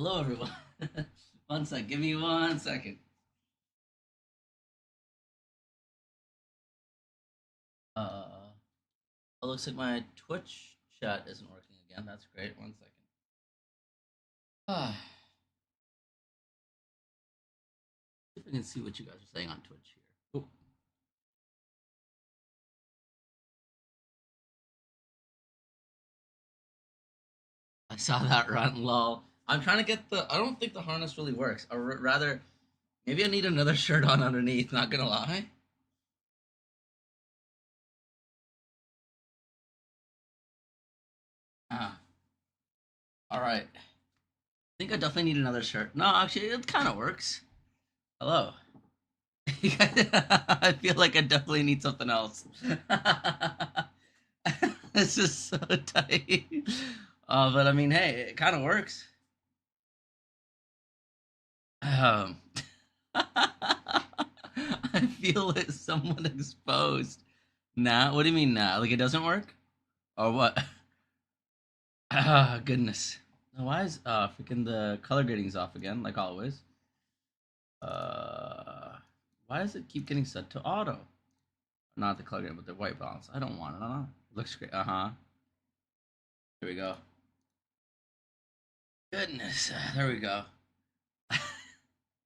Hello, everyone. One sec. Give me 1 second. It looks like my Twitch chat isn't working again. That's great. 1 second. Ah, see if I can see what you guys are saying on Twitch here. Oh, I saw that run, lol. I'm trying to get the. I don't think the harness really works. Or rather, maybe I need another shirt on underneath. Not gonna lie. Ah, all right. I think I definitely need another shirt. No, actually, it kind of works. Hello. I feel like I definitely need something else. This is so tight. But I mean, hey, it kind of works. Um, I feel it somewhat exposed. Nah, what do you mean nah? Like it doesn't work? Or what? Ah, goodness. Why is freaking the color grading's off again, like always? Uh, why does it keep getting set to auto? Not the color grading, but the white balance. I don't want it. It looks great. Uh huh. Here we go. Goodness, there we go.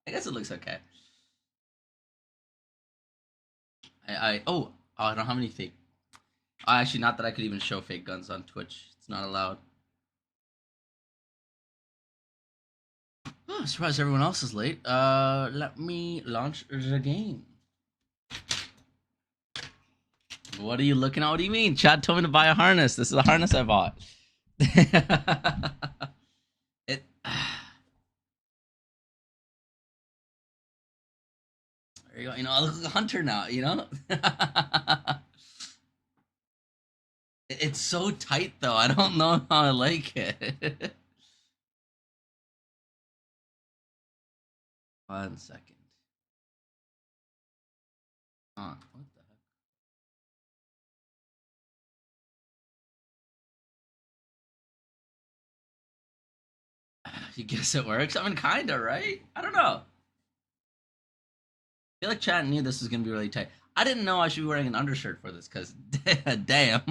I guess it looks okay. I don't have any fake. Actually, not that I could even show fake guns on Twitch. It's not allowed. Oh, surprised everyone else is late. Let me launch the game. What are you looking at? What do you mean? Chad told me to buy a harness. This is a harness I bought. it. There you go. You know, I look like a hunter now. You know. It's so tight though. I don't know how I like it. 1 second. What the heck? You guess it works? I mean, kinda, right? I don't know. I feel like chat knew this was gonna be really tight. I didn't know I should be wearing an undershirt for this, cause damn.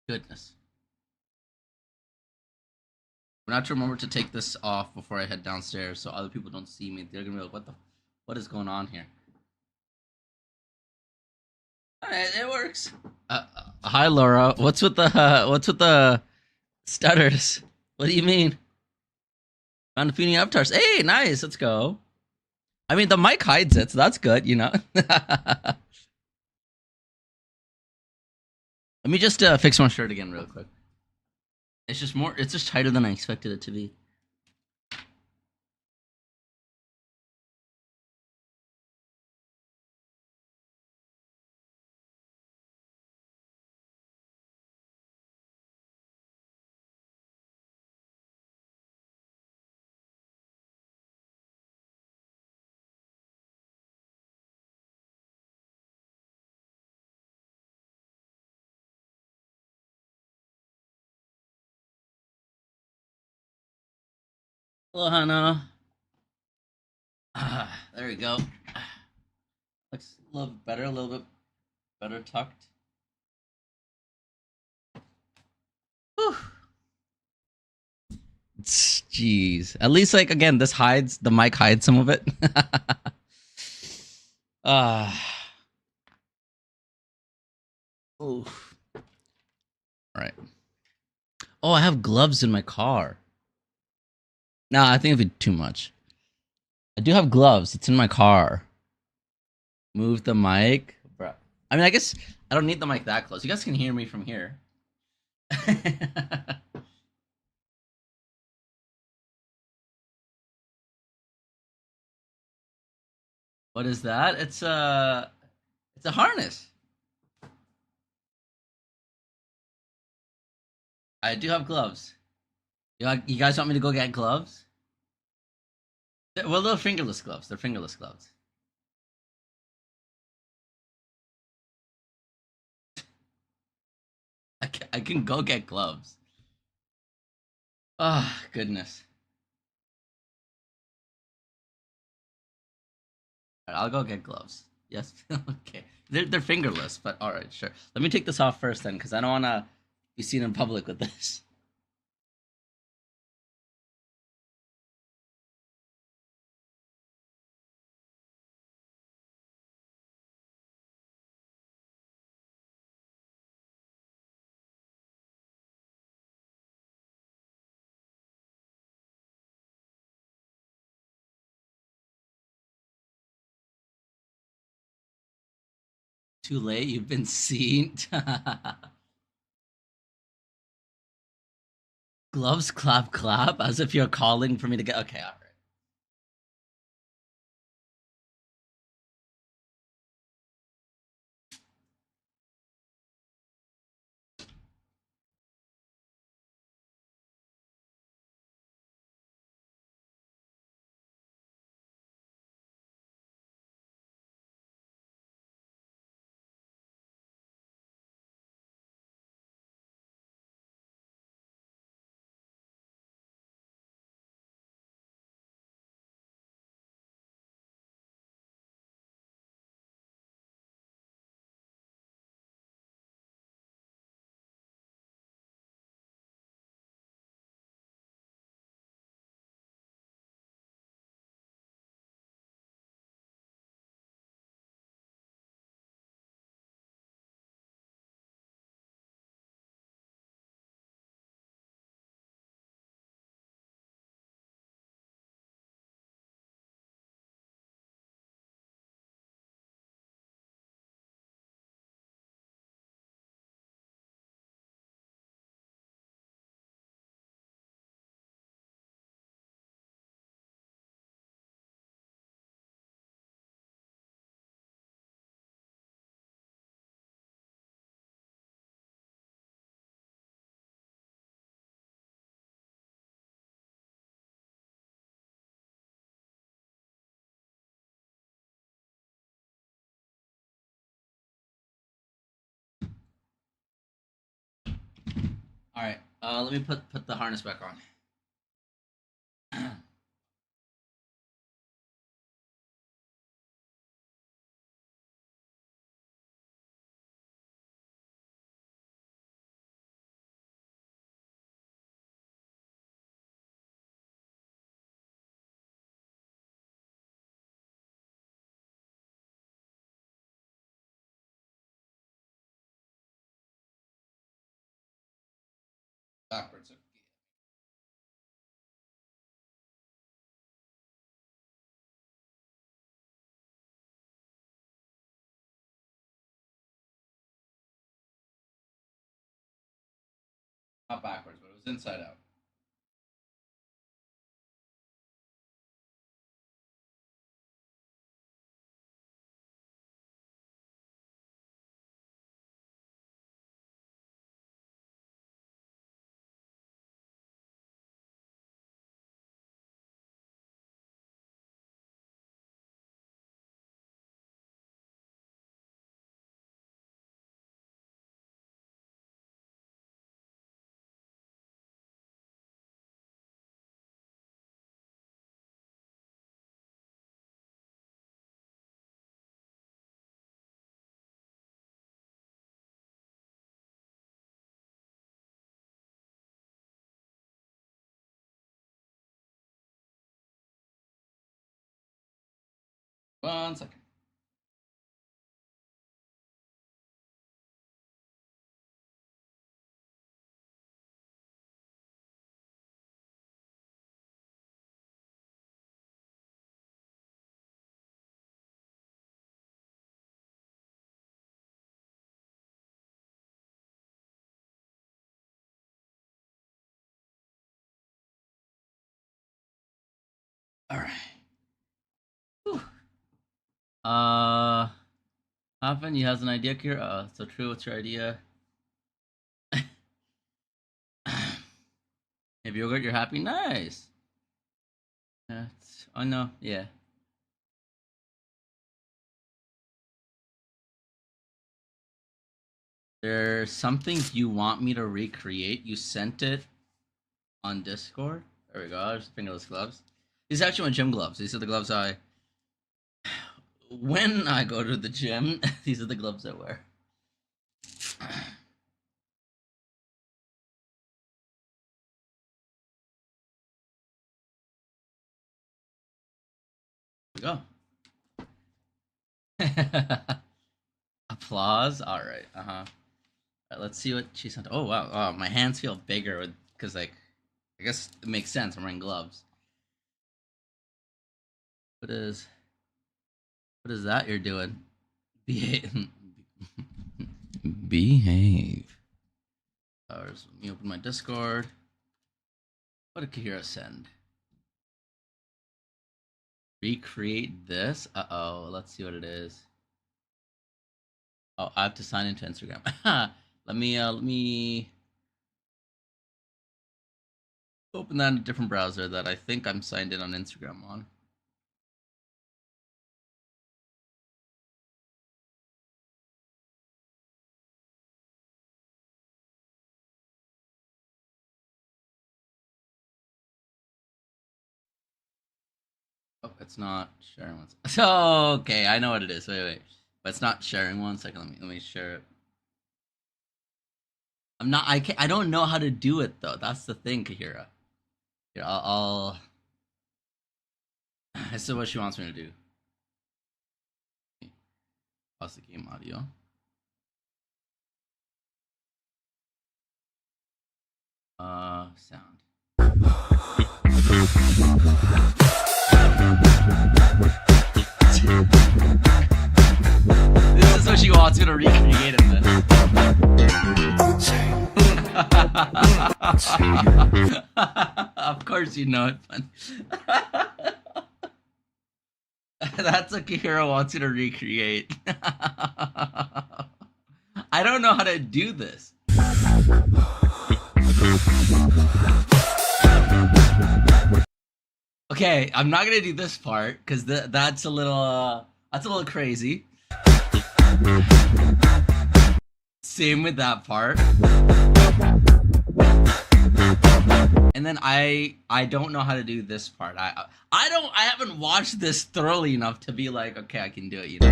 Goodness. We're not to remember to take this off before I head downstairs, so other people don't see me. They're gonna be like, what is going on here?" Alright, it works. Hi, Laura. What's with the stutters? What do you mean? Found a feeding avatars. Hey, nice. Let's go. I mean, the mic hides it, so that's good. Let me just fix my shirt again real quick. It's just more. It's just tighter than I expected it to be. Hello, Hannah. There we go. Looks a little bit better, a little bit better tucked. Whew. Jeez. At least, like, again, this hides, the mic hides some of it. uh, Oof. All right. Oh, I have gloves in my car. Nah, I think it'd be too much. I do have gloves. It's in my car. Move the mic. Bruh. I mean, I guess I don't need the mic that close. You guys can hear me from here. What is that? It's a harness. I do have gloves. You guys want me to go get gloves? Well, they're fingerless gloves. They're fingerless gloves. I can go get gloves. Ah, oh, goodness. All right, I'll go get gloves. Yes. Okay. They're fingerless, but all right, sure. Let me take this off first then, because I don't want to be seen in public with this. Too late. You've been seen. Gloves, clap, clap, as if you're calling for me to get. Okay, all right. All right. Let me put the harness back on. Backwards. Not backwards, but it was inside out. One second. All right. Whew. Uh, Hafen, you has an idea here. So true. What's your idea? If yogurt, you're happy. Nice. That's Oh no, yeah. There's something you want me to recreate. You sent it on Discord. There we go. There's fingerless gloves. These are actually my gym gloves. These are the gloves I. When I go to the gym, these are the gloves I wear. There we go. Applause. All right. Right, let's see what she sent. Oh wow. Oh, my hands feel bigger because like, I guess it makes sense. I'm wearing gloves. What is that you're doing? Behave. Behave. Let me open my Discord. What did Kahira send? Recreate this. Uh-oh. Let's see what it is. Oh, I have to sign into Instagram. let me open that in a different browser that I think I'm signed in on Instagram on. Oh, it's not sharing one. So okay, I know what it is. Wait. But it's not sharing one second. Let me share it. I'm not. I don't know how to do it though. That's the thing, Kahira. Here, I'll. This is what she wants me to do. Pause the game audio. Sound. This is what she wants me to recreate in this. Of course you know it, but that's what Kahira wants you to recreate. I don't know how to do this. Okay, I'm not gonna do this part because that's a little crazy. Same with that part. And then I don't know how to do this part. I haven't watched this thoroughly enough to be like, okay, I can do it, you know.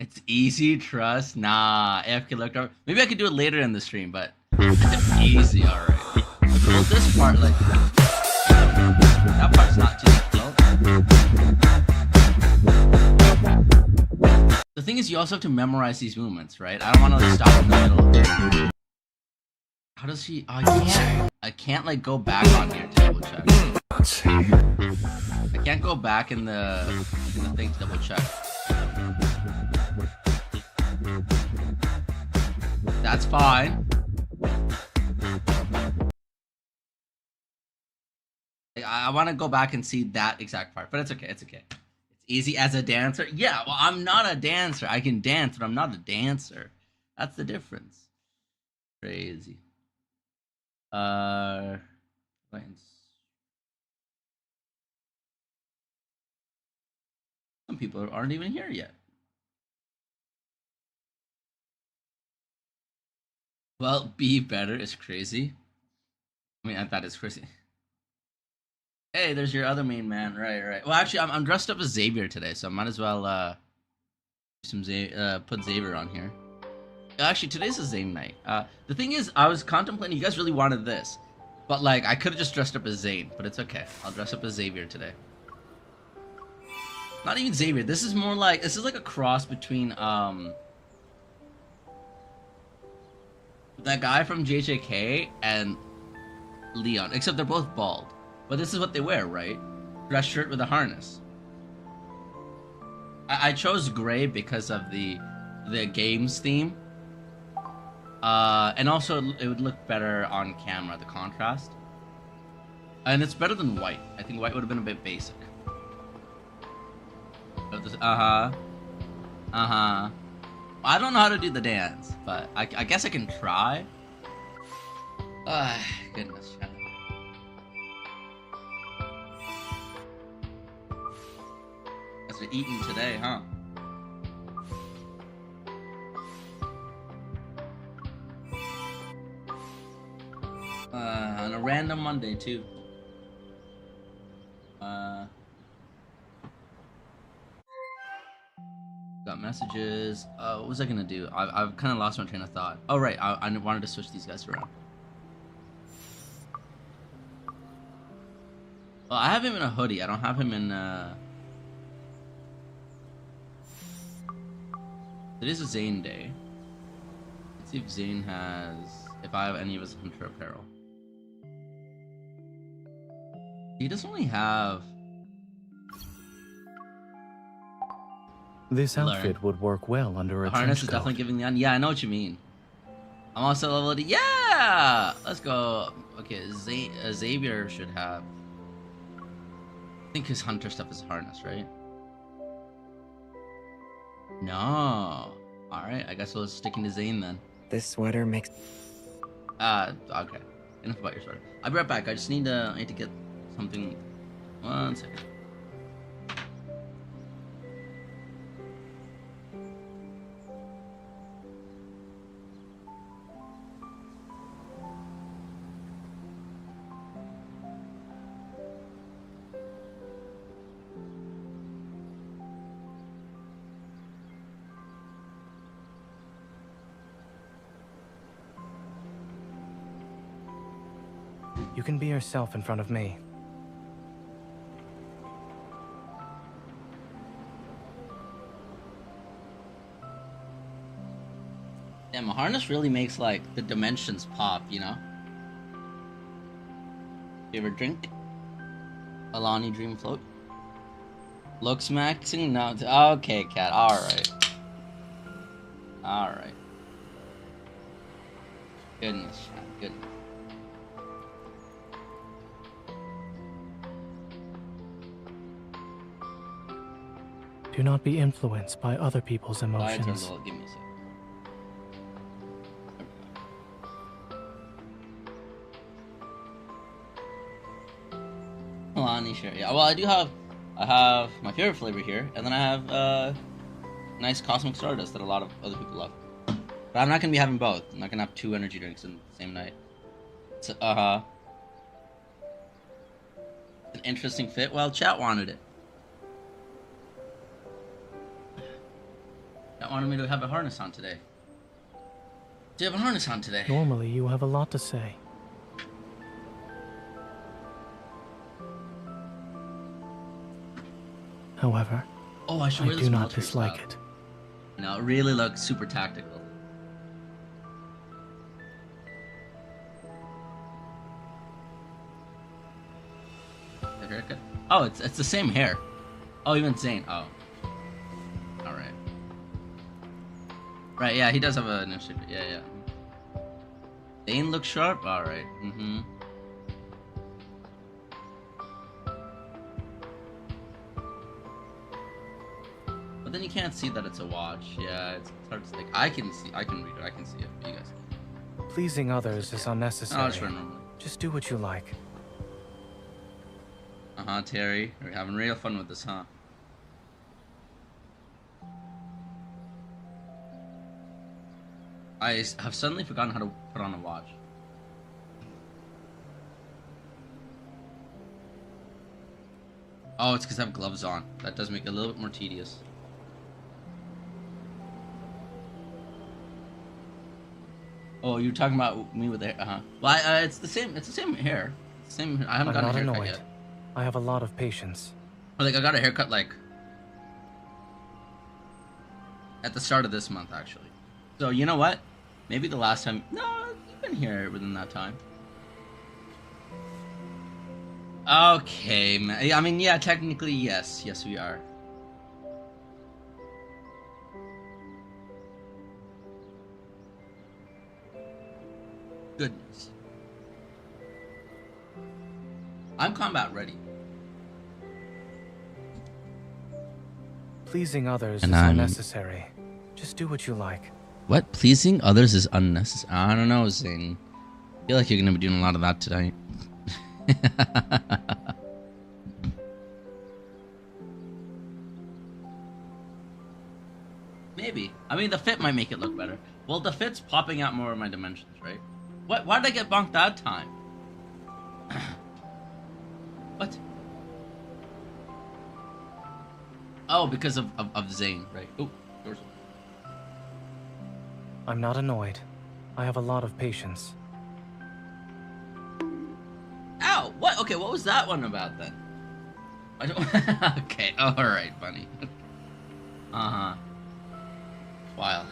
It's easy, trust. Nah, AFK looked over. Maybe I could do it later in the stream, but it's easy, alright. Well, this part, like, that part's not too difficult. The thing is, you also have to memorize these movements, right? I don't want to like, stop in the middle. How does she? Oh, I can't like go back on here to double check. I can't go back in the thing to double check. That's fine. I want to go back and see that exact part, but it's okay. It's okay. It's easy as a dancer. Yeah, well, I'm not a dancer. I can dance, but I'm not a dancer. That's the difference. Crazy. Some people aren't even here yet. Well, be better is crazy. I mean, that is crazy. Hey, there's your other main man. Right. Well, actually, I'm dressed up as Xavier today, so I might as well put Xavier on here. Actually, today's a Zayne night. The thing is, I was contemplating. You guys really wanted this, but like, I could have just dressed up as Zayne, but it's okay. I'll dress up as Xavier today. Not even Xavier. This is like a cross between that guy from JJK and Leon, except they're both bald. But this is what they wear, right? Dress shirt with a harness. I chose gray because of the game's theme. And also it would look better on camera, the contrast. And it's better than white. I think white would have been a bit basic. I don't know how to do the dance, but I guess I can try. Ah, goodness, chat. Guess we're eating today, huh? On a random Monday too. Got messages. What was I gonna do? I've kind of lost my train of thought. Oh right, I wanted to switch these guys around. Well, I have him in a hoodie. I don't have him in. It is a Zayne day. Let's see if Zayne has. If I have any of his hunter apparel. He doesn't only have. This outfit would work well under a harness trench is coat. definitely giving the on. Yeah, I know what you mean. I'm also level 80. Yeah, let's go. Okay, Xavier should have. I think his hunter stuff is harness, right? No. All right, I guess we'll sticking to Zayne then. This sweater makes. Okay. Enough about your sweater. I'll be right back. I just need to get something. 1 second. You can be yourself in front of me. Damn, a harness really makes like the dimensions pop, you know? Favorite drink? Alani Dream Float? Looks maxing? No. Okay, cat. Alright. Alright. Goodness, chat. Goodness. Do not be influenced by other people's Give me emotions. a second. Alani, sure. Yeah. Well, I have my favorite flavor here, and then I have nice cosmic stardust that a lot of other people love. But I'm not gonna be having both. I'm not gonna have 2 energy drinks in the same night. So, an interesting fit. Well, chat wanted it. Chat wanted me to have a harness on today. Do you have a harness on today? Normally, you have a lot to say. However, Oh, I should wear I this do not military dislike style. it. No, it really looks super tactical. The haircut? Oh, it's the same hair. Oh, even Zayne. Oh. Alright. Right, yeah, he does have an initiative. Yeah. Zayne looks sharp? Alright. Mm-hmm. But then you can't see that it's a watch. Yeah, it's hard to like. I can read it. I can see it. But you guys can't. Pleasing others is unnecessary. Oh, it's run normally. Just do what you like. Terry. We're having real fun with this, huh? I have suddenly forgotten how to put on a watch. Oh, it's because I have gloves on. That does make it a little bit more tedious. Oh, you're talking about me with the hair? Well, it's the same. It's the same hair. Same. I haven't I'm gotten not a haircut annoyed. yet. I have a lot of patience. Or like I got a haircut like at the start of this month, actually. So you know what? Maybe the last time. No, you've been here within that time. Okay, man. I mean, yeah, technically, yes. Yes, we are. Goodness. I'm combat ready. Pleasing others And is I'm- unnecessary. Just do what you like. What? Pleasing others is unnecessary. I don't know, Zayne. I feel like you're gonna be doing a lot of that tonight. Maybe. I mean, the fit might make it look better. Well, the fit's popping out more of my dimensions, right? What? Why did I get bonked that time? What? Oh, because of Zayne, right? Oh, doors. I'm not annoyed. I have a lot of patience. Ow! What? Okay, what was that one about then? I don't. Okay, alright, bunny. Uh-huh. Wild.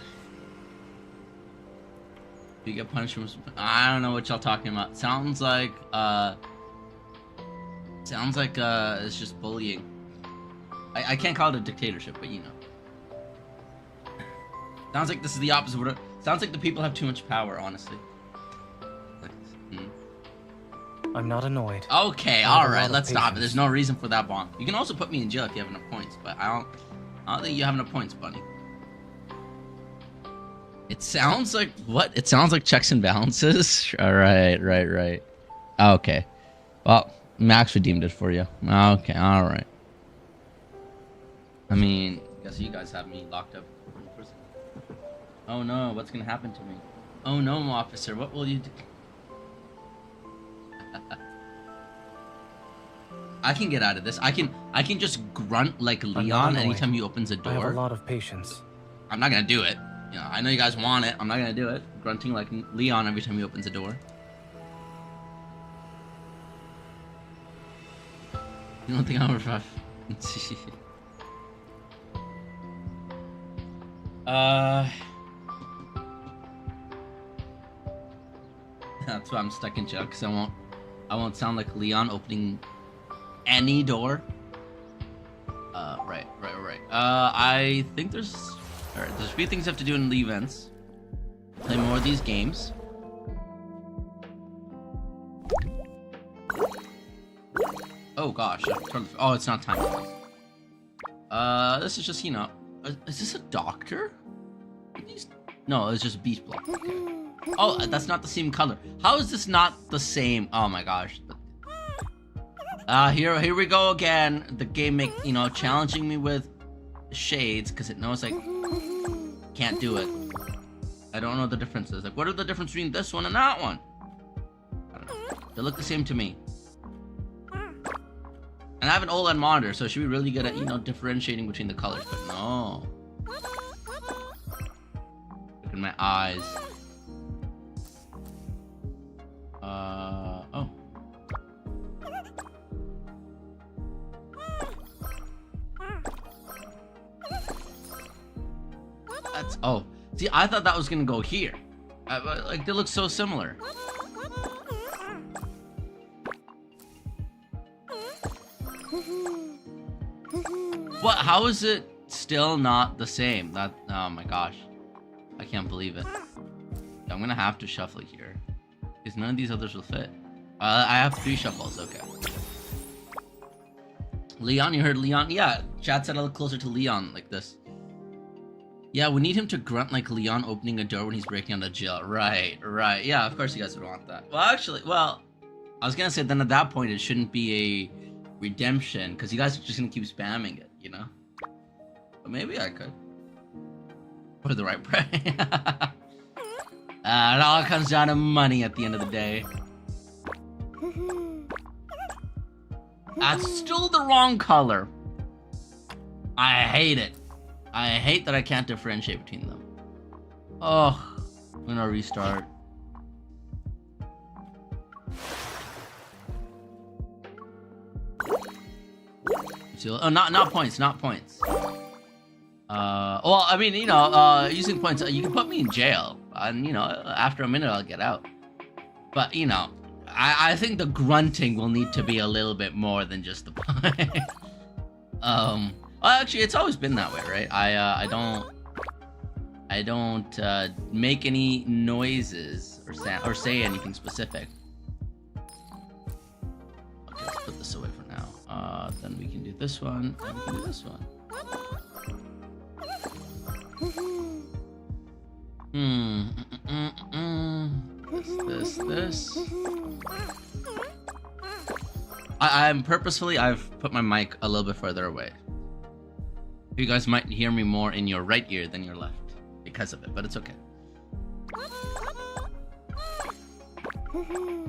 You get punished from... I don't know what y'all talking about. Sounds like it's just bullying. I can't call it a dictatorship, but you know. Sounds like this is the opposite. Sounds like the people have too much power, honestly. I'm not annoyed. Okay, alright, let's stop it. There's no reason for that bomb. You can also put me in jail if you have enough points, but I don't think you have enough points, bunny. It sounds like what? It sounds like checks and balances. Alright, right. Okay. Well, Max redeemed it for you. Okay, alright. I mean, I guess you guys have me locked up in prison. Oh no, what's gonna happen to me? Oh no, officer, what will you do? I can get out of this. I can just grunt like Leon anytime he opens a door. I have a lot of patience. I'm not gonna do it. You know, I know you guys want it. I'm not gonna do it. Grunting like Leon every time he opens a door. You don't think I'm rough? That's why I'm stuck in jail, because I won't sound like Leon opening any door. Right. I think there's a few things I have to do in the events. Play more of these games. Oh gosh, oh, it's not time. This is just, you know, is this a doctor? No, it's just beach block. Okay. Oh, that's not the same color. How is this not the same? Oh my gosh. Here we go again. The game challenging me with shades because it knows I can't do it. I don't know the differences. Like, what are the difference between this one and that one? I don't know. They look the same to me. And I have an OLED monitor, so I should be really good at, differentiating between the colors, but no. Look at my eyes. Oh. Oh. See, I thought that was gonna go here. Like, they look so similar. What? How is it still not the same? Oh my gosh. I can't believe it. I'm gonna have to shuffle here. Because none of these others will fit. I have 3 shuffles, okay. Leon, you heard Leon? Yeah, chat said I look closer to Leon like this. Yeah, we need him to grunt like Leon opening a door when he's breaking out of jail. Right. Yeah, of course you guys would want that. Well, actually, I was gonna say then at that point it shouldn't be a redemption, because you guys are just gonna keep spamming it, you know? But maybe I could. For the right price. It all comes down to money at the end of the day. That's still the wrong color. I hate it. I hate that I can't differentiate between them. Oh, I'm gonna restart. Oh, not points, not points. Well, I mean, using points, you can put me in jail, and after a minute I'll get out. But I think the grunting will need to be a little bit more than just the point. Well, actually, it's always been that way, right? I don't make any noises or say anything specific. Okay, let's put this away for now. Then we can do this one, and we can do this one. this. I'm purposefully, I've put my mic a little bit further away. You guys might hear me more in your right ear than your left because of it, but it's okay.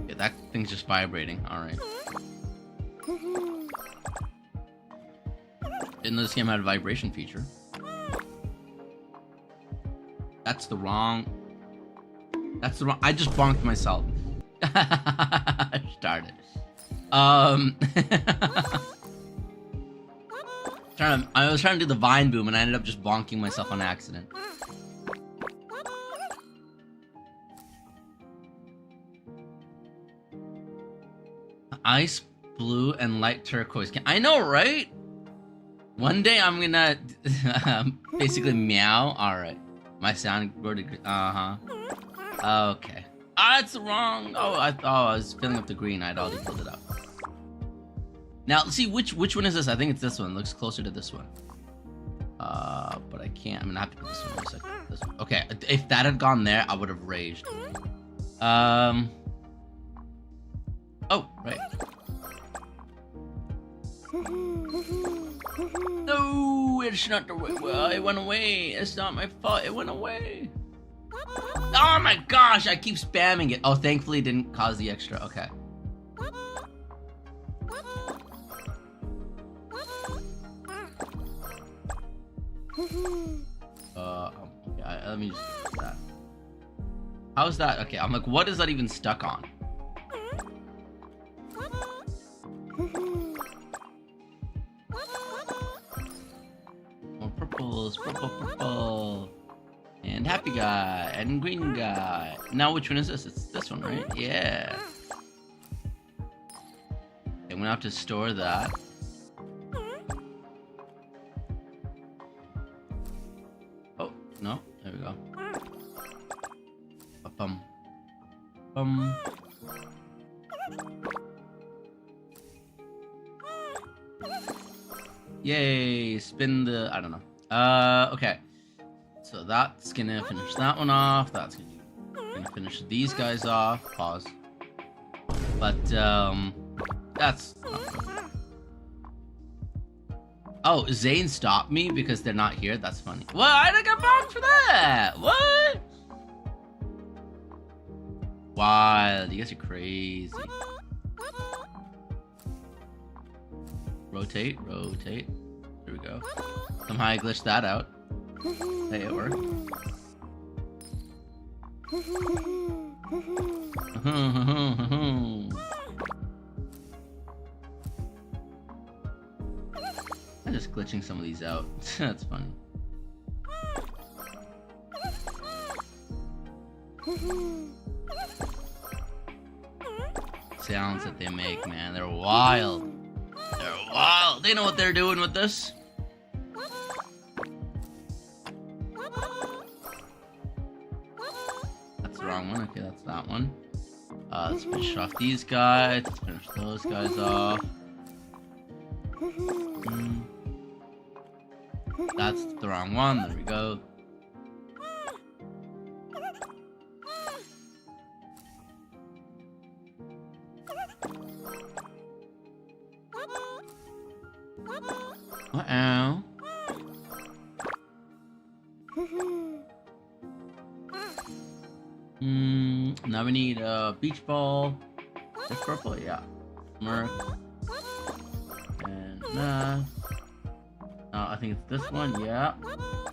Yeah, that thing's just vibrating. Alright. Didn't know this game had a vibration feature. That's the wrong... I just bonked myself. Started. I was trying to do the vine boom and I ended up just bonking myself on accident. Ice blue and light turquoise. I know, right? One day I'm gonna basically meow. Alright. My sound worded. Okay. Ah, it's wrong. Oh, I thought I was filling up the green. I'd already filled it up. Now, let's see which one is this. I think it's this one. It looks closer to this one. But I can't. I'm gonna have to put this one in a second. This one. Okay, if that had gone there, I would have raged. Oh, right. No, it's not the way. Well, it went away. It's not my fault. It went away. Oh my gosh, I keep spamming it. Oh, thankfully it didn't cause the extra. Okay. Okay, let me just do that. How's that? Okay, I'm like, what is that even stuck on? More purples, purple. And happy guy, and green guy. Now which one is this? It's this one, right? Yeah. I'm gonna have to store that. Oh, no. There we go. Bum. Bum. Yay, spin the... I don't know. Okay. So that's gonna finish that one off. That's gonna finish these guys off. Pause. But, that's not good. Oh, Zayne stopped me because they're not here? That's funny. What? I didn't get bombed for that! What? Wild. You guys are crazy. Rotate. There we go. Somehow I glitched that out. Hey, it worked. I'm just glitching some of these out. That's funny. Sounds that they make, man. They're wild. They're wild. They know what they're doing with this. That's the wrong one. Okay, that's that one. Let's finish off these guys. Let's finish those guys off. That's the wrong one. There we go. Uh-oh. Now we need a beach ball. Is purple? Yeah. Smirk. And I think it's this one. Yeah.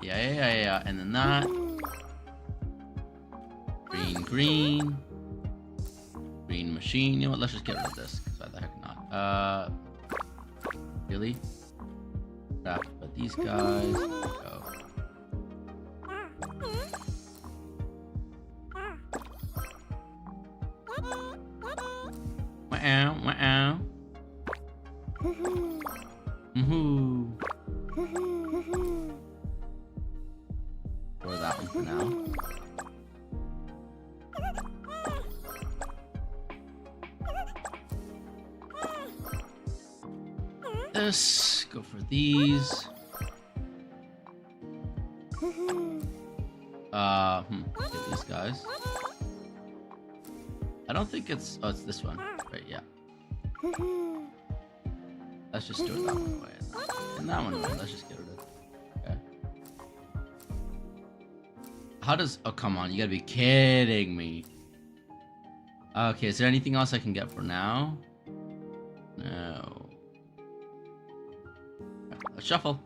Yeah. And then that. Green. Green machine. You know what? Let's just get rid of this. Because why the heck not? Really? Crap. But these guys. Go. Wow. Throw that one for now. This. Go for these. Get these guys. I don't think it's... Oh, it's this one. Right, yeah. Let's just do it that one way. And that one way. Let's just get rid of it. Okay. How does... Oh, come on. You gotta be kidding me. Okay, is there anything else I can get for now? No. Let's shuffle.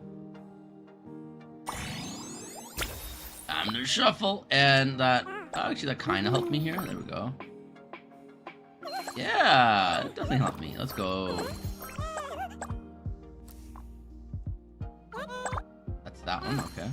Time to shuffle. And that... Oh, actually, that kind of helped me here. There we go. Yeah, it definitely helped me. Let's go. That's that one, okay.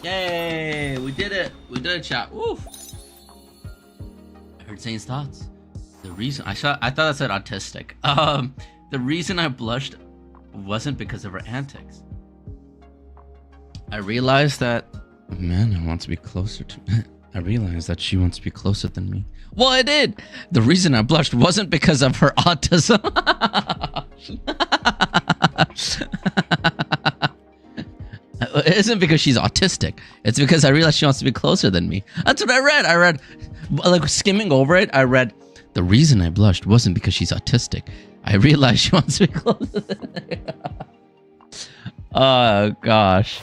Yay! We did it! We did it, chat. Woof! I heard Zayne's thoughts. The reason I thought that said autistic. The reason I blushed wasn't because of her antics. I realized that man wants to be closer to me. I realized that she wants to be closer than me. Well, I did. The reason I blushed wasn't because of her autism. It isn't because she's autistic. It's because I realized she wants to be closer than me. That's what I read. I read, like, skimming over it, I read, the reason I blushed wasn't because she's autistic. I realized she wants to be closer than me. Oh, gosh.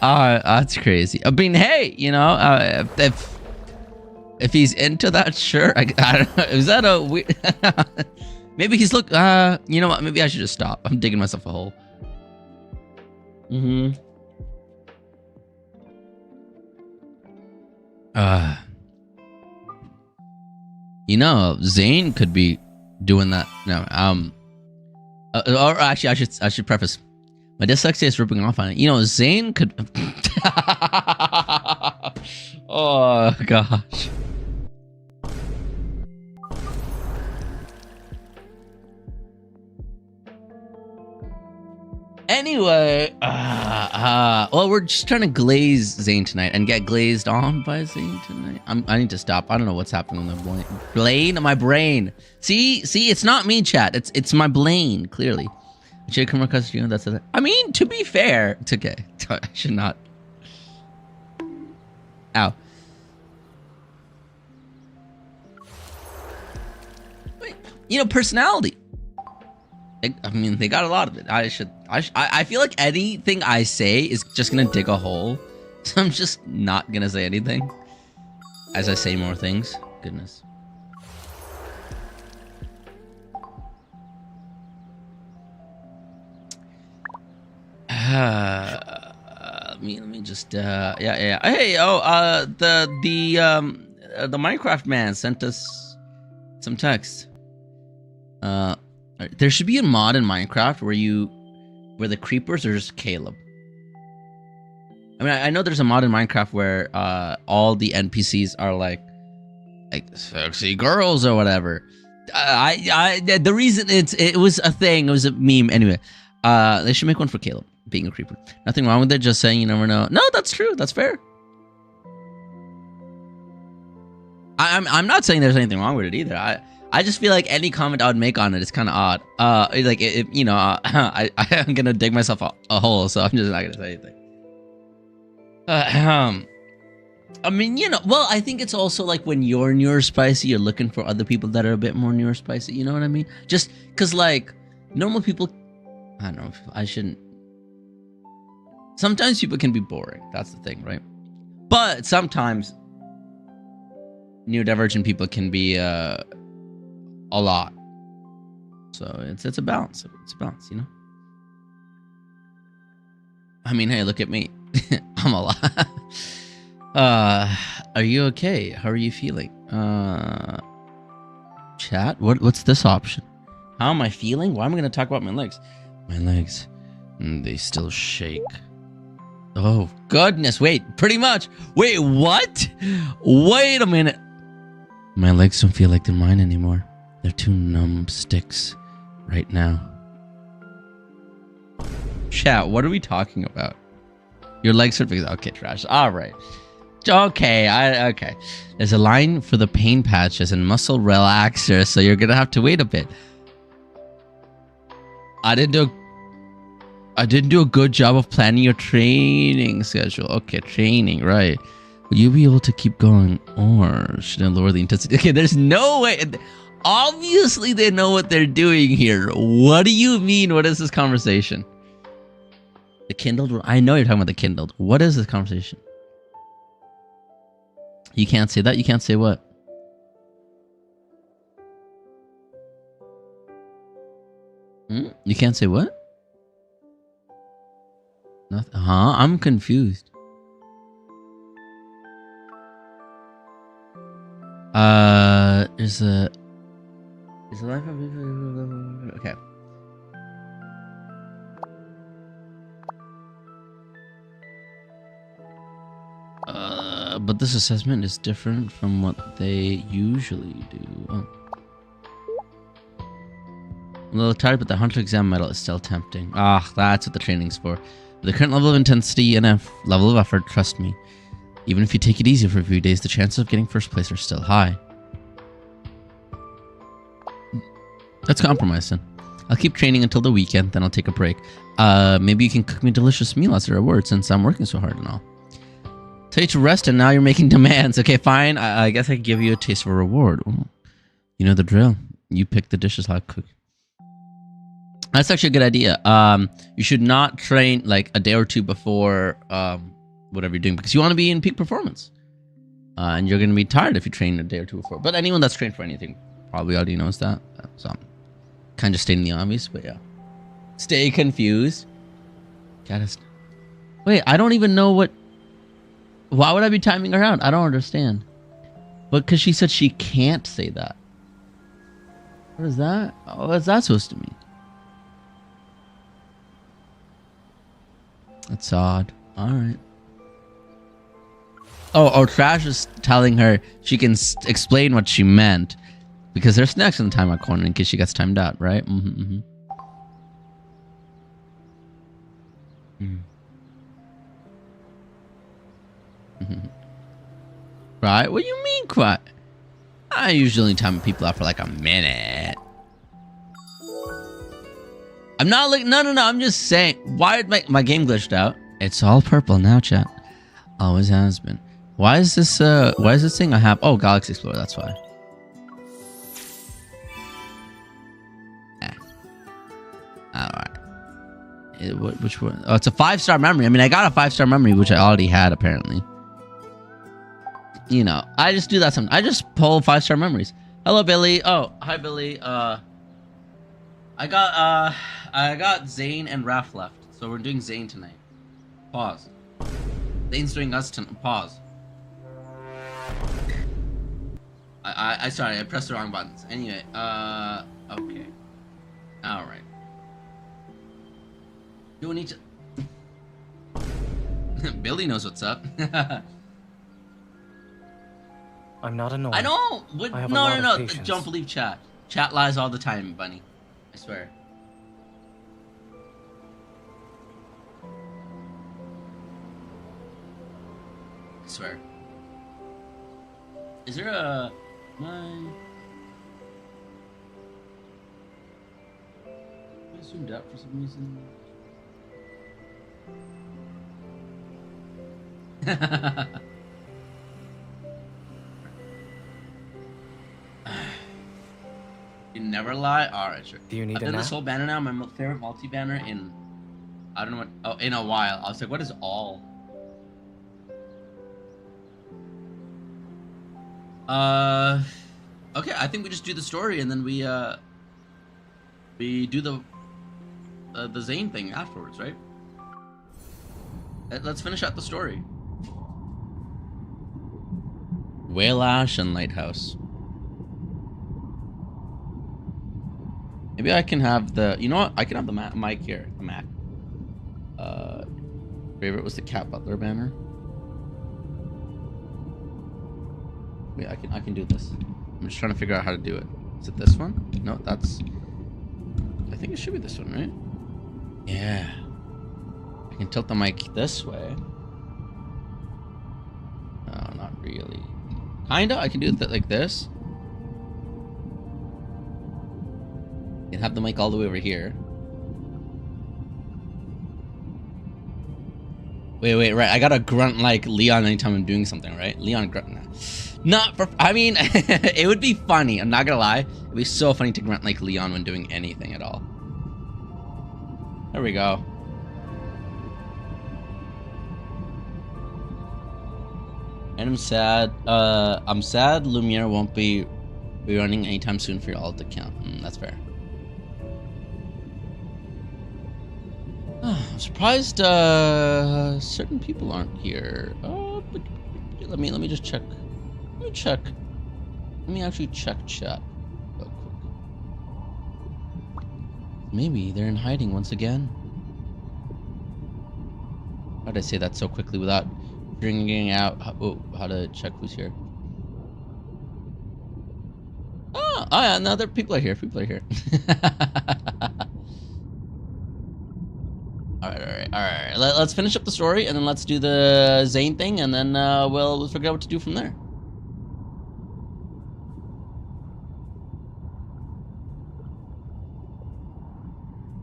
That's crazy. I mean, hey, you know, if he's into that, sure. I don't know. Is that a weird... Maybe he's look... you know what? Maybe I should just stop. I'm digging myself a hole. Mm-hmm. You know, Zayne could be doing that. No, or actually, I should preface. My dyslexia is ripping off on it. You know, Zayne could. Oh gosh. Anyway, well, we're just trying to glaze Zayne tonight and get glazed on by Zayne tonight. I need to stop. I don't know what's happening with my brain. My brain. See, it's not me, chat. It's my brain. Clearly, I should come across you. That's it. I mean, to be fair, it's okay. I should not. Ow. Wait, you know, personality. I mean, they got a lot of it. I feel like anything I say is just gonna dig a hole, so I'm just not gonna say anything as I say more things. Goodness. Let me just yeah. Hey, the Minecraft man sent us some text. There should be a mod in Minecraft where the creepers are just Caleb. I mean, I know there's a mod in Minecraft where all the NPCs are like sexy girls or whatever. The reason it was a thing, it was a meme anyway. They should make one for Caleb being a creeper. Nothing wrong with it. Just saying, you never know. No, that's true. That's fair. I'm not saying there's anything wrong with it either. I just feel like any comment I would make on it is kind of odd. Like, you know, I'm gonna dig myself a hole, so I'm just not gonna say anything. I mean, you know, well, I think it's also like when you're neurospicy, you're looking for other people that are a bit more neurospicy. You know what I mean? Just because, like, normal people, I don't know. I shouldn't. Sometimes people can be boring. That's the thing, right? But sometimes neurodivergent people can be a lot. So it's a balance. It's a balance, you know? I mean, hey, look at me. I'm a lot. Are you okay? How are you feeling? Chat? What's this option? How am I feeling? Why am I going to talk about my legs? My legs, they still shake. Oh, goodness. Wait, pretty much. Wait, what? Wait a minute. My legs don't feel like they're mine anymore. They're two numb sticks right now. Chat, what are we talking about? Your legs are... Okay, trash. All right. Okay, okay. There's a line for the pain patches and muscle relaxers, so you're going to have to wait a bit. I didn't do a good job of planning your training schedule. Okay, training, right. Will you be able to keep going, or should I lower the intensity? Okay, there's no way. Obviously, they know what they're doing here. What do you mean? What is this conversation? The kindled? I know you're talking about the kindled. What is this conversation? You can't say that. You can't say what? You can't say what? Nothing. Huh? I'm confused. Is a life of okay. But this assessment is different from what they usually do. Oh. I'm a little tired, but the Hunter exam medal is still tempting. Ah, that's what the training's for. With the current level of intensity and level of effort, trust me. Even if you take it easy for a few days, the chances of getting first place are still high. Let's compromise then. I'll keep training until the weekend, then I'll take a break. Maybe you can cook me a delicious meal as a reward since I'm working so hard and all. Tell you to rest and now you're making demands. Okay, fine. I guess I can give you a taste of a reward. Ooh. You know the drill. You pick the dishes I'll cook. That's actually a good idea. You should not train like a day or two before whatever you're doing because you want to be in peak performance. And you're going to be tired if you train a day or two before. But anyone that's trained for anything probably already knows that. So I'm kind of stating the obvious, but yeah. Stay confused. Wait, I don't even know what... Why would I be timing her out? I don't understand. But because she said she can't say that. What is that? Oh, what's that supposed to mean? That's odd. Alright. Oh, Trash is telling her she can explain what she meant. Because there's snacks in the timeout corner in case she gets timed out, right? Right? What do you mean, quiet? I usually time people out for like a minute. I'm not like no. I'm just saying. Why did my game glitched out? It's all purple now, chat. Always has been. Why is this thing I have? Oh, Galaxy Explorer. That's why. All right. Which one? Oh, it's a 5-star memory. I mean, I got a 5-star memory, which I already had apparently. You know, I just do that sometimes. I just pull 5-star memories. Hello, Billy. Oh, hi, Billy. I got Zane and Raf left, so we're doing Zane tonight. Pause. Zane's doing us tonight. Pause. Sorry, I pressed the wrong buttons. Anyway, okay. All right. You need to. Billy knows what's up. I'm not annoyed. I don't. No. Don't believe chat. Chat lies all the time, Bunny. I swear. I swear. Is there a I zoomed out for some reason. You never lie? Alright, sure. Do you need I've done this whole banner now, my favorite multi-banner in... I don't know what... Oh, in a while. I was like, what is all? Okay, I think we just do the story and then we do the Zane thing afterwards, right? Let's finish out the story. Whale Ash and Lighthouse. Maybe I can have the... You know what? I can have the mic here. The Mac. Favorite was the Cat Butler banner. Wait, I can do this. I'm just trying to figure out how to do it. Is it this one? No, that's... I think it should be this one, right? Yeah. I can tilt the mic this way. No, not really. Kinda. I can do it like this. I can have the mic all the way over here. Wait, right. I gotta grunt like Leon anytime I'm doing something, right? Leon grunt. Nah. Not for. I mean, it would be funny. I'm not gonna lie. It'd be so funny to grunt like Leon when doing anything at all. There we go. And I'm sad. I'm sad Lumiere won't be running anytime soon for your alt account. That's fair. I'm surprised certain people aren't here. But let me just check. Let me actually check chat real quick. Maybe they're in hiding once again. How did I say that so quickly without figuring out how to check who's here? Oh yeah, no, people are here. People are here. Alright. Let's finish up the story and then let's do the Zayne thing and then we'll figure out what to do from there.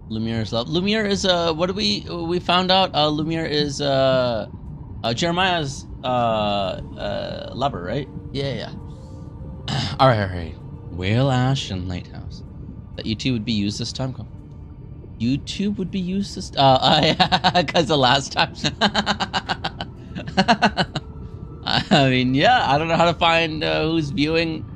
Lumiere's love. Lumiere is what do we found out? Lumiere is Jeremiah's lover, right? Yeah. Alright. Whale Ash and Lighthouse. That YouTube would be used this time. YouTube would be used this because the last time. I mean, yeah, I don't know how to find who's viewing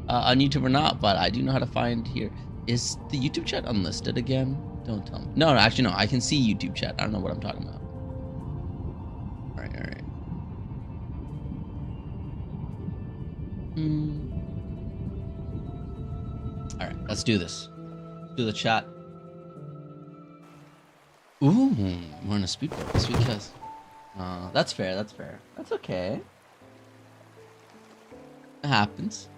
on YouTube or not, but I do know how to find here. Is the YouTube chat unlisted again? Don't tell me. No, actually, no. I can see YouTube chat. I don't know what I'm talking about. All right. All right, let's do this. Do the chat. Ooh, we're on a speedboat. Sweet kiss. That's fair. That's okay. It happens.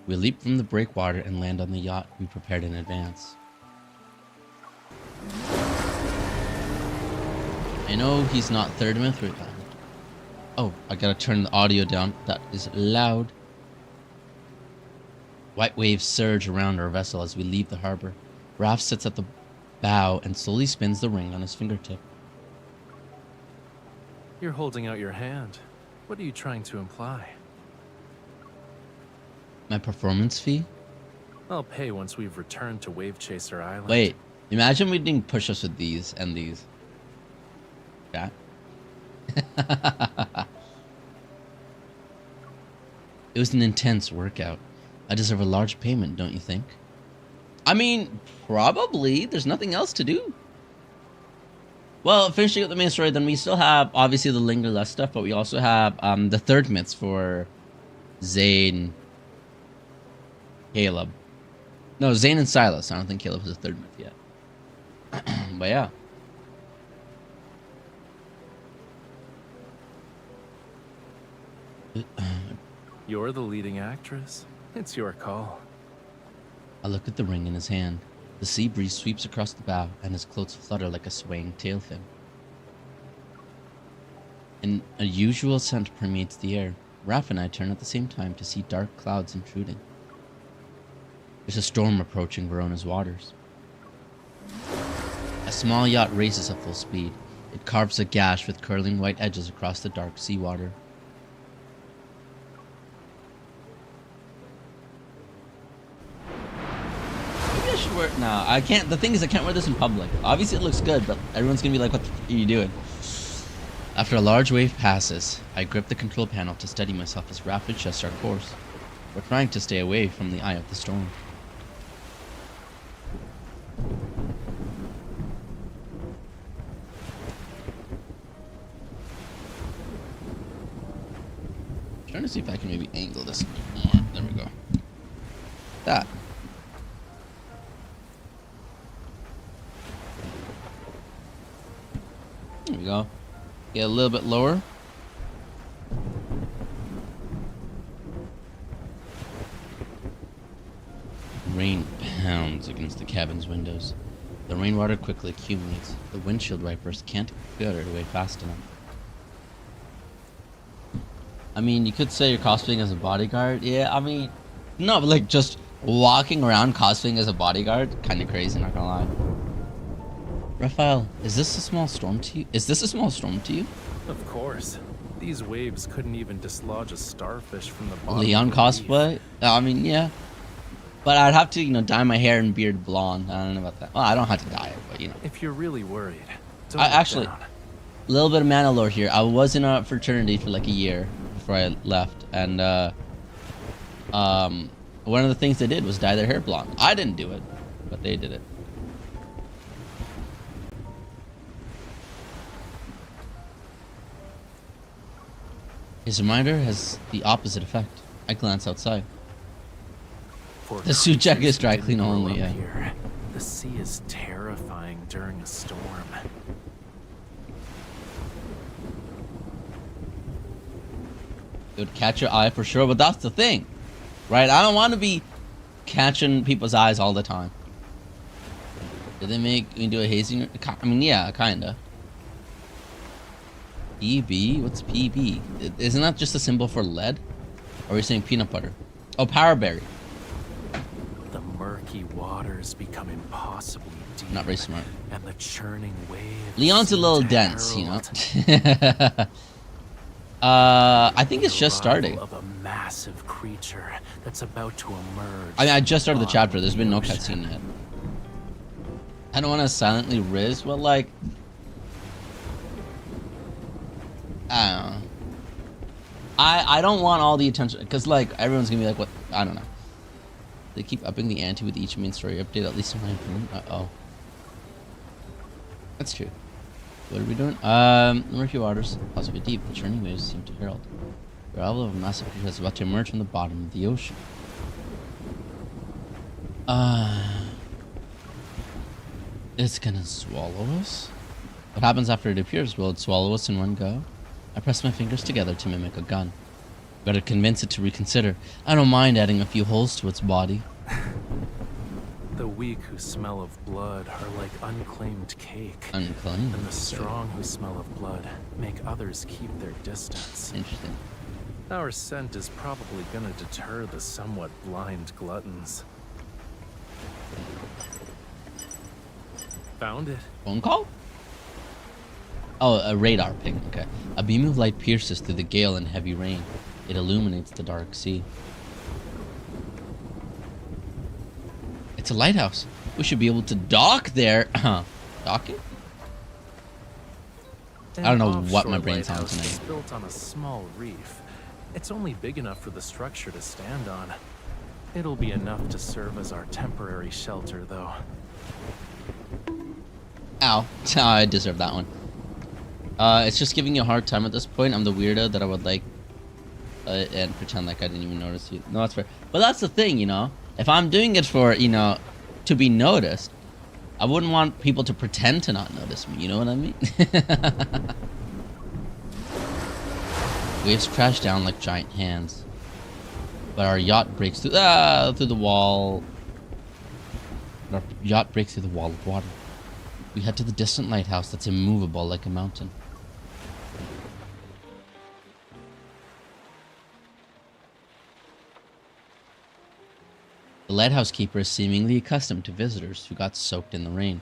We leap from the breakwater and land on the yacht we prepared in advance. I know he's not third myth. Oh, I gotta turn the audio down. That is loud. White waves surge around our vessel as we leave the harbor. Raph sits at the bow and slowly spins the ring on his fingertip. You're holding out your hand. What are you trying to imply? My performance fee? I'll pay once we've returned to Wave Chaser Island. Wait, imagine we didn't push us with these and these. Yeah. It was an intense workout. I deserve a large payment, don't you think? I mean, probably. There's nothing else to do. Well, finishing up the main story, then we still have, obviously, the Linger Less stuff, but we also have the third myths for Zayne, Caleb. No, Zayne and Sylus. I don't think Caleb has a third myth yet. But yeah. You're the leading actress. It's your call. I look at the ring in his hand. The sea breeze sweeps across the bow, and his clothes flutter like a swaying tail fin. An unusual scent permeates the air. Raph and I turn at the same time to see dark clouds intruding. There's a storm approaching Verona's waters. A small yacht races at full speed. It carves a gash with curling white edges across the dark seawater. No, I can't. The thing is, I can't wear this in public. Obviously, it looks good, but everyone's gonna be like, what the f are you doing? After a large wave passes, I grip the control panel to steady myself as Raph adjusts our course. We're trying to stay away from the eye of the storm. I'm trying to see if I can maybe angle this a bit more. There we go. That. There we go. Get a little bit lower. Rain pounds against the cabin's windows. The rainwater quickly accumulates. The windshield wipers can't get it away fast enough. I mean, you could say you're cosplaying as a bodyguard. Yeah, I mean, no, but like just, walking around cosplaying as a bodyguard, kind of crazy, not gonna lie. Raphael, is this a small storm to you? Is this a small storm to you? Of course. These waves couldn't even dislodge a starfish from the bottom Leon of a reef. cosplay? I mean, yeah. But I'd have to, you know, dye my hair and beard blonde. I don't know about that. Well, I don't have to dye it, but you know. If you're really worried, don't I look actually, down. a little bit of mana lore here. I was in a fraternity for like a year before I left, and one of the things they did was dye their hair blonde. I didn't do it, but they did it. His reminder has the opposite effect. I glance outside. For The suit jacket creatures is dry who clean didn't grow only, up yeah. here, the sea is terrifying during a storm. It would catch your eye for sure, but that's the thing, right? I don't want to be catching people's eyes all the time. Did they make me do a hazing? I mean, yeah, kinda. PB? What's PB? Isn't that just a symbol for lead? Or are we saying peanut butter? Oh, powerberry. The murky waters become impossibly deep. Not very smart. And the churning waves. Leon's a little seem to dense, you know. herald I think it's the just starting. arrival of a massive creature that's about to emerge. I mean, I just started the on chapter. There's been no the cutscene ocean. yet. I don't want to silently riz, but like, I don't know. I don't want all the attention because like everyone's gonna be like, what? I don't know. They keep upping the ante with each main story update, at least in my opinion. Oh, that's true. What are we doing? Murky waters, possibly deep. The churning waves seem to herald the arrival of a massive creature that's about to emerge from the bottom of the ocean. It's gonna swallow us? What happens after it appears? Will it swallow us in one go? I press my fingers together to mimic a gun. Better convince it to reconsider. I don't mind adding a few holes to its body. The weak who smell of blood are like unclaimed cake. Unclaimed? And the strong who smell of blood make others keep their distance. Interesting. Our scent is probably gonna deter the somewhat blind gluttons. Found it. Phone call? Oh, a radar ping. Okay. A beam of light pierces through the gale and heavy rain. It illuminates the dark sea. It's a lighthouse. We should be able to dock there. Docking? I don't know what my brain's on tonight. It's built on a small reef. It's only big enough for the structure to stand on. It'll be enough to serve as our temporary shelter, though. Ow. I deserve that one. It's just giving you a hard time at this point. I'm the weirdo that I would like and pretend like I didn't even notice you. No, that's fair. But that's the thing, you know. If I'm doing it for, you know, to be noticed, I wouldn't want people to pretend to not notice me. You know what I mean? Waves crash down like giant hands. But our yacht breaks through the wall. Our yacht breaks through the wall of water. We head to the distant lighthouse that's immovable like a mountain. The lighthouse keeper is seemingly accustomed to visitors who got soaked in the rain,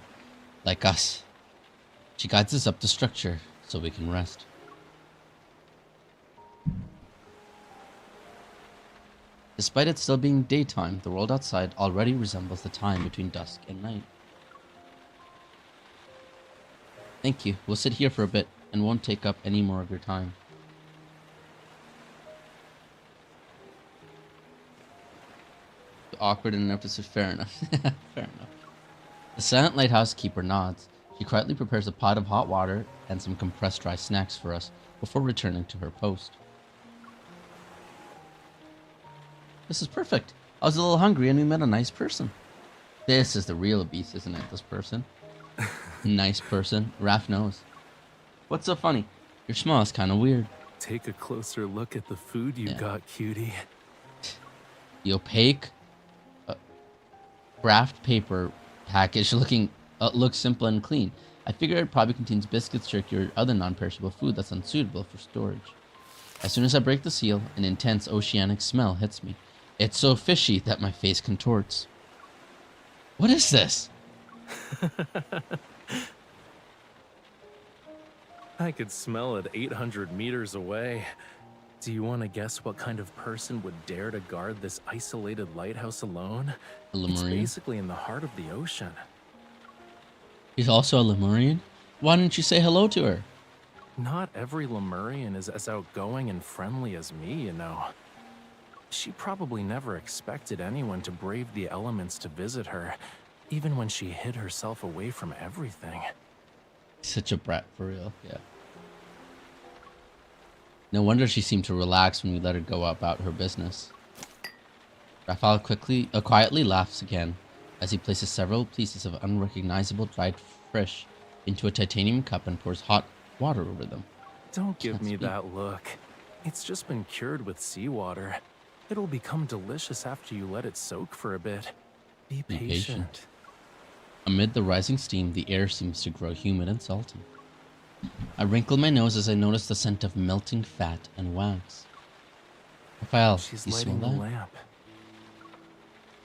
like us. She guides us up the structure so we can rest. Despite it still being daytime, the world outside already resembles the time between dusk and night. Thank you. We'll sit here for a bit and won't take up any more of your time. Awkward in an episode. Fair enough. Fair enough. The silent lighthouse keeper nods. She quietly prepares a pot of hot water and some compressed dry snacks for us before returning to her post. This is perfect. I was a little hungry and we met a nice person. This is the real beast, isn't it? This person. Nice person. Raph knows. What's so funny? Your smile is kind of weird. Take a closer look at the food you got, cutie. The opaque craft paper package looks simple and clean. I figure it probably contains biscuits, jerky, or other non-perishable food that's unsuitable for storage. As soon as I break the seal, an intense oceanic smell hits me. It's so fishy that my face contorts. What is this? I could smell it 800 meters away. Do you want to guess what kind of person would dare to guard this isolated lighthouse alone? A It's Lemurian? basically in the heart of the ocean. He's also a Lemurian? Why didn't you say hello to her? Not every Lemurian is as outgoing and friendly as me, you know. She probably never expected anyone to brave the elements to visit her, even when she hid herself away from everything. Such a brat, for real. Yeah. No wonder she seemed to relax when we let her go about her business. Rafayel quietly laughs again as he places several pieces of unrecognizable dried fish into a titanium cup and pours hot water over them. Don't give Can't me speak. that look. It's just been cured with seawater. It'll become delicious after you let it soak for a bit. Be patient. Amid the rising steam, the air seems to grow humid and salty. I wrinkle my nose as I notice the scent of melting fat and wax. Rafayel, She's you smell lighting the that? lamp.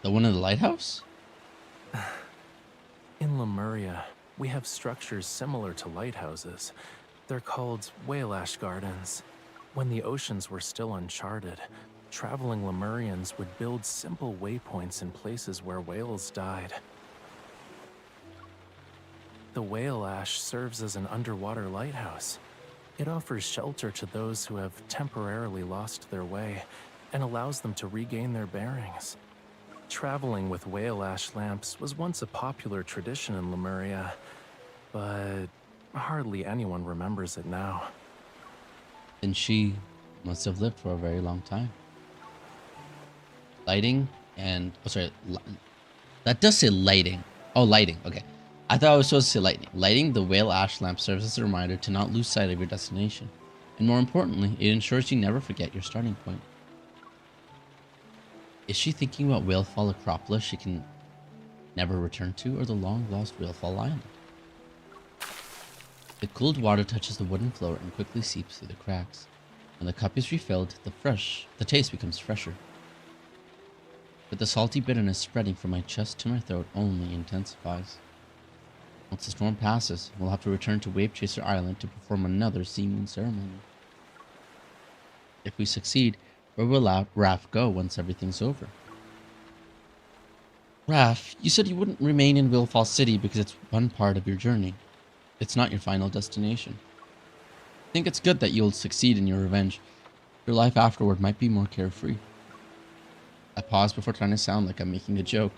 The one in the lighthouse? In Lemuria, we have structures similar to lighthouses. They're called whale ash gardens. When the oceans were still uncharted, traveling Lemurians would build simple waypoints in places where whales died. The whale ash serves as an underwater lighthouse. It offers shelter to those who have temporarily lost their way and allows them to regain their bearings. Traveling with whale ash lamps was once a popular tradition in Lemuria, but hardly anyone remembers it now. Then she must have lived for a very long time. Lighting and... Oh, sorry. That does say lighting. Oh, lighting. Okay. I thought I was supposed to say lightning. Lighting the whale ash lamp serves as a reminder to not lose sight of your destination. And more importantly, it ensures you never forget your starting point. Is she thinking about Whalefall Acropolis she can never return to, or the long-lost Whalefall Island? The cooled water touches the wooden floor and quickly seeps through the cracks. When the cup is refilled, the taste becomes fresher. But the salty bitterness spreading from my chest to my throat only intensifies. Once the storm passes, we'll have to return to Wave Chaser Island to perform another sea-moon ceremony. If we succeed, where will Raph go once everything's over? Raph, you said you wouldn't remain in Willfall City because it's one part of your journey. It's not your final destination. I think it's good that you'll succeed in your revenge. Your life afterward might be more carefree. I pause before trying to sound like I'm making a joke.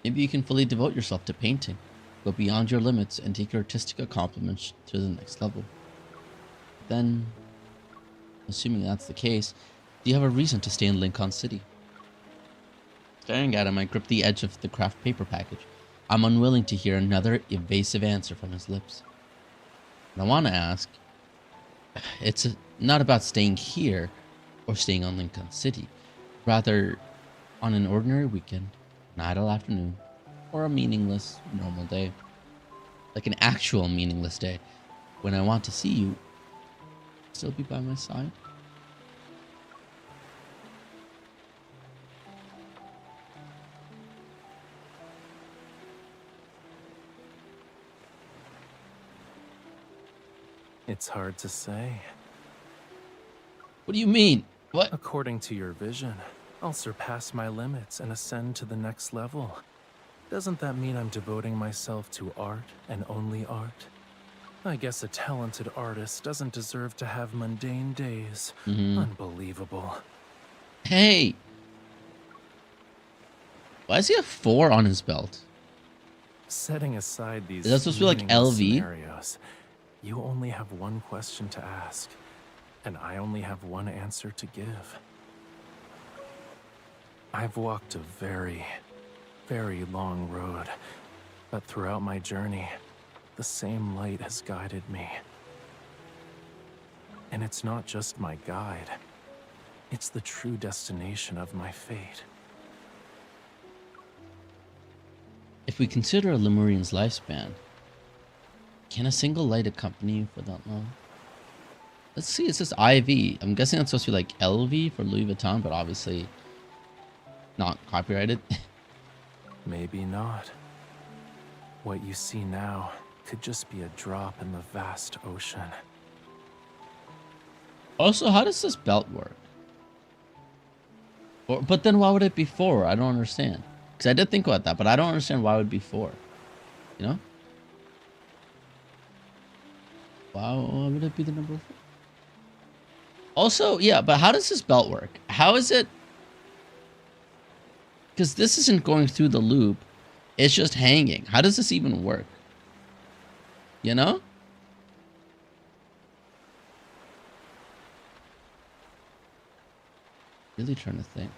Maybe you can fully devote yourself to painting, go beyond your limits, and take your artistic accomplishments to the next level. Then, assuming that's the case, do you have a reason to stay in Lincoln City? Staring at him, I grip the edge of the craft paper package. I'm unwilling to hear another evasive answer from his lips. What I want to ask, it's not about staying here or staying on Lincoln City. Rather, on an ordinary weekend, an idle afternoon, or a meaningless, normal day. Like an actual meaningless day, when I want to see you still be by my side. It's hard to say. What do you mean? What? According to your vision, I'll surpass my limits and ascend to the next level. Doesn't that mean I'm devoting myself to art and only art? I guess a talented artist doesn't deserve to have mundane days. Unbelievable. Hey! Why does he have 4 on his belt? Setting aside these Is that supposed to be like meaningless LV? scenarios, you only have one question to ask, and I only have one answer to give. I've walked a very, very long road, but throughout my journey, the same light has guided me. And it's not just my guide, it's the true destination of my fate. If we consider a Lemurian's lifespan, can a single light accompany you for that long? Let's see, it says IV. I'm guessing that's supposed to be like LV for Louis Vuitton, but obviously not copyrighted. Maybe not. What you see now could just be a drop in the vast ocean. Also, how does this belt work? But then why would it be 4? I don't understand. Because I did think about that, but I don't understand why it would be 4. You know? Why would it be the number 4? Also, yeah, but how does this belt work? How is it? Because this isn't going through the loop. It's just hanging. How does this even work? You know? Really trying to think.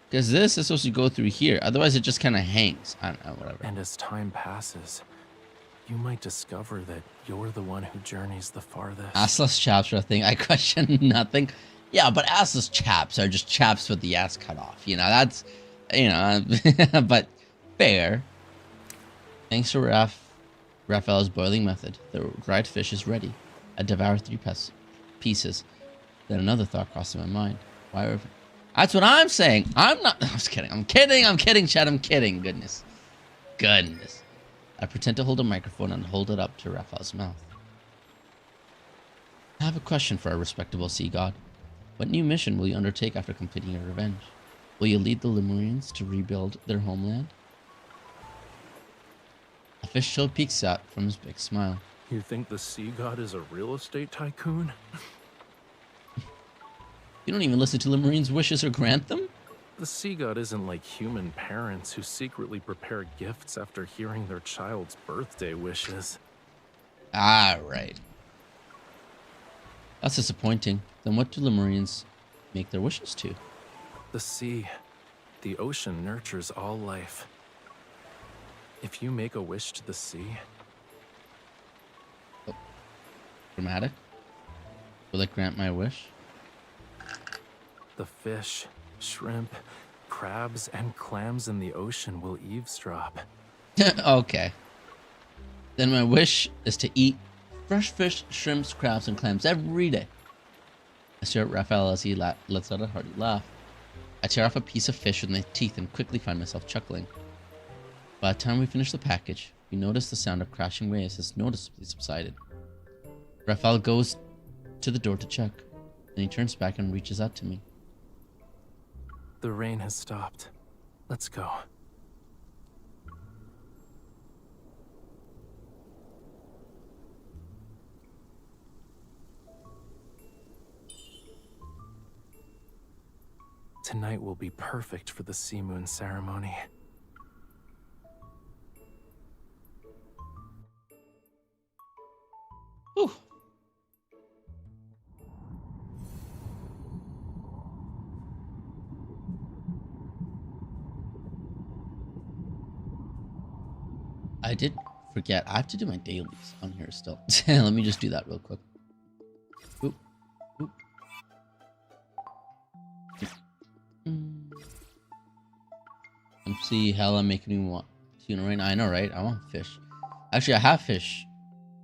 Because this is supposed to go through here. Otherwise, it just kind of hangs. I don't know, whatever. And as time passes, you might discover that you're the one who journeys the farthest. Assless chaps are a thing. I question nothing. Yeah, but assless chaps are just chaps with the ass cut off. You know, that's, you know, but fair. Thanks to Rafayel's boiling method, the dried fish is ready. I devour 3 pieces. Then another thought crossed in my mind. Why? That's what I'm saying. I'm not. I was kidding. I'm kidding, Chad. I'm kidding. Goodness. I pretend to hold a microphone and hold it up to Rafayel's mouth. I have a question for our respectable sea god. What new mission will you undertake after completing your revenge? Will you lead the Lemurians to rebuild their homeland? A fish still peeks out from his big smile. You think the sea god is a real estate tycoon? You don't even listen to Lemurians' wishes or grant them? The sea god isn't like human parents who secretly prepare gifts after hearing their child's birthday wishes. Ah, right. That's disappointing. Then what do Lemurians make their wishes to? The sea, the ocean nurtures all life. If you make a wish to the sea... Oh. Dramatic? Will it grant my wish? The fish, shrimp, crabs, and clams in the ocean will eavesdrop. Okay. Then my wish is to eat fresh fish, shrimps, crabs, and clams every day. I stare at Rafayel as he lets out a hearty laugh. I tear off a piece of fish with my teeth and quickly find myself chuckling. By the time we finish the package, we notice the sound of crashing waves has noticeably subsided. Rafayel goes to the door to check, then he turns back and reaches out to me. The rain has stopped. Let's go. Tonight will be perfect for the sea moon ceremony. Whew. I did forget. I have to do my dailies on here still. Let me just do that real quick. Oop. Oop. MC hella making me want tuna right now. I know, right? I want fish. Actually, I have fish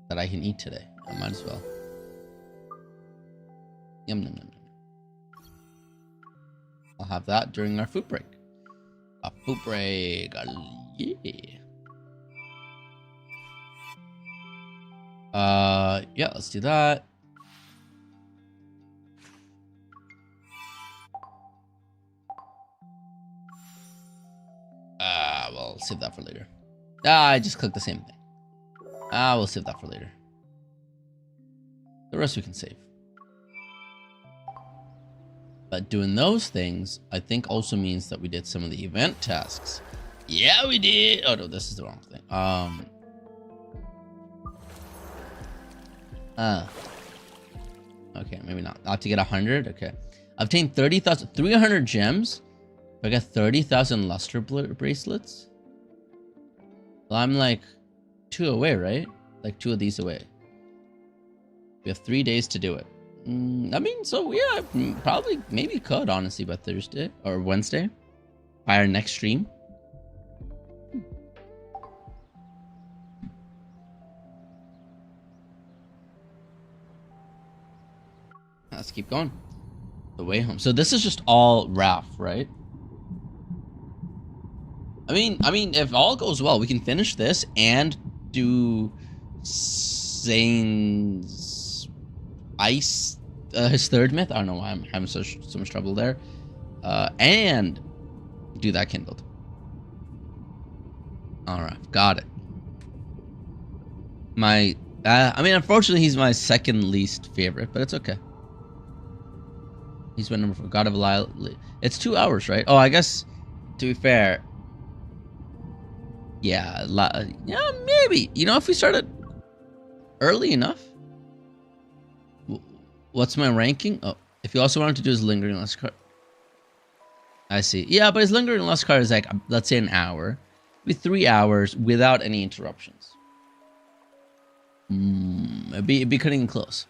that I can eat today. I might as well. Yum, yum, yum, yum. I'll have that during our food break. A food break. Yeah. Yeah, let's do that. We'll save that for later. I just clicked the same thing. We'll save that for later. The rest we can save. But doing those things, I think also means that we did some of the event tasks. Yeah, we did. Oh no, this is the wrong thing. Okay, maybe not. I'll have to get 100. Okay, obtain 300 gems. If I get 30,000 luster bracelets. Well, I'm like 2 away, right? Like 2 of these away. We have 3 days to do it. I mean, so yeah, probably, maybe could honestly by Thursday or Wednesday, by our next stream. Let's keep going. The way home. So this is just all Raf, right? I mean, if all goes well, we can finish this and do Zayne's ice, his third myth. I don't know why I'm having so much trouble there. And do that kindled. All right, got it. I mean, unfortunately, he's my second least favorite, but it's okay. He's my number 4. God of Lyle. It's 2 hours, right? Oh, I guess, to be fair, yeah, yeah, maybe. You know, if we started early enough. What's my ranking? Oh, if you also wanted to do his lingering lust card. I see. Yeah, but his lingering lust card is like, let's say an hour. It'd be 3 hours without any interruptions. It'd be cutting close.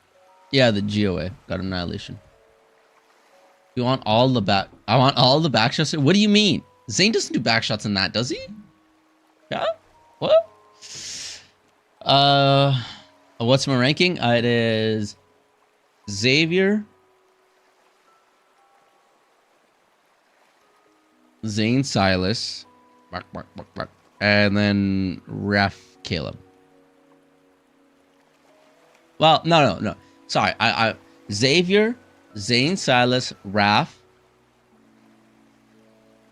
Yeah, the GOA got annihilation. You want all the back? I want all the back shots. What do you mean? Zayne doesn't do back shots in that, does he? Yeah. What? What's my ranking? It is Xavier, Zayne, Sylus, and then Caleb. Well, no. Sorry, I Xavier, Zayne, Sylus, Raf,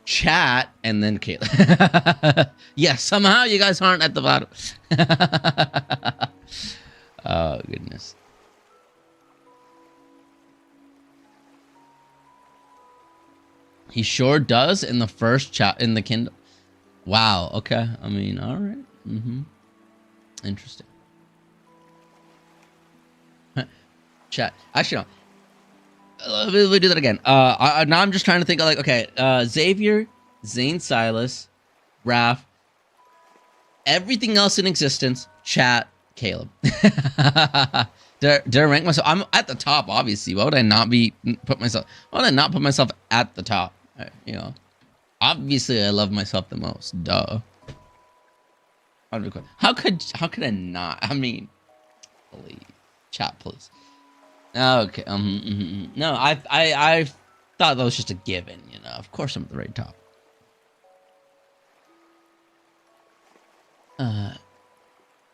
Chat, and then Caleb. Yeah, somehow you guys aren't at the bottom. Oh goodness. He sure does in the first chat in the Kindle. Wow. Okay. I mean, all right. Interesting. Chat. Actually, no. We'll do that again. Now I'm just trying to think of like, okay, Xavier, Zayne, Sylus, Raf, everything else in existence. Chat, Caleb. Did I rank myself? I'm at the top, obviously. Why would I not put myself at the top? You know, obviously I love myself the most. Duh. How could I not? I mean, please, chat, please. Okay. No, I thought that was just a given. You know, of course I'm at the right top.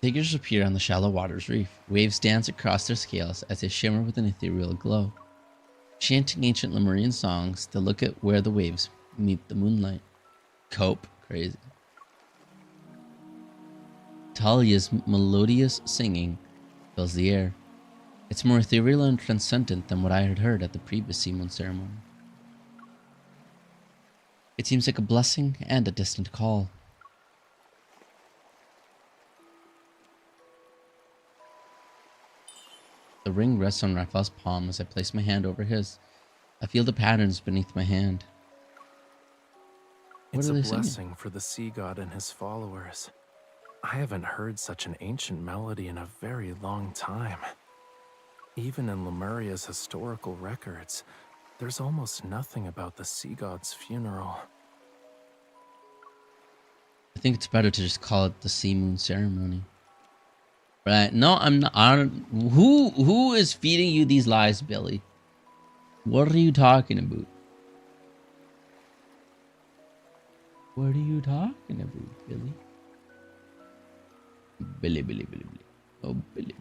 Figures appear on the shallow water's reef. Waves dance across their scales as they shimmer with an ethereal glow. Chanting ancient Lemurian songs, they look at where the waves meet the moonlight. Cope. Crazy. Talia's melodious singing fills the air. It's more ethereal and transcendent than what I had heard at the previous Sea-Moon ceremony. It seems like a blessing and a distant call. The ring rests on Rafayel's palm as I place my hand over his. I feel the patterns beneath my hand. It's a blessing for the sea god and his followers. I haven't heard such an ancient melody in a very long time. Even in Lemuria's historical records, there's almost nothing about the sea god's funeral. I think it's better to just call it the Sea-Moon ceremony. Right? No, I'm not. Who is feeding you these lies, Billy? What are you talking about? What are you talking about, Billy? Billy. Oh, Billy.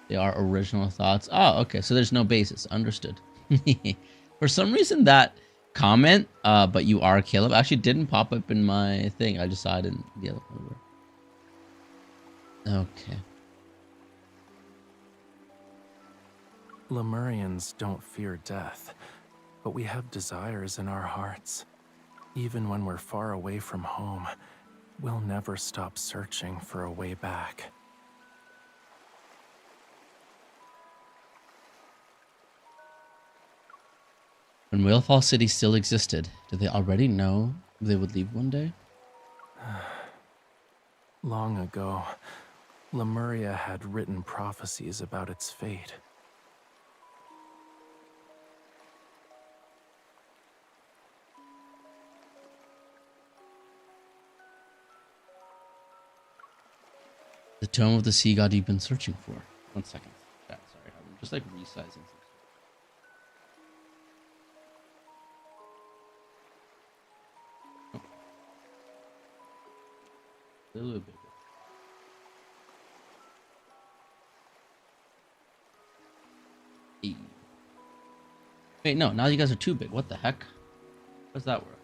They are original thoughts. Oh, okay. So there's no basis. Understood. For some reason, that comment, but you are Caleb, actually didn't pop up in my thing. I just saw it in the other one. Okay. Lemurians don't fear death, but we have desires in our hearts. Even when we're far away from home, we'll never stop searching for a way back. When Whalefall City still existed, did they already know they would leave one day? Long ago, Lemuria had written prophecies about its fate. The tome of the sea god you've been searching for. 1 second. Sorry, I'm just like resizing some. A little bit bigger. Hey. Wait, no, now you guys are too big. What the heck? How does that work?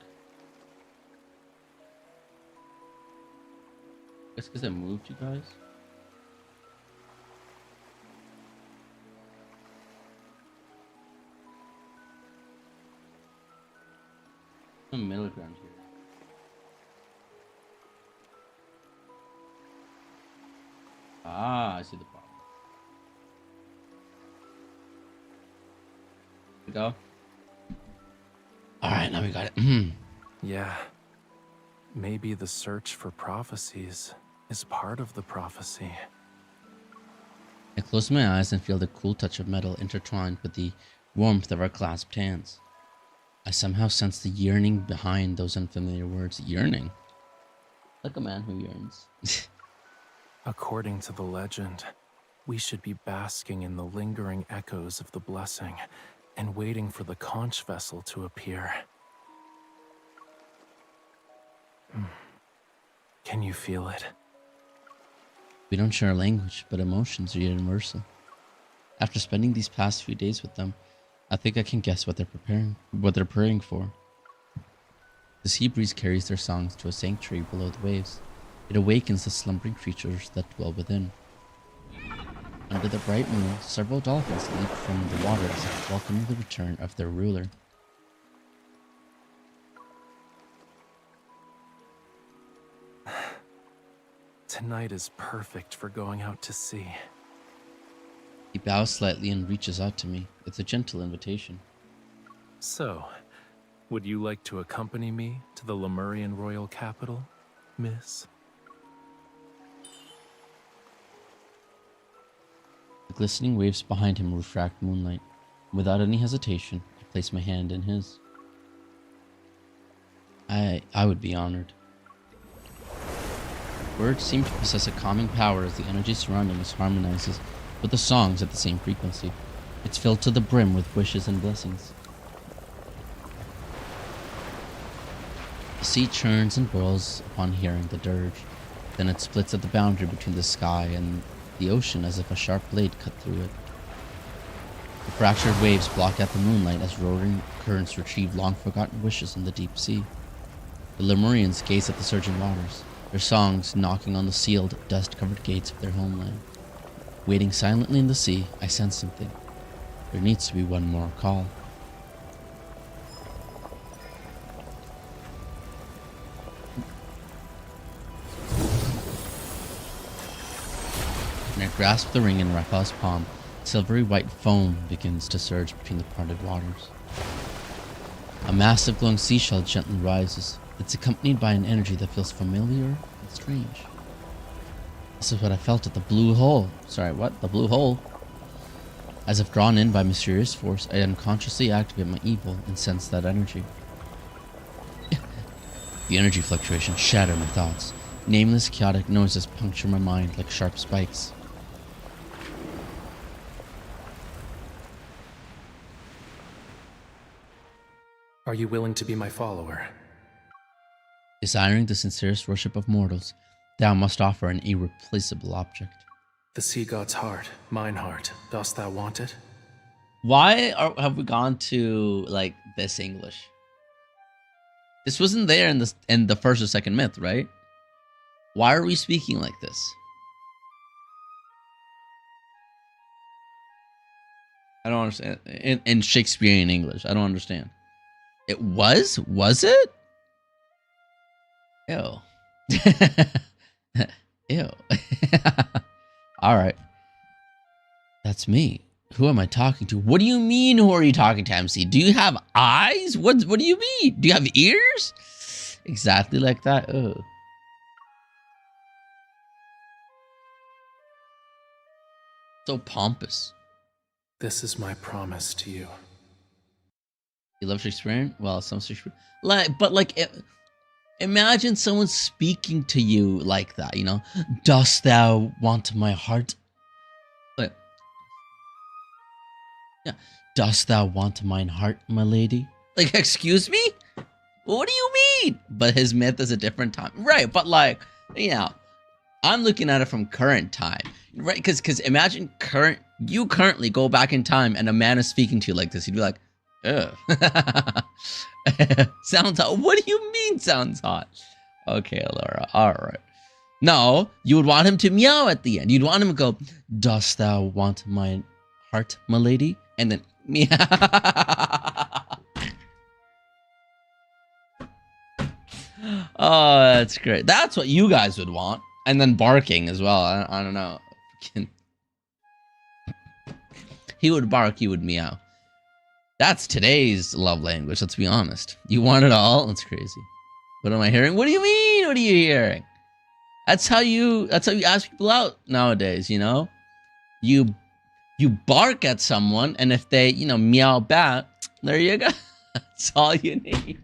Guess because I moved you guys. Some middle ground here. Ah, I see the problem. Here we go. All right, now we got it. Yeah. Maybe the search for prophecies is part of the prophecy. I close my eyes and feel the cool touch of metal intertwined with the warmth of our clasped hands. I somehow sense the yearning behind those unfamiliar words. Yearning? Like a man who yearns. According to the legend, we should be basking in the lingering echoes of the blessing and waiting for the conch vessel to appear. Can you feel it? We don't share language, but emotions are universal. After spending these past few days with them, I think I can guess what they're praying for. The sea breeze carries their songs to a sanctuary below the waves. It awakens the slumbering creatures that dwell within. Under the bright moon, several dolphins leap from the waters, welcoming the return of their ruler. Tonight is perfect for going out to sea. He bows slightly and reaches out to me. It's a gentle invitation. So, would you like to accompany me to the Lemurian royal capital, miss? The glistening waves behind him refract moonlight. Without any hesitation, I place my hand in his. I would be honored. Words seem to possess a calming power as the energy surrounding us harmonizes with the songs at the same frequency. It's filled to the brim with wishes and blessings. The sea churns and boils upon hearing the dirge. Then it splits at the boundary between the sky and the ocean as if a sharp blade cut through it. The fractured waves block out the moonlight as roaring currents retrieve long-forgotten wishes in the deep sea. The Lemurians gaze at the surging waters, their songs knocking on the sealed, dust-covered gates of their homeland. Waiting silently in the sea, I sense something. There needs to be one more call. When I grasp the ring in Rafayel's palm, silvery white foam begins to surge between the parted waters. A massive glowing seashell gently rises. It's accompanied by an energy that feels familiar and strange. This is what I felt at the blue hole. Sorry, what? The blue hole? As if drawn in by mysterious force, I unconsciously activate my evil and sense that energy. The energy fluctuations shatter my thoughts. Nameless, chaotic noises puncture my mind like sharp spikes. Are you willing to be my follower? Desiring the sincerest worship of mortals, thou must offer an irreplaceable object. The sea god's heart, mine heart. Dost thou want it? Why have we gone to like this English? This wasn't there in the first or second myth, right? Why are we speaking like this? I don't understand. In Shakespearean English, I don't understand. It was? Was it? Ew. Ew. All right. That's me. Who am I talking to? What do you mean, who are you talking to, MC? Do you have eyes? What do you mean? Do you have ears? Exactly like that. Ugh. So pompous. This is my promise to you. You love Shakespearean? Well, some Shakespeare. Imagine someone speaking to you like that, you know? Dost thou want my heart? Wait. Yeah. Dost thou want mine heart, my lady? Like, excuse me? What do you mean? But his myth is a different time. Right, but like, Yeah, I'm looking at it from current time, right? Because imagine you currently go back in time and a man is speaking to you like this. You'd be like, ugh. Sounds hot. What do you mean sounds hot? Okay, Laura. All right. No, you would want him to meow at the end. You'd want him to go, dost thou want my heart, my lady? And then meow. Oh, that's great. That's what you guys would want. And then barking as well. I don't know. He would bark, you would meow. That's today's love language, let's be honest. You want it all? That's crazy. What am I hearing? What do you mean? What are you hearing? That's how you ask people out nowadays, you know? You bark at someone, and if they, you know, meow back, there you go. That's all you need.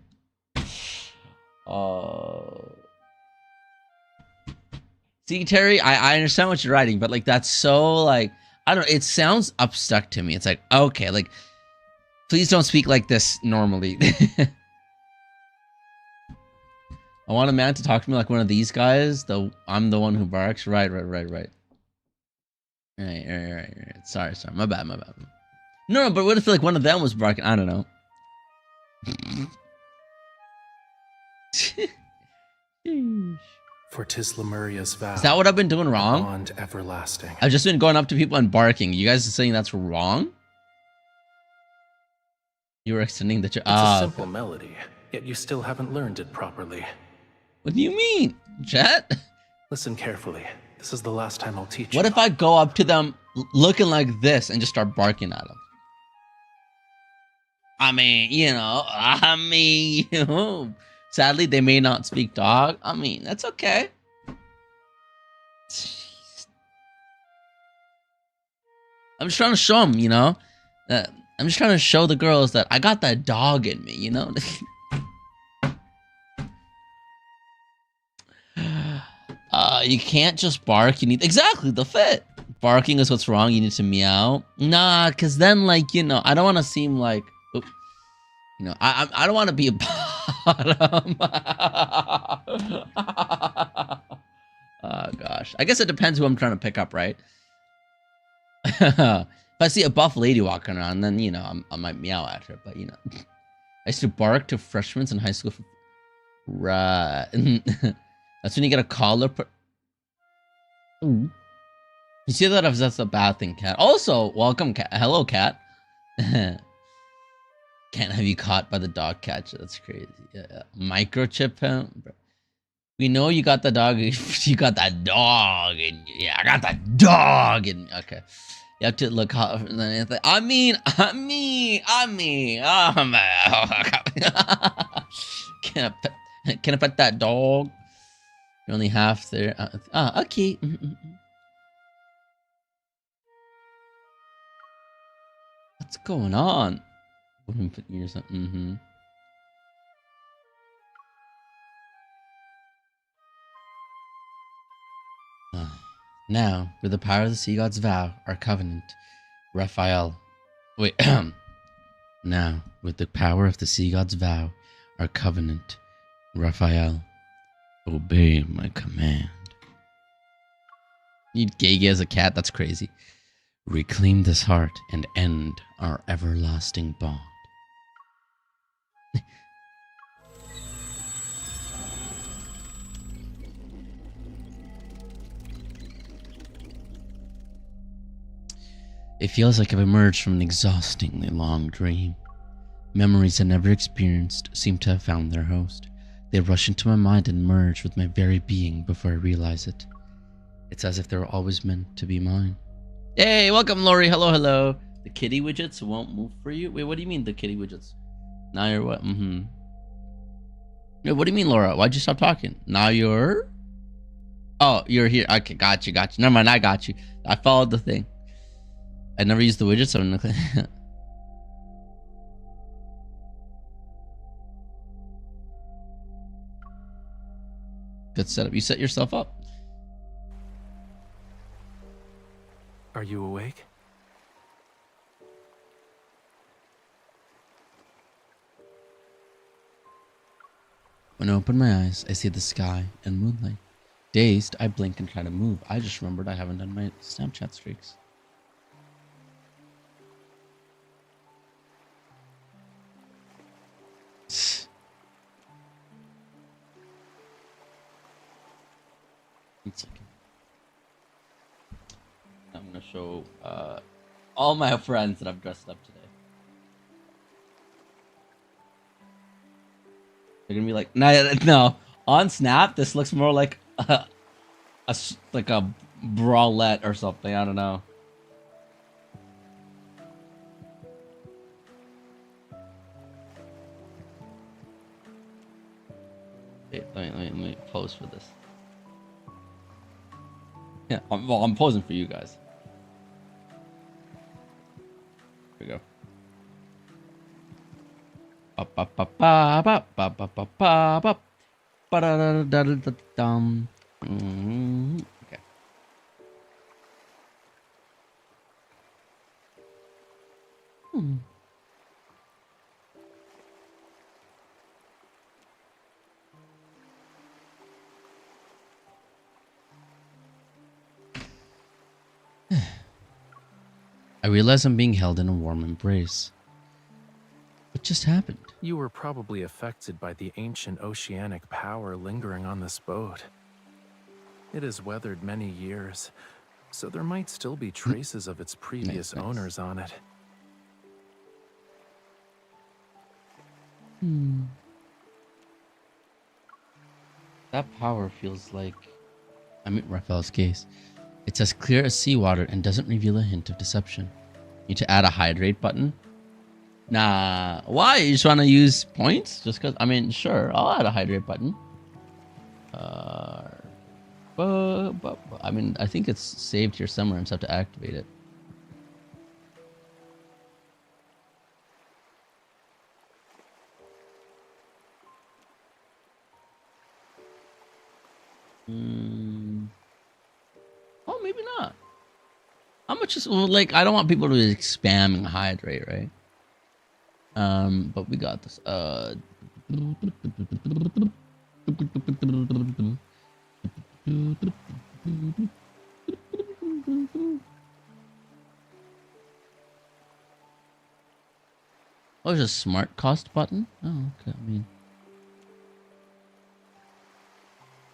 Oh. See, Terry, I understand what you're writing, but like that's so like I don't know, it sounds upstuck to me. It's like, okay, like please don't speak like this normally. I want a man to talk to me like one of these guys. I'm the one who barks. Right. Right. Sorry. My bad. No, but what if like one of them was barking? I don't know. For 'tis Lemuria's vow. Is that what I've been doing wrong? Bond everlasting. I've just been going up to people and barking. You guys are saying that's wrong? You were extending the... It's a simple melody, yet you still haven't learned it properly. What do you mean, Jet? Listen carefully. This is the last time I'll teach you. What if I go up to them looking like this and just start barking at them? I mean, you know, sadly, they may not speak dog. I mean, that's okay. Jeez. I'm just trying to show them, you know? I'm just trying to show the girls that I got that dog in me, you know? You can't just bark. You need... Exactly, the fit. Barking is what's wrong. You need to meow. Nah, because then, like, you know, I don't want to seem like... Oops. You know, I don't want to be a bottom. Oh, gosh. I guess it depends who I'm trying to pick up, right? If I see a buff lady walking around, then, you know, I might meow at her. But, you know, I used to bark to freshmen in high school. Right. That's when you get a collar. You see that if that's a bad thing, Cat. Also, welcome, Cat. Hello, Cat. Can't have you caught by the dog catcher. That's crazy. Yeah. Microchip him. We know you got the dog. You got that dog. And yeah, I got that dog. And okay. You have to look hot. I mean. Can I pet that dog? You're only half there. Okay. What's going on? Put ears on. Now, with the power of the sea god's vow, our covenant, Rafayel. Wait. Now, with the power of the sea god's vow, our covenant, Rafayel, obey my command. Need Gege as a cat? That's crazy. Reclaim this heart and end our everlasting bond. It feels like I've emerged from an exhaustingly long dream. Memories I never experienced seem to have found their host. They rush into my mind and merge with my very being before I realize it. It's as if they were always meant to be mine. Hey, welcome, Lori. Hello. The kitty widgets won't move for you? Wait, what do you mean the kitty widgets? Now you're what? Wait, what do you mean, Laura? Why'd you stop talking? Now you're... Oh, you're here. Okay, got you. Never mind, I got you. I followed the thing. I never used the widgets, so I'm gonna... Good setup. You set yourself up. Are you awake? When I open my eyes, I see the sky and moonlight. Dazed, I blink and try to move. I just remembered I haven't done my Snapchat streaks. One second. I'm gonna show all my friends that I've dressed up today. They're gonna be like, no. On Snap, this looks more like a bralette or something. I don't know. Wait, let me pose for this. Yeah, I'm posing for you guys. Here we go. Okay. I realize I'm being held in a warm embrace. What just happened? You were probably affected by the ancient oceanic power lingering on this boat. It has weathered many years, so there might still be traces of its previous owners on it. That power feels like I'm in Rafayel's case. It's as clear as seawater and doesn't reveal a hint of deception. Need to add a hydrate button? Nah. Why? You just want to use points? Just because? I mean, sure. I'll add a hydrate button. I mean, I think it's saved here somewhere. I just have to activate it. Oh, maybe not. How much is like? I don't want people to be spamming hydrate, right? But we got this. Oh, there's a smart cost button. Oh, okay. I mean,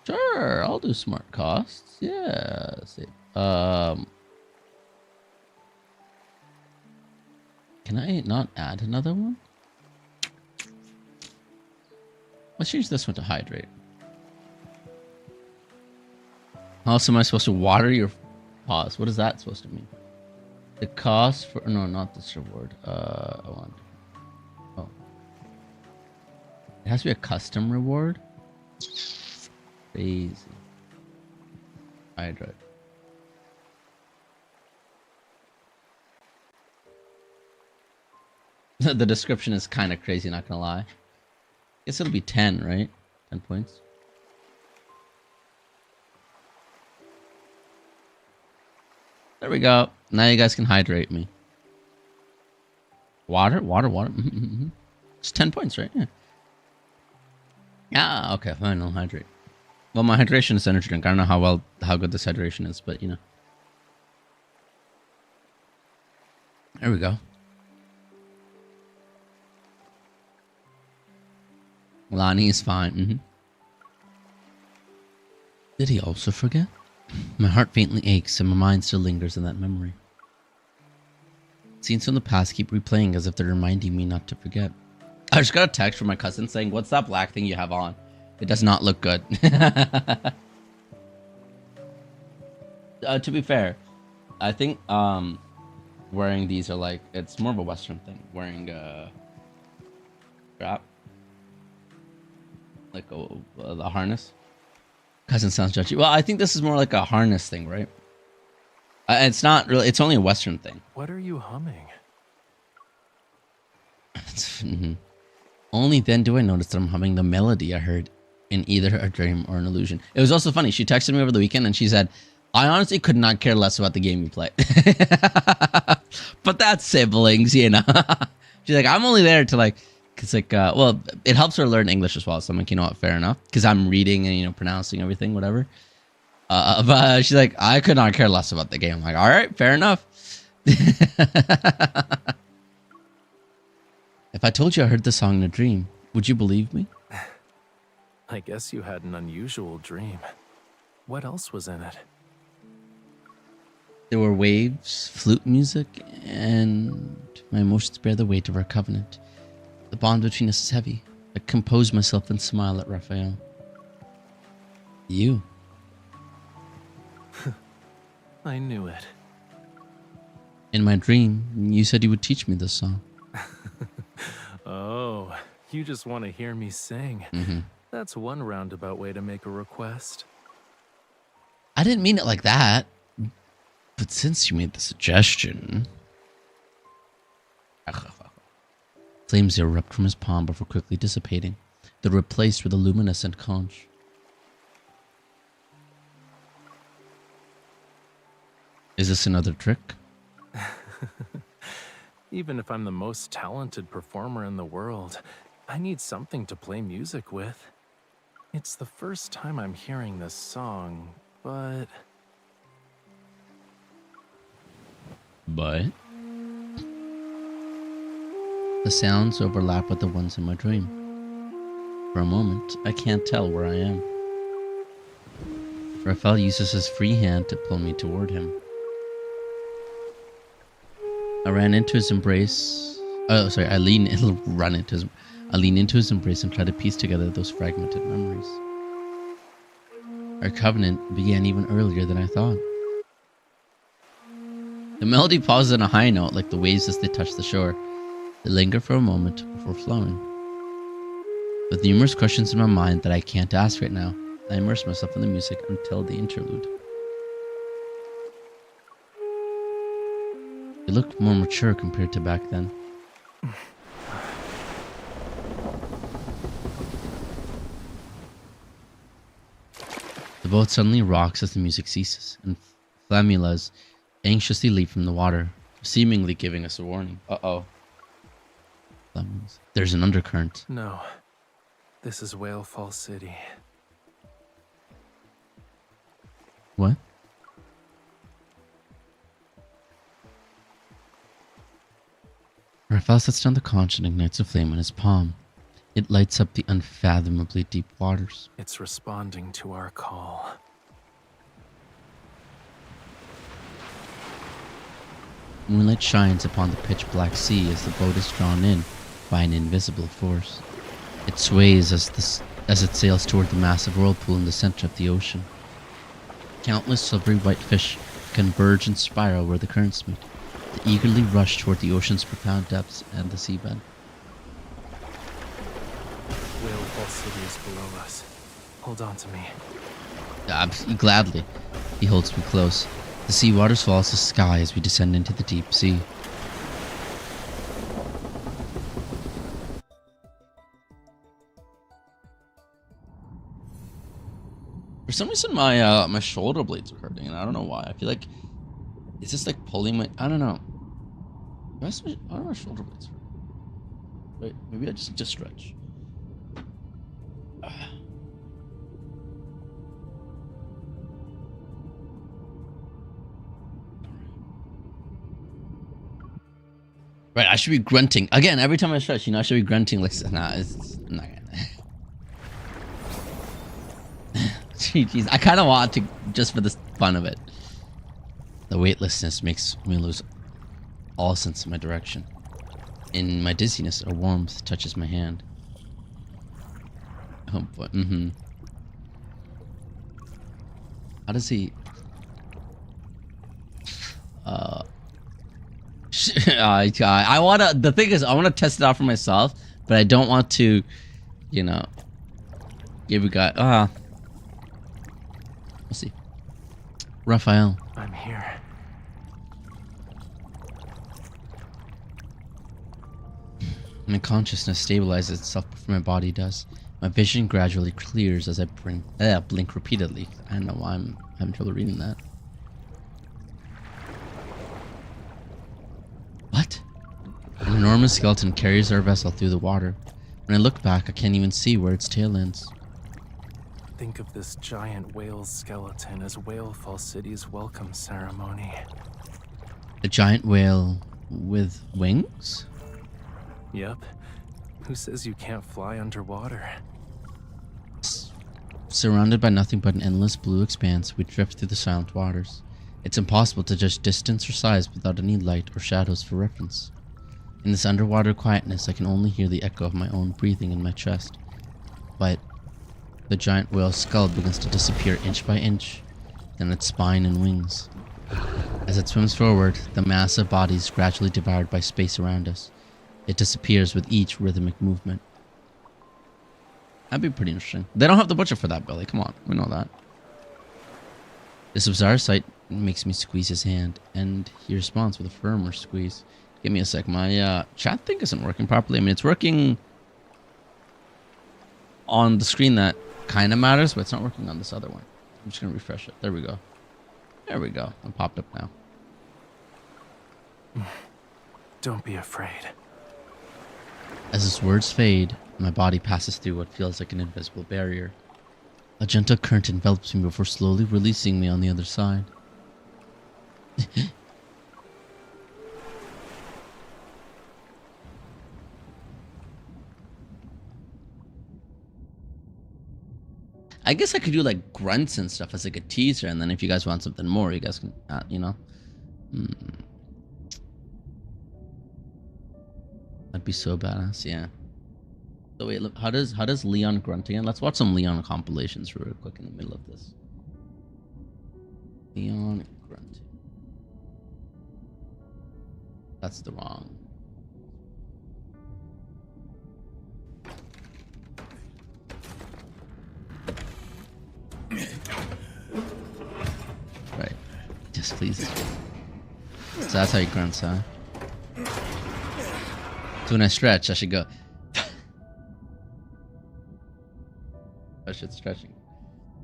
sure, I'll do smart costs. Yeah. Let's see. Can I not add another one? Let's change this one to hydrate. How else am I supposed to water your paws? What is that supposed to mean? The cost for... No, not this reward. I want... Oh. It has to be a custom reward? Crazy. Hydrate. The description is kind of crazy, not gonna lie. Guess it'll be 10, right? 10 points. There we go. Now you guys can hydrate me. Water? It's 10 points, right? Yeah. Ah, okay, fine, I'll hydrate. Well, my hydration is energy drink. I don't know how good this hydration is, but you know. There we go. Lonnie is fine. Did he also forget? My heart faintly aches and my mind still lingers in that memory. Scenes from the past keep replaying as if they're reminding me not to forget. I just got a text from my cousin saying, "What's that black thing you have on? It does not look good." To be fair, I think wearing these are like, it's more of a Western thing. Wearing a strap. Like a harness. Cousin sounds judgy. Well, I think this is more like a harness thing, right? It's not really. It's only a Western thing. What are you humming? Only then do I notice that I'm humming the melody I heard in either a dream or an illusion. It was also funny. She texted me over the weekend and she said, "I honestly could not care less about the game you play." But that's siblings, you know. She's like, "I'm only there to like." It's like, it helps her learn English as well. So I'm like, you know what, fair enough. Because I'm reading and, pronouncing everything, whatever. But she's like, I could not care less about the game. I'm like, all right, fair enough. If I told you I heard the song in a dream, would you believe me? I guess you had an unusual dream. What else was in it? There were waves, flute music, and my emotions bear the weight of our covenant. The bond between us is heavy. I compose myself and smile at Rafayel. You. I knew it. In my dream, you said you would teach me this song. Oh, you just want to hear me sing. Mm-hmm. That's one roundabout way to make a request. I didn't mean it like that. But since you made the suggestion... Flames erupt from his palm before quickly dissipating. They're replaced with a luminescent conch. Is this another trick? Even if I'm the most talented performer in the world, I need something to play music with. It's the first time I'm hearing this song, but... But? The sounds overlap with the ones in my dream. For a moment, I can't tell where I am. Rafayel uses his free hand to pull me toward him. I lean into his embrace and try to piece together those fragmented memories. Our covenant began even earlier than I thought. The melody pauses on a high note like the waves as they touch the shore. They linger for a moment before flowing. With numerous questions in my mind that I can't ask right now, I immerse myself in the music until the interlude. It looked more mature compared to back then. The boat suddenly rocks as the music ceases, and Flamulas anxiously leap from the water, seemingly giving us a warning. Uh-oh. There's an undercurrent. No. This is Whale Fall City. What? Rafayel sets down the conch and ignites a flame in his palm. It lights up the unfathomably deep waters. It's responding to our call. Moonlight shines upon the pitch-black sea as the boat is drawn in by an invisible force. It sways as it sails toward the massive whirlpool in the center of the ocean. Countless silvery white fish converge and spiral where the currents meet. They eagerly rush toward the ocean's profound depths and the seabed. Whale Fall City is below us. Hold on to me. Gladly. He holds me close. The sea waters fall to the sky as we descend into the deep sea. For some reason, my shoulder blades are hurting, and I don't know why. I feel like it's just like pulling my. I don't know. Why are my shoulder blades hurting? Wait, maybe I just need to stretch. Right, I should be grunting again every time I stretch. I should be grunting like. Nah, I'm not gonna. Jeez, I kind of want to just for the fun of it. The weightlessness makes me lose all sense of my direction. In my dizziness, a warmth touches my hand. Oh boy. Mm-hmm. How does he? I wanna. The thing is, I wanna test it out for myself, but I don't want to, give a guy. We'll see. Rafayel. I'm here. My consciousness stabilizes itself before my body does. My vision gradually clears as I blink repeatedly. I don't know why I'm having trouble reading that. What? An enormous skeleton carries our vessel through the water. When I look back, I can't even see where its tail ends. Think of this giant whale's skeleton as Whalefall City's welcome ceremony. A giant whale with wings? Yep. Who says you can't fly underwater? Surrounded by nothing but an endless blue expanse, we drift through the silent waters. It's impossible to judge distance or size without any light or shadows for reference. In this underwater quietness, I can only hear the echo of my own breathing in my chest. But the giant whale's skull begins to disappear inch by inch, then its spine and wings. As it swims forward, the massive body is gradually devoured by space around us. It disappears with each rhythmic movement. That'd be pretty interesting. They don't have the butcher for that, Billy. Come on, we know that. This bizarre sight makes me squeeze his hand, and he responds with a firmer squeeze. Give me a sec. My chat thing isn't working properly. I mean, it's working on the screen that kind of matters, but it's not working on this other one. I'm just going to refresh it. There we go. There we go. It popped up now. Don't be afraid. As his words fade, my body passes through what feels like an invisible barrier. A gentle current envelops me before slowly releasing me on the other side. I guess I could do like grunts and stuff as like a teaser, and then if you guys want something more, you guys can, you know. That'd be so badass, yeah. So wait, look, how does Leon grunt again? Let's watch some Leon compilations real quick in the middle of this. Leon grunting. That's the wrong. Right. Yes, please. So that's how you grunts, huh? So when I stretch, I should go. I should stretching.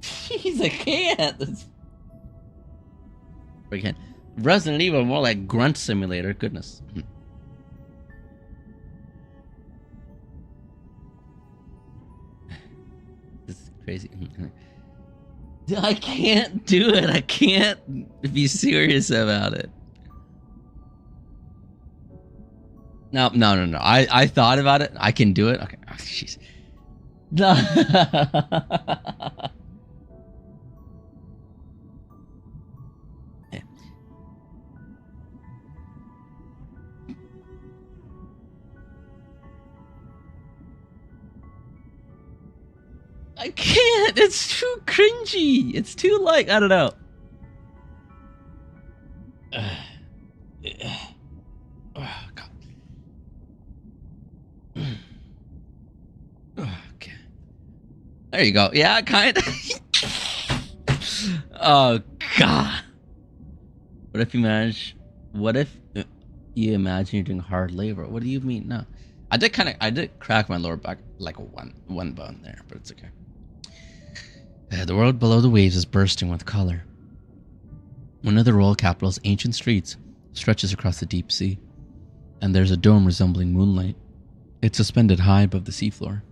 Jeez, I can't. We can't. Resident Evil more like grunt simulator. Goodness. This is crazy. I can't do it. I can't be serious about it. No. I thought about it. I can do it. Okay. Oh, jeez. No. Yeah. I can't. It's too cringy. It's too like, I don't know. Oh, God. Okay. There you go. Yeah, kind of. Oh, God. What if you imagine you're doing hard labor? What do you mean? No. I did crack my lower back like one bone there, but it's okay. The world below the waves is bursting with color. One of the royal capital's ancient streets stretches across the deep sea, and there's a dome resembling moonlight. It's suspended high above the seafloor.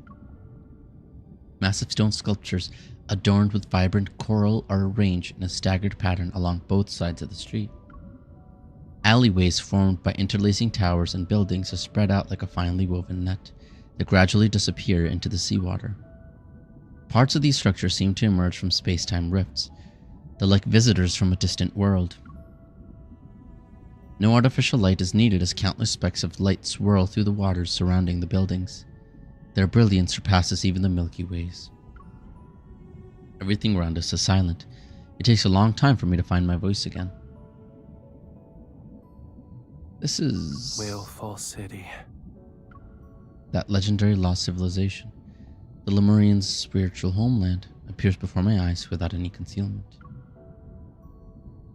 Massive stone sculptures adorned with vibrant coral are arranged in a staggered pattern along both sides of the street. Alleyways formed by interlacing towers and buildings are spread out like a finely woven net that gradually disappear into the seawater. Parts of these structures seem to emerge from space-time rifts. They're like visitors from a distant world. No artificial light is needed as countless specks of light swirl through the waters surrounding the buildings. Their brilliance surpasses even the Milky Ways. Everything around us is silent. It takes a long time for me to find my voice again. This is Whalefall City. That legendary lost civilization. The Lemurians' spiritual homeland appears before my eyes without any concealment.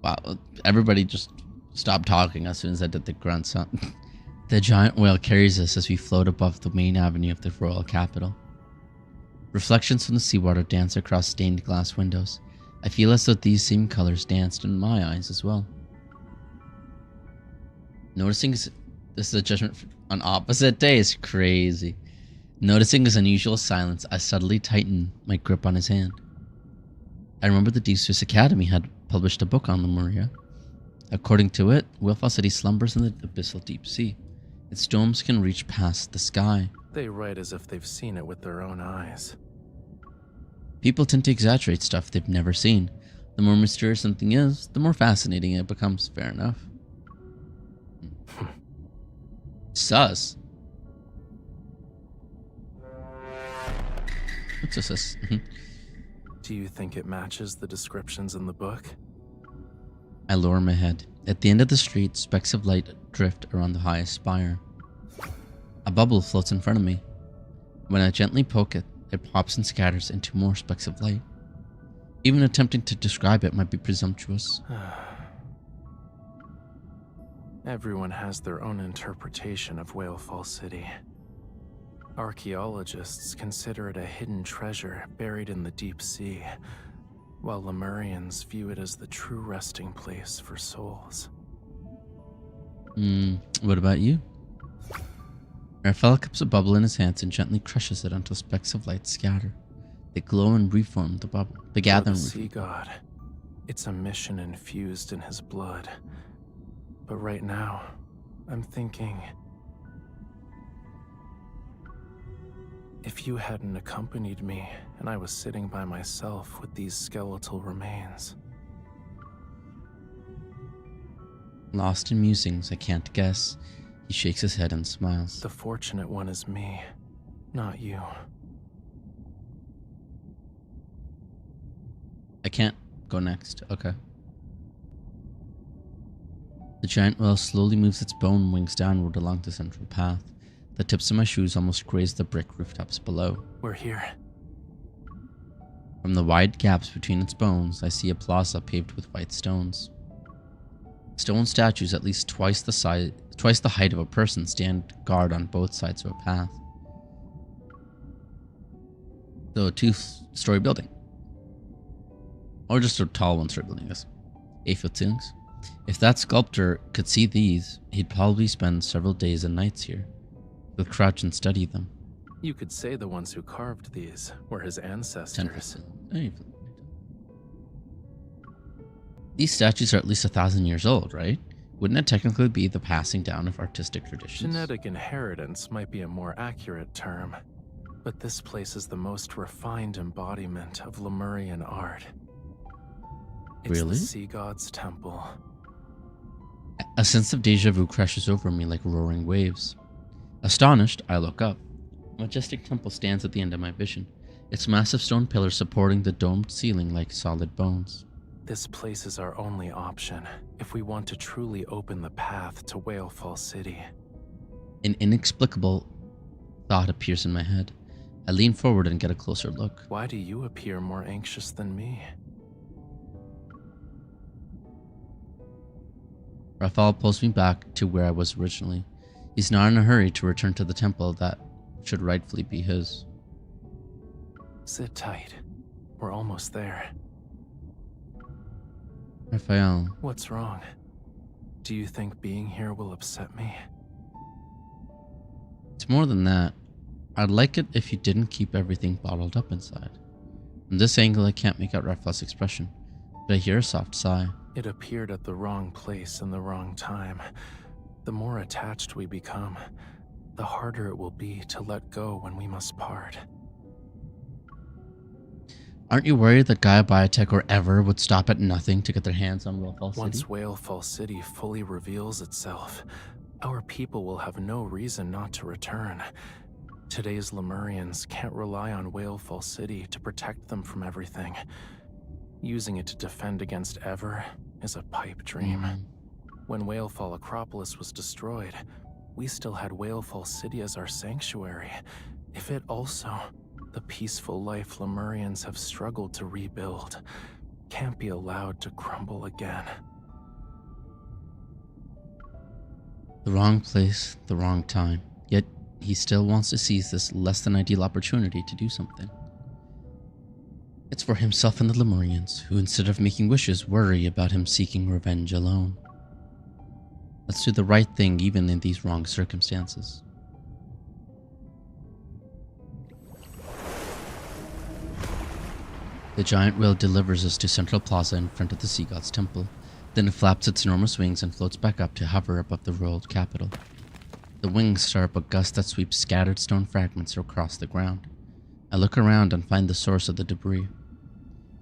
Wow, everybody just stopped talking as soon as I did the grunts, huh? The giant whale carries us as we float above the main avenue of the royal capital. Reflections from the seawater dance across stained glass windows. I feel as though these same colors danced in my eyes as well. Noticing this is a judgment on opposite days. Crazy. Noticing his unusual silence, I subtly tighten my grip on his hand. I remember the Deepspace Academy had published a book on Lemuria. According to it, Whalefall City slumbers in the abyssal deep sea. Its domes can reach past the sky. They write as if they've seen it with their own eyes. People tend to exaggerate stuff they've never seen. The more mysterious something is, the more fascinating it becomes. Fair enough. Sus. What's a sus? Do you think it matches the descriptions in the book? I lower my head. At the end of the street, specks of light drift around the highest spire. A bubble floats in front of me. When I gently poke it, it pops and scatters into more specks of light. Even attempting to describe it might be presumptuous. Everyone has their own interpretation of Whalefall City. Archaeologists consider it a hidden treasure buried in the deep sea, while Lemurians view it as the true resting place for souls. What about you? Rafayel cups a bubble in his hands and gently crushes it until specks of light scatter. They glow and reform the bubble. They gather and sea god. It's a mission infused in his blood. But right now, I'm thinking, if you hadn't accompanied me and I was sitting by myself with these skeletal remains. Lost in musings, I can't guess. He shakes his head and smiles. The fortunate one is me, not you. I can't go next. Okay. The giant whale slowly moves its bone wings downward along the central path. The tips of my shoes almost graze the brick rooftops below. We're here. From the wide gaps between its bones, I see a plaza paved with white stones. Stone statues at least twice the height of a person stand guard on both sides of a path. So a two-story building. Or just a tall one-story building, I guess. 8-foot ceilings. If that sculptor could see these, he'd probably spend several days and nights here. He'll crouch and study them. You could say the ones who carved these were his ancestors. These statues are at least 1,000 years old, right? Wouldn't it technically be the passing down of artistic traditions? Genetic inheritance might be a more accurate term, but this place is the most refined embodiment of Lemurian art. It's Really? the sea god's temple. A sense of deja vu crashes over me like roaring waves. Astonished, I look up. A majestic temple stands at the end of my vision, its massive stone pillars supporting the domed ceiling like solid bones. This place is our only option if we want to truly open the path to Whalefall City. An inexplicable thought appears in my head. I lean forward and get a closer look. Why do you appear more anxious than me? Rafayel pulls me back to where I was originally. He's not in a hurry to return to the temple that should rightfully be his. Sit tight. We're almost there. Rafayel. What's wrong? Do you think being here will upset me? It's more than that. I'd like it if you didn't keep everything bottled up inside. From this angle, I can't make out Rafayel's expression, but I hear a soft sigh. It appeared at the wrong place in the wrong time. The more attached we become, the harder it will be to let go when we must part. Aren't you worried that Gaia Biotech or ever would stop at nothing to get their hands on Whalefall City? Once Whalefall City fully reveals itself, our people will have no reason not to return. Today's Lemurians can't rely on Whalefall City to protect them from everything. Using it to defend against Ever is a pipe dream. When Whalefall Acropolis was destroyed, we still had Whalefall City as our sanctuary. If it also, the peaceful life Lemurians have struggled to rebuild, can't be allowed to crumble again. The wrong place, the wrong time. Yet, he still wants to seize this less than ideal opportunity to do something. It's for himself and the Lemurians, who instead of making wishes, worry about him seeking revenge alone. Let's do the right thing even in these wrong circumstances. The giant whale delivers us to Central Plaza in front of the Sea God's temple. Then it flaps its enormous wings and floats back up to hover above the world capital. The wings stir up a gust that sweeps scattered stone fragments across the ground. I look around and find the source of the debris.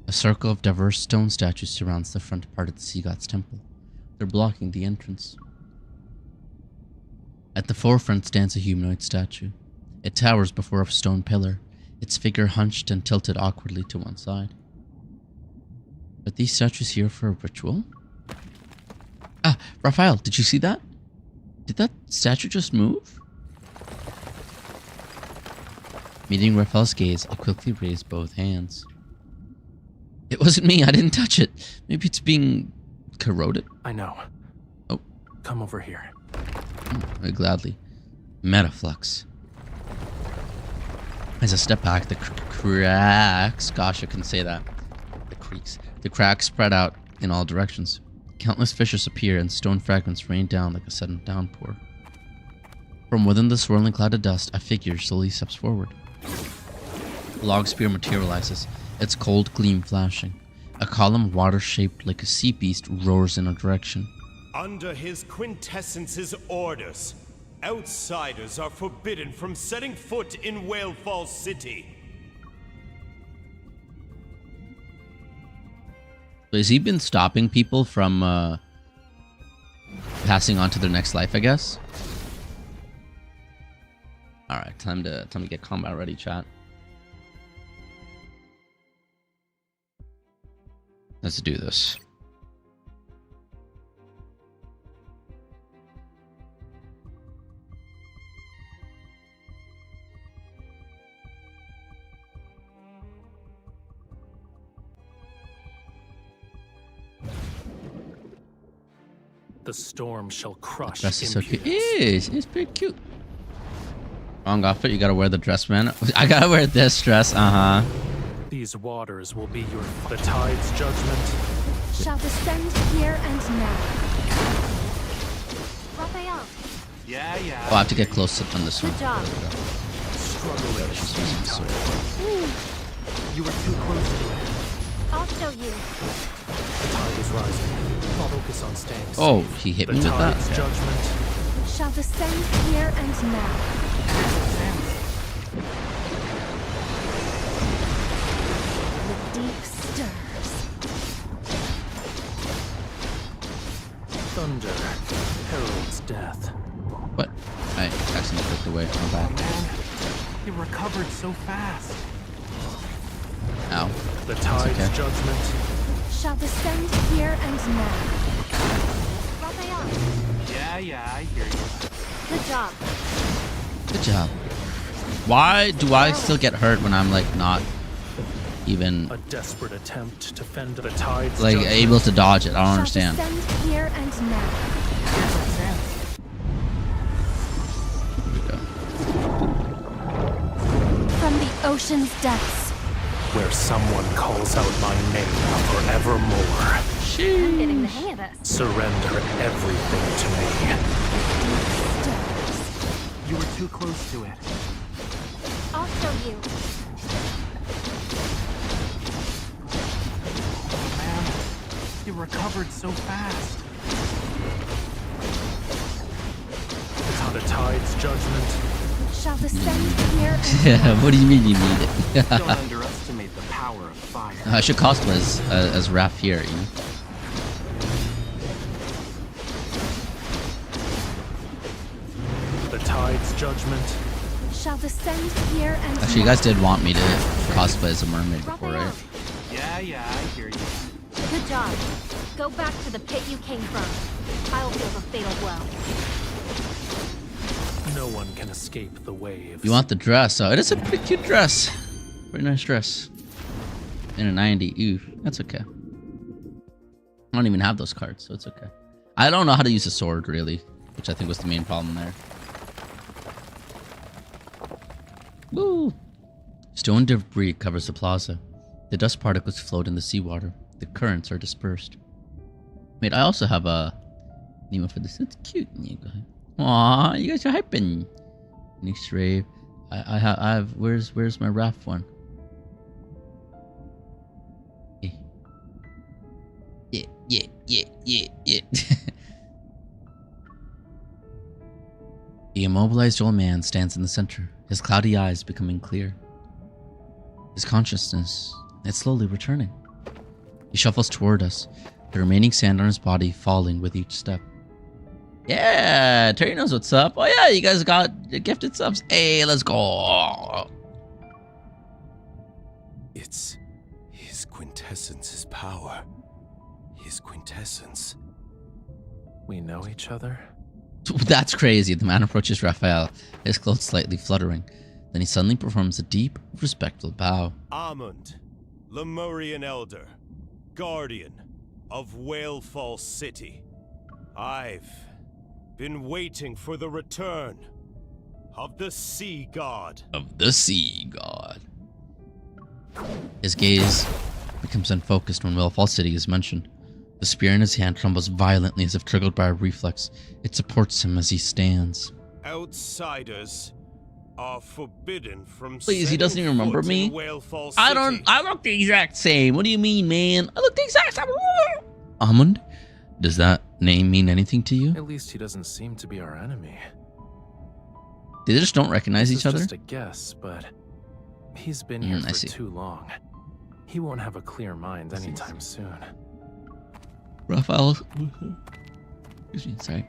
A circle of diverse stone statues surrounds the front part of the Sea God's temple. They're blocking the entrance. At the forefront stands a humanoid statue. It towers before a stone pillar, its figure hunched and tilted awkwardly to one side. Are these statues here for a ritual? Ah, Rafayel, did you see that? Did that statue just move? Meeting Rafayel's gaze, I quickly raised both hands. It wasn't me, I didn't touch it. Maybe it's being corroded? I know. Oh. Come over here. Gladly. Metaflux. As I step back, the cracks... Gosh, I can say that. The creaks. The cracks spread out in all directions. Countless fissures appear and stone fragments rain down like a sudden downpour. From within the swirling cloud of dust, a figure slowly steps forward. A log spear materializes, its cold gleam flashing. A column of water shaped like a sea beast roars in a direction. Under his quintessence's orders, outsiders are forbidden from setting foot in Whale Falls City. So has he been stopping people from passing on to their next life, I guess? Alright, time to get combat ready, chat. Let's do this. The storm shall crush Dress is so cute. impudence. It's pretty cute. Wrong outfit, you gotta wear the dress, man. I gotta wear this dress, These waters will be your the tide's judgment. Shall descend here and now. Rafayel, Yeah. Oh, I have to get close up on this one. good job. Struggling. She's using the sword. You were too close to it. I'll show you. The tide is rising. Focus on staying safe. Oh, he hit me with that? tide's judgment. Shall descend here and now. The deep stirs. Thunder heralds death. What? I accidentally clicked away. My bad. You recovered so fast. Ow. The tide's okay. judgment. Shall descend here and now. Rafayel, Yeah, I hear you. good job. Good job. Why do I still get hurt when I'm like not even A desperate attempt to fend the tide's like judgment. able to dodge it? I don't Shall understand. descend here and now. Here we go. From the ocean's depths. Where someone calls out my name forevermore. I'm getting the hang of this. Surrender everything to me. Stirs. You were too close to it. I'll show you. Man, you recovered so fast. The tide's judgment. Shall descend here and Yeah, what do you mean you need it? Don't underestimate the power of fire. I should cosplay as Raph here, you know? The tide's judgment. shall descend here and Actually, you guys did want me to cosplay as a mermaid before, right? Yeah, I hear you. Good job. Go back to the pit you came from. I'll deal the fatal blow. No one can escape the waves. You want the dress? Oh, it is a pretty cute dress. Pretty nice dress. In a 90. Ooh, that's okay. I don't even have those cards, so it's okay. I don't know how to use a sword, really, which I think was the main problem there. Woo! Stone debris covers the plaza. The dust particles float in the seawater. The currents are dispersed. Wait, I also have a Nemo for this. It's cute. Aww, you guys are hyping. Next rave. I have. Where's my Raph one? Yeah, yeah, yeah, yeah. The immobilized old man stands in the center, his cloudy eyes becoming clear. His consciousness is slowly returning. He shuffles toward us, the remaining sand on his body falling with each step. Yeah, Terry knows what's up. Oh yeah, you guys got gifted subs. Hey, let's go. It's his quintessence's power. His quintessence. We know each other? That's crazy. The man approaches Rafayel, his clothes slightly fluttering. Then he suddenly performs a deep, respectful bow. Amund, Lemurian Elder, Guardian of Whalefall City. I've been waiting for the return of the Sea God. Of the Sea God. His gaze becomes unfocused when Whalefall City is mentioned. The spear in his hand trembles violently as if triggered by a reflex. It supports him as he stands. Outsiders are forbidden from Please, he doesn't even remember me? Whalefall City. I look the exact same. What do you mean, man? I look the exact same. Amund? Does that name mean anything to you? At least he doesn't seem to be our enemy. They just don't recognize each other? Just a guess, but he's been here for too long. He won't have a clear mind anytime soon. Rafayel, excuse me, sorry.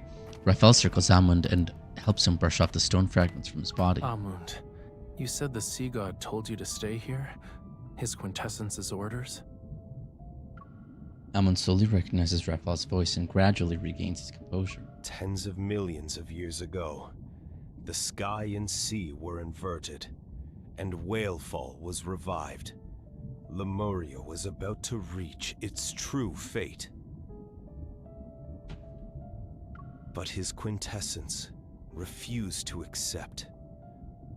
Rafayel circles Amund and helps him brush off the stone fragments from his body. Amund, you said the Sea God told you to stay here? His quintessence's orders? Amund slowly recognizes Rafayel's voice and gradually regains his composure. Tens of millions of years ago, the sky and sea were inverted, and Whalefall was revived. Lemuria was about to reach its true fate. But his quintessence refused to accept.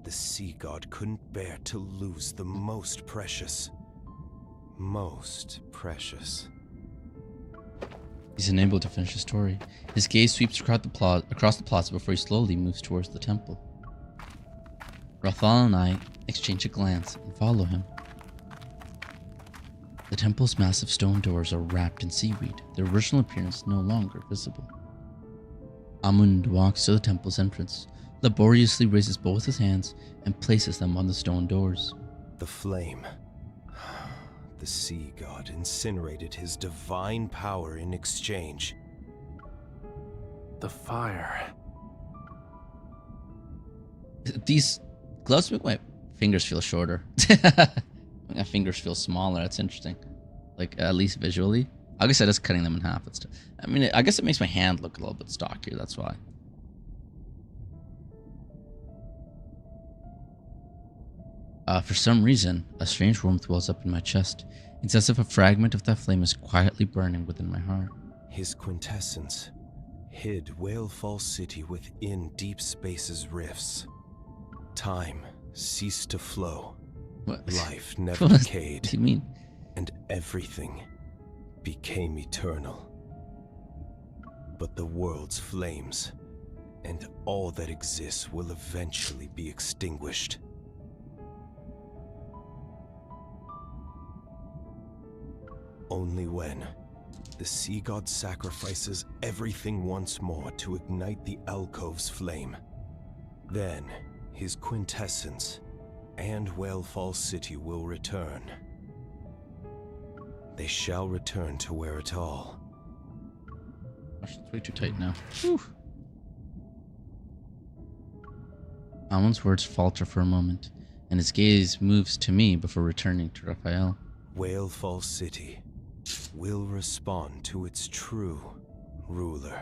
The Sea God couldn't bear to lose the most precious. Most precious. He's unable to finish his story. His gaze sweeps across the plaza before he slowly moves towards the temple. Rafayel and I exchange a glance and follow him. The temple's massive stone doors are wrapped in seaweed, their original appearance no longer visible. Amund walks to the temple's entrance, laboriously raises both his hands and places them on the stone doors. The flame. The Sea God incinerated his divine power in exchange. The fire. These gloves make my fingers feel shorter. My fingers feel smaller. That's interesting. Like, at least visually. I guess I'm just cutting them in half. I mean, I guess it makes my hand look a little bit stockier. That's why. For some reason, a strange warmth wells up in my chest. It's as if a fragment of that flame is quietly burning within my heart. His quintessence hid Whalefall City within Deepspace's rifts. Time ceased to flow. What? Life never decayed. What do you mean? And everything became eternal. But the world's flames and all that exists will eventually be extinguished. Only when the Sea God sacrifices everything once more to ignite the alcove's flame. Then his quintessence and Whalefall City will return. They shall return to where it all. Gosh, it's way too tight now. Whew. Amund's words falter for a moment, and his gaze moves to me before returning to Rafayel. Whalefall City will respond to its true ruler.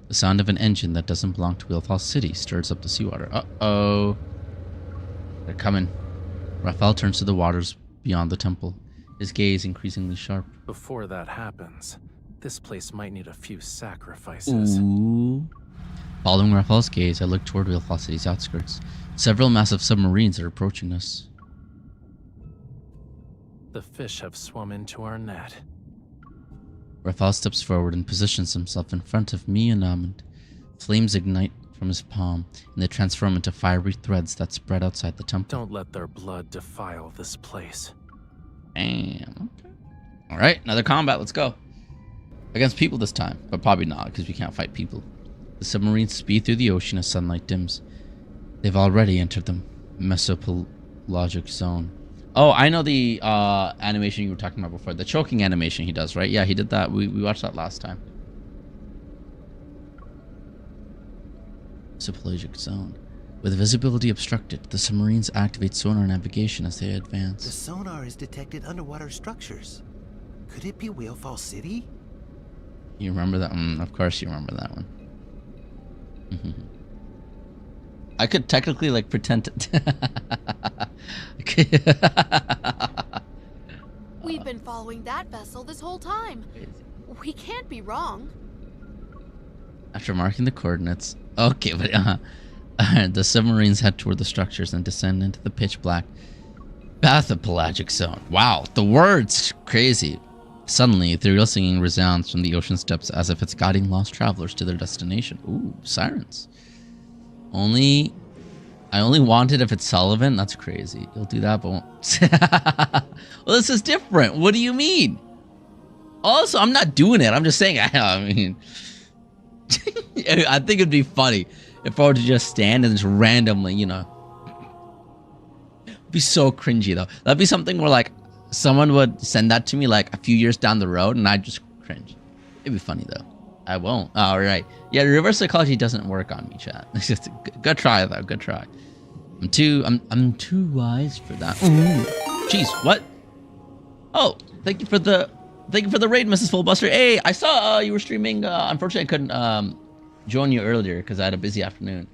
The sound of an engine that doesn't belong to Whalefall City stirs up the seawater. Uh-oh. They're coming. Rafayel turns to the waters beyond the temple, his gaze increasingly sharp. Before that happens, this place might need a few sacrifices. Ooh. Following Rafayel's gaze, I look toward Whalefall City's outskirts. Several massive submarines are approaching us. The fish have swum into our net. Rafayel steps forward and positions himself in front of me and Amund. Flames ignite from his palm, and they transform into fiery threads that spread outside the temple. Don't let their blood defile this place. Damn. All right, another combat. Let's go. Against people this time, but probably not because we can't fight people. The submarines speed through the ocean as sunlight dims. They've already entered the mesopelagic zone. Oh, I know the animation you were talking about before. The choking animation he does, right? Yeah, he did that. We watched that last time. Mesopelagic zone. With visibility obstructed, the submarines activate sonar navigation as they The advance. sonar has detected underwater structures. Could it be Whalefall City? You remember that one? Of course you remember that one. I could technically like pretend to. We've been following that vessel this whole time. We can't be wrong. After marking the coordinates, okay, but the submarines head toward the structures and descend into the pitch black bathypelagic zone. Wow, the words crazy. Suddenly, ethereal singing resounds from the ocean's depths as if it's guiding lost travelers to their destination. Ooh, sirens. I only want it if it's Sullivan. That's crazy. You'll do that, but won't. Well, this is different. What do you mean? Also, I'm not doing it. I'm just saying. I mean, I think it'd be funny if I were to just stand and just randomly, you know. It'd be so cringy though. That'd be something where like someone would send that to me like a few years down the road, and I'd just cringe. It'd be funny though. I won't. All right. Yeah, reverse psychology doesn't work on me, chat. It's just good try though. Good try. I'm too wise for that. Ooh. Jeez, what? Oh, thank you for the raid, Mrs. Fullbuster. Hey, I saw you were streaming. Unfortunately, I couldn't join you earlier because I had a busy afternoon.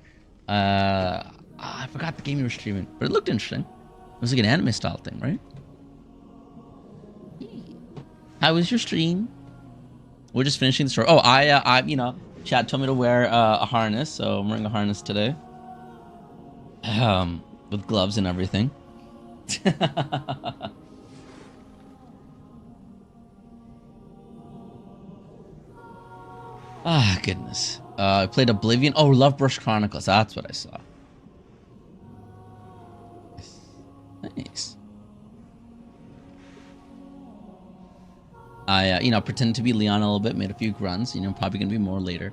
I forgot the game you were streaming, but it looked interesting. It was like an anime style thing, right? How was your stream? We're just finishing the story. Oh, I you know, chat told me to wear a harness, so I'm wearing a harness today. With gloves and everything. Ah, goodness. I played Oblivion. Oh, Love Brush Chronicles. That's what I saw. Nice. I, you know, pretended to be Leon a little bit, made a few grunts. You know, probably gonna be more later.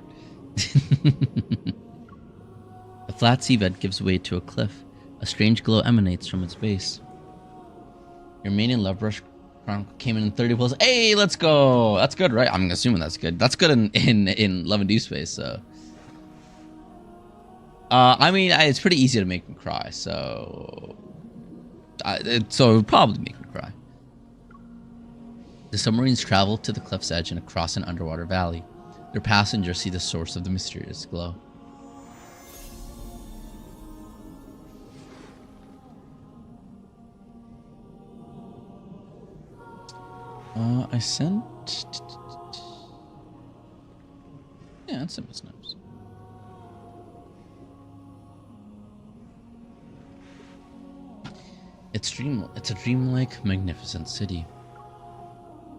A flat seabed gives way to a cliff. A strange glow emanates from its base. Your main in Love Brush Chronicle came in 30 pulls. Hey, let's go! That's good, right? I'm assuming that's good. That's good in Love and Deepspace, so. I mean, it's pretty easy to make me cry, so. So it would probably make me cry. The submarines travel to the cliff's edge and across an underwater valley. Their passengers see the source of the mysterious glow. I sent... Yeah, I sent my snaps. It's a dreamlike, magnificent city.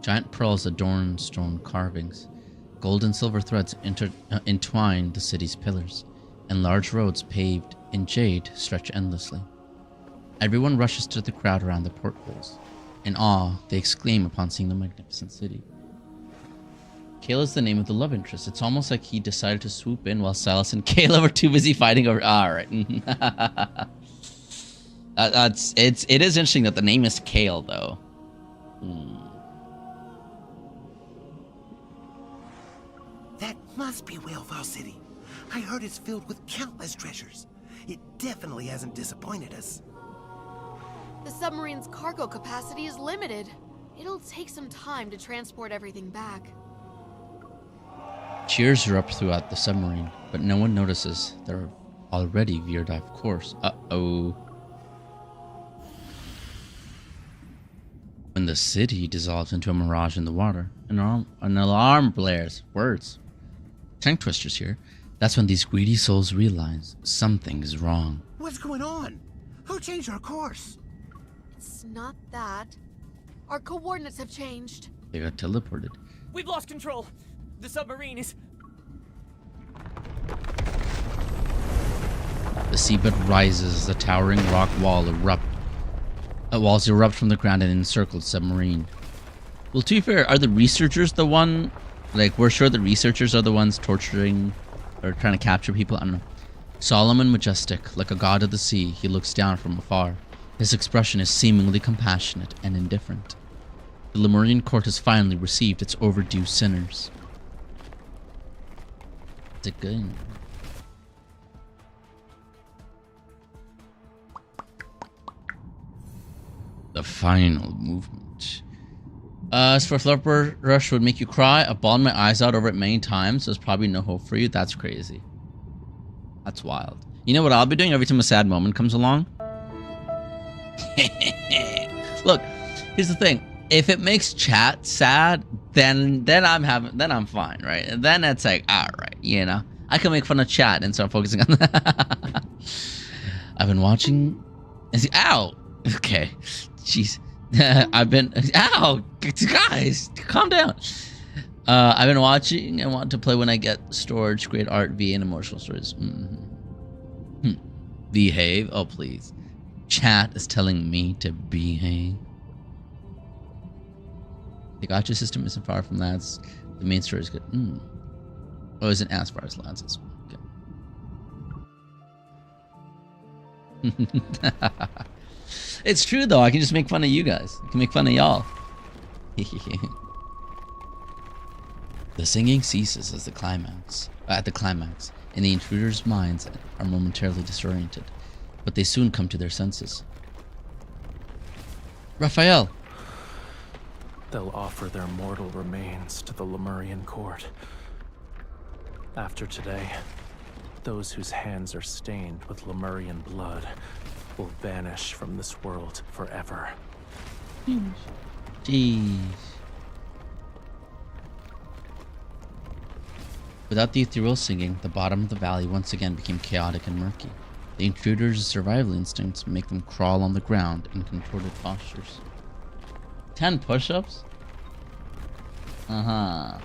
Giant pearls adorn stone carvings. Gold and silver threads entwine the city's pillars, and large roads paved in jade stretch endlessly. Everyone rushes to the crowd around the portholes. In awe, they exclaim upon seeing the magnificent city. Kayla is the name of the love interest. It's almost like he decided to swoop in while Sylus and Kayla were too busy fighting over... Alright. It is interesting that the name is Kale, though. That must be Whalefall City. I heard it's filled with countless treasures. It definitely hasn't disappointed us. The submarine's cargo capacity is limited. It'll take some time to transport everything back. Cheers erupt throughout the submarine, but no one notices they're already veered off course. Uh-oh. When the city dissolves into a mirage in the water, an alarm blares. Words. Tongue twisters here. That's when these greedy souls realize something is wrong. What's going on? Who changed our course? It's not that. Our coordinates have changed. They got teleported. We've lost control. The submarine is... The seabed rises as the towering rock walls erupt from the ground and encircle the submarine. Well, to be fair, are the researchers the one? Like, we're sure the researchers are the ones torturing or trying to capture people. I don't know. Solemn and majestic, like a god of the sea, he looks down from afar. His expression is seemingly compassionate and indifferent. The Lemurian court has finally received its overdue sinners. Is it good? The final movement. As for Flipper Rush would make you cry, I've bawled my eyes out over it many times. There's probably no hope for you. That's crazy. That's wild. You know what I'll be doing every time a sad moment comes along? Look, here's the thing. If it makes chat sad, then I'm fine, right? And then it's like, all right, you know, I can make fun of chat and start focusing on that. I've been watching. Ow. Okay. Jeez. I've been. Ow. Guys, calm down. I've been watching and want to play when I get storage, great art, V, and emotional stories. Behave. Oh, please. Chat is telling me to behave. The Gacha system isn't far from that. The main story is good. Oh, isn't as far as Lance's. Okay. It's true though. I can just make fun of you guys. I can make fun of y'all. The singing ceases as the climax. At the climax, and the intruders' minds are momentarily disoriented, but they soon come to their senses. Rafayel. They'll offer their mortal remains to the Lemurian court. After today, those whose hands are stained with Lemurian blood will vanish from this world forever. Jeez. Without the ethereal singing, the bottom of the valley once again became chaotic and murky. The intruders' survival instincts make them crawl on the ground in contorted postures. 10 push-ups? Uh-huh.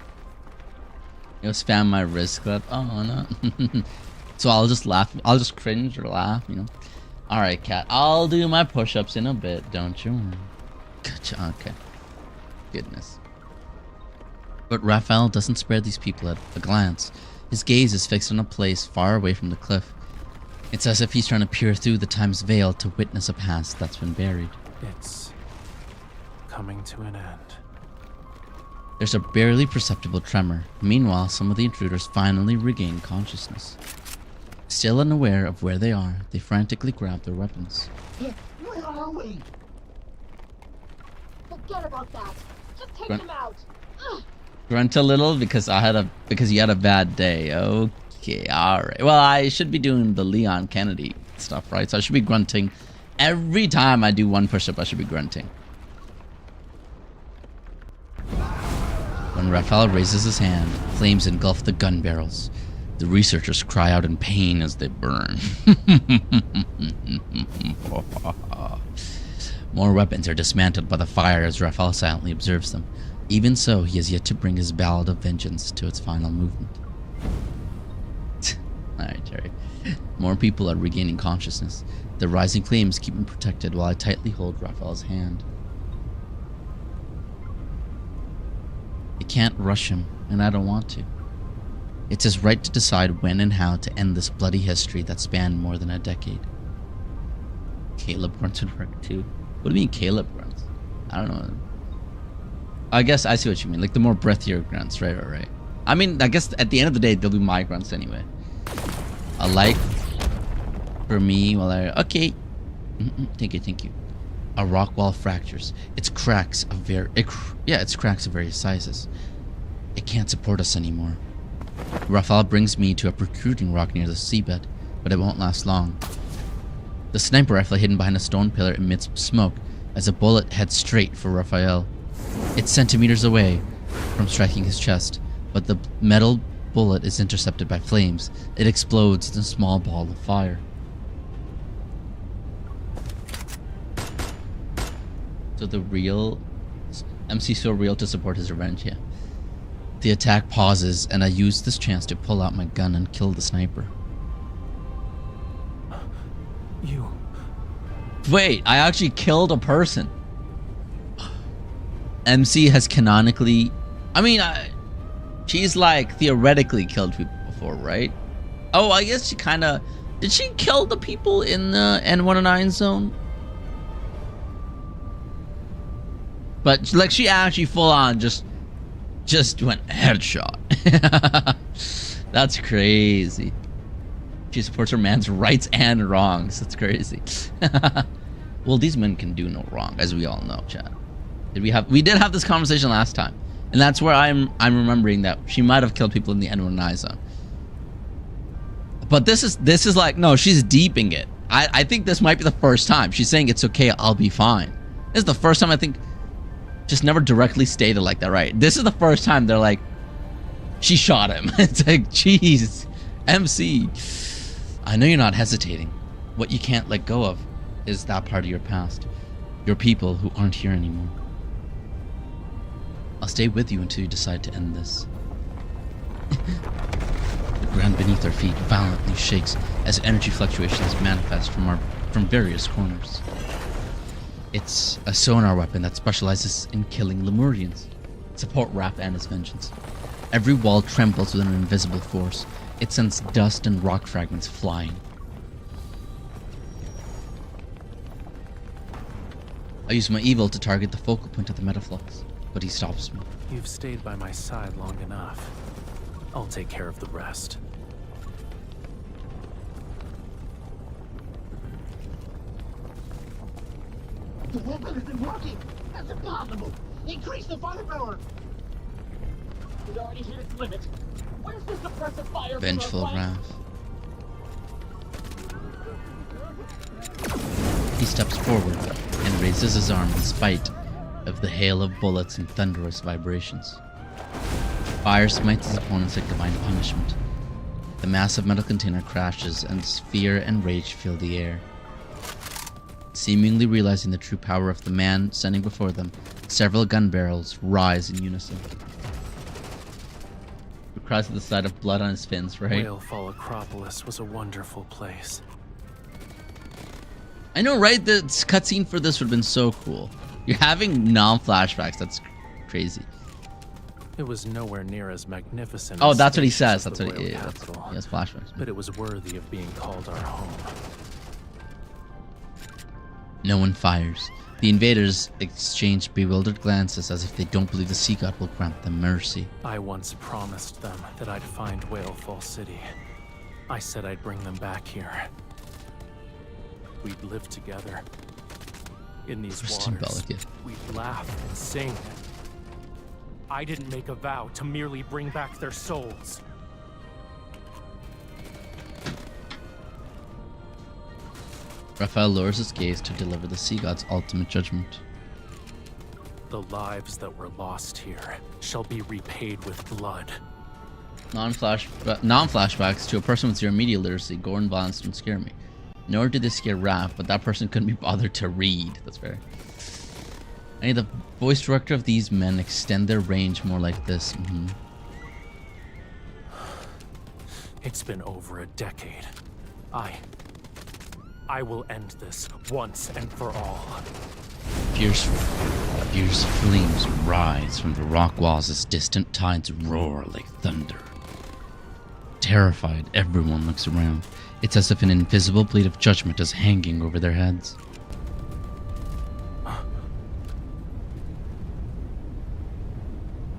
You'll spam my wrist clip. Oh, no. So I'll just laugh. I'll just cringe or laugh, you know. Alright, cat. I'll do my push-ups in a bit. Don't you worry. Gotcha. Okay. Goodness. But Rafayel doesn't spare these people at a glance. His gaze is fixed on a place far away from the cliff. It's as if he's trying to peer through the time's veil to witness a past that's been buried. It's coming to an end. There's a barely perceptible tremor. Meanwhile, some of the intruders finally regain consciousness. Still unaware of where they are, they frantically grab their weapons. Where are we? Forget about that. Just take Grunt. him out. Grunt a little because you had a bad day. Okay, alright. Well, I should be doing the Leon Kennedy stuff, right? So I should be grunting. Every time I do one push-up, I should be grunting. When Rafayel raises his hand, flames engulf the gun barrels. The researchers cry out in pain as they burn. More weapons are dismantled by the fire as Rafayel silently observes them. Even so, he has yet to bring his ballad of vengeance to its final movement. Alright, Terry. More people are regaining consciousness. The rising flames keep him protected while I tightly hold Rafayel's hand. I can't rush him, and I don't want to. It's his right to decide when and how to end this bloody history that spanned more than a decade. Caleb grunts would work too. What do you mean Caleb grunts? I don't know. I guess I see what you mean. Like the more breathier grunts, right. I mean, I guess at the end of the day, they'll be my grunts anyway. A like for me while okay. Thank you. A rock wall fractures. Its cracks of various sizes. It can't support us anymore. Rafayel brings me to a protruding rock near the seabed, but it won't last long. The sniper rifle hidden behind a stone pillar emits smoke as a bullet heads straight for Rafayel. It's centimeters away from striking his chest, but the metal bullet is intercepted by flames. It explodes in a small ball of fire. So the real MC's so real to support his revenge, yeah. The attack pauses, and I use this chance to pull out my gun and kill the sniper. Wait, I actually killed a person. MC has canonically, I mean, she's like theoretically killed people before, right? Oh, I guess she kind of, did she kill the people in the N109 zone? But like she actually full on just went headshot. That's crazy. She supports her man's rights and wrongs. That's crazy. Well, these men can do no wrong, as we all know, Chad. We did have this conversation last time, and that's where I'm remembering that she might have killed people in the N109 zone. But this is like, no, she's deeping it. I think this might be the first time she's saying it's okay, I'll be fine. This is the first time I think, just never directly stated like that, right? This is the first time they're like, she shot him. It's like, jeez, MC. I know you're not hesitating. What you can't let go of is that part of your past. Your people who aren't here anymore. I'll stay with you until you decide to end this. The ground beneath our feet violently shakes as energy fluctuations manifest from various corners. It's a sonar weapon that specializes in killing Lemurians. Support Raph and his vengeance. Every wall trembles with an invisible force. It sends dust and rock fragments flying. I use my evil to target the focal point of the metaflux, but he stops me. You've stayed by my side long enough. I'll take care of the rest. The weapon isn't working! That's impossible! Increase the firepower! It already hit its limit. Where's the suppressive fire? Vengeful Raph. He steps forward and raises his arm in spite of the hail of bullets and thunderous vibrations. Fire smites his opponents like divine punishment. The massive metal container crashes and fear and rage fill the air. Seemingly realizing the true power of the man standing before them, several gun barrels rise in unison. He cries at the sight of blood on his fins, right? Whalefall Acropolis was a wonderful place. I know, right? The cutscene for this would have been so cool. You're having non-flashbacks. That's crazy. It was nowhere near as magnificent. Oh, as that's what he spacious says. as That's the what he Whale is. Capital. He has flashbacks. But it was worthy of being called our home. No one fires. The invaders exchange bewildered glances as if they don't believe the Sea God will grant them mercy. I once promised them that I'd find Whalefall City. I said I'd bring them back here. We'd live together. In these waters, we'd laugh and sing. I didn't make a vow to merely bring back their souls. Rafayel lowers his gaze to deliver the Sea God's ultimate judgment. The lives that were lost here shall be repaid with blood. Non-flashbacks to a person with zero media literacy, gore and violence don't scare me. Nor did they scare Raph, but that person couldn't be bothered to read. That's fair. I need the voice director of these men extend their range more like this. It's been over a decade. I will end this once and for all. Fierce flames rise from the rock walls as distant tides roar like thunder. Terrified, everyone looks around. It's as if an invisible blade of judgment is hanging over their heads.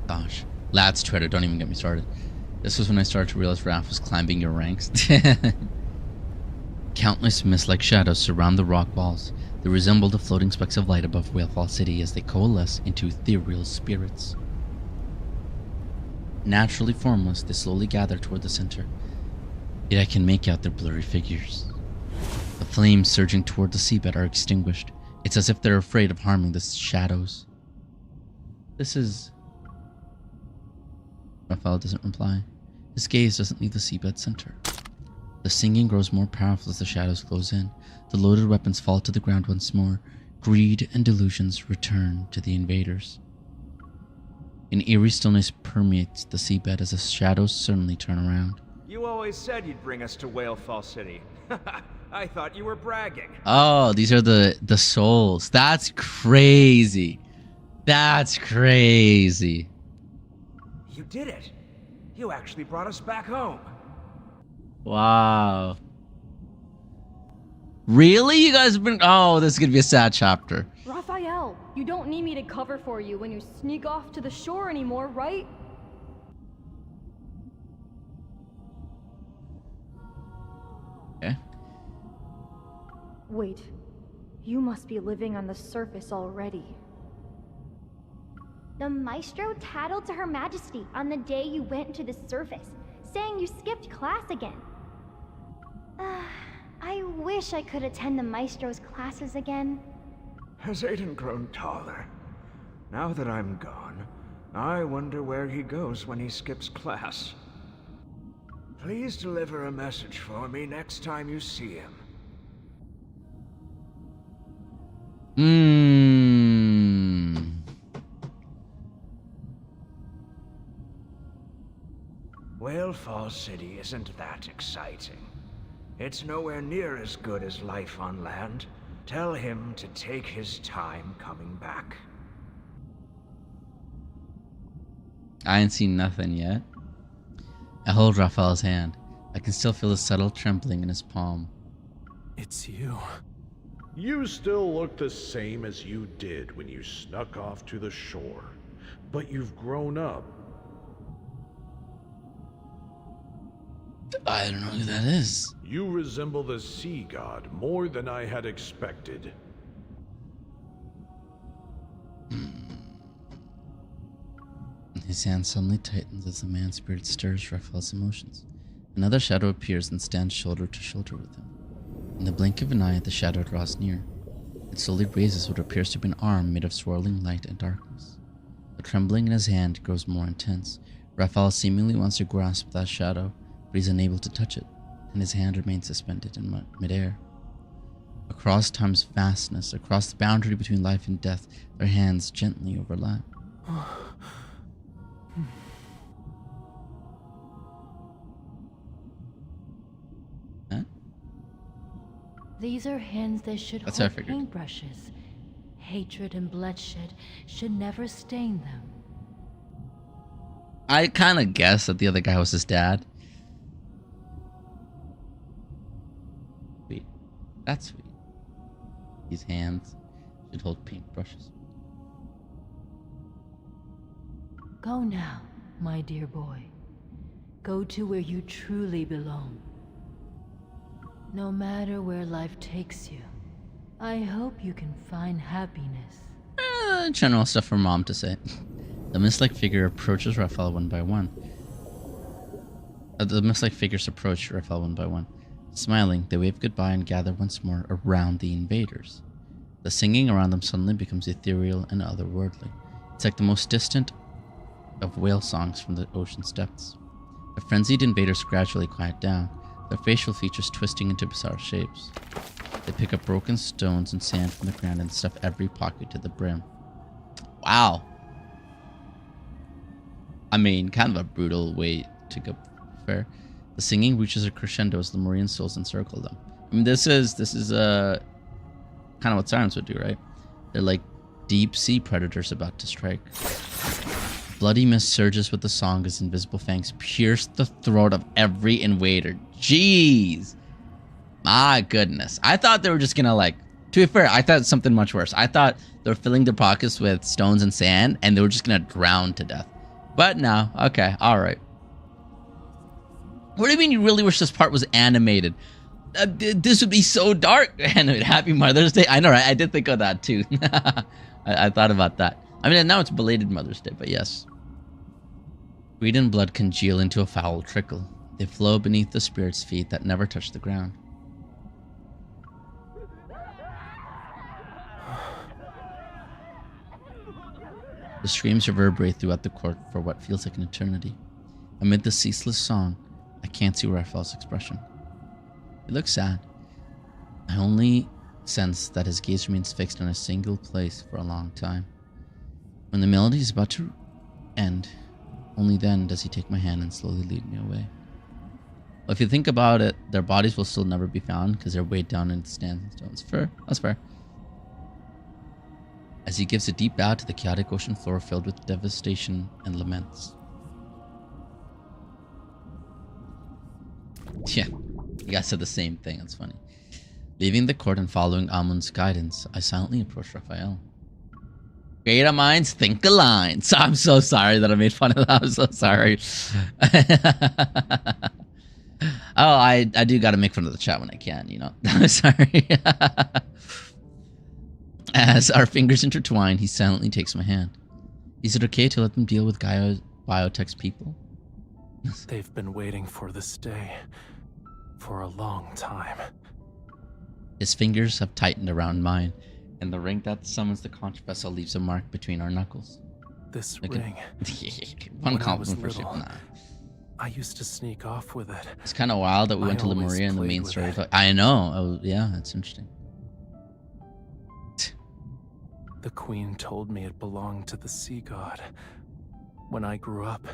Gosh. Lads Twitter, don't even get me started. This was when I started to realize Raph was climbing your ranks. Countless mist-like shadows surround the rock walls. They resemble the floating specks of light above Whalefall City as they coalesce into ethereal spirits. Naturally formless, they slowly gather toward the center. Yet I can make out their blurry figures. The flames surging toward the seabed are extinguished. It's as if they're afraid of harming the shadows. This is... Rafayel doesn't reply. His gaze doesn't leave the seabed center. The singing grows more powerful as the shadows close in. The loaded weapons fall to the ground once more. Greed and delusions return to the invaders. An eerie stillness permeates the seabed as the shadows suddenly turn around. You always said you'd bring us to Whalefall City. I thought you were bragging. Oh, these are the souls. That's crazy. That's crazy. You did it. You actually brought us back home. Wow. Really? You guys have been... Oh, this is going to be a sad chapter. Rafayel, you don't need me to cover for you when you sneak off to the shore anymore, right? Okay. Wait, you must be living on the surface already. The Maestro tattled to Her Majesty on the day you went to the surface, saying you skipped class again. I wish I could attend the Maestro's classes again. Has Aiden grown taller? Now that I'm gone, I wonder where he goes when he skips class. Please deliver a message for me next time you see him. Whale Falls City isn't that exciting. It's nowhere near as good as life on land. Tell him to take his time coming back. I ain't seen nothing yet. I hold Rafayel's hand. I can still feel the subtle trembling in his palm. It's you. You still look the same as you did when you snuck off to the shore, but you've grown up. I don't know who that is. You resemble the sea god more than I had expected. His hand suddenly tightens as the man's spirit stirs Rafayel's emotions. Another shadow appears and stands shoulder to shoulder with him. In the blink of an eye, the shadow draws near. It slowly raises what appears to be an arm made of swirling light and darkness. The trembling in his hand grows more intense. Rafayel seemingly wants to grasp that shadow, but he's unable to touch it, and his hand remains suspended in midair. Across time's vastness, across the boundary between life and death, their hands gently overlap. Huh? These are hands that should That's what I hold figured. paintbrushes. Hatred and bloodshed should never stain them. I kind of guessed that the other guy was his dad. Sweet. That's sweet. These hands should hold paintbrushes. Go now, my dear boy. Go to where you truly belong. No matter where life takes you, I hope you can find happiness. General stuff for mom to say. The mist-like figure approaches Rafayel one by one. The mist-like figures approach Rafayel one by one. Smiling, they wave goodbye and gather once more around the invaders. The singing around them suddenly becomes ethereal and otherworldly. It's like the most distant of whale songs from the ocean's depths. The frenzied invaders gradually quiet down, their facial features twisting into bizarre shapes. They pick up broken stones and sand from the ground and stuff every pocket to the brim. Wow. I mean, kind of a brutal way to go fair. The singing reaches a crescendo as the marine souls encircle them. I mean, this is kind of what sirens would do, right? They're like deep sea predators about to strike. Bloody mist surges with the song as invisible fangs pierce the throat of every invader. Jeez. My goodness. I thought they were just gonna like, to be fair, I thought something much worse. I thought they were filling their pockets with stones and sand and they were just gonna drown to death. But no, okay, alright. What do you mean you really wish this part was animated? This would be so dark. Animated. Happy Mother's Day. I know, right? I did think of that too. I thought about that. I mean, now it's belated Mother's Day, but yes. Greed and blood congeal into a foul trickle. They flow beneath the spirit's feet that never touch the ground. The screams reverberate throughout the court for what feels like an eternity. Amid the ceaseless song, I can't see Rafayel's expression. He looks sad. I only sense that his gaze remains fixed on a single place for a long time. When the melody is about to end, only then does he take my hand and slowly lead me away. Well, if you think about it, their bodies will still never be found because they're weighed down in stands and stones. Fair. That's fair. as he gives a deep bow to the chaotic ocean floor filled with devastation and laments. Yeah, you guys said the same thing. That's funny. Leaving the court and following Amun's guidance, I silently approached Rafayel. Creative minds think alike. So I'm so sorry that I made fun of that. I'm so sorry. Oh, I do gotta make fun of the chat when I can, you know. I'm sorry. As our fingers intertwine, he silently takes my hand. Is it okay to let them deal with Biotech's people? They've been waiting for this day for a long time. His fingers have tightened around mine, and the ring that summons the conch vessel leaves a mark between our knuckles. This Like ring. One when I was compliment for shit. little, Nah. I used to sneak off with it. It's kind of wild that we went to always Lemuria in the played main with story. it. I know. Oh, yeah, that's interesting. The queen told me it belonged to the sea god. When I grew up,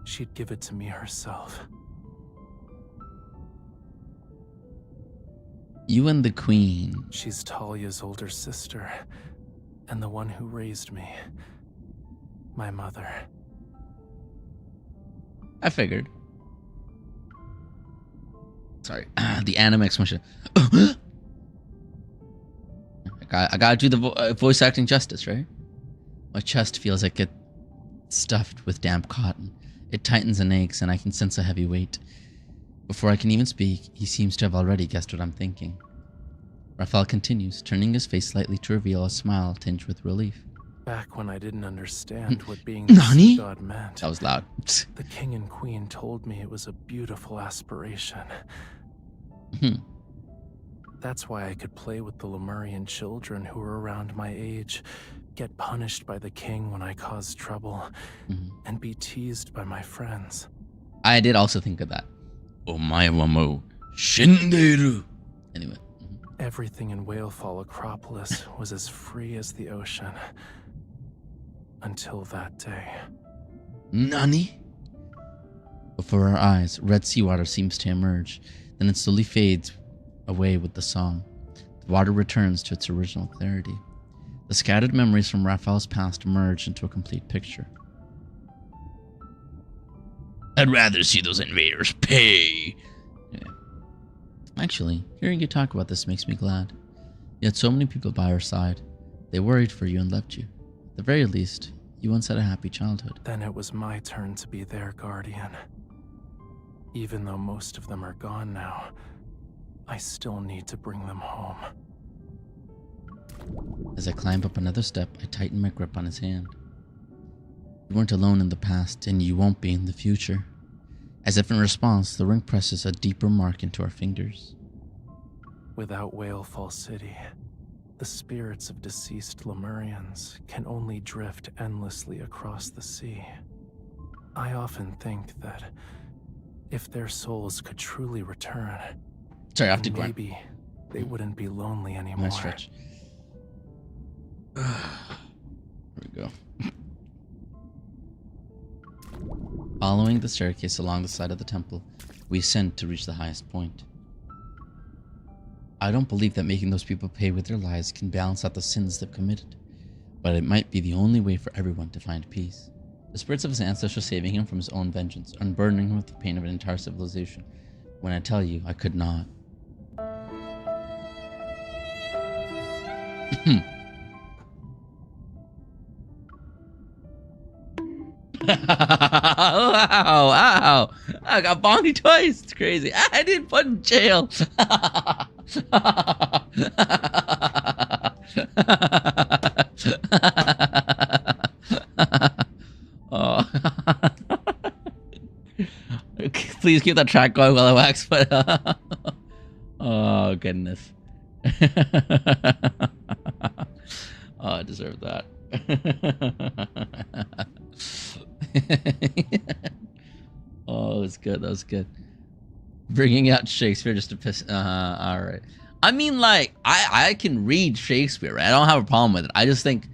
she'd give it to me herself. You and the queen. She's Talia's older sister, and the one who raised me. My mother. I figured. Sorry. The anime exclamation. I gotta do the voice acting justice, right? My chest feels like it's stuffed with damp cotton. It tightens and aches, and I can sense a heavy weight. Before I can even speak, he seems to have already guessed what I'm thinking. Rafayel continues, turning his face slightly to reveal a smile tinged with relief. Back when I didn't understand what being the sea god meant. That was loud. The king and queen told me it was a beautiful aspiration. That's why I could play with the Lemurian children who were around my age, get punished by the king when I caused trouble, and be teased by my friends. I did also think of that. Omae wa mou shinderu. Anyway. Everything in Whalefall Acropolis was as free as the ocean. Until that day. Nani? Before our eyes, red seawater seems to emerge, then it slowly fades away with the song. The water returns to its original clarity. The scattered memories from Rafayel's past merge into a complete picture. I'd rather see those invaders pay. Yeah. Actually, hearing you talk about this makes me glad. You had so many people by our side. They worried for you and left you. At the very least, you once had a happy childhood. Then it was my turn to be their guardian. Even though most of them are gone now, I still need to bring them home. As I climb up another step, I tighten my grip on his hand. You weren't alone in the past, and you won't be in the future. As if in response, the ring presses a deeper mark into our fingers. Without Whalefall City, the spirits of deceased Lemurians can only drift endlessly across the sea. I often think that if their souls could truly return, sorry, I have to maybe they wouldn't be lonely anymore. Nice stretch. Here we go. Following the staircase along the side of the temple, we ascend to reach the highest point. I don't believe that making those people pay with their lives can balance out the sins they've committed, but it might be the only way for everyone to find peace. The spirits of his ancestors saving him from his own vengeance, unburdening him with the pain of an entire civilization. When I tell you, I could not. Wow. I got bongy twice. It's crazy. I didn't put in jail. Oh. Please keep that track going while I wax, but oh goodness. Oh, I deserve that. Oh, that was good. That was good. Bringing out Shakespeare just to piss. All right. I mean, like, I can read Shakespeare, right? I don't have a problem with it. I just think,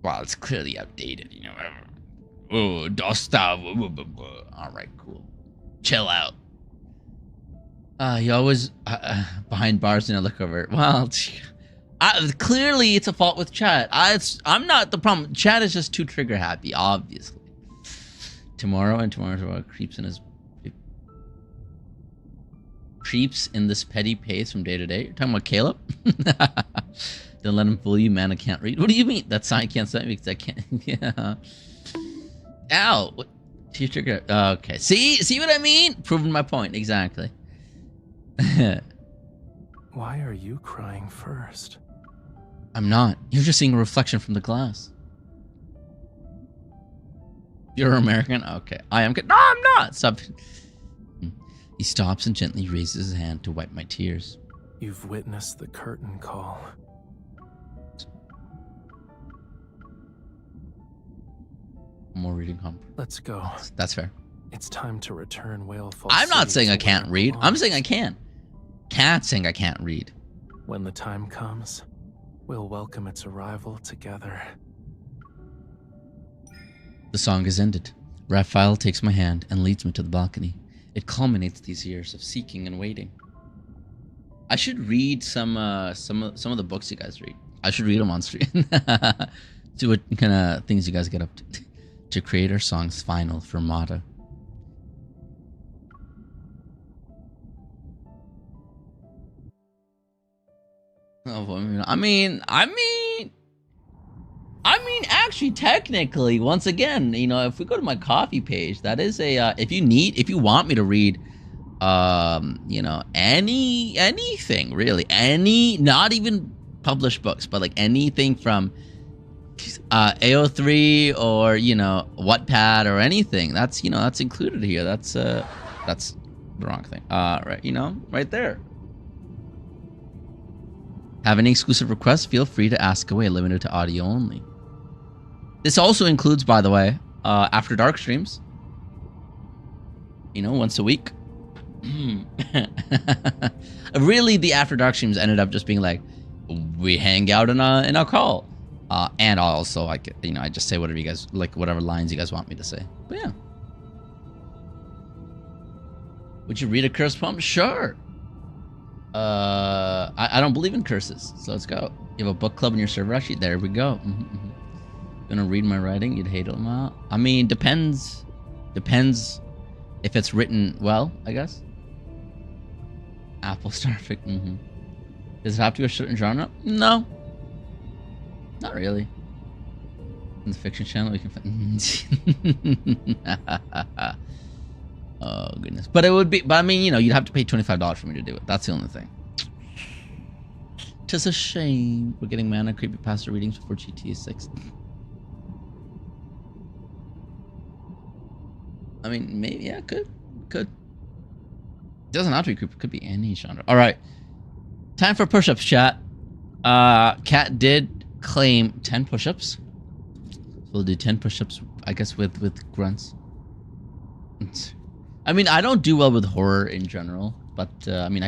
well, it's clearly outdated, you know. Oh, Dosta. All right, cool. Chill out. He always behind bars and I look over it. Well, Clearly, it's a fault with chat. I'm not the problem. Chat is just too trigger happy, obviously. Tomorrow creeps in this petty pace from day to day. You're talking about Caleb? Don't let him fool you, man. I can't read. What do you mean? That's I can't say because I can't. Yeah. Ow. What? Trigger. Okay. See what I mean? Proving my point exactly. Why are you crying first? I'm not. You're just seeing a reflection from the glass. You're American? Okay. I am good. No, I'm not. Stop. He stops and gently raises his hand to wipe my tears. You've witnessed the curtain call. More reading comp. Let's go. That's fair. It's time to return Whale Falls. I'm not saying I can't read. I'm saying I can. Cat's saying I can't read. When the time comes, we'll welcome its arrival together. The song is ended. Rafayel takes my hand and leads me to the balcony. It culminates these years of seeking and waiting. I should read some of the books you guys read. I should read them on stream. See what kind of things you guys get up to create our song's final fermata. Oh, I mean, actually, technically, once again, you know, if we go to my coffee page, that is a, if you want me to read, you know, anything, really, not even published books, but like anything from, AO3 or, you know, Wattpad or anything, that's, you know, that's included here. That's the wrong thing. Right, you know, right there. Have any exclusive requests? Feel free to ask away, limited to audio only. This also includes, by the way, After Dark streams. You know, once a week. Really, the After Dark streams ended up just being like, we hang out in a call. And also, like, you know, I just say whatever you guys, like, whatever lines you guys want me to say. But yeah. Would you read a curse poem? Sure. I don't believe in curses, so let's go. You have a book club in your server, actually? There we go. Gonna read my writing? You'd hate it. Well, I mean, depends if it's written well, I guess. Apple Starfic. Does it have to be a certain genre? No. Not really. In the fiction channel, we can find... Oh, goodness. But it would be... But I mean, you know, you'd have to pay $25 for me to do it. That's the only thing. Just a shame. We're getting mana creepypasta readings before GTA 6. I mean, maybe, yeah, could. It doesn't have to be creepy. It could be any genre. All right. Time for push-ups, chat. Kat did claim 10 push-ups. So we'll do 10 push-ups, I guess, with grunts. I mean, I don't do well with horror in general, but I mean,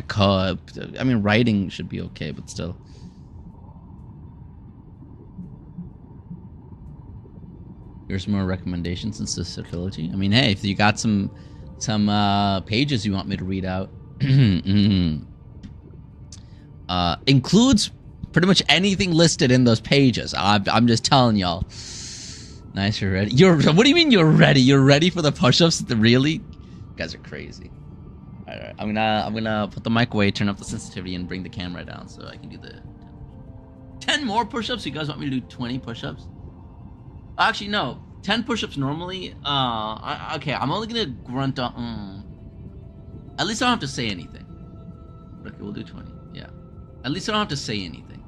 writing should be okay, but still. Here's more recommendations since this is a trilogy. I mean, hey, if you got some pages you want me to read out, includes pretty much anything listed in those pages. I'm just telling y'all. Nice, you're ready. What do you mean you're ready? You're ready for the push-ups? Really? You guys are crazy. All right, I'm gonna put the mic away, turn up the sensitivity, and bring the camera down so I can do the 10 more push-ups. You guys want me to do 20 push-ups? Actually, no. 10 push-ups normally. Okay, I'm only gonna grunt on. At least I don't have to say anything. Okay, we'll do 20. Yeah. At least I don't have to say anything.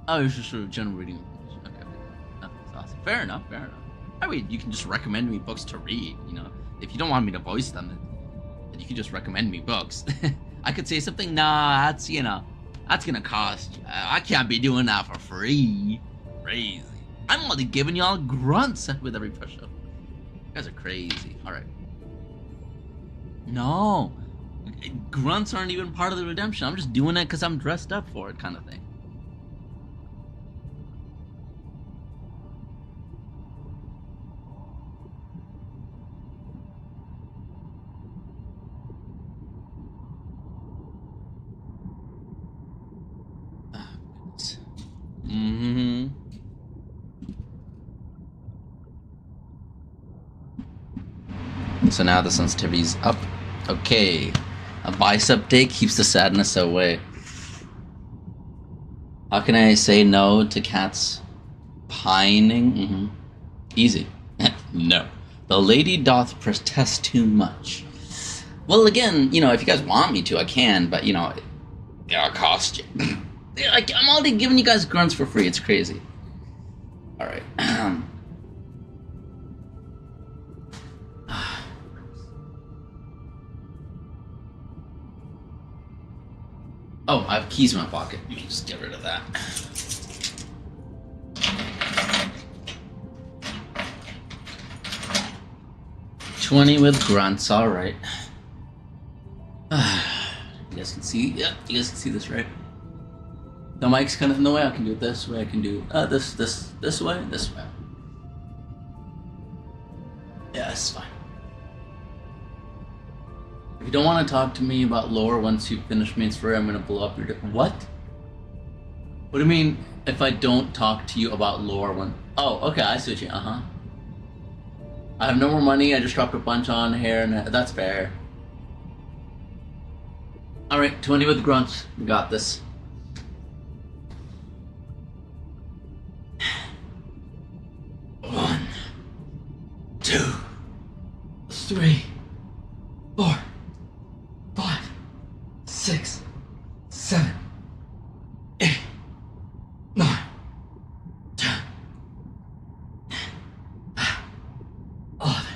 Oh, it's just a general reading. Okay. That's awesome. Fair enough. I mean, you can just recommend me books to read, you know. If you don't want me to voice them, then you can just recommend me books. I could say something, nah, that's, you know, that's gonna cost you. I can't be doing that for free. Crazy. I'm only giving y'all grunts with every push-up. You guys are crazy. Alright. No. Grunts aren't even part of the redemption. I'm just doing it because I'm dressed up for it, kind of thing. So now the sensitivity's up. Okay. A bicep day keeps the sadness away. How can I say no to cats pining? Easy. No. The lady doth protest too much. Well, again, you know, if you guys want me to, I can, but, you know, it'll cost you. I'm already giving you guys grunts for free. It's crazy. Alright. Oh, I have keys in my pocket. Let me just get rid of that. $20 with grunts, alright. You guys can see, yeah, you guys can see this, right? The mic's kind of in the way. I can do it this way. I can do this way, this way. Yeah, it's fine. If you don't want to talk to me about lore once you finish Main Story, I'm gonna blow up your what? What do you mean if I don't talk to you about lore when? Oh, okay, I see what you. I have no more money. I just dropped a bunch on hair, and that's fair. All right, 20 with grunts. We got this. One, 2, 3, 4, 5, 6, 7, 8, 9, 10, 11,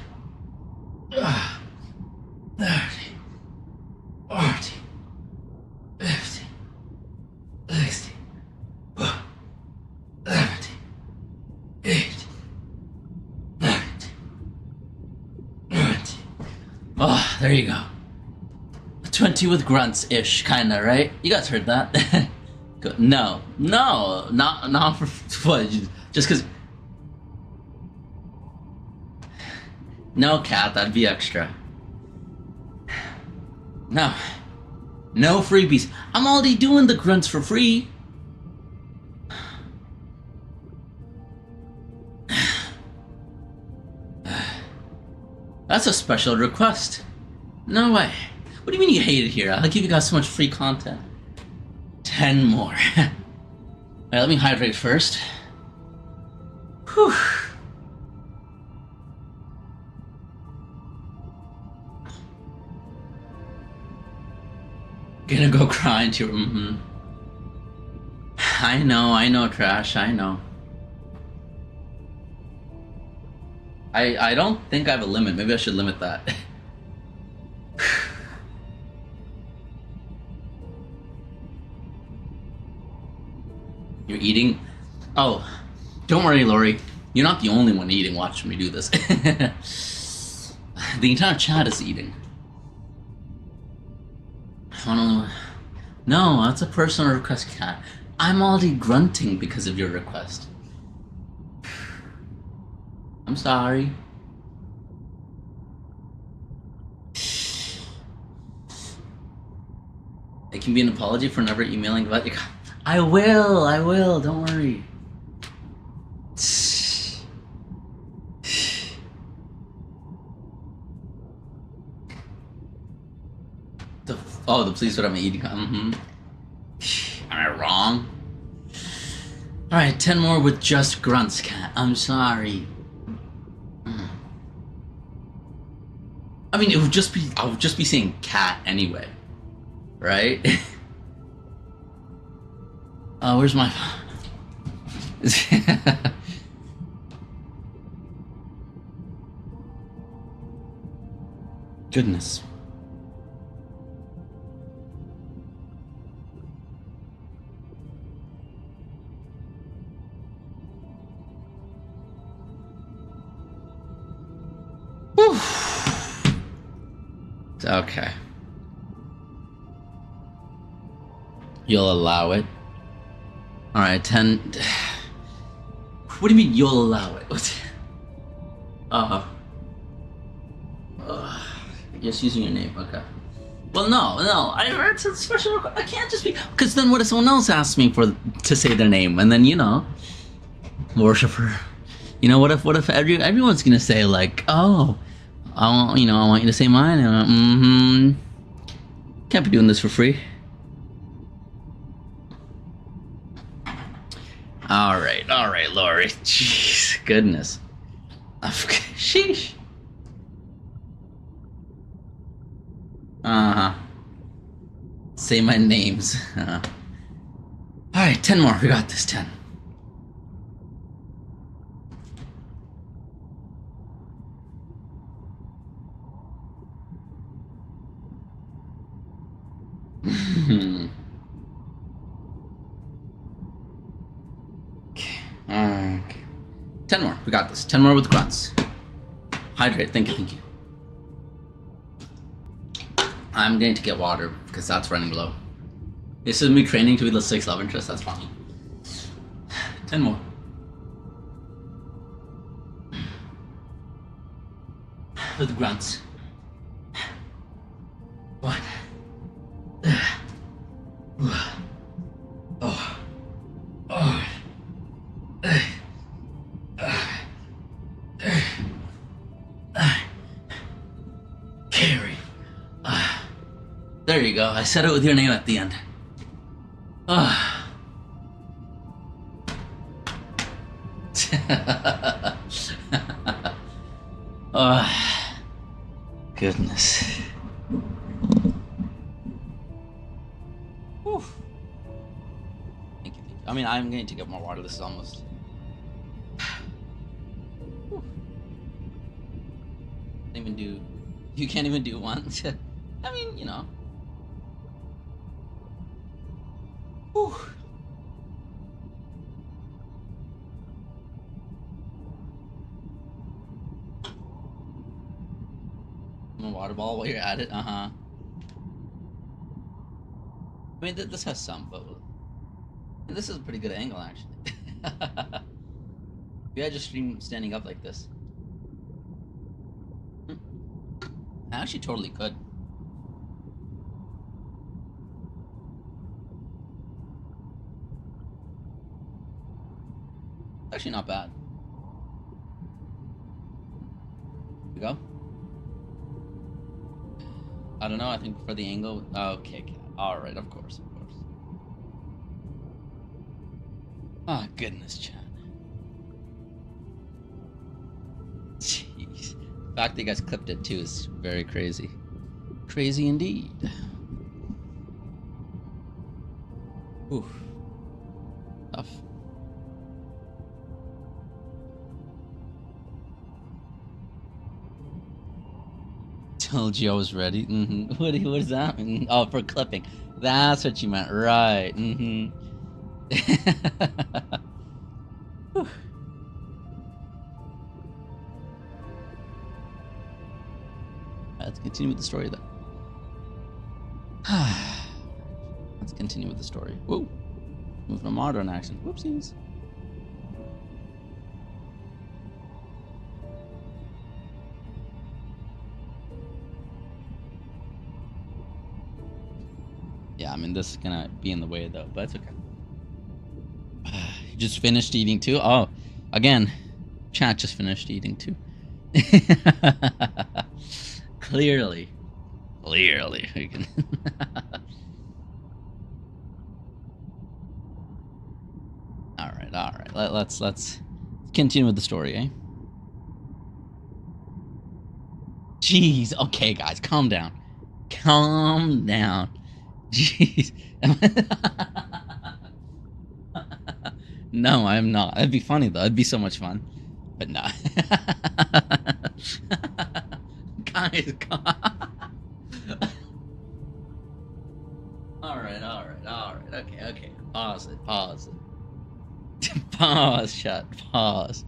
30, 40, 50, 60, 70, 80, 90, 20. Oh, there you go. 20 with grunts-ish, kinda, right? You guys heard that? Good. No, not for what? Just because. No, cat, that'd be extra. No freebies. I'm already doing the grunts for free. That's a special request. No way. What do you mean you hate it here? I'll give you guys so much free content. 10 more. Alright, let me hydrate first. Whew. Gonna go cry into your I know, trash, I know. I don't think I have a limit. Maybe I should limit that. You're eating? Oh, don't worry, Lori. You're not the only one eating watching me do this. The entire chat is eating. No, that's a personal request, cat. I'm already grunting because of your request. I'm sorry. It can be an apology for never emailing about your. I will, don't worry. The police what I'm eating. Am I wrong? Alright, 10 more with just grunts, cat. I'm sorry. I mean, I would just be saying cat anyway. Right? Where's my goodness. Whew. Okay. You'll allow it. Alright, 10. What do you mean you'll allow it? Just using your name, okay. Well, no, it's a special request. I can't just be, because then what if someone else asks me to say their name, and then, you know, worshiper. You know, what if everyone's gonna say, like, oh, I want you to say mine. Can't be doing this for free. All right, Lori. Jeez, goodness. Sheesh. Say my names. All right, 10 more. We got this. 10. Okay. 10 more. We got this. 10 more with grunts. Hydrate. Thank you. I'm going to get water because that's running low. This is me training to be the 6th love interest. That's funny. 10 more. With grunts. 1. Carrie. There you go. I said it with your name at the end. Goodness. Whew. Thank you. I mean, I'm going to get more water. This is almost... You can't even do one. I mean, you know. Whew. A water ball while you're at it. I mean, this has some, but this is a pretty good angle, actually. Maybe I just stream standing up like this. I actually totally could. Actually, not bad. Here we go. I don't know. I think for the angle. Okay. All right. Of course. Oh goodness, Chad. Jeez. The fact that you guys clipped it too is very crazy. Crazy indeed. Oof. Tough. Told you I was ready. What does that mean? Oh, for clipping. That's what you meant, right? Let's continue with the story then. Let's continue with the story. Whoa. Moving to modern action. Whoopsies. Yeah, I mean, this is gonna be in the way though, but it's okay. You just finished eating too? Oh, again, chat just finished eating too. Clearly. We can all right. Let's continue with the story, eh? Jeez. Okay, guys, calm down. Jeez. No, I'm not. It'd be funny though. It'd be so much fun. But nah. Guys, come on. Alright. Okay. Pause it. Pause, chat. Pause.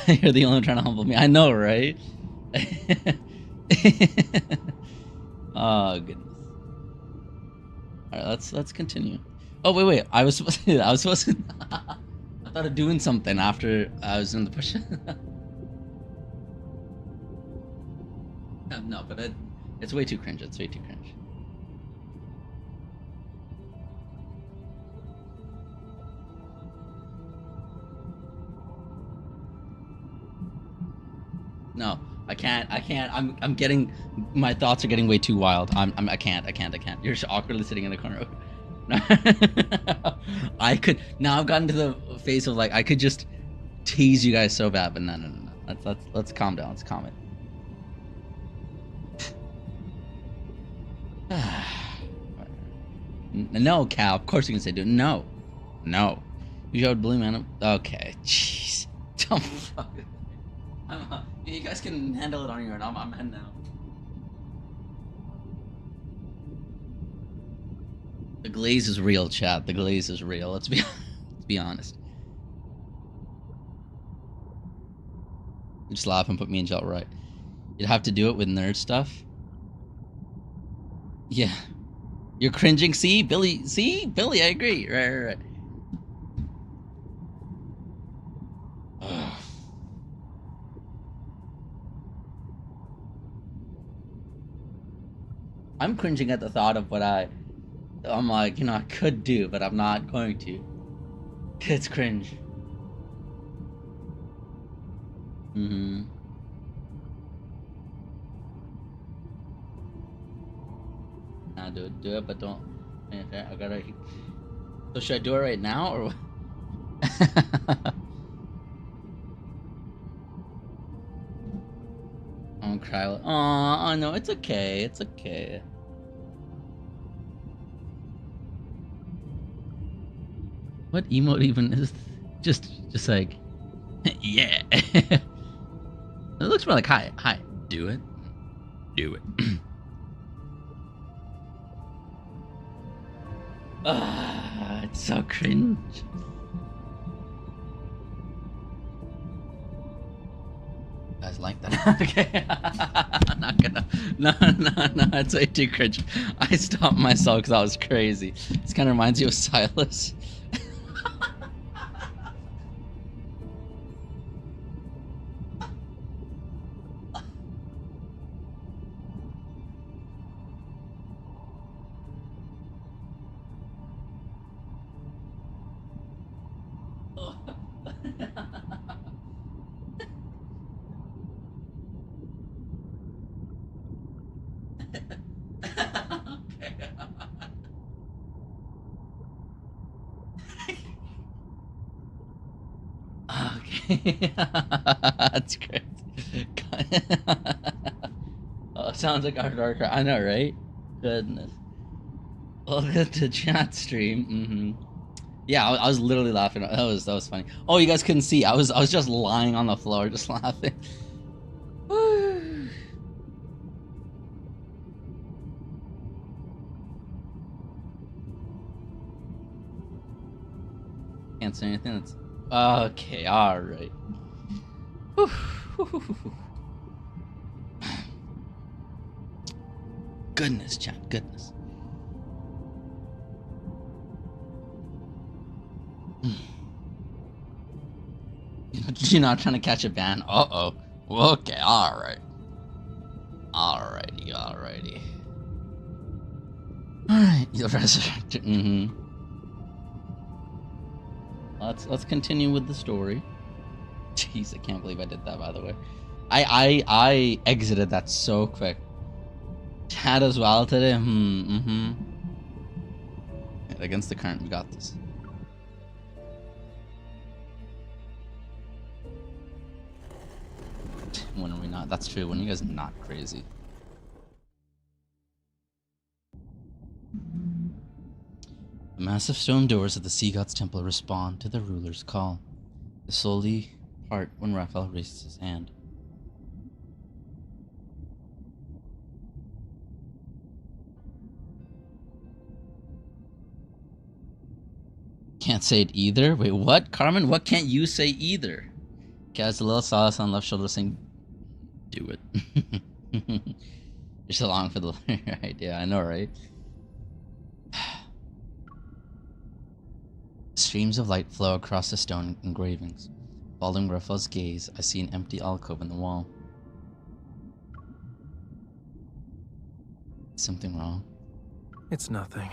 You're the only one trying to humble me. I know, right? Oh, goodness. Alright, let's continue. Oh, wait. I was supposed to I thought of doing something after I was in the push. No, but it's way too cringe. No, I can't. I'm getting, my thoughts are getting way too wild. I can't. You're just awkwardly sitting in the corner. I could, now I've gotten to the phase of like, I could just tease you guys so bad, but no. Let's calm down. Let's calm it. No, Cal. Of course you can say do it. No. You showed blue man. Okay. Jeez. Don't fuck it. You guys can handle it on your own. I'm heading out. The glaze is real, chat. The glaze is real. Let's be honest. Just laugh and put me in jail, right? You'd have to do it with nerd stuff. Yeah. You're cringing. See, Billy, I agree. Right. Ugh. I'm cringing at the thought of what I'm like, I could do, but I'm not going to. It's cringe. Nah, do it, but don't. I gotta. So should I do it right now or? Don't cry. Oh no, it's okay. It's okay. What emote even is? Just like, yeah. It looks more like hi. Do it. It's so cringe. You guys like that? Okay. I'm not gonna. No. It's way too cringe. I stopped myself because that was crazy. This kind of reminds you of Sylus. Okay. That's great. Oh, sounds like our darker. I know, right? Goodness. Welcome to chat stream. Yeah, I was literally laughing. That was funny. Oh, you guys couldn't see. I was just lying on the floor, just laughing. Can't say anything. That's okay. All right. Goodness, chat. Goodness. You're not trying to catch a ban. Uh-oh. Okay, alright. Alrighty. Alright, you'll resurrect it. Let's continue with the story. Jeez, I can't believe I did that, by the way. I exited that so quick. Chat as well today. Against the current, we got this. When are we not? That's true. When are you guys not crazy? The massive stone doors of the Sea God's temple respond to the ruler's call. They slowly part when Rafayel raises his hand. Can't say it either? Wait, what? Carmen, what can't you say either? Okay, has a little sauce on left shoulder saying, do it. You're so long for the right? Yeah, I know, right? Streams of light flow across the stone engravings. Following Rafayel's gaze, I see an empty alcove in the wall. Is something wrong? It's nothing.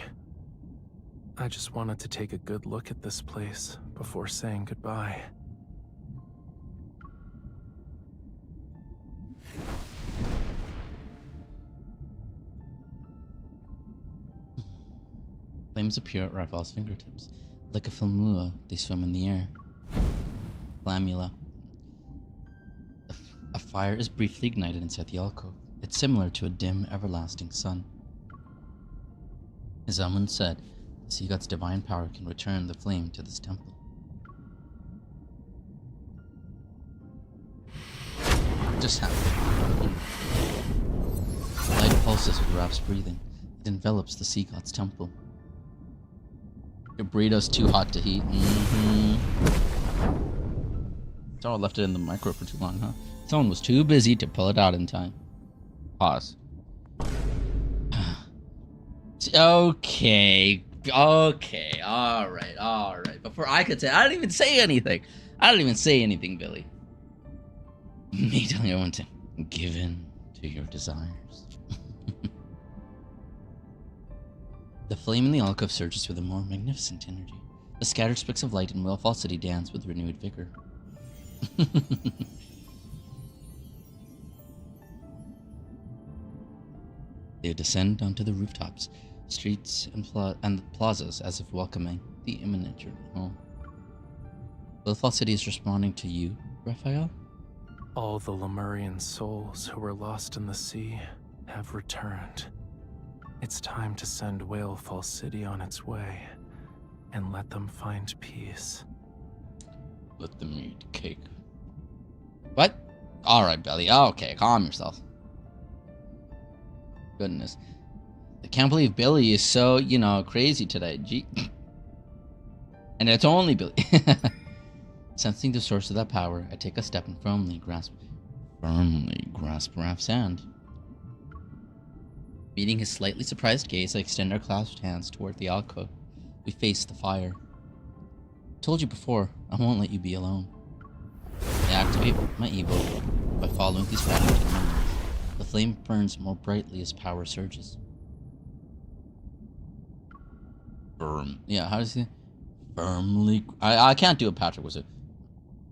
I just wanted to take a good look at this place before saying goodbye. Flames appear at Rafayel's fingertips. Like a flammula, they swim in the air. Flammula. A fire is briefly ignited inside the alcove. It's similar to a dim, everlasting sun. As Amun said, the sea god's divine power can return the flame to this temple. Just happened. Light pulses with Raf's breathing. It envelops the sea god's temple. Your burrito's too hot to heat. Oh, I left it in the micro for too long, huh? Someone was too busy to pull it out in time. Pause. Okay, alright. Before I could say, I didn't even say anything, Billy. Me telling everyone to give in to your desires. The flame in the alcove surges with a more magnificent energy. The scattered specks of light in Whalefall City dance with renewed vigor. They descend onto the rooftops, streets, and plazas as if welcoming the imminent journey home. Whalefall City is responding to you, Rafayel? All the Lemurian souls who were lost in the sea have returned. It's time to send Whalefall City on its way and let them find peace. Let them eat cake. What? Alright, Belly. Okay, calm yourself. Goodness. I can't believe Billy is so, crazy today. Gee. And it's only Billy. Sensing the source of that power, I take a step and firmly grasp Raf's hand. Meeting his slightly surprised gaze, I extend our clasped hands toward the alcove. We face the fire. I told you before, I won't let you be alone. I activate my evo by following these patterns to the memories. The flame burns more brightly as power surges. Yeah, how does he? Firmly. I can't do a Patrick. Was it?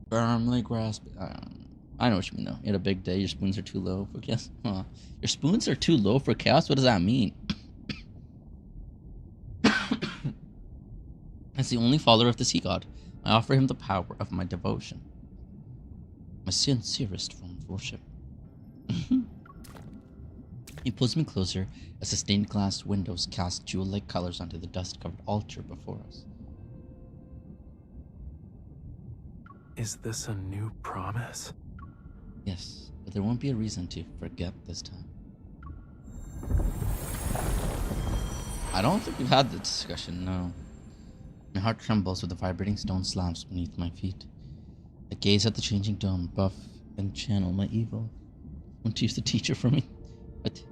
Firmly grasp. I know what you mean though. You had a big day. Your spoons are too low for chaos. Huh. Your spoons are too low for chaos. What does that mean? As the only follower of the sea god, I offer him the power of my devotion. My sincerest form of worship. He pulls me closer as the stained glass windows cast jewel-like colors onto the dust-covered altar before us. Is this a new promise? Yes, but there won't be a reason to forget this time. I don't think we've had this discussion, no. My heart trembles with the vibrating stone slabs beneath my feet. I gaze at the changing dome, buff, and channel my evil. Want to use the teacher for me? What?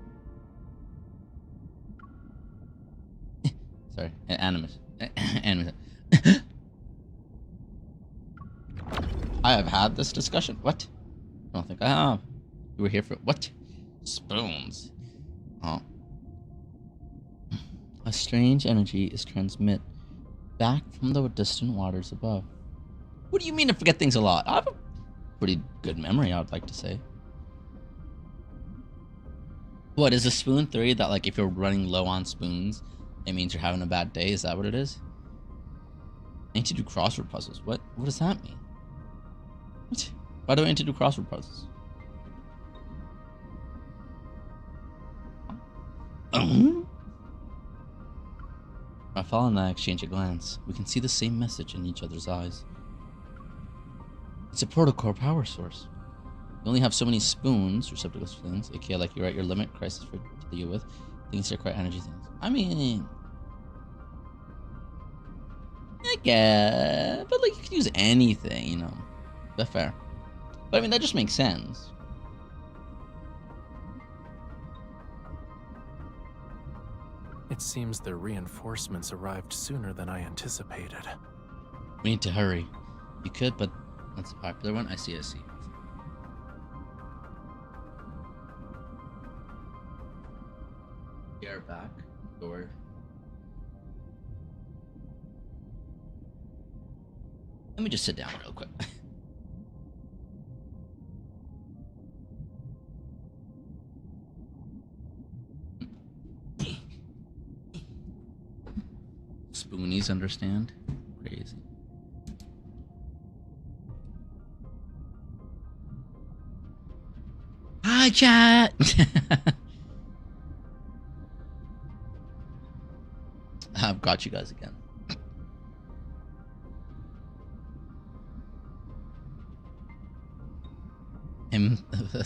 Sorry, animus. Animus. I have had this discussion. What? I don't think I have. You were here for what? Spoons. Oh. A strange energy is transmit back from the distant waters above. What do you mean to forget things a lot? I have a pretty good memory, I would like to say. What, is a spoon theory that, like, if you're running low on spoons, it means you're having a bad day? Is that what it is? I need to do crossword puzzles. What does that mean? What? Why do I need to do crossword puzzles? Rafayel and I exchange a glance. We can see the same message in each other's eyes. It's a protocore power source. You only have so many spoons, receptacles for things, aka like you're at your limit, crisis for to deal with, things that require energy things. I mean, I guess, but like you can use anything, you know. That's fair. But I mean, that just makes sense. It seems the reinforcements arrived sooner than I anticipated. We need to hurry. You could, but that's a popular one. I see. We are back. Door. Let me just sit down real quick. spoonies understand. Crazy. Hi, chat. I've got you guys again.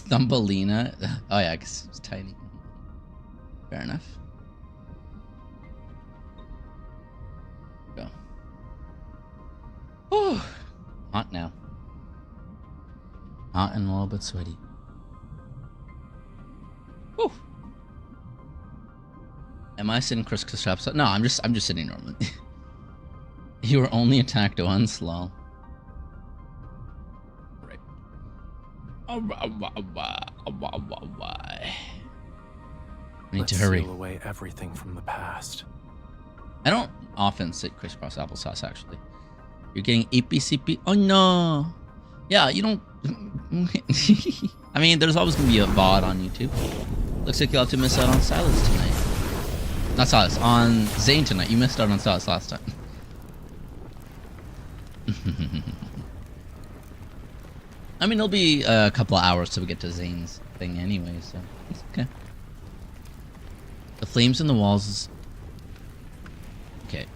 Thumbelina. Oh yeah, because it's tiny. Fair enough. Go. Whew. Hot now. Hot and a little bit sweaty. Whew. Am I sitting crisscross upside? No, I'm just sitting normally. You were only attacked once, lol. Right. I need to hurry. Seal away everything from the past. I don't often sit crisscross applesauce, actually. You're getting APCP. Oh no. Yeah, you don't. I mean, there's always gonna be a VOD on YouTube. Looks like you'll have to miss out on Sylus tonight. Not Sylus, on Zayne tonight. You missed out on Sylus last time. I mean, it'll be a couple of hours till we get to Zayne's thing anyway, so it's okay. The flames in the walls is... Okay.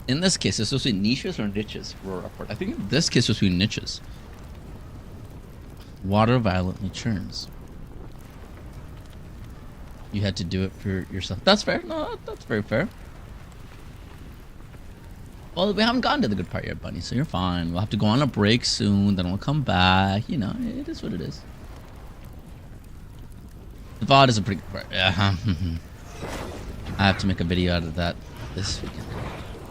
In this case, it's supposed to be niches or niches? I think in this case it's supposed to be niches. Water violently churns. You had to do it for yourself. That's fair. No, that's very fair. Well, we haven't gotten to the good part yet, Bunny, so you're fine. We'll have to go on a break soon, then we'll come back. You know, it is what it is. The VOD is a pretty good part. I have to make a video out of that this weekend.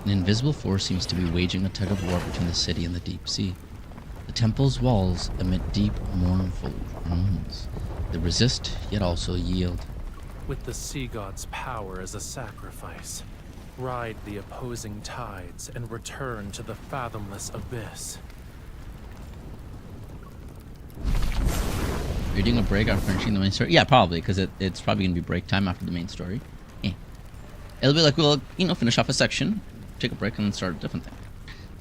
An invisible force seems to be waging a tug of war between the city and the deep sea. The temple's walls emit deep, mournful groans. They resist, yet also yield. With the sea god's power as a sacrifice, ride the opposing tides and return to the fathomless abyss. You're doing a break after finishing the main story? Yeah, probably, because it's probably going to be break time after the main story. It'll be like we'll, you know, finish off a section, take a break, and then start a different thing.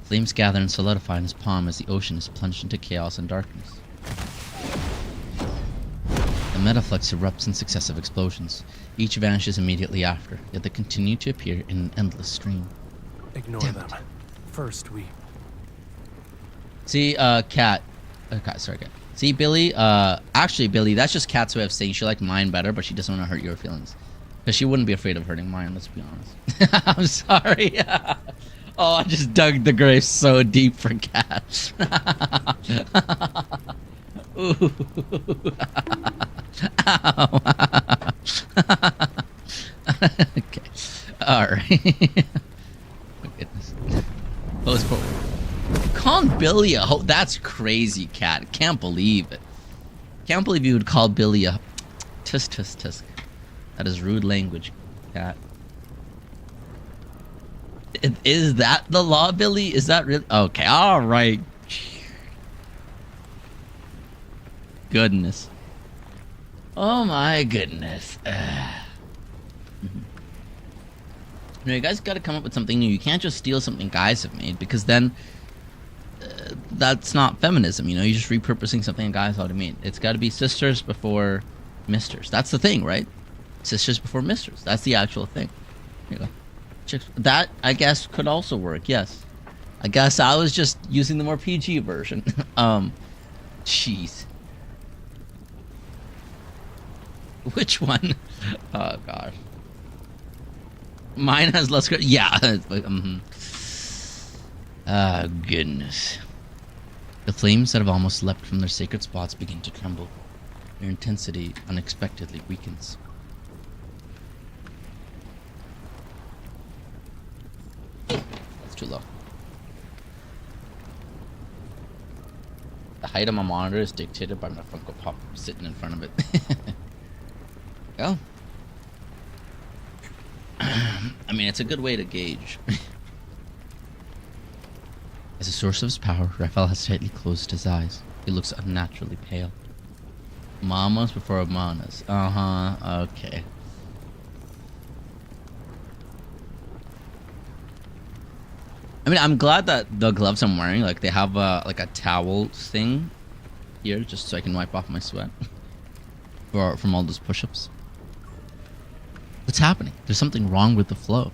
Flames gather and solidify in his palm as the ocean is plunged into chaos and darkness. The Metaflex erupts in successive explosions. Each vanishes immediately after, yet they continue to appear in an endless stream. Ignore them. First we... See, Cat. Sorry, Cat. See, Billy, actually, Billy, that's just Cat's way of saying she liked mine better, but she doesn't want to hurt your feelings. Because she wouldn't be afraid of hurting mine, let's be honest. I'm sorry. Oh, I just dug the grave so deep for Cat. Ooh. Ow. Okay. Alright. Oh, goodness. Post calling Billy a ho- that's crazy, Cat. Can't believe it. Can't believe you would call Billy a tisk tisk tisk. That is rude language, Cat. Is that the law, Billy? Is that really? Okay, alright. Goodness. Oh my goodness. You know, you guys gotta come up with something new. You can't just steal something guys have made, because then that's not feminism, you know? You're just repurposing something guys ought to made. It's gotta be sisters before misters. That's the thing, right? Sisters before misters. That's the actual thing. Here you go. Chicks. That, I guess, could also work, yes. I guess I was just using the more PG version. Jeez. Which one? Oh, gosh. Mine has less... Yeah. Ah, goodness. The flames that have almost leapt from their sacred spots begin to tremble. Their intensity unexpectedly weakens. That's too low. The height of my monitor is dictated by my Funko Pop sitting in front of it. Go. I mean, it's a good way to gauge. As a source of his power, Rafayel has tightly closed his eyes. He looks unnaturally pale. Mamas before manas. Okay. I mean, I'm glad that the gloves I'm wearing, like, they have like a towel thing here, just so I can wipe off my sweat from all those push-ups. What's happening? There's something wrong with the flow.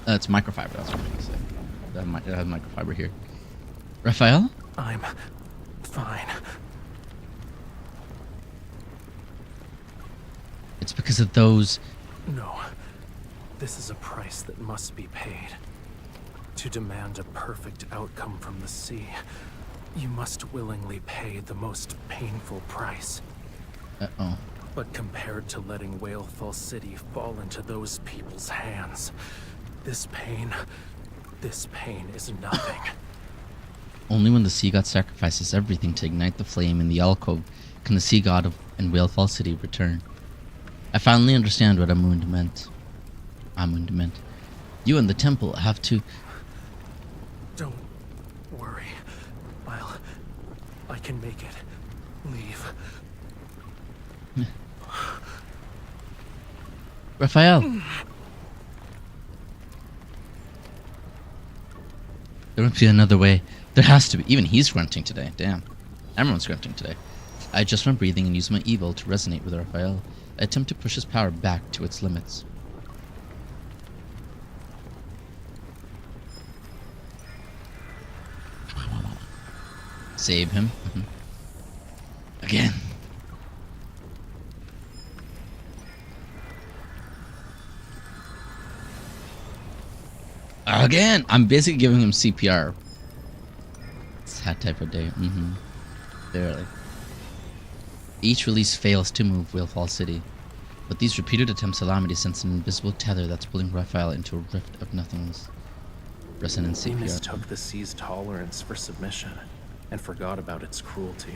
It's microfiber. That's what I'm gonna say. I have microfiber here. Rafayel? I'm fine. It's because of those. No. This is a price that must be paid. To demand a perfect outcome from the sea, you must willingly pay the most painful price. Uh-oh. But compared to letting Whalefall City fall into those people's hands, this pain is nothing. Only when the sea god sacrifices everything to ignite the flame in the alcove can the sea god and Whalefall City return. I finally understand what Amund meant. You and the temple have to... Don't worry. I can make it. Leave. Rafayel! There must be another way. There has to be. Even he's grunting today. Damn. Everyone's grunting today. I adjust my breathing and use my evil to resonate with Rafayel. I attempt to push his power back to its limits. Save him. Again. Again! I'm basically giving him CPR. It's that type of day. Barely. Each release fails to move Whalefall City, but these repeated attempts allow me to sense an invisible tether that's pulling Rafayel into a rift of nothingness. Resonant CPR. He mistook the sea's tolerance for submission and forgot about its cruelty.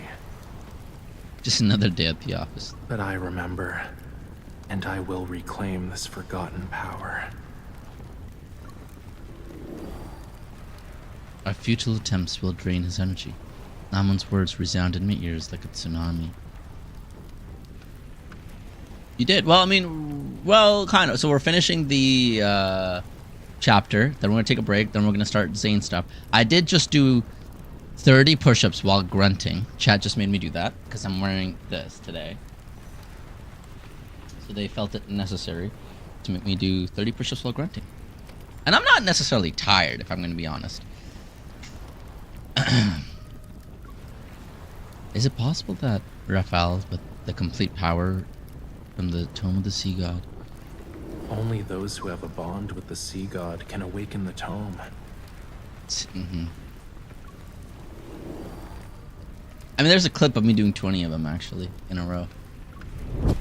Just another day at the office. But I remember, and I will reclaim this forgotten power. Our futile attempts will drain his energy. Amon's words resound in my ears like a tsunami. You did? Well, I mean, well, kind of. So we're finishing the chapter, then we're going to take a break, then we're going to start Zayne stuff. I did just do 30 push-ups while grunting. Chat just made me do that, because I'm wearing this today. So they felt it necessary to make me do 30 push-ups while grunting. And I'm not necessarily tired, if I'm going to be honest. Is it possible that Rafayel, with the complete power from the Tome of the Sea God... Only those who have a bond with the Sea God can awaken the Tome. I mean, there's a clip of me doing 20 of them, actually, in a row.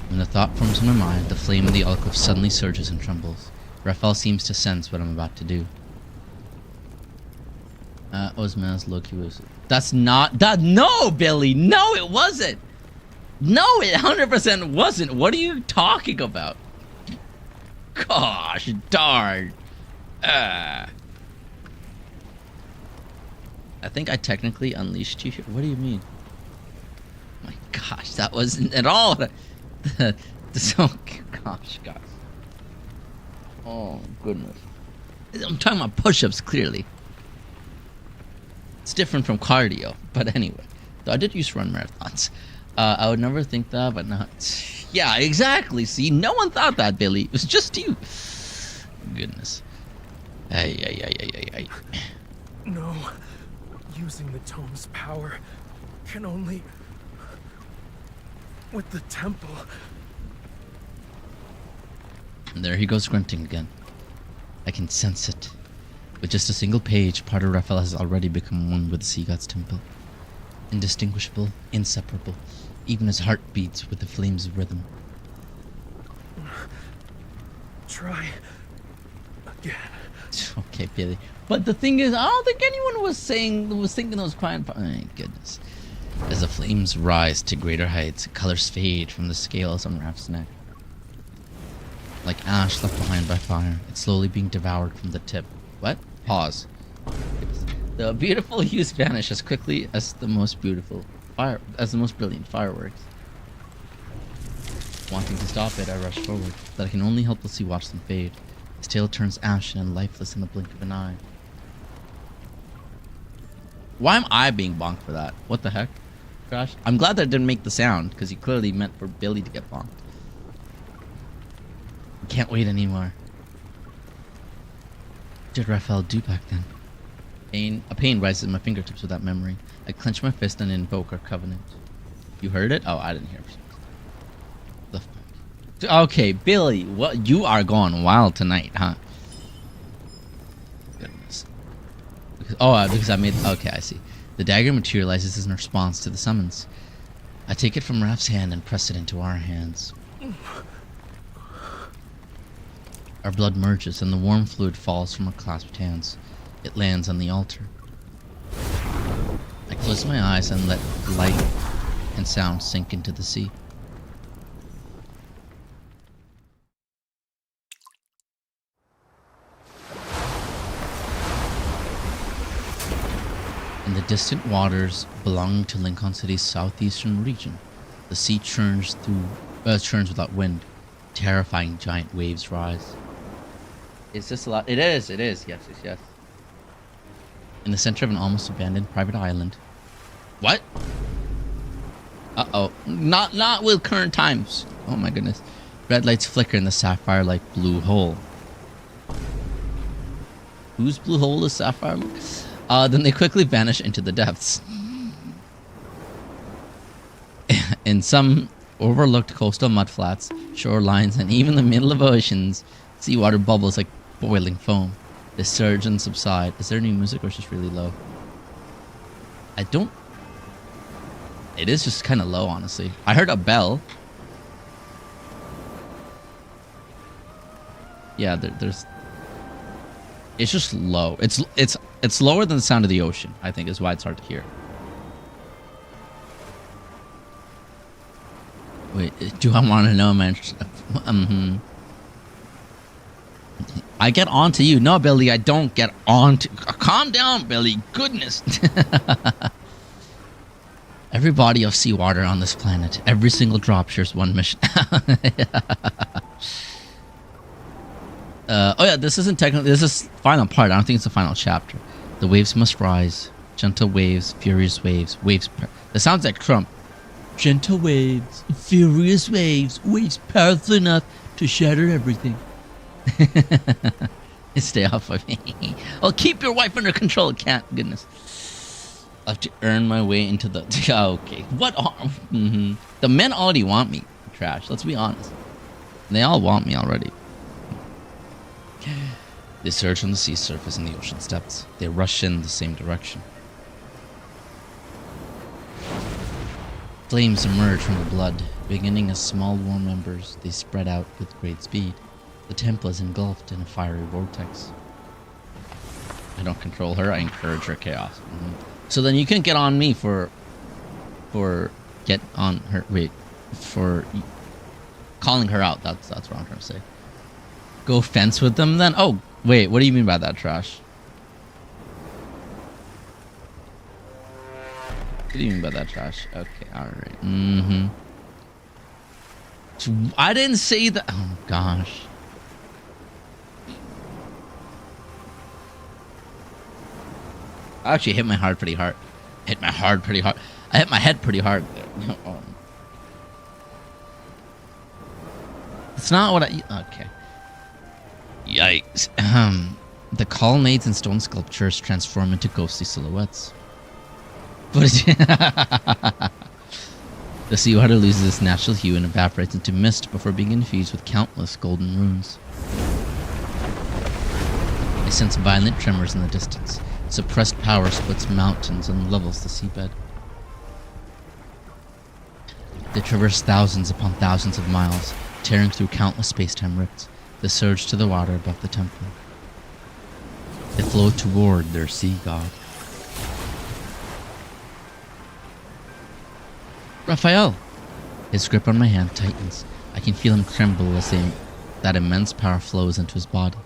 When the thought forms in my mind, the flame in the alcove suddenly surges and trembles. Rafayel seems to sense what I'm about to do. Osman's Loki was... That's not... That... No, Billy! No, it wasn't! No, it 100% wasn't! What are you talking about? Gosh, darn. I think I technically unleashed you here. What do you mean? My gosh, that wasn't at all... So, gosh, guys. Oh, goodness. I'm talking about push-ups, clearly. It's different from cardio, but anyway. Though I did used to run marathons. I would never think that, but not... Yeah, exactly. See, no one thought that, Billy. It was just you. Goodness. Ay. No. Using the Tome's power can only... with the temple. And there he goes grunting again. I can sense it. With just a single page, part of Rafayel has already become one with the Sea God's temple. Indistinguishable, inseparable. Even his heart beats with the flame's rhythm. Try again. Okay, Billy. But the thing is, I don't think anyone was thinking those crying. Oh my goodness. As the flames rise to greater heights, colors fade from the scales on Raf's neck. Like ash left behind by fire, it's slowly being devoured from the tip. What? Pause. The beautiful hues vanish as quickly as the most brilliant fireworks. Wanting to stop it, I rush forward, but I can only helplessly watch them fade. His tail turns ashen and lifeless in the blink of an eye. Why am I being bonked for that? What the heck? Crash? I'm glad that didn't make the sound, because he clearly meant for Billy to get bonked. I can't wait anymore. What did Rafayel do back then? A pain rises in my fingertips with that memory. I clench my fist and invoke our covenant. You heard it? Oh, I didn't hear it. The fuck? Okay, Billy, what? You are going wild tonight, huh? Goodness. Because I made... Okay, I see. The dagger materializes in response to the summons. I take it from Raf's hand and press it into our hands. Our blood merges and the warm fluid falls from our clasped hands. It lands on the altar. I close my eyes and let light and sound sink into the sea. In the distant waters belonging to Lincoln City's southeastern region, the sea churns without wind. Terrifying giant waves rise. Is this a lot? It is. Yes. In the center of an almost abandoned private island. What? Uh-oh. Not with current times. Oh my goodness. Red lights flicker in the sapphire-like blue hole. Whose blue hole is sapphire? Then they quickly vanish into the depths. In some overlooked coastal mudflats, shorelines, and even the middle of oceans, seawater bubbles like boiling foam. They surge and subside. Is there any music or is it just really low? It is just kind of low, honestly. I heard a bell. Yeah, there's... It's just low. It's lower than the sound of the ocean, I think, is why it's hard to hear. Wait, do I want to know, man? I get on to you. No, Billy, I don't get on to... Calm down, Billy. Goodness. Every body of seawater on this planet, every single drop shares one mission. Oh yeah, this isn't technically... This is final part. I don't think it's the final chapter. The waves must rise. Gentle waves, furious waves. Waves... That sounds like Trump. Gentle waves, furious waves. Waves powerful enough to shatter everything. Stay off of me. I'll keep your wife under control, cat. Goodness. I have to earn my way into the... Okay. What are... The men already want me. Trash. Let's be honest. They all want me already. They surge on the sea surface and the ocean's depths. They rush in the same direction. Flames emerge from the blood. Beginning as small warm embers, they spread out with great speed. The temple is engulfed in a fiery vortex. I don't control her, I encourage her chaos. So then you can get on me for get on her... Wait. For calling her out. That's what I'm trying to say. Go fence with them then? Oh, wait. What do you mean by that, Trash? What do you mean by that, Trash? Okay, alright. I didn't say that. Oh, gosh. I actually hit my heart pretty hard. I hit my head pretty hard there. It's not what I... Okay. Yikes. The colonnades and stone sculptures transform into ghostly silhouettes. But the seawater loses its natural hue and evaporates into mist before being infused with countless golden runes. I sense violent tremors in the distance. Suppressed power splits mountains and levels the seabed. They traverse thousands upon thousands of miles, tearing through countless space-time rifts. They surge to the water above the temple. They flow toward their sea god. Rafayel! His grip on my hand tightens. I can feel him tremble as that immense power flows into his body.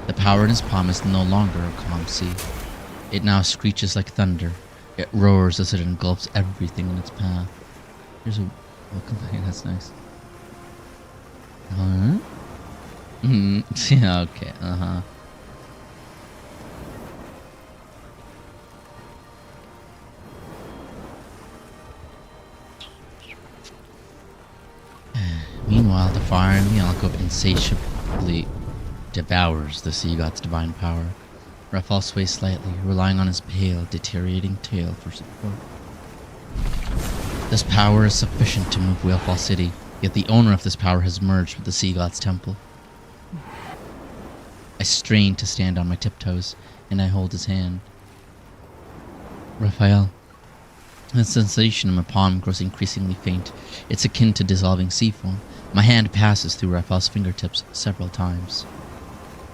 The power in his palm is no longer a calm sea. It now screeches like thunder. It roars as it engulfs everything in its path. Here's a welcome thing, that's nice. Yeah, okay, Meanwhile, the fire in the alcove insatiably devours the sea god's divine power. Rafayel sways slightly, relying on his pale, deteriorating tail for support. This power is sufficient to move Whalefall City, yet the owner of this power has merged with the sea god's temple. I strain to stand on my tiptoes, and I hold his hand. Rafayel. The sensation in my palm grows increasingly faint. It's akin to dissolving sea foam. My hand passes through Rafayel's fingertips several times.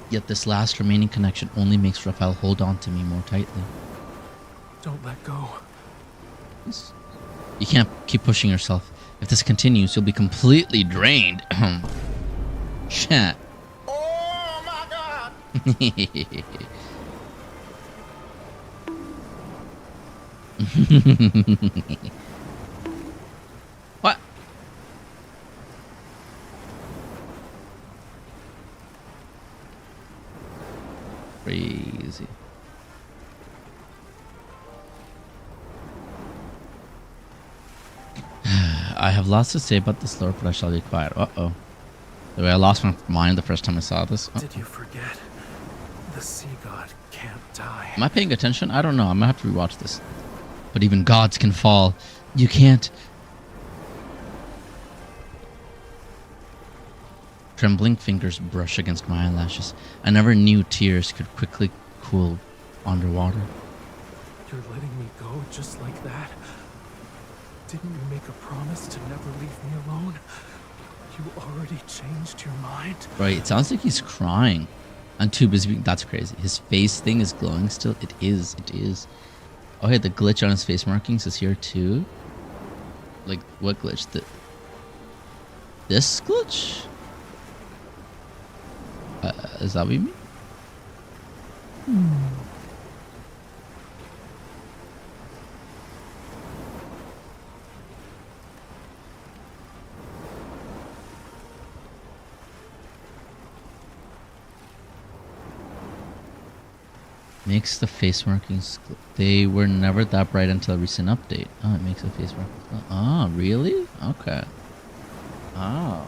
Yet this last remaining connection only makes Rafayel hold on to me more tightly. Don't let go. You can't keep pushing yourself. If this continues, you'll be completely drained. Chat. Oh my god! What? Crazy. I have lots to say about this lore, but I shall be quiet. Uh-oh. The way I lost my mind the first time I saw this. Did you forget? The sea god can't die. Am I paying attention? I don't know. I'm gonna have to rewatch this. But even gods can fall. You can't. Trembling fingers brush against my eyelashes. I never knew tears could quickly cool underwater. You're letting me go just like that? Didn't you make a promise to never leave me alone? You already changed your mind? Right, it sounds like he's crying. I'm too busy. That's crazy. His face thing is glowing still. It is. It is. Oh, hey, the glitch on his face markings is here too. Like, what glitch? This glitch? Is that what you mean? Makes the face markings. They were never that bright until a recent update. Oh, it makes the face markings. Oh, really? Okay. Oh.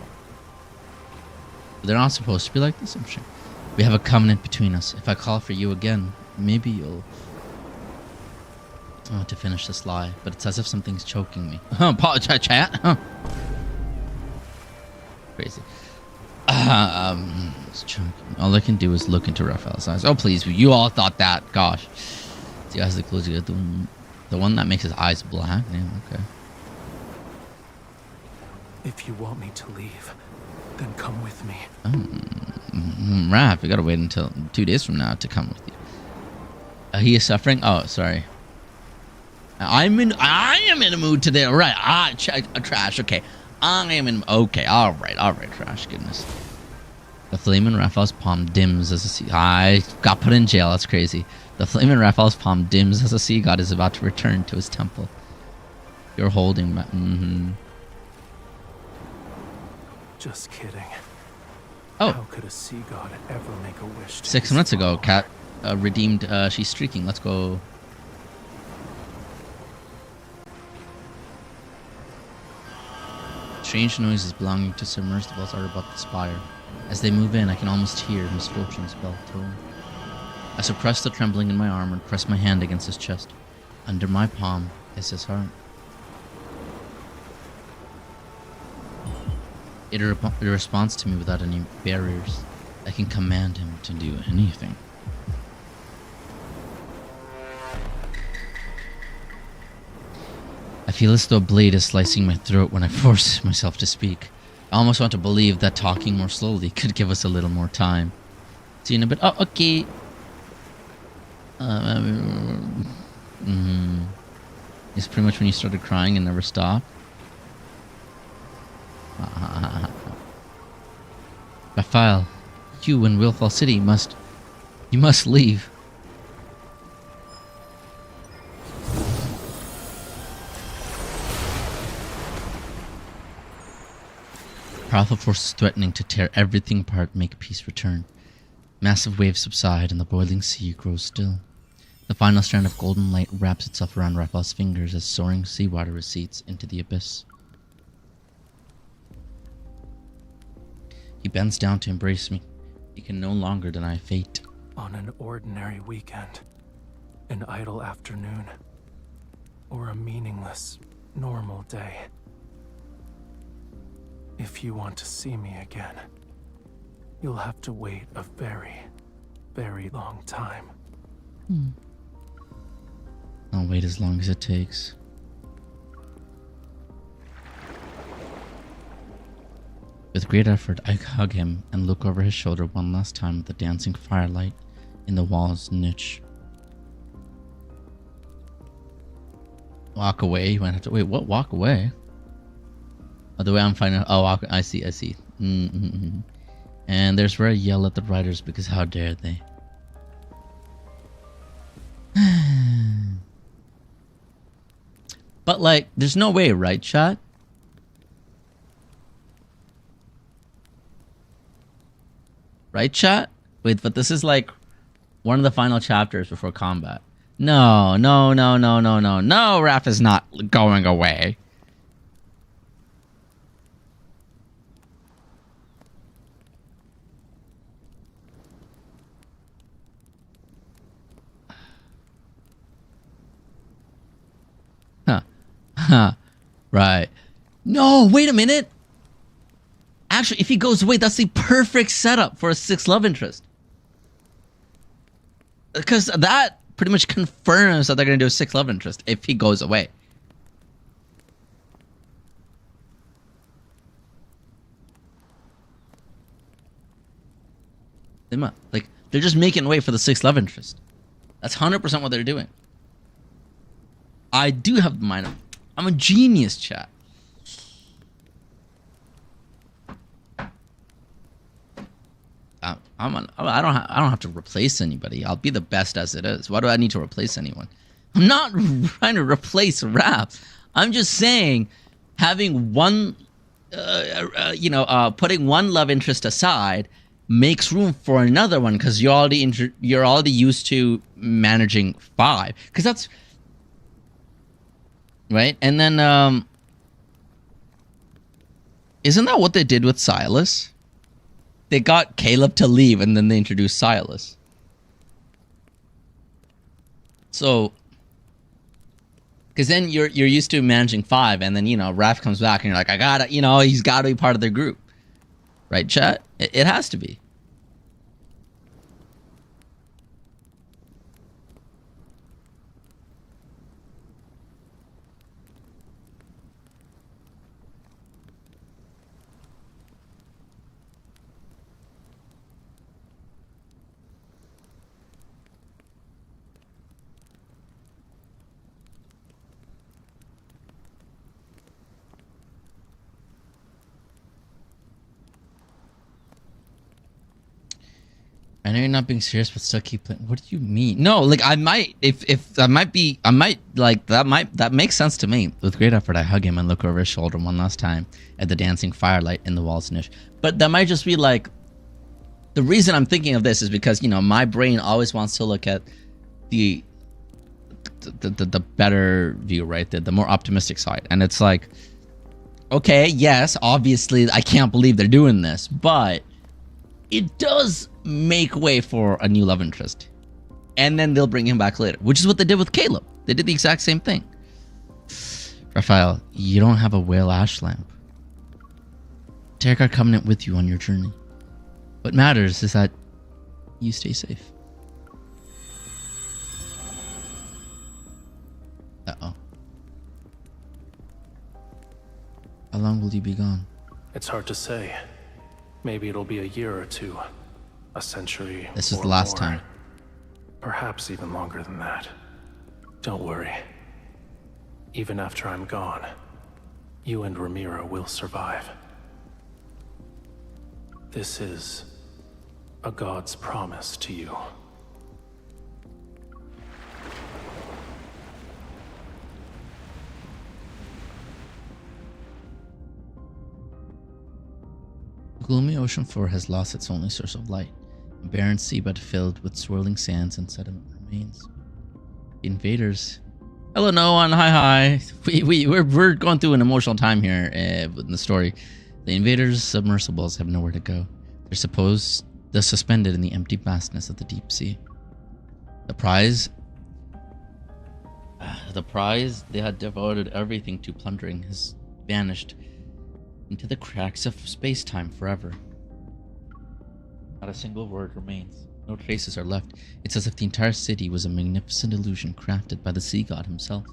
They're not supposed to be like this, I'm sure. We have a covenant between us. If I call for you again, maybe you'll... Oh, to finish this lie. But it's as if something's choking me. Apologize, chat. Huh. Crazy. It's choking. All I can do is look into Rafayel's eyes. Oh, please. You all thought that. Gosh. See, guys, the close. The one that makes his eyes black. Yeah, okay. If you want me to leave, then come with me. Raph, you gotta wait until 2 days from now to come with you. He is suffering. Oh, sorry. I am in a mood today. All right. Trash. Okay. I am in. Okay. All right. Trash. Goodness. The flame in Rafayel's palm dims as a sea. I got put in jail. That's crazy. The flame in Rafayel's palm dims as a sea god is about to return to his temple. You're holding. Just kidding. Oh. How could a sea god ever make a wish to 6 minutes ago, Cat redeemed. She's streaking. Let's go. Strange noises belonging to submersibles are above the spire. As they move in, I can almost hear Misfortune's bell tone. I suppress the trembling in my arm and press my hand against his chest. Under my palm is his heart. It responds to me without any barriers. I can command him to do anything. I feel as though a blade is slicing my throat when I force myself to speak. I almost want to believe that talking more slowly could give us a little more time. See you in a bit. Oh, okay. It's pretty much when you started crying and never stopped. Rafayel, you in Whalefall City must leave. Powerful forces threatening to tear everything apart make peace return. Massive waves subside and the boiling sea grows still. The final strand of golden light wraps itself around Rafayel's fingers as soaring seawater recedes into the abyss. He bends down to embrace me. He can no longer deny fate. On an ordinary weekend, an idle afternoon, or a meaningless, normal day. If you want to see me again, you'll have to wait a very, very long time. I'll wait as long as it takes. With great effort, I hug him and look over his shoulder one last time at the dancing firelight in the wall's niche. Walk away. You might have to wait. What? Walk away? Oh, the way I'm finding. Oh, walk. I see. And there's where I yell at the writers because how dare they? But like, there's no way, right, chat? Right, chat? Wait, but this is like one of the final chapters before combat. No, Raph is not going away. Right. No, wait a minute. Actually, if he goes away, that's the perfect setup for a sixth love interest. Because that pretty much confirms that they're going to do a sixth love interest if he goes away. Like, they're just making way for the sixth love interest. That's 100% what they're doing. I do have the mind. I'm a genius, chat. I don't have to replace anybody. I'll be the best as it is. Why do I need to replace anyone? I'm not trying to replace rap. I'm just saying, having one, putting one love interest aside makes room for another one because you're already used to managing 5. Because that's right. And then, isn't that what they did with Sylus? They got Caleb to leave, and then they introduced Sylus. So, because then you're used to managing 5, and then Raph comes back, and you're like, I gotta, he's got to be part of their group, right, chat? It has to be. I know you're not being serious, but still keep playing. What do you mean? No, like I might, if I might like that makes sense to me. With great effort, I hug him and look over his shoulder one last time at the dancing firelight in the wall's niche. But that might just be like, the reason I'm thinking of this is because my brain always wants to look at the better view, right? The more optimistic side, and it's like, okay, yes, obviously, I can't believe they're doing this, but it does make way for a new love interest. And then they'll bring him back later, which is what they did with Caleb. They did the exact same thing. Rafayel, you don't have a whale ash lamp. Take our covenant with you on your journey. What matters is that you stay safe. Uh-oh. How long will you be gone? It's hard to say. Maybe it'll be a year or 2. A century. This is the last time. Perhaps even longer than that. Don't worry. Even after I'm gone, you and Ramiro will survive. This is a god's promise to you. The gloomy ocean floor has lost its only source of light. A barren seabed filled with swirling sands and sediment remains. The invaders. Hello, no one. Hi. We're going through an emotional time here in the story. The invaders' submersibles have nowhere to go. They're suspended in the empty vastness of the deep sea. The prize they had devoted everything to plundering has vanished into the cracks of space-time forever. Not a single word remains. No traces are left. It's as if the entire city was a magnificent illusion crafted by the sea god himself.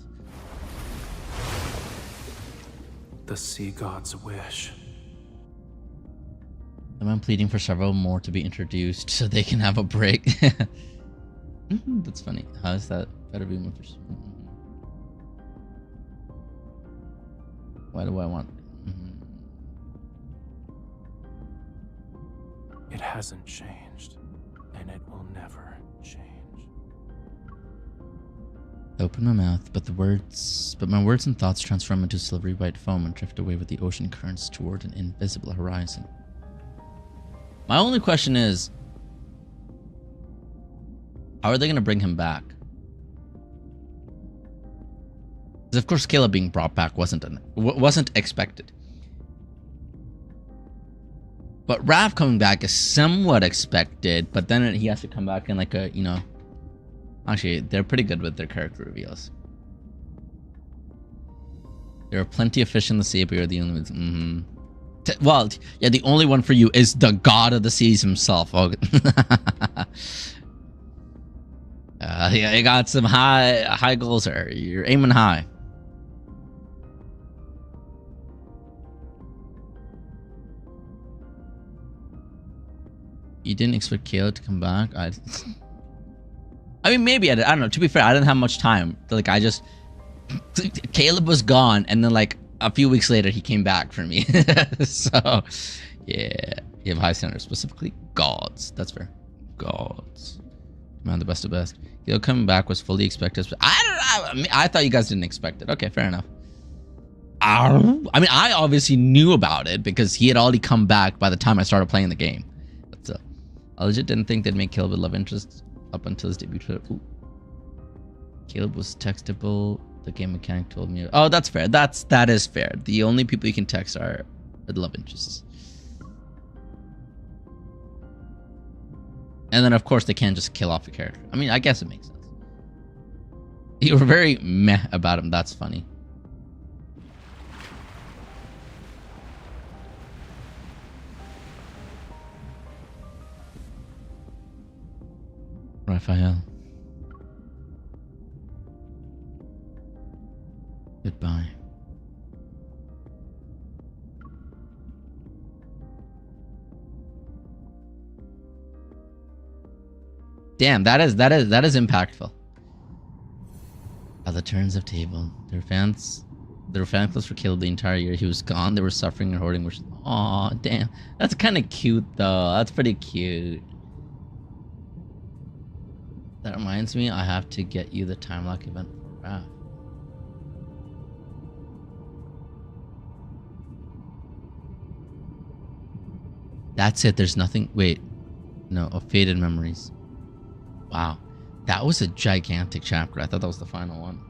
The sea god's wish. I'm pleading for several more to be introduced so they can have a break. That's funny. How is that better be more? Why do I want? It hasn't changed, and it will never change. I open my mouth, but my words and thoughts transform into silvery white foam and drift away with the ocean currents toward an invisible horizon. My only question is, how are they going to bring him back? Because of course Caleb being brought back wasn't expected. But Raph coming back is somewhat expected, but then he has to come back in like a, you know... Actually, they're pretty good with their character reveals. There are plenty of fish in the sea, but you're the only ones. Well, yeah, the only one for you is the god of the seas himself. Oh. Yeah, you got some high goals there. You're aiming high. You didn't expect Caleb to come back? I mean, maybe I don't know. To be fair, I didn't have much time. Like, Caleb was gone, and then like a few weeks later, he came back for me. So, yeah, you have high standards, specifically gods. That's fair. Gods, man, the best of best. Caleb coming back was fully expected. I thought you guys didn't expect it. Okay, fair enough. I mean, I obviously knew about it because he had already come back by the time I started playing the game. But I legit didn't think they'd make Caleb a love interest up until his debut trailer. Ooh. Caleb was textable. The game mechanic told me. Oh, that's fair. That is fair. The only people you can text are the love interests. And then of course they can't just kill off a character. I mean, I guess it makes sense. You were very meh about him. That's funny. Rafayel. Goodbye. Damn, that is impactful. At the turns of table, their fan clubs were killed the entire year. He was gone. They were suffering and hoarding. Aw, damn. That's kind of cute, though. That's pretty cute. That reminds me, I have to get you the time lock event for Raph. That's it. There's nothing. Wait. No, of Faded Memories. Wow. That was a gigantic chapter. I thought that was the final one.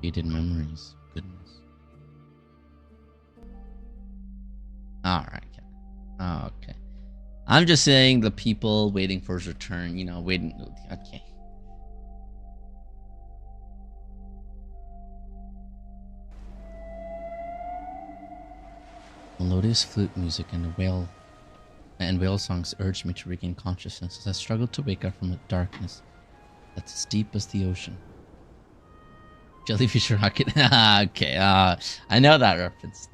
Faded Memories. Goodness. Alright. Okay. I'm just saying the people waiting for his return, you know, waiting. Okay. Melodious flute music and whale songs urged me to regain consciousness as I struggled to wake up from a darkness that's as deep as the ocean. Jellyfish rocket. Okay, I know that reference.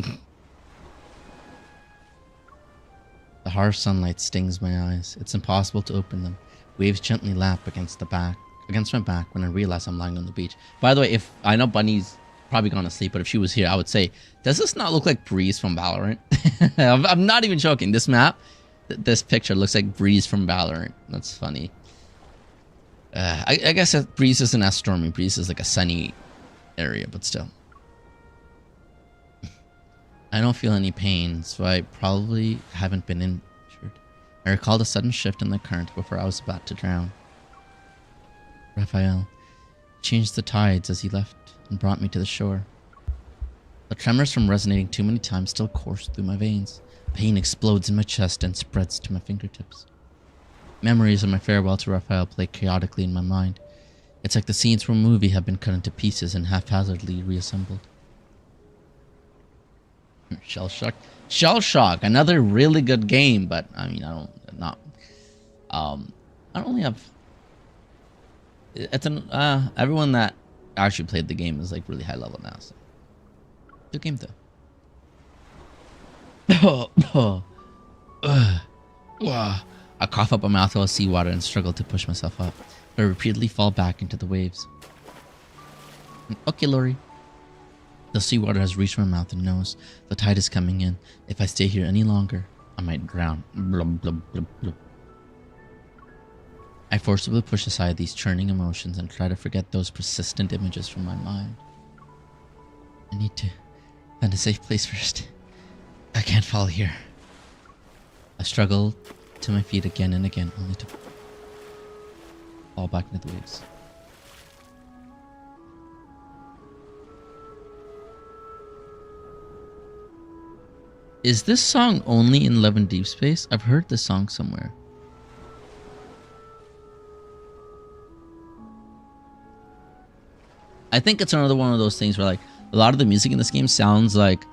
The harsh sunlight stings my eyes. It's impossible to open them. Waves gently lap against my back when I realize I'm lying on the beach. By the way, if I know Bunny's probably gone to sleep, but if she was here, I would say, does this not look like Breeze from Valorant? I'm not even joking. This map, this picture looks like Breeze from Valorant. That's funny. I guess Breeze isn't as stormy. Breeze is like a sunny area, but still. I don't feel any pain, so I probably haven't been injured. I recalled a sudden shift in the current before I was about to drown. Rafayel changed the tides as he left and brought me to the shore. The tremors from resonating too many times still course through my veins. Pain explodes in my chest and spreads to my fingertips. Memories of my farewell to Rafayel play chaotically in my mind. It's like the scenes from a movie have been cut into pieces and haphazardly reassembled. Shell Shock. Shell Shock, another really good game, but I mean, I don't really have. It's everyone that actually played the game is like really high level now. So. Good game though. I cough up a mouthful of seawater and struggle to push myself up, but I repeatedly fall back into the waves. Okay, Lori. The seawater has reached my mouth and nose. The tide is coming in. If I stay here any longer, I might drown. Blub, blub, blub, blub. I forcibly push aside these churning emotions and try to forget those persistent images from my mind. I need to find a safe place first. I can't fall here. I struggle to my feet again and again, only to fall back into the waves. Is this song only in Love and Deepspace? I've heard this song somewhere. I think it's another one of those things where like a lot of the music in this game sounds like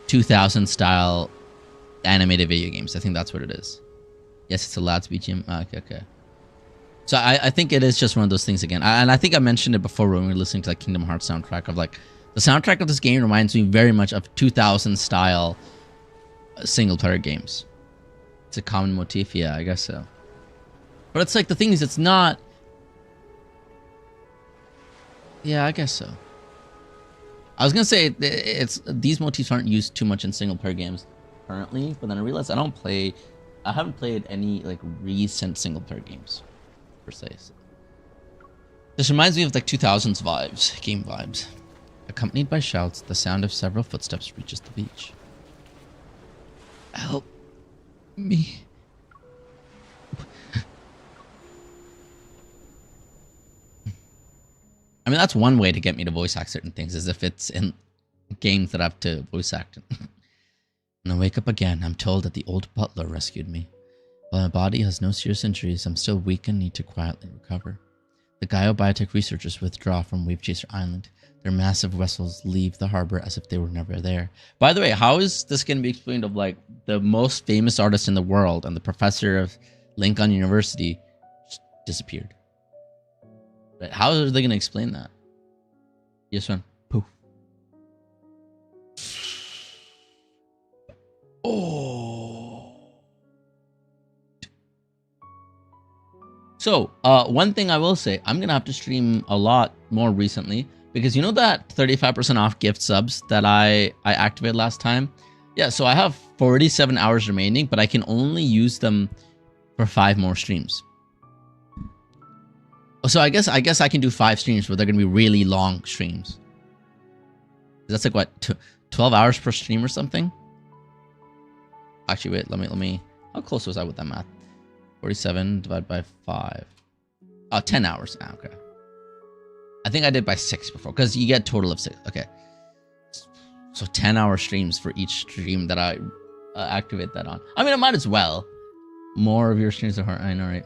2000 style animated video games. I think that's what it is. Yes, it's a Lads BGM. Okay. So I think it is just one of those things again. And I think I mentioned it before when we were listening to the Kingdom Hearts soundtrack of like the soundtrack of this game reminds me very much of 2000 style single player games. It's a common motif, yeah, I guess so. But it's like the thing is, it's not. Yeah, I guess so. I was gonna say it's these motifs aren't used too much in single player games currently, but then I realized I haven't played any like recent single player games per se. So. This reminds me of like 2000s vibes, game vibes. Accompanied by shouts, the sound of several footsteps reaches the beach. Help me. I mean, that's one way to get me to voice act certain things, is if it's in games that I have to voice act. When I wake up again, I'm told that the old butler rescued me. While my body has no serious injuries, I'm still weak and need to quietly recover. The Gaio biotech researchers withdraw from Wave Chaser Island. Their massive vessels leave the harbor as if they were never there. By the way, how is this going to be explained of like the most famous artist in the world and the professor of Lincoln University just disappeared? Right? How are they going to explain that? Yes, one. Poof. Oh. So, one thing I will say, I'm going to have to stream a lot more recently. Because you know that 35% off gift subs that I activated last time? Yeah, so I have 47 hours remaining, but I can only use them for 5 more streams. So I guess I can do 5 streams, but they're going to be really long streams. That's like what, 12 hours per stream or something? Actually, wait, let me how close was I with that math? 47 divided by 5. Oh, 10 hours. Ah, okay. I think I did by 6 before, because you get total of 6. Okay. So 10-hour streams for each stream that I activate that on. I mean, I might as well. More of your streams are hard. I know, right?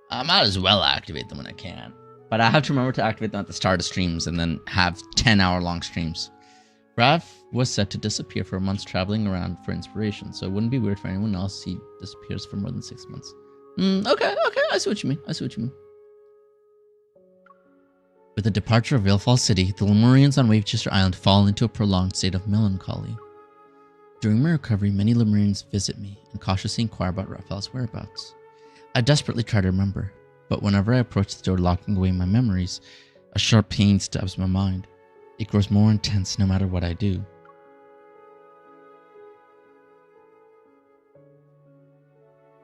I might as well activate them when I can. But I have to remember to activate them at the start of streams and then have 10-hour-long streams. Raph was set to disappear for months traveling around for inspiration, so it wouldn't be weird for anyone else he disappears for more than 6 months. Okay. I see what you mean. With the departure of Veilfall City, the Lemurians on Wavechester Island fall into a prolonged state of melancholy. During my recovery, many Lemurians visit me and cautiously inquire about Rafayel's whereabouts. I desperately try to remember, but whenever I approach the door locking away my memories, a sharp pain stabs my mind. It grows more intense no matter what I do.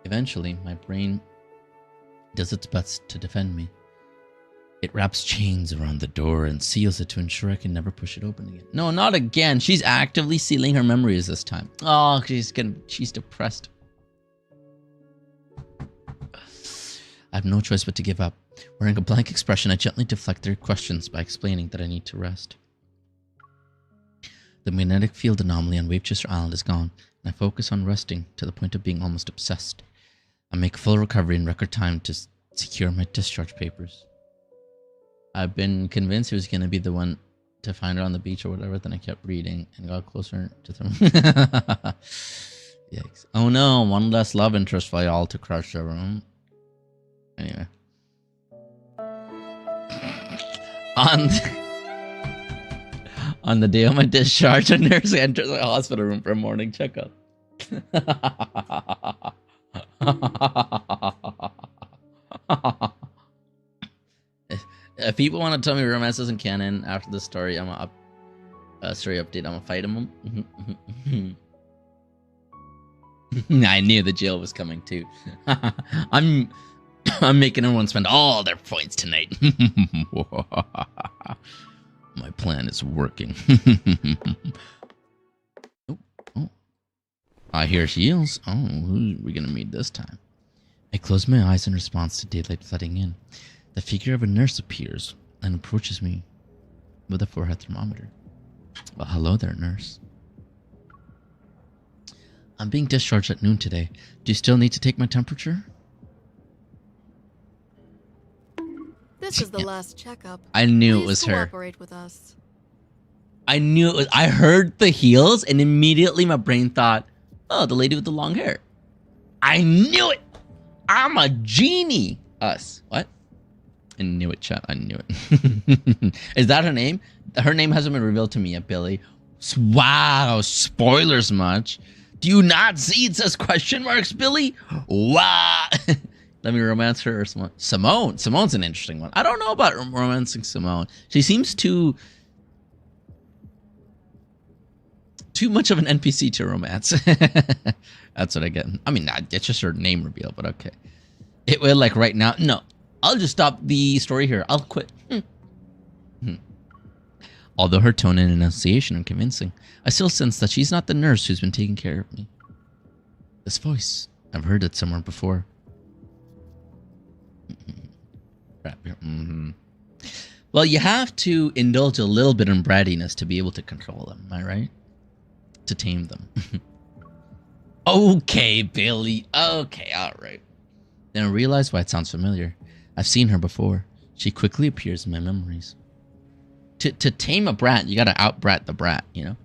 Eventually, my brain does its best to defend me. It wraps chains around the door and seals it to ensure I can never push it open again. No, not again. She's actively sealing her memories this time. Oh, she's depressed. I have no choice but to give up. Wearing a blank expression, I gently deflect their questions by explaining that I need to rest. The magnetic field anomaly on Wavechester Island is gone, and I focus on resting to the point of being almost obsessed. I make full recovery in record time to secure my discharge papers. I've been convinced he was going to be the one to find her on the beach or whatever, then I kept reading and got closer to them. Yikes. Oh no, one less love interest for y'all to crush the room. Anyway. On the day of my discharge, a nurse enters the hospital room for a morning checkup. If people want to tell me romance isn't canon after the story, I'm a story update. I'm gonna fight them. I knew the jail was coming too. I'm making everyone spend all their points tonight. My plan is working. Oh. I hear she yells. Oh, who are we gonna meet this time? I close my eyes in response to daylight flooding in. The figure of a nurse appears and approaches me with a forehead thermometer. Well, hello there, nurse. I'm being discharged at noon today. Do you still need to take my temperature? This is the last checkup. I knew Please it was her. Cooperate with us. I knew it was. I heard the heels, and immediately my brain thought, "Oh, the lady with the long hair." I knew it. I'm a genie. Us. What? I knew it, chat. I knew it. Is that her name? Her name hasn't been revealed to me yet, Billy. Wow. Spoilers much. Do you not see it says question marks, Billy? Wow. Let me romance her or Simone. Simone. Simone's an interesting one. I don't know about romancing Simone. She seems too much of an NPC to romance. That's what I get. I mean, it's just her name reveal, but okay. It will, like, right now. No, I'll just stop the story here. I'll quit. Although her tone and enunciation are convincing, I still sense that she's not the nurse who's been taking care of me. This voice, I've heard it somewhere before. Well, you have to indulge a little bit in brattiness to be able to control them, am I right? To tame them. Okay, Billy. Okay, alright. Then I realize why it sounds familiar. I've seen her before. She quickly appears in my memories. To tame a brat, you gotta out-brat the brat, you know?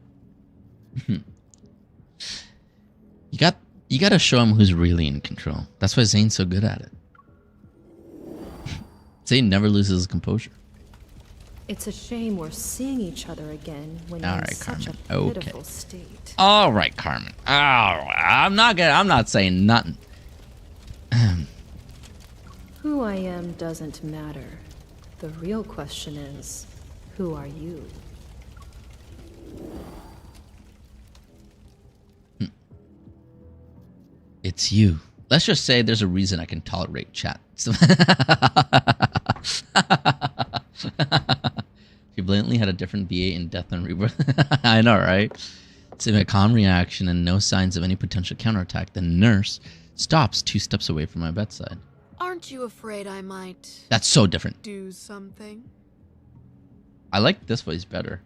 You gotta show him who's really in control. That's why Zayne's so good at it. Zayne never loses his composure. It's a shame we're seeing each other again when you're in such a pitiful state. All right, Carmen. I'm not saying nothing. Who I am doesn't matter. The real question is, who are you? It's you. Let's just say there's a reason I can tolerate chat. She blatantly had a different BA in Death and Rebirth. I know, right? Seeing a calm reaction and no signs of any potential counterattack, the nurse stops 2 steps away from my bedside. Aren't you afraid I might... That's so different. ...do something? I like this voice better.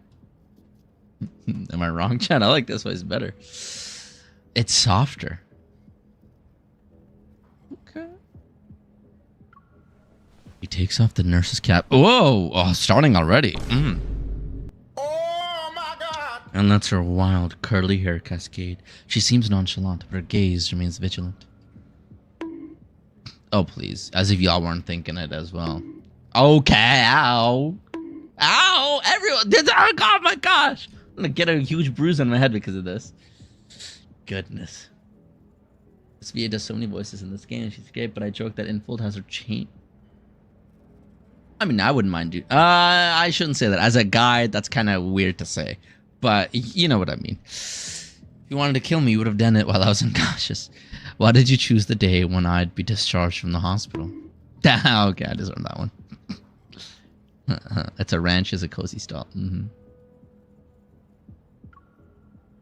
Am I wrong, Chad? I like this voice better. It's softer. Okay. He takes off the nurse's cap. Whoa! Oh, starting already. Oh my god! And lets her wild, curly hair cascade. She seems nonchalant, but her gaze remains vigilant. Oh, please. As if y'all weren't thinking it as well. Okay, ow. Ow! Everyone! Oh my gosh! I'm gonna get a huge bruise on my head because of this. Goodness. This VA does so many voices in this game. She's great, but I joke that Infold has her chain. I mean, I wouldn't mind doing... I shouldn't say that. As a guy, that's kind of weird to say. But you know what I mean. If you wanted to kill me, you would have done it while I was unconscious. Why did you choose the day when I'd be discharged from the hospital? Okay, I deserve that one. It's a ranch, is a cozy stall.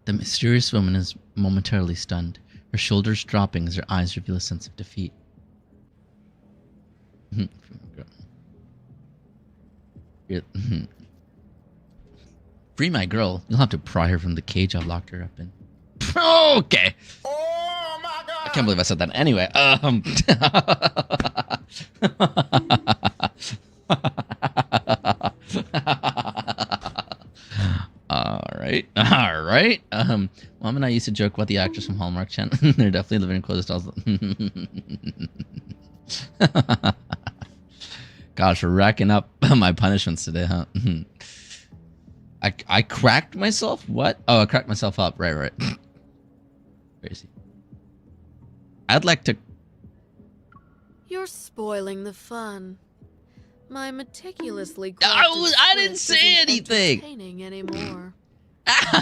The mysterious woman is momentarily stunned, her shoulders dropping as her eyes reveal a sense of defeat. Free my girl. You'll have to pry her from the cage I've locked her up in. Okay. Oh my god! I can't believe I said that. Anyway, all right. Mom and I used to joke about the actors from Hallmark Channel. They're definitely living in closed stalls. Gosh, we're racking up my punishments today, huh? I cracked myself? What? Oh, I cracked myself up. Right. Crazy. I'd like to... You're spoiling the fun. My meticulously I didn't say anything. Entertaining anymore.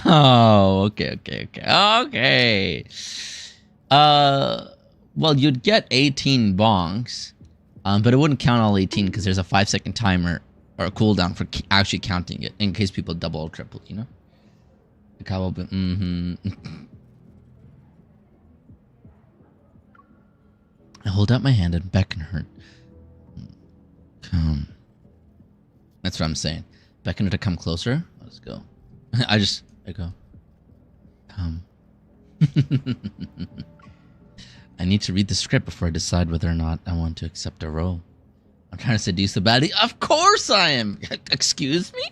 Oh, okay. Well, you'd get 18 bongs, but it wouldn't count all 18 because there's a 5-second timer or a cooldown for actually counting it in case people double or triple, you know? I hold out my hand and beckon her. Come. That's what I'm saying. Beckon her to come closer. Let's go. I go. Come. I need to read the script before I decide whether or not I want to accept a role. I'm trying to seduce the baddie. Of course I am. Excuse me?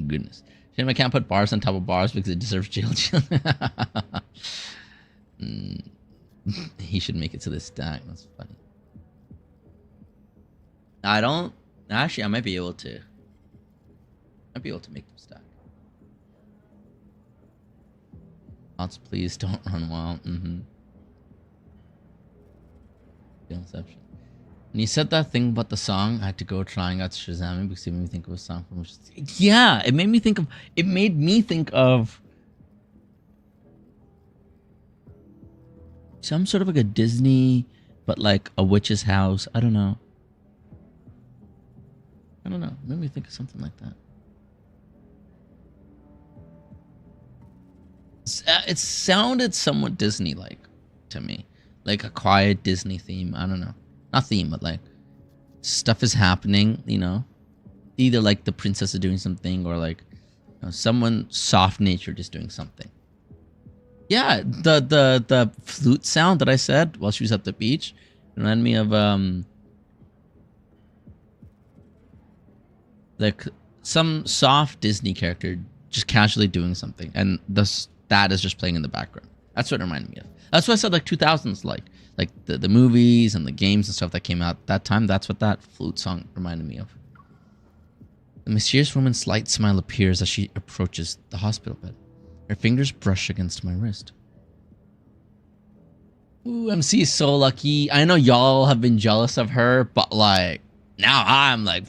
Goodness. Shame I can't put bars on top of bars because it deserves jail. He should make it to this stack. That's funny. I don't... Actually, I might be able to. Make them stack. Thoughts, please don't run wild. Inception. When you said that thing about the song, I had to go trying out Shazam because it made me think of a song from which... Yeah, it made me think of some sort of like a Disney, but like a witch's house. I don't know. It made me think of something like that. It sounded somewhat Disney-like to me. Like a quiet Disney theme. I don't know. Not theme, but like stuff is happening, you know? Either like the princess is doing something or like someone soft-natured is doing something. Yeah, the flute sound that I said while she was at the beach reminded me of like some soft Disney character just casually doing something, and that is just playing in the background. That's what it reminded me of. That's what I said, like 2000s, like the movies and the games and stuff that came out that time. That's what that flute song reminded me of. The mysterious woman's slight smile appears as she approaches the hospital bed. Her fingers brush against my wrist. Ooh, MC is so lucky. I know y'all have been jealous of her, but like now I'm like,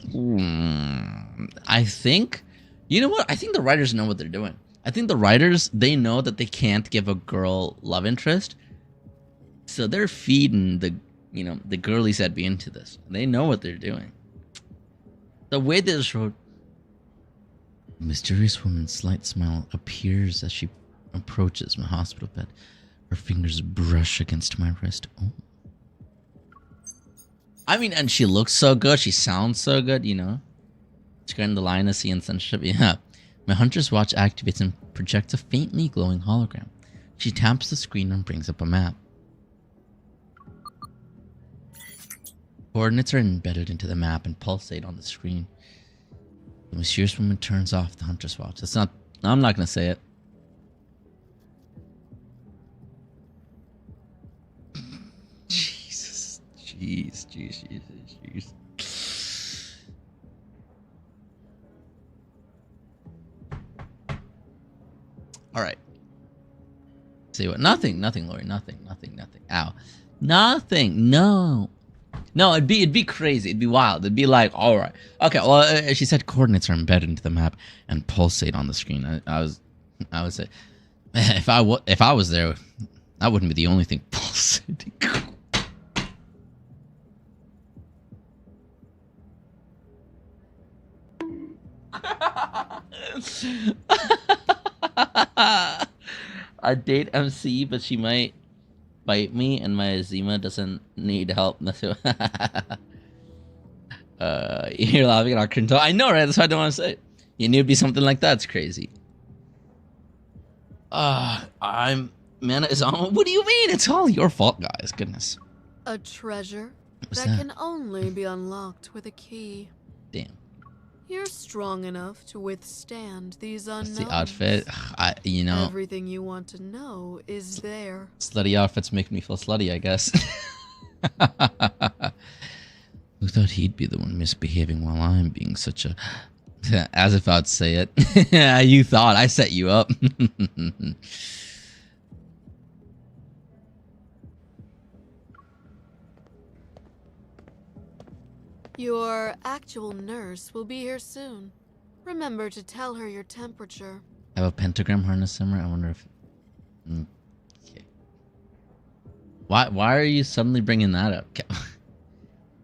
I think, you know what? I think the writers know what they're doing. I think the writers, they know that they can't give a girl love interest, so they're feeding the girlies that be into this. They know what they're doing. The way they just wrote, the mysterious woman's slight smile appears as she approaches my hospital bed. Her fingers brush against my wrist. Oh. I mean, and she looks so good. She sounds so good, you know? Scaring the lionessy and censorship. Yeah. My hunter's watch activates and projects a faintly glowing hologram. She taps the screen and brings up a map. Coordinates are embedded into the map and pulsate on the screen. The mysterious woman turns off the hunter's watch. I'm not going to say it. Jesus. Jeez. All right. Say what? Nothing, Lori. Nothing. Ow. Nothing. No, it'd be crazy. It'd be wild. It'd be like, all right. Okay, well, she said coordinates are embedded into the map and pulsate on the screen. I would say, if I was there, that wouldn't be the only thing pulsating. I date MC, but she might bite me, and my eczema doesn't need help. You're laughing at our control. I know, right? That's why I don't want to say it. You knew it'd be something like that. It's crazy. Mana is on. What do you mean? It's all your fault, guys. Goodness. A treasure What's that that? can only be unlocked with a key. Damn. You're strong enough to withstand these unknowns. That's the outfit. You know. Everything you want to know is there. Slutty outfits make me feel slutty, I guess. Who thought he'd be the one misbehaving while I'm being such a... As if I'd say it. You thought. I set you up. Your actual nurse will be here soon. Remember to tell her your temperature. I have a pentagram harness somewhere. I wonder if... Okay. Why are you suddenly bringing that up?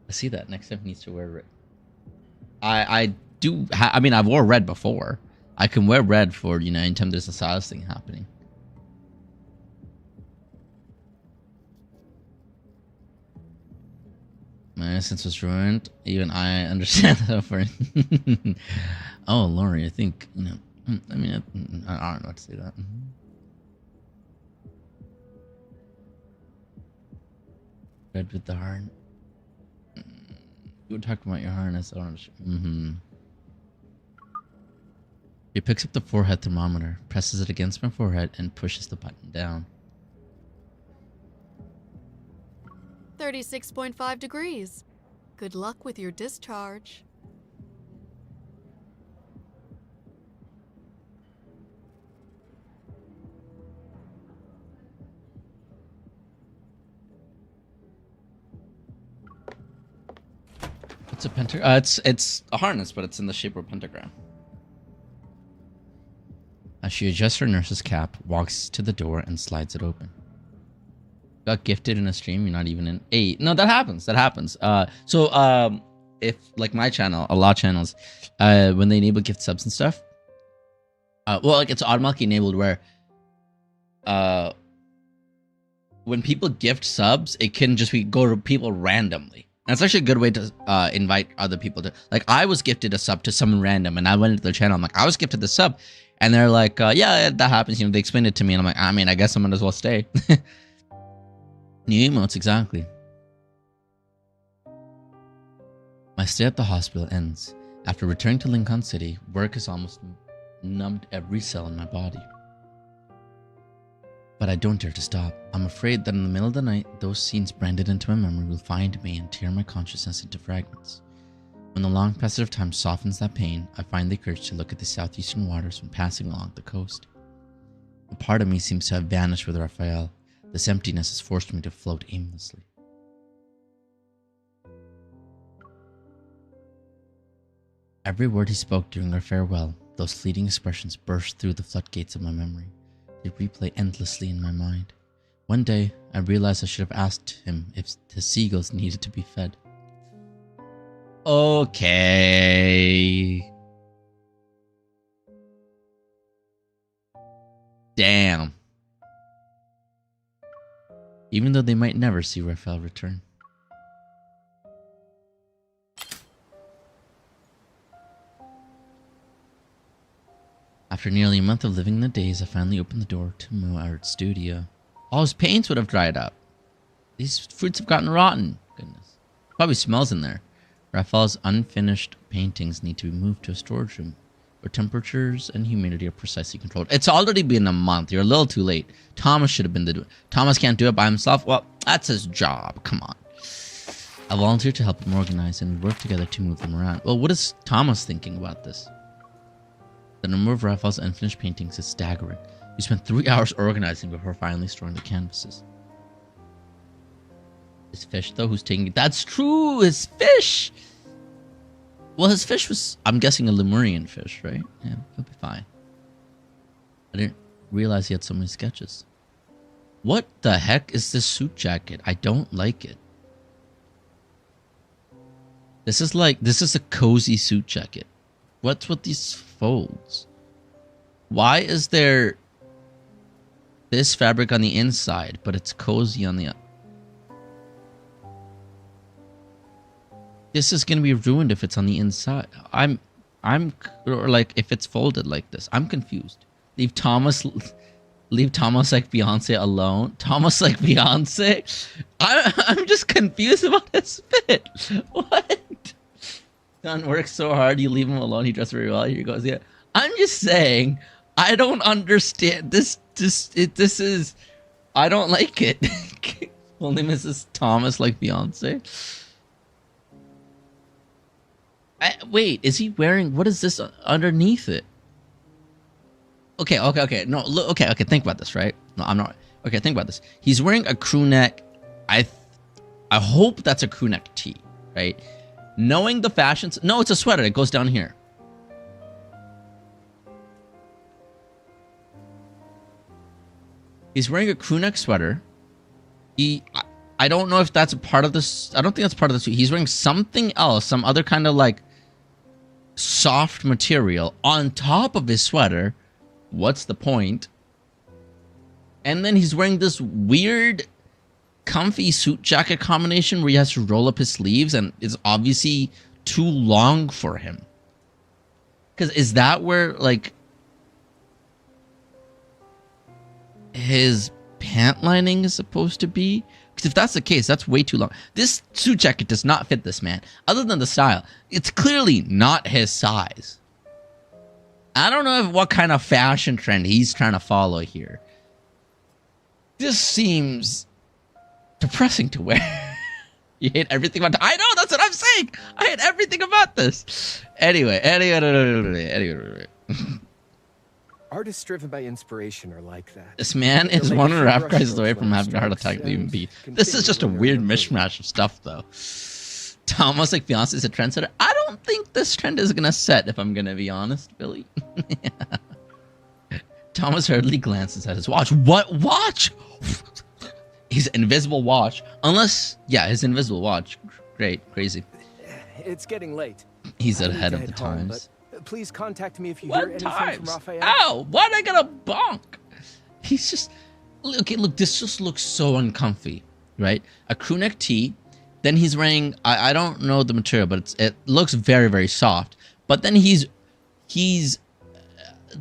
I see that. Next time he needs to wear red. I mean, I've wore red before. I can wear red for, you know, anytime there's a Sylus thing happening. My innocence was ruined. Even I understand that for Oh, Lori, I think, you know, I mean, I don't know what to say to that. Red with the heart. You were talking about your harness. I don't know. He picks up the forehead thermometer, presses it against my forehead, and pushes the button down. 36.5 degrees. Good luck with your discharge. It's a pentagram. It's a harness, but it's in the shape of a pentagram. As she adjusts her nurse's cap, walks to the door, and slides it open. Got gifted in a stream. You're not even in. Hey, no, that happens. That happens. If like my channel, a lot of channels, when they enable gift subs and stuff, well, like it's automatically enabled where, when people gift subs, it can just go to people randomly. And it's actually a good way to invite other people to. Like, I was gifted a sub to someone random, and I went into their channel. I'm like, I was gifted the sub, and they're like, yeah, that happens. You know, they explained it to me, and I'm like, I mean, I guess I might as well stay. New emotes, exactly. My stay at the hospital ends. After returning to Lincoln City, work has almost numbed every cell in my body. But I don't dare to stop. I'm afraid that in the middle of the night, those scenes branded into my memory will find me and tear my consciousness into fragments. When the long passage of time softens that pain, I find the courage to look at the southeastern waters when passing along the coast. A part of me seems to have vanished with Rafayel. This emptiness has forced me to float aimlessly. Every word he spoke during our farewell, those fleeting expressions burst through the floodgates of my memory. They replay endlessly in my mind. One day, I realized I should have asked him if the seagulls needed to be fed. Okay. Damn. Even though they might never see Rafayel return. After nearly a month of living in the daze, I finally opened the door to Mo Art's studio. All his paints would have dried up. These fruits have gotten rotten. Goodness. Probably smells in there. Rafayel's unfinished paintings need to be moved to a storage room where temperatures and humidity are precisely controlled. It's already been a month. You're a little too late. Thomas should have been the... Thomas can't do it by himself? Well, that's his job. Come on. I volunteered to help him organize and we worked together to move them around. Well, what is Thomas thinking about this? The number of Rafayel's unfinished paintings is staggering. We spent 3 hours organizing before finally storing the canvases. His fish, though, who's taking it? That's true! His fish! Well, his fish was, I'm guessing, a Lemurian fish, right? Yeah, he'll be fine. I didn't realize he had so many sketches. What the heck is this suit jacket? I don't like it. This is a cozy suit jacket. What's with these folds? Why is there this fabric on the inside, but it's cozy on the outside? This is gonna be ruined if it's on the inside. Or like if it's folded like this. I'm confused. Leave Thomas like Beyonce alone. Thomas like Beyonce. I'm just confused about his fit. What? Son works so hard, you leave him alone. He dresses very well. Here he goes. Yeah. I'm just saying. I don't understand this. This is. I don't like it. Only Mrs. Thomas like Beyonce. Wait, is he wearing? What is this underneath it? Okay. No, look. Okay. Think about this, right? No, I'm not. Okay, think about this. He's wearing a crew neck. I hope that's a crew neck tee, right? Knowing the fashions. No, it's a sweater. It goes down here. He's wearing a crew neck sweater. I don't know if that's a part of this. I don't think that's part of the suit. He's wearing something else, some other kind of like soft material on top of his sweater. What's the point? And then he's wearing this weird, comfy suit jacket combination where he has to roll up his sleeves, and it's obviously too long for him. Because is that where like his pant lining is supposed to be? Because if that's the case, that's way too long. This suit jacket does not fit this man. Other than the style, it's clearly not his size. I don't know what kind of fashion trend he's trying to follow here. This seems depressing to wear. You hate everything about. I know, that's what I'm saying. I hate everything about this. Anyway. Artists driven by inspiration are like that. This man is one and a half cries away from having a heart attack to even be. This is just a weird mishmash of stuff, though. Thomas like Beyonce is a trendsetter. I don't think this trend is gonna set, if I'm gonna be honest, Billy. Thomas hurriedly glances at his watch. What watch? His invisible watch. Unless, yeah, his invisible watch. Great, crazy. It's getting late. He's ahead of the times. Please contact me if you hear anything from Rafayel. Ow! Why'd I get a bonk? He's just... Okay, look, this just looks so uncomfy, right? A crew neck tee. Then he's wearing... I don't know the material, but it looks very, very soft. But then he's...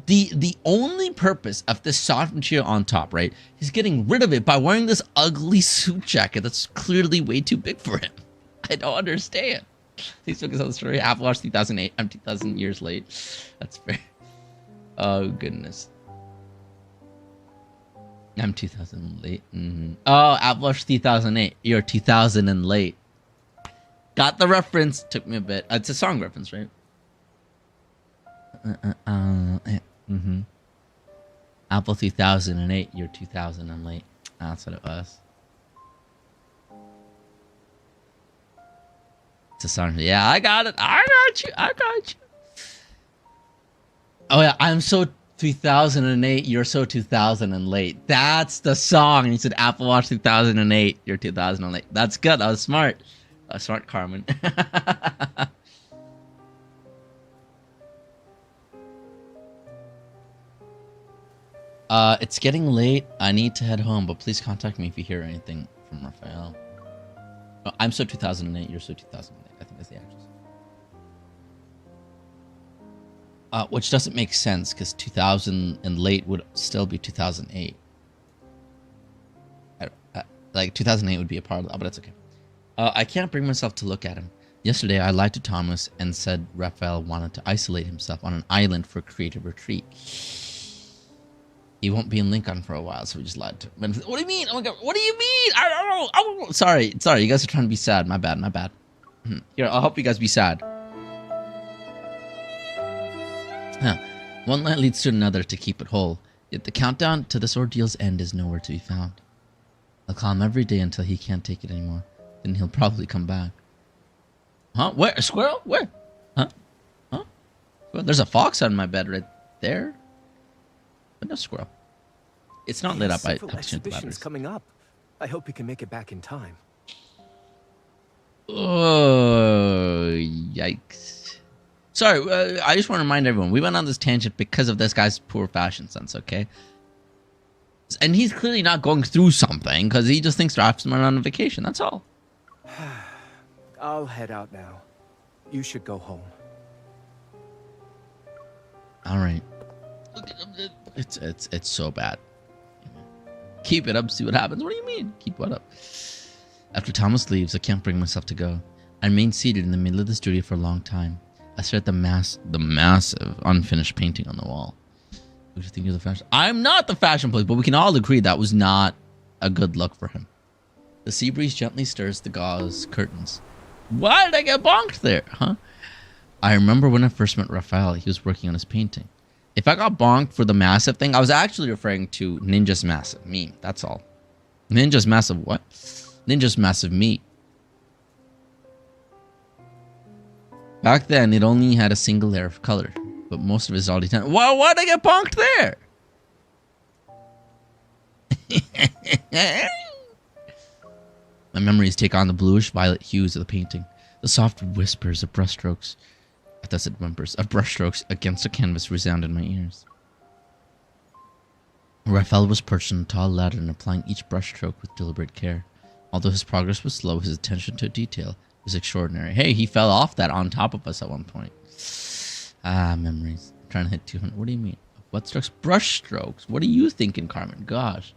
The only purpose of this soft material on top, right? He's getting rid of it by wearing this ugly suit jacket that's clearly way too big for him. I don't understand. Please focus on the story. Apple Watch 2008. I'm 2,000 years late. That's fair. Oh, goodness. I'm 2000 late. Oh, Apple Watch 2008. You're 2000 and late. Got the reference. Took me a bit. It's a song reference, right? Apple 2008. You're 2000 and late. That's what it was. It's a song. Yeah, I got it. I got you. Oh yeah, I'm so 2008. You're so 2000 and late. That's the song. And he said Apple Watch 2008. You're 2000 and late. That's good. That was smart. That was smart, Carmen. It's getting late. I need to head home, but please contact me if you hear anything from Rafayel. Oh, I'm so 2008. You're so 2008. I think that's the actress. Which doesn't make sense because 2000 and late would still be 2008. Like 2008 would be a part of that, but that's okay. I can't bring myself to look at him. Yesterday, I lied to Thomas and said Rafayel wanted to isolate himself on an island for a creative retreat. He won't be in Lincoln for a while, so we just lied to him. What do you mean? Oh my god, what do you mean? I don't know. Oh, sorry. You guys are trying to be sad. My bad. Here, I'll help you guys be sad. One lie leads to another to keep it whole. Yet the countdown to this ordeal's end is nowhere to be found. I'll call him every day until he can't take it anymore. Then he'll probably come back. Huh? Where? A squirrel? Where? Huh? Well, there's a fox on my bed right there. But no squirrel. It's not lit up. I have to change the batteries. Coming up. I hope you can make it back in time. Oh, yikes. Sorry, I just want to remind everyone, we went on this tangent because of this guy's poor fashion sense, okay? And he's clearly not going through something, because he just thinks Raph's on a vacation, that's all. I'll head out now. You should go home. Alright. It's so bad. Keep it up, see what happens. What do you mean? Keep what up? After Thomas leaves, I can't bring myself to go. I remain seated in the middle of the studio for a long time. I stare at the massive unfinished painting on the wall. What do you think of the fashion? I'm not the fashion police, but we can all agree that was not a good look for him. The sea breeze gently stirs the gauze curtains. Why did I get bonked there, huh? I remember when I first met Rafayel, he was working on his painting. If I got bonked for the massive thing, I was actually referring to Ninja's Massive meme, that's all. Ninja's Massive what? Ninja's Massive meat. Back then, it only had a single layer of color, but most of it is already done. Well, why'd I get bonked there? My memories take on the bluish-violet hues of the painting. The soft whispers of brushstrokes, I thought I said whimpers, of brushstrokes against the canvas resound in my ears. Raphael was perched on a tall ladder and applying each brushstroke with deliberate care. Although his progress was slow, his attention to detail was extraordinary. Hey, he fell off that on top of us at one point. Ah, memories. I'm trying to hit 200. What do you mean? What strokes? Brush strokes. What are you thinking, Carmen? Gosh.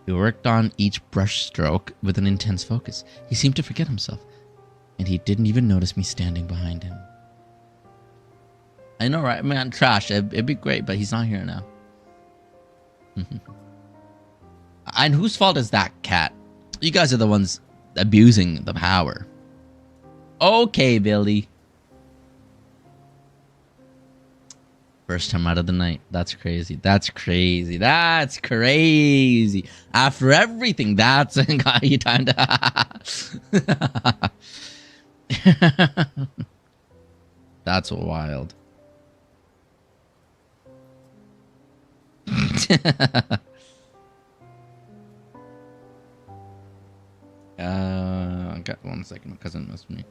He worked on each brush stroke with an intense focus. He seemed to forget himself, and he didn't even notice me standing behind him. I know, right? Man, trash. It'd be great, but he's not here now. And whose fault is that, cat? You guys are the ones abusing the power. Okay, Billy. First time out of the night. That's crazy. That's crazy. That's crazy. After everything, that's got you time to... That's wild. I got 1 second. My cousin missed me.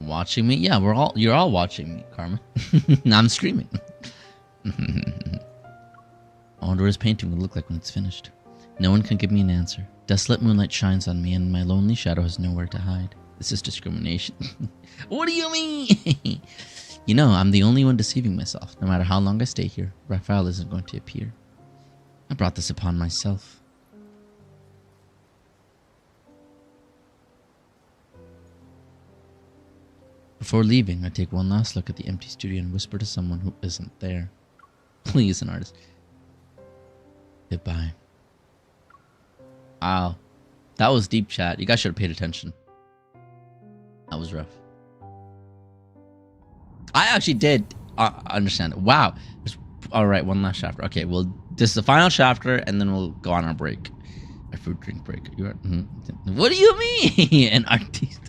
Watching me? Yeah, you're all watching me, Carmen. I'm streaming. I wonder what his painting will look like when it's finished. No one can give me an answer. Desolate moonlight shines on me, and my lonely shadow has nowhere to hide. This is discrimination. What do you mean? You know, I'm the only one deceiving myself. No matter how long I stay here, Rafayel isn't going to appear. I brought this upon myself. Before leaving, I take one last look at the empty studio and whisper to someone who isn't there. Please, an artist. Goodbye. Wow. That was deep, chat. You guys should have paid attention. That was rough. I actually did understand it. Wow. Alright, one last chapter. Okay, well, this is the final chapter, and then we'll go on our break. Our food drink break. What do you mean? An artist.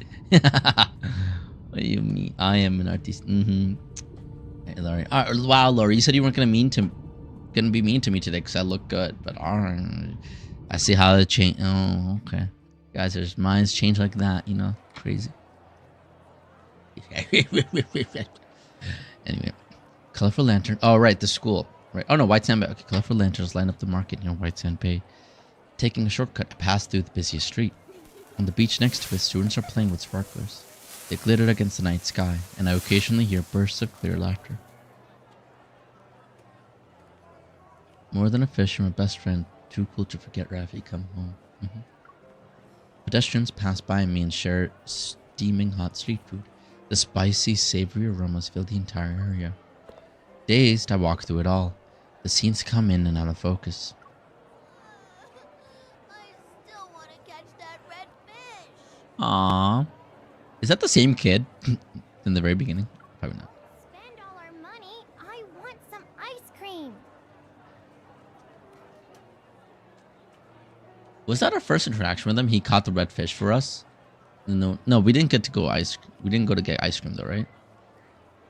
What do you mean? I am an artist. Hey, Laurie. Wow, Laurie, you said you weren't gonna be mean to me today because I look good, but I see how it changed. Oh, okay. Guys, there's minds change like that, you know, crazy. Anyway, colorful lantern. Oh, right, the school. Right. Oh no, White Sand Bay. Okay, colorful lanterns line up the market near White Sand Bay. Taking a shortcut to pass through the busiest street. On the beach next to it, students are playing with sparklers. They glittered against the night sky, and I occasionally hear bursts of clear laughter. More than a fish and my best friend, too cool to forget Rafi, come home. Pedestrians pass by me and share steaming hot street food. The spicy, savory aromas fill the entire area. Dazed, I walk through it all. The scenes come in and out of focus. Aww. Is that the same kid in the very beginning? Probably not. Spend all our money. I want some ice cream. Was that our first interaction with him? He caught the red fish for us? No, we didn't get to go we didn't go to get ice cream though, right?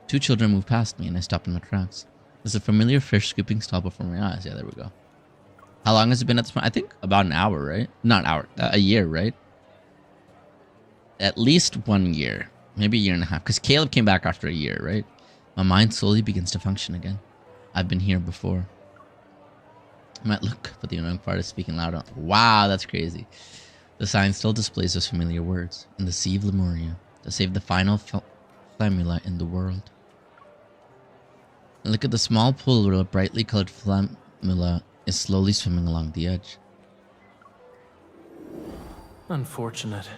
Two children moved past me and I stopped in my tracks. There's a familiar fish scooping stall before my eyes. Yeah, there we go. How long has it been at this point? I think about an hour, right? Not an hour, a year, right? At least 1 year. Maybe a year and a half. Because Caleb came back after a year, right? My mind slowly begins to function again. I've been here before. I might look, but the annoying part is speaking louder. Wow, that's crazy. The sign still displays those familiar words. In the Sea of Lemuria, to save the final flammula in the world. And look at the small pool where a brightly colored flammula is slowly swimming along the edge. Unfortunate.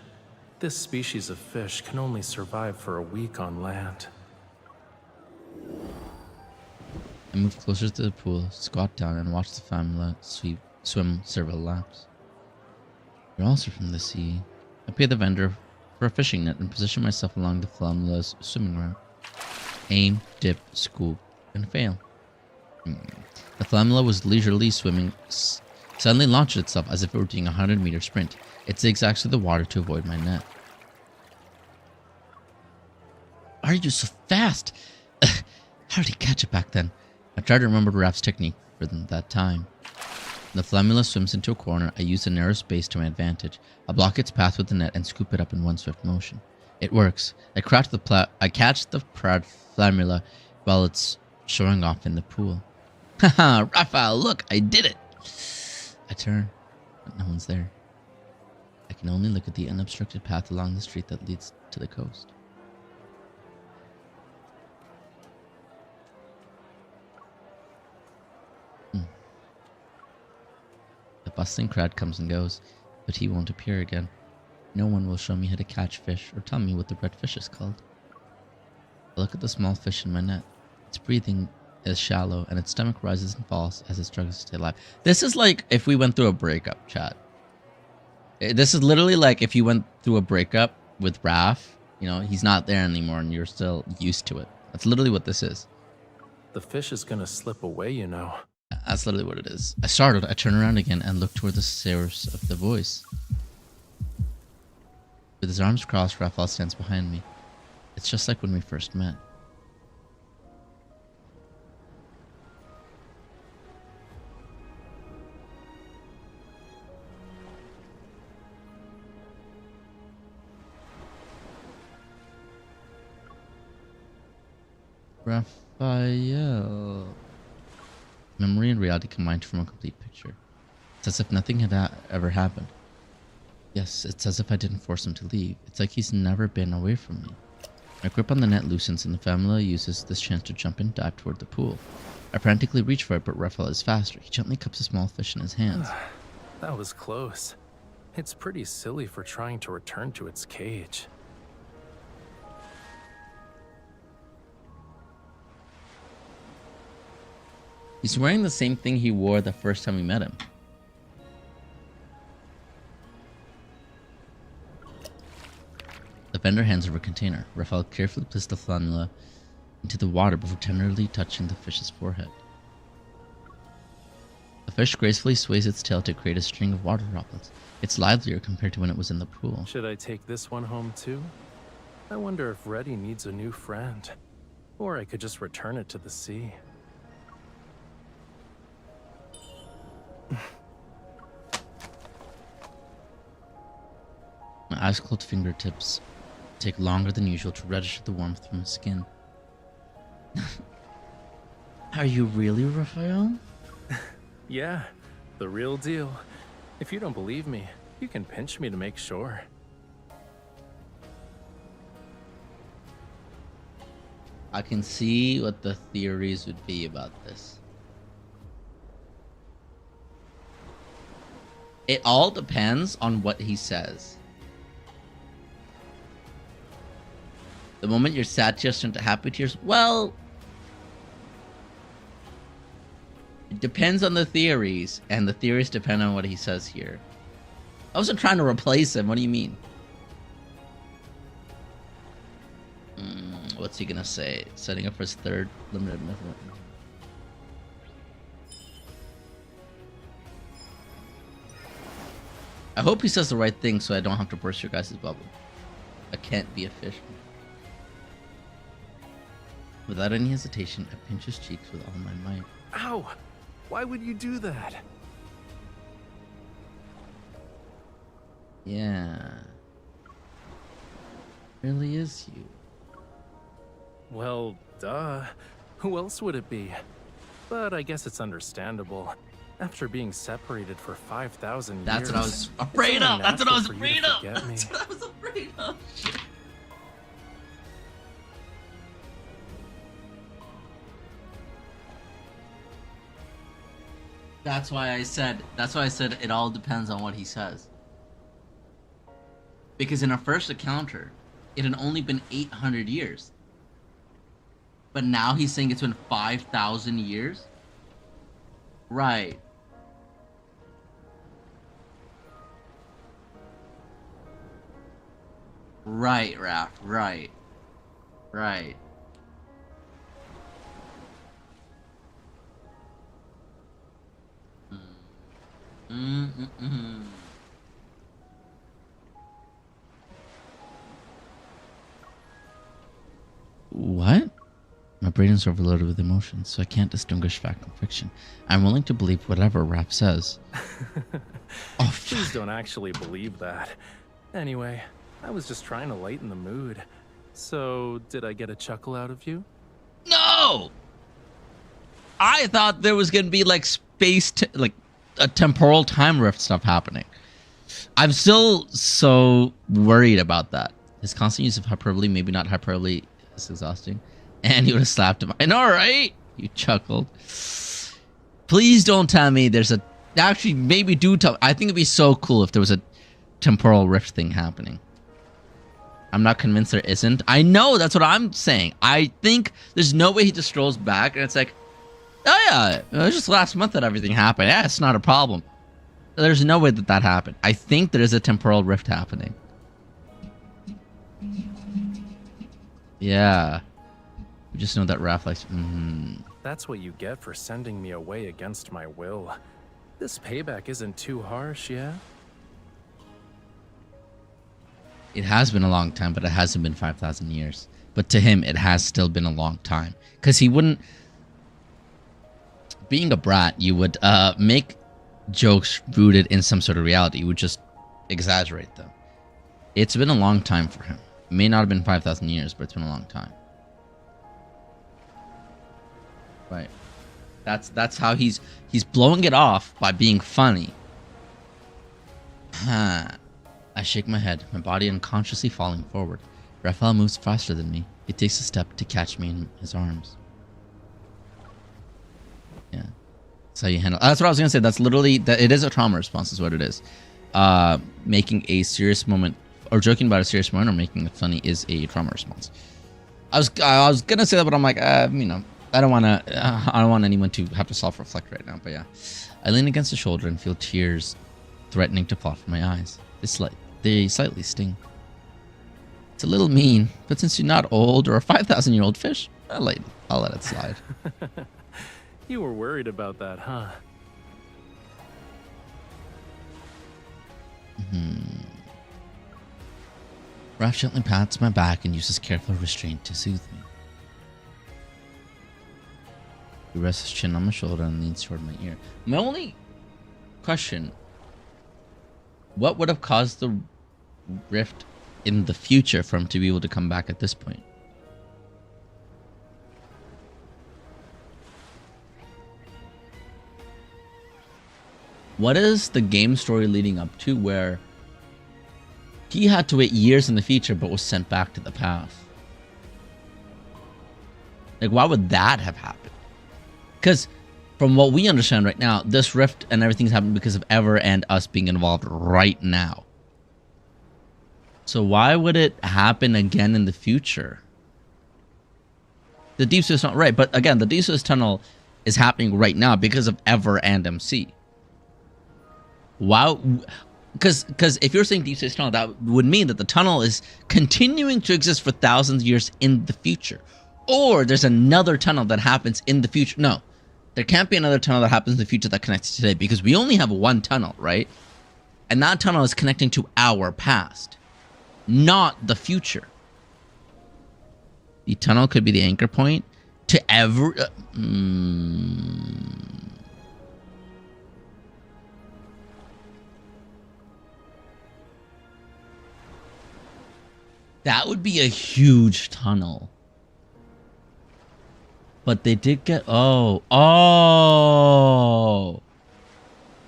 This species of fish can only survive for a week on land. I move closer to the pool, squat down, and watch the flammula swim several laps. You're also from the sea. I pay the vendor for a fishing net and position myself along the flammula's swimming route. Aim, dip, scoop, and fail. The flammula was leisurely swimming, suddenly launched itself as if it were doing a 100-meter sprint. It zigzags through the water to avoid my net. Why are you so fast? How did he catch it back then? I tried to remember Raph's technique for that time. The flammula swims into a corner. I use the narrow space to my advantage. I block its path with the net and scoop it up in one swift motion. It works. I catch the proud flammula while it's showing off in the pool. Haha, Rafayel, look, I did it! I turn, but no one's there. I can only look at the unobstructed path along the street that leads to the coast. The bustling crowd comes and goes, but he won't appear again. No one will show me how to catch fish or tell me what the red fish is called. I look at the small fish in my net. Its breathing is shallow and its stomach rises and falls as it struggles to stay alive. This is like if we went through a breakup, chat. This is literally like if you went through a breakup with Raph, you know, he's not there anymore and you're still used to it. That's literally what this is. The fish is gonna slip away, you know. That's literally what it is. I startled, I turn around again and look toward the source of the voice. With his arms crossed, Rafayel stands behind me. It's just like when we first met. Rafayel. Memory and reality combined to form a complete picture. It's as if nothing had ever happened. Yes, it's as if I didn't force him to leave. It's like he's never been away from me. My grip on the net loosens and the family uses this chance to jump and dive toward the pool. I frantically reach for it, but Rafayel is faster. He gently cups a small fish in his hands. That was close. It's pretty silly for trying to return to its cage. He's wearing the same thing he wore the first time we met him. The vendor hands over a container. Rafayel carefully places the flammula into the water before tenderly touching the fish's forehead. The fish gracefully sways its tail to create a string of water droplets. It's livelier compared to when it was in the pool. Should I take this one home too? I wonder if Reddy needs a new friend. Or I could just return it to the sea. My ice-cold fingertips take longer than usual to register the warmth from his skin. Are you really Rafayel? Yeah, the real deal. If you don't believe me, you can pinch me to make sure. I can see what the theories would be about this. It all depends on what he says. The moment your sad tears turn to happy tears, well, Depends on the theories, and the theories depend on what he says here. I wasn't trying to replace him. What do you mean? What's he gonna say? Setting up for his third limited method. I hope he says the right thing so I don't have to burst your guys' bubble. I can't be a fish. Without any hesitation, I pinch his cheeks with all my might. Ow! Why would you do that? Yeah. Really is you. Well, duh. Who else would it be? But I guess it's understandable. After being separated for 5,000 years... That's what I was afraid of! That's what I was afraid of! That's what I was afraid of! That's why I said it all depends on what he says. Because in our first encounter, it had only been 800 years. But now he's saying it's been 5,000 years? Right. Right, Raph. Right. Right. What? My brain is overloaded with emotions, so I can't distinguish fact from fiction. I'm willing to believe whatever Raph says. Oh, please don't actually believe that. Anyway, I was just trying to lighten the mood. So, did I get a chuckle out of you? No! I thought there was gonna be like like a temporal time rift stuff happening. I'm still so worried about that. His constant use of hyperbole, maybe not hyperbole, is exhausting. And he would have slapped him. I know, right? You chuckled. Please don't tell me there's a... Actually, maybe do tell... I think it'd be so cool if there was a temporal rift thing happening. I'm not convinced there isn't. I know, that's what I'm saying. I think there's no way he just strolls back and it's like, oh yeah, it was just last month that everything happened. Yeah, it's not a problem. There's no way that that happened. I think there is a temporal rift happening. Yeah. We just know that Raph likes... That's what you get for sending me away against my will. This payback isn't too harsh, yeah? It has been a long time, but it hasn't been 5,000 years. But to him, it has still been a long time. Because he wouldn't... Being a brat, you would make jokes rooted in some sort of reality. You would just exaggerate them. It's been a long time for him. It may not have been 5,000 years, but it's been a long time. Right. That's how he's blowing it off by being funny. I shake my head, my body unconsciously falling forward. Rafayel moves faster than me. He takes a step to catch me in his arms. Yeah. That's how you handle... That's what I was gonna say. That's literally... It is a trauma response is what it is. Making a serious moment... Or joking about a serious moment or making it funny is a trauma response. I was gonna say that, but I'm like, you know... I don't want anyone to have to self-reflect right now, but yeah. I lean against the shoulder and feel tears threatening to fall from my eyes. They slightly sting. It's a little mean, but since you're not old or a 5,000-year-old fish, I'll let it slide. You were worried about that, huh? Raph gently pats my back and uses careful restraint to soothe me. He rests his chin on my shoulder and leans toward my ear. My only question, what would have caused the rift in the future for him to be able to come back at this point? What is the game story leading up to where he had to wait years in the future but was sent back to the past? Like, why would that have happened? Because from what we understand right now, this rift and everything's happening because of Ever and us being involved right now. So why would it happen again in the future? The Deepspace is not right, but again, the Deepspace tunnel is happening right now because of Ever and MC. Wow. Because if you're saying Deepspace Tunnel, that would mean that the tunnel is continuing to exist for thousands of years in the future. Or there's another tunnel that happens in the future. No, there can't be another tunnel that happens in the future that connects to today, because we only have one tunnel, right? And that tunnel is connecting to our past, not the future. The tunnel could be the anchor point to ever... That would be a huge tunnel. But they did get... Oh.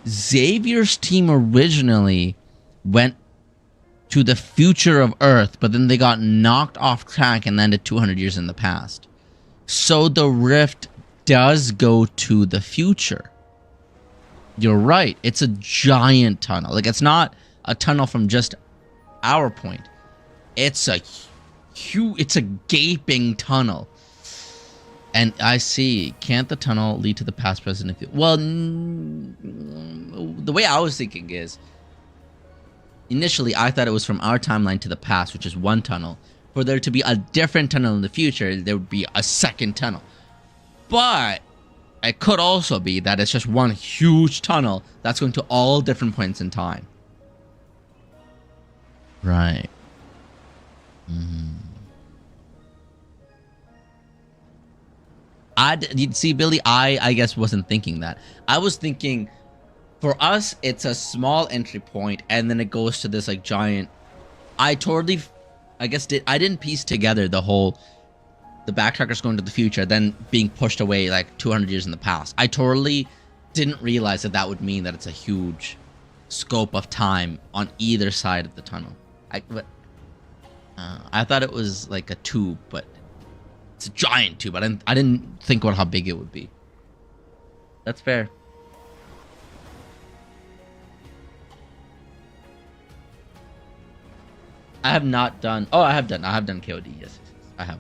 Xavier's team originally went to the future of Earth, but then they got knocked off track and landed 200 years in the past. So the rift does go to the future. You're right. It's a giant tunnel. Like, it's not a tunnel from just our point. It's a huge, it's a gaping tunnel. And I see, can't the tunnel lead to the past, present, and future? Well, the way I was thinking is, initially I thought it was from our timeline to the past, which is one tunnel. For there to be a different tunnel in the future, there would be a second tunnel. But it could also be that it's just one huge tunnel that's going to all different points in time. Right. You see, Billy, I guess wasn't thinking that. I was thinking, for us, it's a small entry point, and then it goes to this like giant. I didn't piece together the backtrackers going to the future, then being pushed away like 200 years in the past. I totally didn't realize that would mean that it's a huge scope of time on either side of the tunnel. I thought it was like a tube, but it's a giant tube. I didn't think about how big it would be. That's fair. I have not done... Oh, I have done KOD. Yes. I have.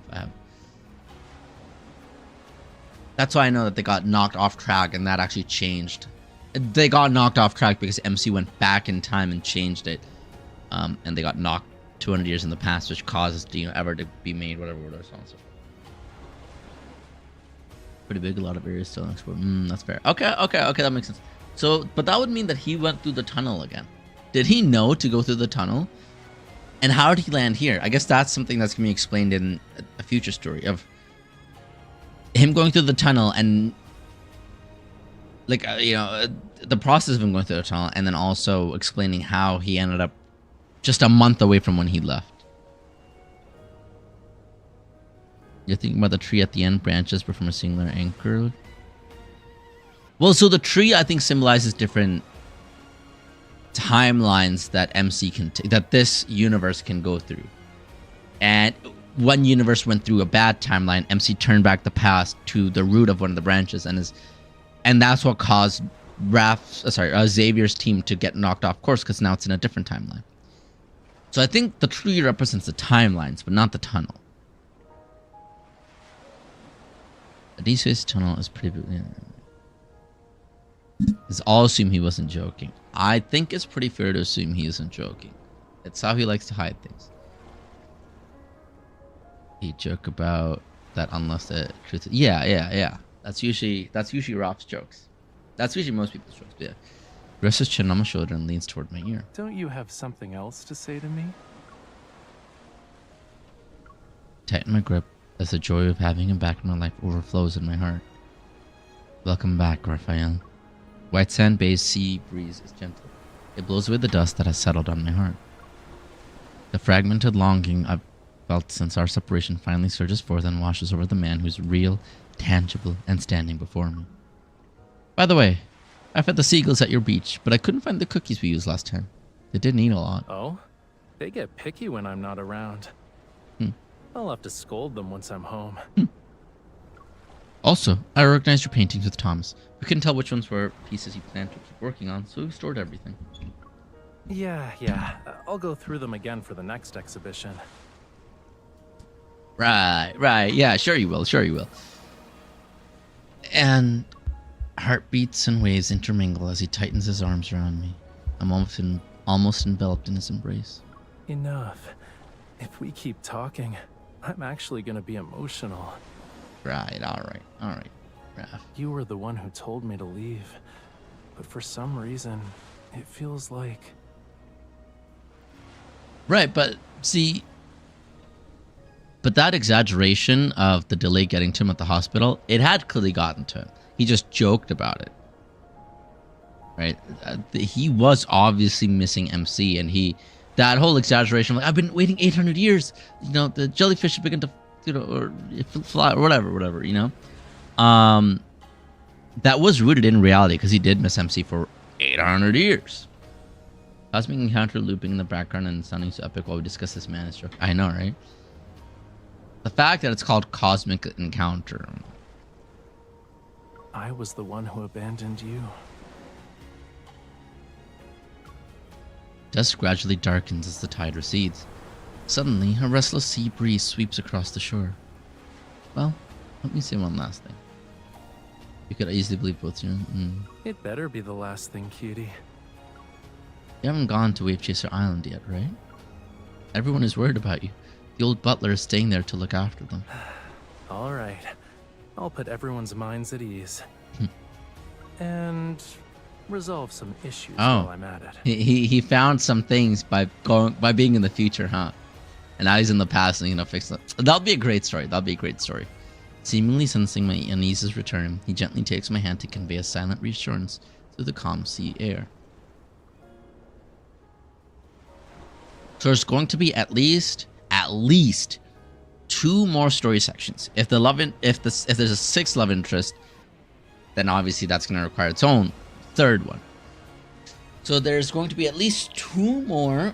That's why I know that they got knocked off track, and that actually changed. They got knocked off track because MC went back in time and changed it. And they got knocked 200 years in the past, which causes Ever to be made, whatever, so on and so forth. Pretty big, a lot of areas still unexplored. That's fair. Okay, that makes sense. So, but that would mean that he went through the tunnel again. Did he know to go through the tunnel? And how did he land here? I guess that's something that's going to be explained in a future story of him going through the tunnel and, like, the process of him going through the tunnel, and then also explaining how he ended up just a month away from when he left. You're thinking about the tree at the end, branches, but from a singular anchor. Well, so the tree, I think, symbolizes different timelines that MC can that this universe can go through. And one universe went through a bad timeline. MC turned back the past to the root of one of the branches, and that's what caused Xavier's team to get knocked off course, because now it's in a different timeline. So I think the tree represents the timelines, but not the tunnel. The Deepspace tunnel is pretty big. Let's all assume he wasn't joking. I think it's pretty fair to assume he isn't joking. It's how he likes to hide things. He joke about that unless the truth. Yeah. That's usually Rob's jokes. That's usually most people's jokes. Yeah. Rests his chin on my shoulder and leans toward my ear. Don't you have something else to say to me? Tighten my grip as the joy of having him back in my life overflows in my heart. Welcome back, Rafayel. White sand based sea breeze is gentle. It blows away the dust that has settled on my heart. The fragmented longing I've felt since our separation finally surges forth and washes over the man who's real, tangible, and standing before me. By the way, I fed the seagulls at your beach, but I couldn't find the cookies we used last time. They didn't eat a lot. Oh? They get picky when I'm not around. I'll have to scold them once I'm home. Also, I organized your paintings with Thomas. We couldn't tell which ones were pieces he planned to keep working on, so we stored everything. Yeah. I'll go through them again for the next exhibition. Right. Yeah, sure you will. And heartbeats and waves intermingle as he tightens his arms around me. I'm almost enveloped in his embrace. Enough. If we keep talking, I'm actually gonna be emotional. Right, alright, Raph. You were the one who told me to leave, but for some reason, it feels like... Right, but see... But that exaggeration of the delay getting to him at the hospital, it had clearly gotten to him. He just joked about it. Right? He was obviously missing MC, and that whole exaggeration, like, I've been waiting 800 years, you know, the jellyfish have begun to, you know, or fly, or whatever, you know? That was rooted in reality, because he did miss MC for 800 years. Cosmic encounter looping in the background and sounding so epic while we discuss this man is joke. I know, right? The fact that it's called Cosmic Encounter. I was the one who abandoned you. Dusk gradually darkens as the tide recedes. Suddenly, a restless sea breeze sweeps across the shore. Well, let me say one last thing. You could easily believe both, you know? It better be the last thing, cutie. You haven't gone to Wave Chaser Island yet, right? Everyone is worried about you. The old butler is staying there to look after them. All right. I'll put everyone's minds at ease. And resolve some issues while I'm at it. He found some things by being in the future, huh? And now he's in the past and, you know, fix it. That'll be a great story. Seemingly sensing my unease's return, he gently takes my hand to convey a silent reassurance through the calm sea air. So there's going to be at least 2 more story sections. If there's a 6th love interest, then obviously that's going to require its own 3rd one. So there's going to be at least 2 more,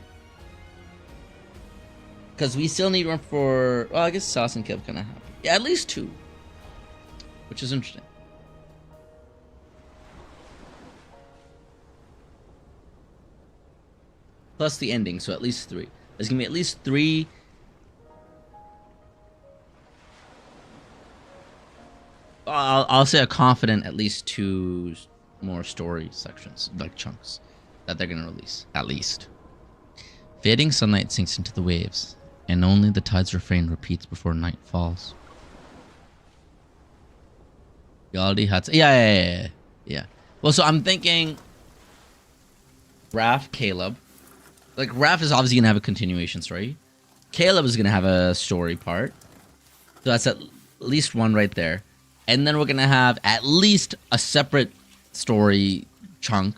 because we still need one for, well, I guess Sauce and Kib kind of happen. Yeah, at least 2, which is interesting. Plus the ending, so at least 3. There's gonna be at least 3. I'll say a confident at least 2 more story sections, like chunks, that they're gonna release, at least. Fading sunlight sinks into the waves, and only the tide's refrain repeats before night falls. You already had to, yeah. Well, so I'm thinking Raph, Caleb. Like, Raph is obviously gonna have a continuation story. Caleb is gonna have a story part. So that's at least 1 right there. And then we're gonna have at least a separate story chunk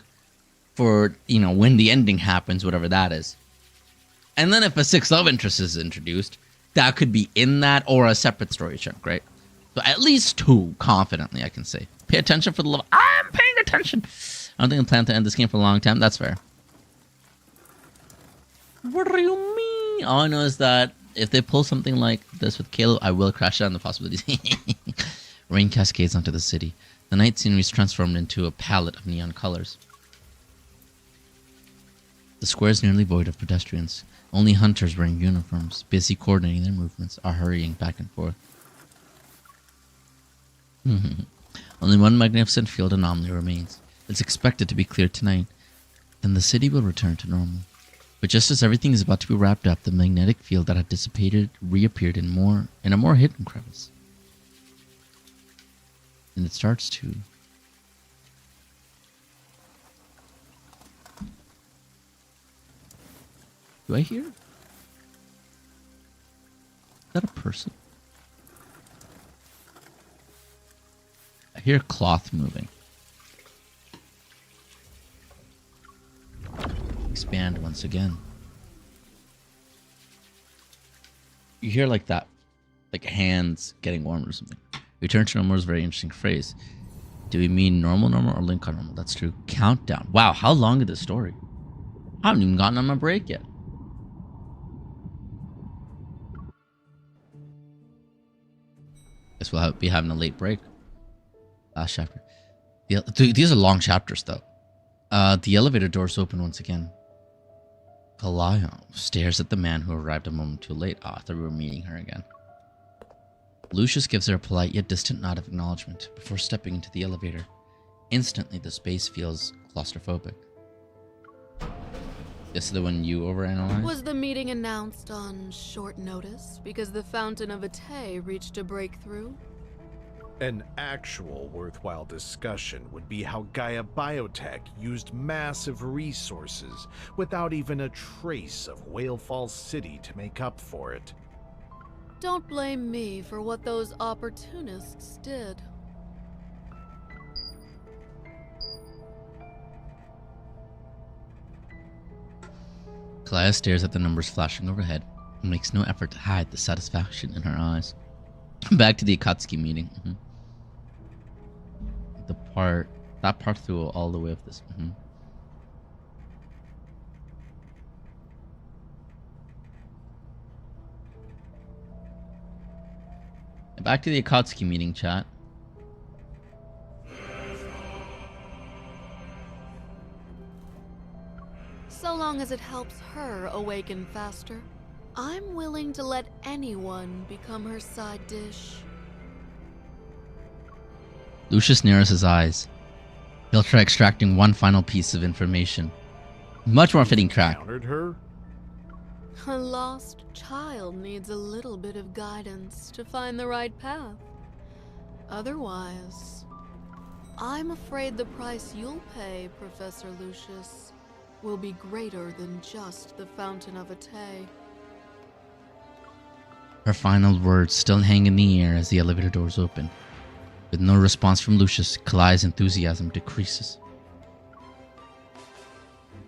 for, you know, when the ending happens, whatever that is. And then if a 6th love interest is introduced, that could be in that or a separate story chunk, right? So at least 2, confidently, I can say. Pay attention for the love. I'm paying attention. I don't think I plan to end this game for a long time. That's fair. What do you mean? All I know is that if they pull something like this with Caleb, I will crash down the possibilities. Rain cascades onto the city. The night scenery is transformed into a palette of neon colors. The square is nearly void of pedestrians. Only hunters wearing uniforms, busy coordinating their movements, are hurrying back and forth. Only one magnificent field anomaly remains. It's expected to be cleared tonight. Then the city will return to normal. But just as everything is about to be wrapped up, the magnetic field that had dissipated reappeared in a more hidden crevice. And it starts to... Do I hear? Is that a person? I hear cloth moving. Expand once again. You hear like that, like hands getting warm or something. Return to normal is a very interesting phrase. Do we mean normal or link on normal? That's true. Countdown. Wow, how long is this story? I haven't even gotten on my break yet. Guess we'll be having a late break. Last chapter. These are long chapters, though. The elevator doors open once again. Kalaya stares at the man who arrived a moment too late. Oh, I thought we were meeting her again. Lucius gives her a polite yet distant nod of acknowledgement before stepping into the elevator. Instantly, the space feels claustrophobic. This is the one you overanalyzed? Was the meeting announced on short notice because the Fountain of Otome reached a breakthrough? An actual worthwhile discussion would be how Gaia Biotech used massive resources without even a trace of Whale Falls City to make up for it. Don't blame me for what those opportunists did. Kalaya stares at the numbers flashing overhead and makes no effort to hide the satisfaction in her eyes. Back to the Akatsuki meeting. That part through all the way of this. Back to the Akatsuki meeting, chat. So long as it helps her awaken faster, I'm willing to let anyone become her side dish. Lucius narrows his eyes. He'll try extracting one final piece of information. Much more fitting track. Countered her? A lost child needs a little bit of guidance to find the right path. Otherwise, I'm afraid the price you'll pay, Professor Lucius, will be greater than just the Fountain of Otome. Her final words still hang in the air as the elevator doors open. With no response from Lucius, Kalaya's enthusiasm decreases.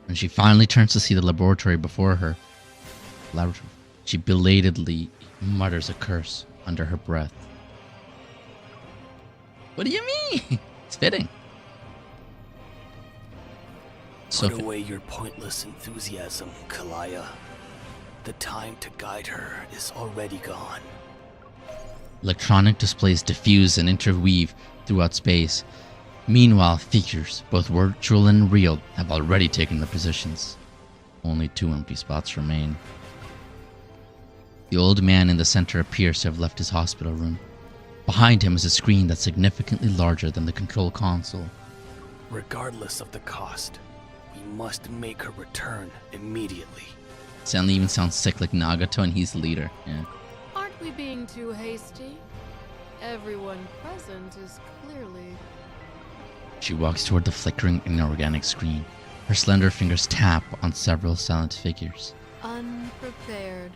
When she finally turns to see the laboratory before her, she belatedly mutters a curse under her breath. What do you mean? It's fitting. Put away your pointless enthusiasm, Kalaya. The time to guide her is already gone. Electronic displays diffuse and interweave throughout space. Meanwhile, figures, both virtual and real, have already taken their positions. Only 2 empty spots remain. The old man in the center appears to have left his hospital room. Behind him is a screen that's significantly larger than the control console. Regardless of the cost, we must make her return immediately. Stanley even sounds sick like Nagato, and he's the leader. Yeah. Aren't we being too hasty? Everyone present is clearly... She walks toward the flickering inorganic screen. Her slender fingers tap on several silent figures. unprepared.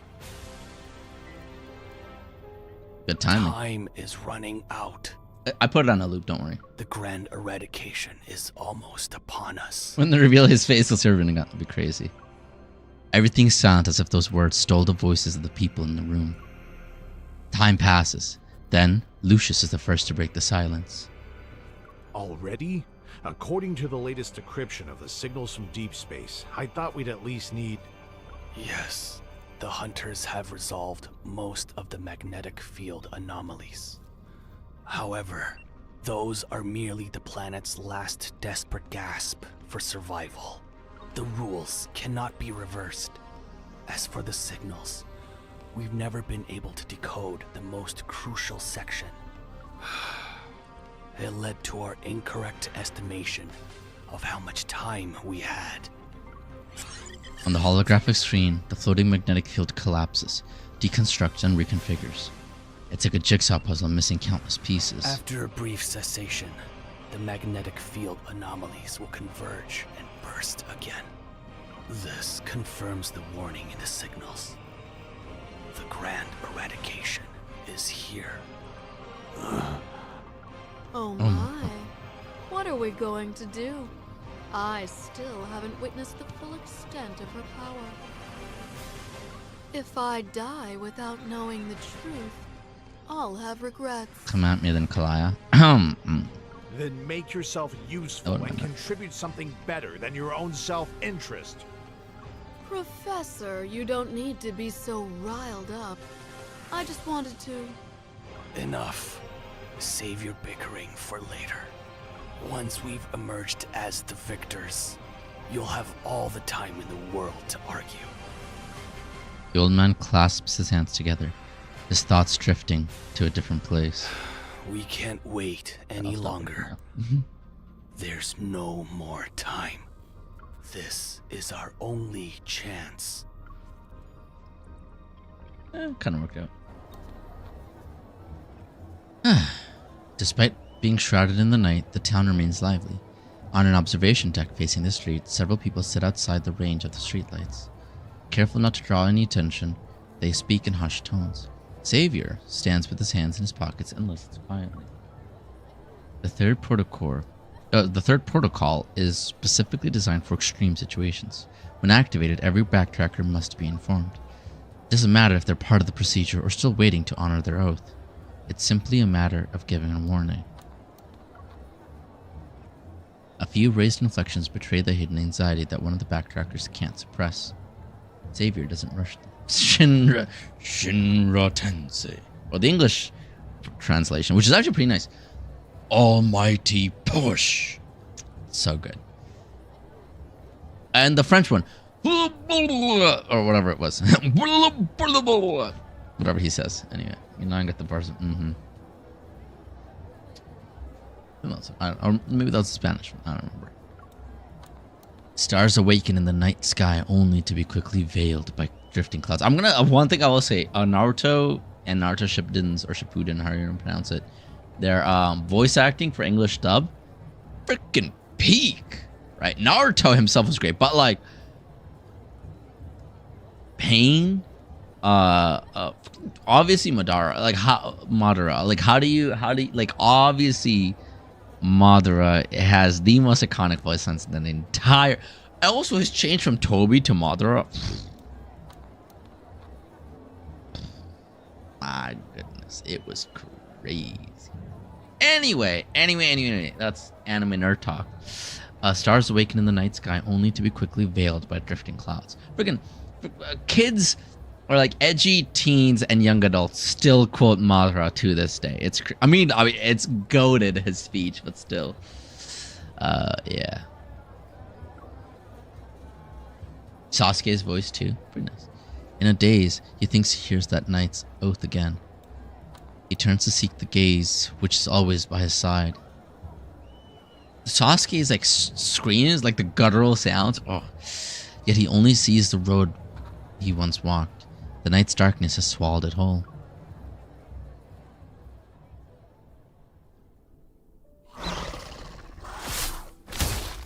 Good timing. Time is running out. I put it on a loop, don't worry. The grand eradication is almost upon us. When they reveal his faceless servant, it's gonna be crazy. Everything's silent as if those words stole the voices of the people in the room. Time passes. Then, Lucius is the first to break the silence. Already? According to the latest decryption of the signals from Deepspace, I thought we'd at least need... Yes, the hunters have resolved most of the magnetic field anomalies. However, those are merely the planet's last desperate gasp for survival. The rules cannot be reversed. As for the signals, we've never been able to decode the most crucial section. It led to our incorrect estimation of how much time we had. On the holographic screen, the floating magnetic field collapses, deconstructs, and reconfigures. It's like a jigsaw puzzle missing countless pieces. After a brief cessation, the magnetic field anomalies will converge and burst again. This confirms the warning in the signals. The grand eradication is here. Oh my. What are we going to do? I still haven't witnessed the full extent of her power. If I die without knowing the truth, I'll have regrets. Come at me then, Kalaya. Then make yourself useful and contribute something better than your own self-interest. Professor, you don't need to be so riled up. I just wanted to... Enough. Save your bickering for later. Once we've emerged as the victors, you'll have all the time in the world to argue. The old man clasps his hands together. his thoughts drifting to a different place. We can't wait any longer. There's no more time. This is our only chance. Kind of worked out. Despite being shrouded in the night, the town remains lively. On an observation deck facing the street, several people sit outside the range of the streetlights. Careful not to draw any attention, they speak in hushed tones. Xavier stands with his hands in his pockets and listens quietly. The third protocol is specifically designed for extreme situations. When activated, every backtracker must be informed. It doesn't matter if they're part of the procedure or still waiting to honor their oath. It's simply a matter of giving a warning. A few raised inflections betray the hidden anxiety that one of the backtrackers can't suppress. Xavier doesn't rush them. Shinra Tensei. Or the English translation, which is actually pretty nice. Almighty push. So good. And the French one. Or whatever it was. Whatever he says. Anyway, you know, I got the bars. Or maybe that was the Spanish one. I don't remember. Stars awaken in the night sky only to be quickly veiled by drifting clouds. One thing I will say, Naruto and Naruto Shippuden's, or Shippuden, how you gonna pronounce it, their voice acting for English dub, freaking peak, right? Naruto himself was great, but like Pain, obviously Madara, obviously Madara has the most iconic voice lines in the entire. Also, his change from Toby to Madara. My goodness, it was crazy. Anyway, that's anime nerd talk. Stars awaken in the night sky only to be quickly veiled by drifting clouds. Freaking kids, or like edgy teens and young adults, still quote Madara to this day. I mean, it's goated, his speech, but still, yeah. Sasuke's voice too, pretty nice. In a daze, he thinks he hears that knight's oath again. He turns to seek the gaze, which is always by his side. Sasuke's like screams, like the guttural sounds. Oh, yet he only sees the road he once walked. The night's darkness has swallowed it whole.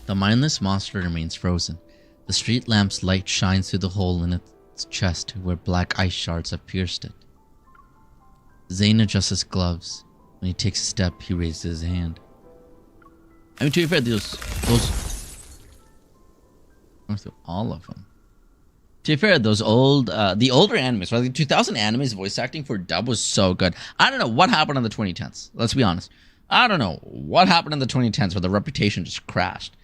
The mindless monster remains frozen. The street lamp's light shines through the hole in its chest where black ice shards have pierced it. Zayne adjusts his gloves. When he takes a step, he raises his hand. I mean, to be fair, those all of them. To be fair, those the older animes, right? The 2000 animes voice acting for dub was so good. I don't know what happened in the 2010s. Let's be honest. I don't know what happened in the 2010s where the reputation just crashed.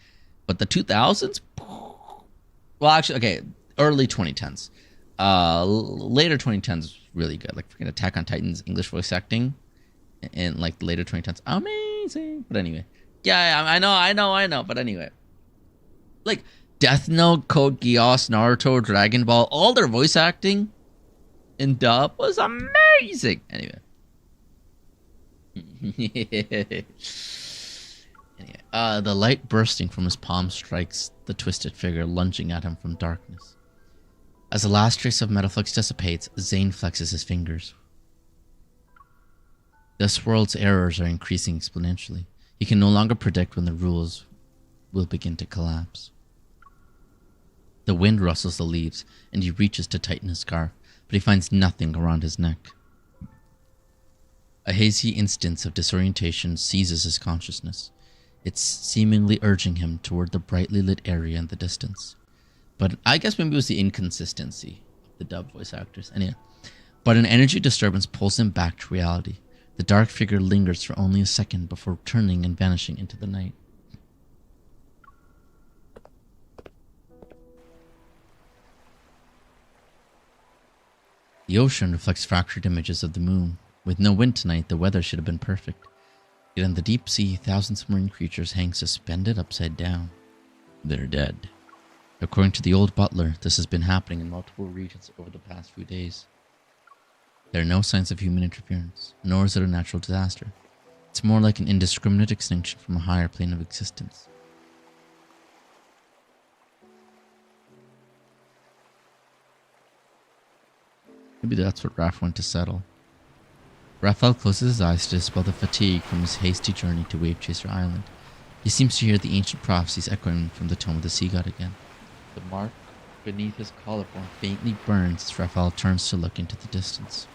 But the 2000s, well, actually, okay, early 2010s. Later 2010s, really good. Like freaking Attack on Titan's English voice acting in like the later 2010s, amazing. But anyway, yeah, I know. But anyway, like Death Note, Code Geass, Naruto, Dragon Ball, all their voice acting in dub was amazing. Anyway. The light bursting from his palm strikes the twisted figure lunging at him from darkness. As the last trace of Metaflux dissipates, Zayne flexes his fingers. This world's errors are increasing exponentially. He can no longer predict when the rules will begin to collapse. The wind rustles the leaves, and he reaches to tighten his scarf, but he finds nothing around his neck. A hazy instance of disorientation seizes his consciousness. It's seemingly urging him toward the brightly lit area in the distance. But I guess maybe it was the inconsistency of the dub voice actors. Anyway, but an energy disturbance pulls him back to reality. The dark figure lingers for only a second before turning and vanishing into the night. The ocean reflects fractured images of the moon. With no wind tonight, the weather should have been perfect. Yet in the deep sea, thousands of marine creatures hang suspended upside down. They're dead. According to the old butler, this has been happening in multiple regions over the past few days. There are no signs of human interference, nor is it a natural disaster. It's more like an indiscriminate extinction from a higher plane of existence. Maybe that's what Raph went to settle. Rafayel closes his eyes to dispel the fatigue from his hasty journey to Wave Chaser Island. He seems to hear the ancient prophecies echoing from the Tome of the Sea God again. The mark beneath his collarbone faintly burns as Rafayel turns to look into the distance.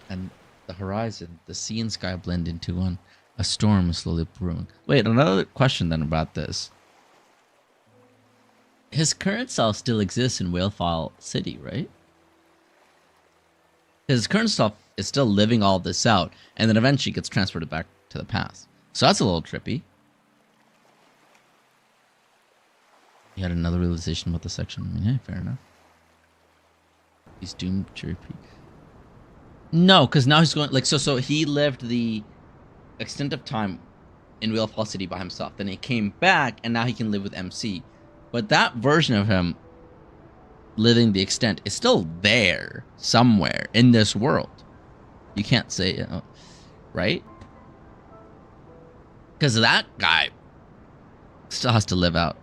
And the horizon, the sea and sky blend into one. A storm is slowly brewing. Wait, another question then about this. His current self still exists in Whalefile City, right? His current self is still living all this out, and then eventually gets transported back to the past. So that's a little trippy. He had another realization about the section. I mean, hey, fair enough. He's doomed to repeat. No, because now he's going, like, so he lived the extent of time in Whalefall City by himself. Then he came back, and now he can live with MC. But that version of him living the extent is still there somewhere in this world. You can't say it, right? Because that guy still has to live out.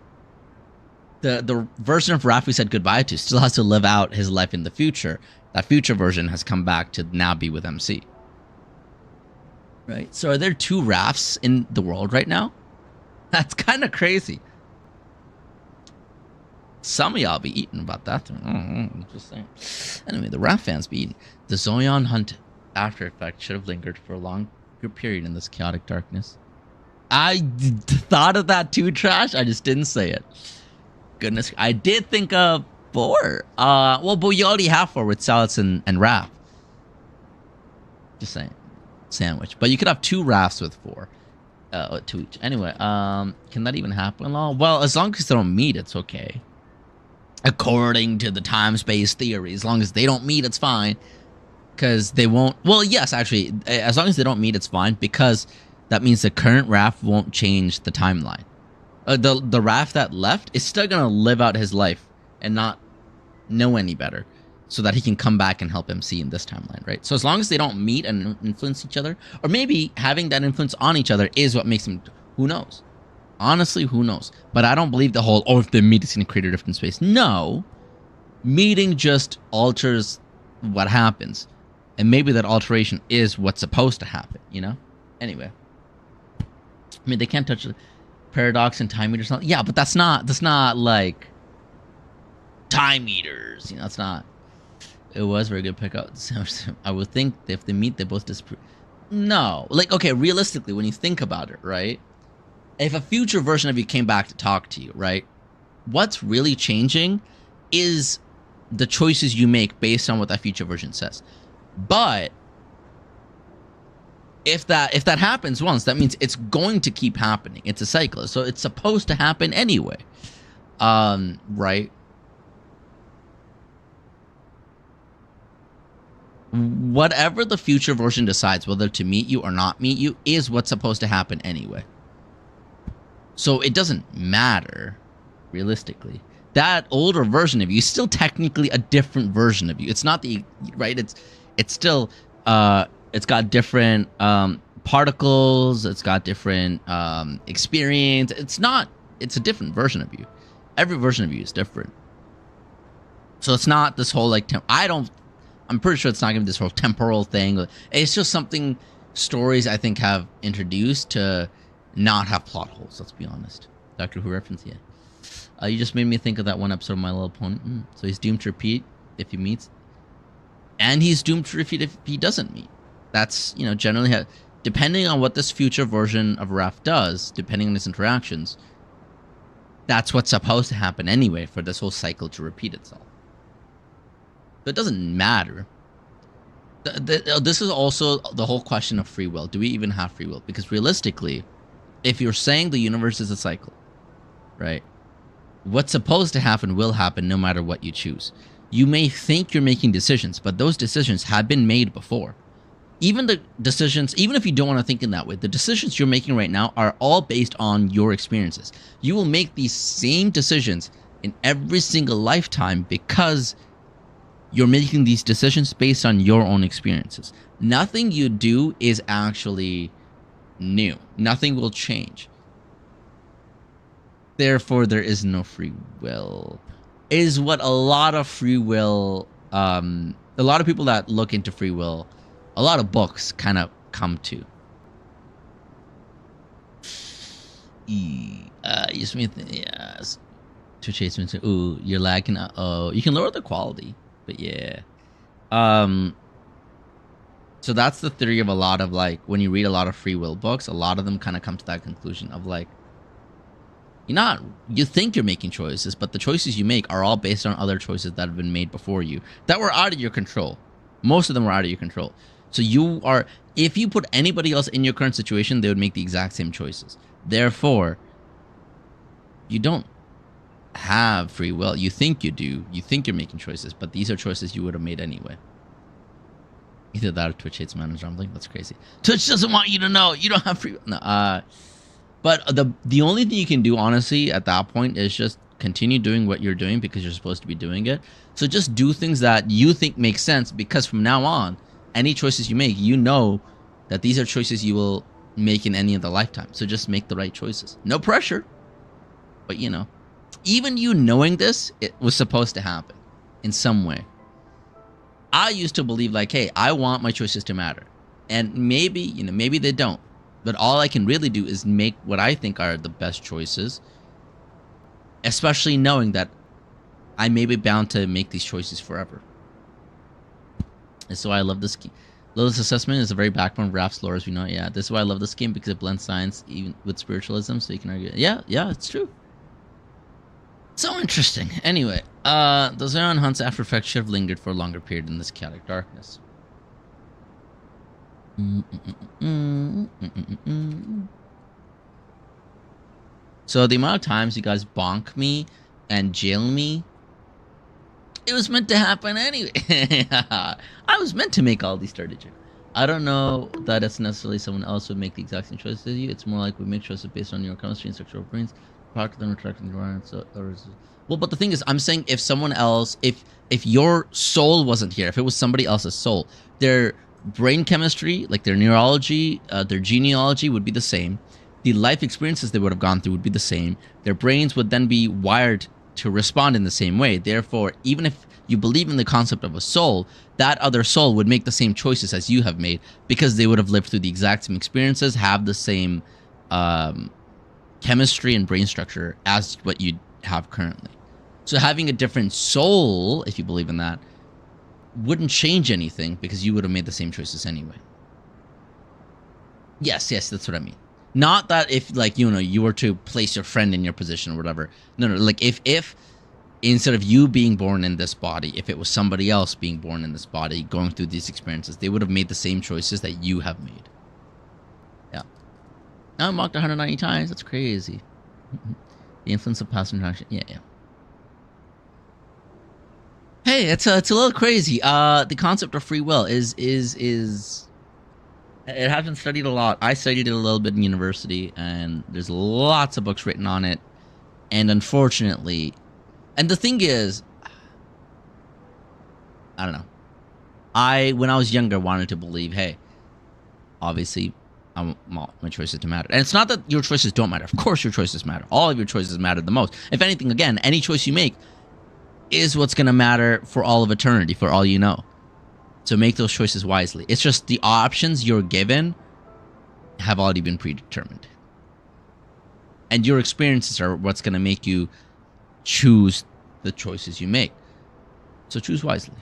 The version of Raph we said goodbye to still has to live out his life in the future. That future version has come back to now be with MC. Right? So are there two Raphs in the world right now? That's kind of crazy. Some of y'all be eating about that. Just saying. Anyway, the Raph fans be eating. The Zoyan hunt after effect should have lingered for a longer period in this chaotic darkness. I thought of that too, Trash. I just didn't say it. Goodness, I did think of 4. Well, but you already have 4 with Sylus and Raph. Just saying. Sandwich. But you could have 2 Raphs with 4. 2 each. Anyway, can that even happen? Well, as long as they don't meet, it's okay. According to the time-space theory, as long as they don't meet, it's fine. Because they won't... Well, yes, actually, as long as they don't meet, it's fine. Because that means the current Raph won't change the timeline. The Raph that left is still going to live out his life and not know any better. So that he can come back and help MC in this timeline, right? So as long as they don't meet and influence each other, or maybe having that influence on each other is what makes them... Who knows? Honestly, who knows? But I don't believe the whole, oh, if they meet, it's going to create a different space. No. Meeting just alters what happens. And maybe that alteration is what's supposed to happen, you know? Anyway. I mean, they can't touch the paradox and time meters. Yeah, but that's not like time meters. You know, it's not. It was very good pickup. I would think if they meet, they both disapprove. No. Like, okay, realistically, when you think about it, right? If a future version of you came back to talk to you, right? What's really changing is the choices you make based on what that future version says. But if that happens once, that means it's going to keep happening. It's a cycle. So it's supposed to happen anyway. Right? Whatever the future version decides, whether to meet you or not meet you, is what's supposed to happen anyway. So it doesn't matter, realistically. That older version of you is still technically a different version of you. It's not the, right? It's still, it's got different particles. It's got different experience. It's a different version of you. Every version of you is different. So it's not this whole, like, I'm pretty sure it's not going to be this whole temporal thing. It's just something stories, I think, have introduced to not have plot holes, let's be honest. Doctor Who reference, yeah. You just made me think of that one episode of My Little Pony. So he's doomed to repeat if he meets. And he's doomed to repeat if he doesn't meet. That's, you know, generally depending on what this future version of Raph does, depending on his interactions, that's what's supposed to happen anyway for this whole cycle to repeat itself. So it doesn't matter. This is also the whole question of free will. Do we even have free will? Because realistically, if you're saying the universe is a cycle, right? What's supposed to happen will happen no matter what you choose. You may think you're making decisions, but those decisions have been made before. Even the decisions, even if you don't want to think in that way, the decisions you're making right now are all based on your experiences. You will make these same decisions in every single lifetime because You're making these decisions based on your own experiences. Nothing you do is actually new. Nothing will change. Therefore, there is no free will. Is what a lot of free will, a lot of people that look into free will, a lot of books kind of come to. Yes, to chase me. Ooh, you're lagging. Oh, you can lower the quality, but yeah. So that's the theory of a lot of, like, when you read a lot of free will books, a lot of them kind of come to that conclusion of, like, you think you're making choices, but the choices you make are all based on other choices that have been made before you that were out of your control. Most of them were out of your control. So if you put anybody else in your current situation, they would make the exact same choices. Therefore, you don't have free will. You think you do. You think you're making choices, but these are choices you would have made anyway. Either that or Twitch hates manager. I'm like, that's crazy. Twitch doesn't want you to know. You don't have free will. No, but the only thing you can do, honestly, at that point is just continue doing what you're doing because you're supposed to be doing it. So just do things that you think make sense, because from now on, any choices you make, you know that these are choices you will make in any of the lifetime. So just make the right choices. No pressure. But, you know, even you knowing this, it was supposed to happen in some way. I used to believe, like, hey, I want my choices to matter. And maybe, maybe they don't. But all I can really do is make what I think are the best choices, especially knowing that I may be bound to make these choices forever. And so I love this game. Lilith's assessment is a very backbone of Raph's lore, as we know. Yeah, this is why I love this game, because it blends science even with spiritualism, so you can argue. Yeah, it's true. So interesting. Anyway, the Zion Hunt's after effects should have lingered for a longer period in this chaotic darkness. So the amount of times you guys bonk me and jail me, it was meant to happen anyway. I was meant to make all these strategies. I don't know that it's necessarily someone else would make the exact same choices as you. It's more like we make choices based on your chemistry and structural brains. Product them attracting the environment. Well, but the thing is, I'm saying if someone else, if your soul wasn't here, if it was somebody else's soul, their brain chemistry, like their neurology, their genealogy would be the same. The life experiences they would have gone through would be the same. Their brains would then be wired to respond in the same way. Therefore, even if you believe in the concept of a soul, that other soul would make the same choices as you have made, because they would have lived through the exact same experiences, have the same chemistry and brain structure as what you have currently. So having a different soul, if you believe in that, wouldn't change anything, because you would have made the same choices anyway. Yes, that's what I mean. Not that if, like, you were to place your friend in your position or whatever. No, like if instead of you being born in this body, if it was somebody else being born in this body, going through these experiences, they would have made the same choices that you have made. Yeah. Now I'm mocked 190 times. That's crazy. The influence of past interaction. Yeah. Hey, it's a little crazy. The concept of free will is it has been studied a lot. I studied it a little bit in university, and there's lots of books written on it. And unfortunately, and the thing is, I don't know. When I was younger, wanted to believe, hey, obviously, I want my choices to matter. And it's not that your choices don't matter. Of course your choices matter. All of your choices matter the most. If anything, again, any choice you make is what's going to matter for all of eternity, for all you know. So make those choices wisely. It's just the options you're given have already been predetermined. And your experiences are what's going to make you choose the choices you make. So choose wisely.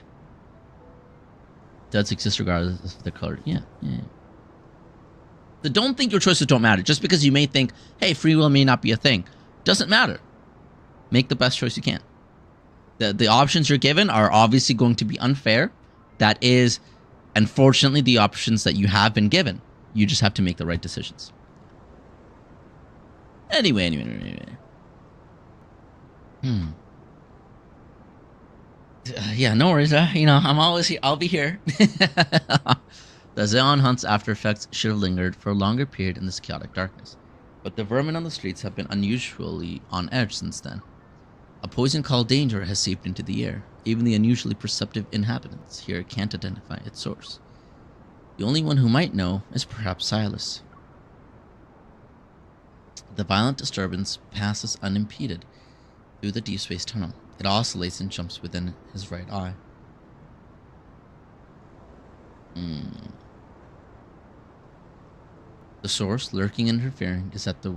Does exist regardless of the color. Yeah. So don't think your choices don't matter. Just because you may think, hey, free will may not be a thing. Doesn't matter. Make the best choice you can. The options you're given are obviously going to be unfair. That is, unfortunately, the options that you have been given. You just have to make the right decisions. Anyway. Yeah, no worries. I'm always here. I'll be here. The Xeon Hunt's after effects should have lingered for a longer period in this chaotic darkness. But the vermin on the streets have been unusually on edge since then. A poison called danger has seeped into the air. Even the unusually perceptive inhabitants here can't identify its source. The only one who might know is perhaps Sylus. The violent disturbance passes unimpeded through the deep space tunnel. It oscillates and jumps within his right eye. The source, lurking and interfering, is at the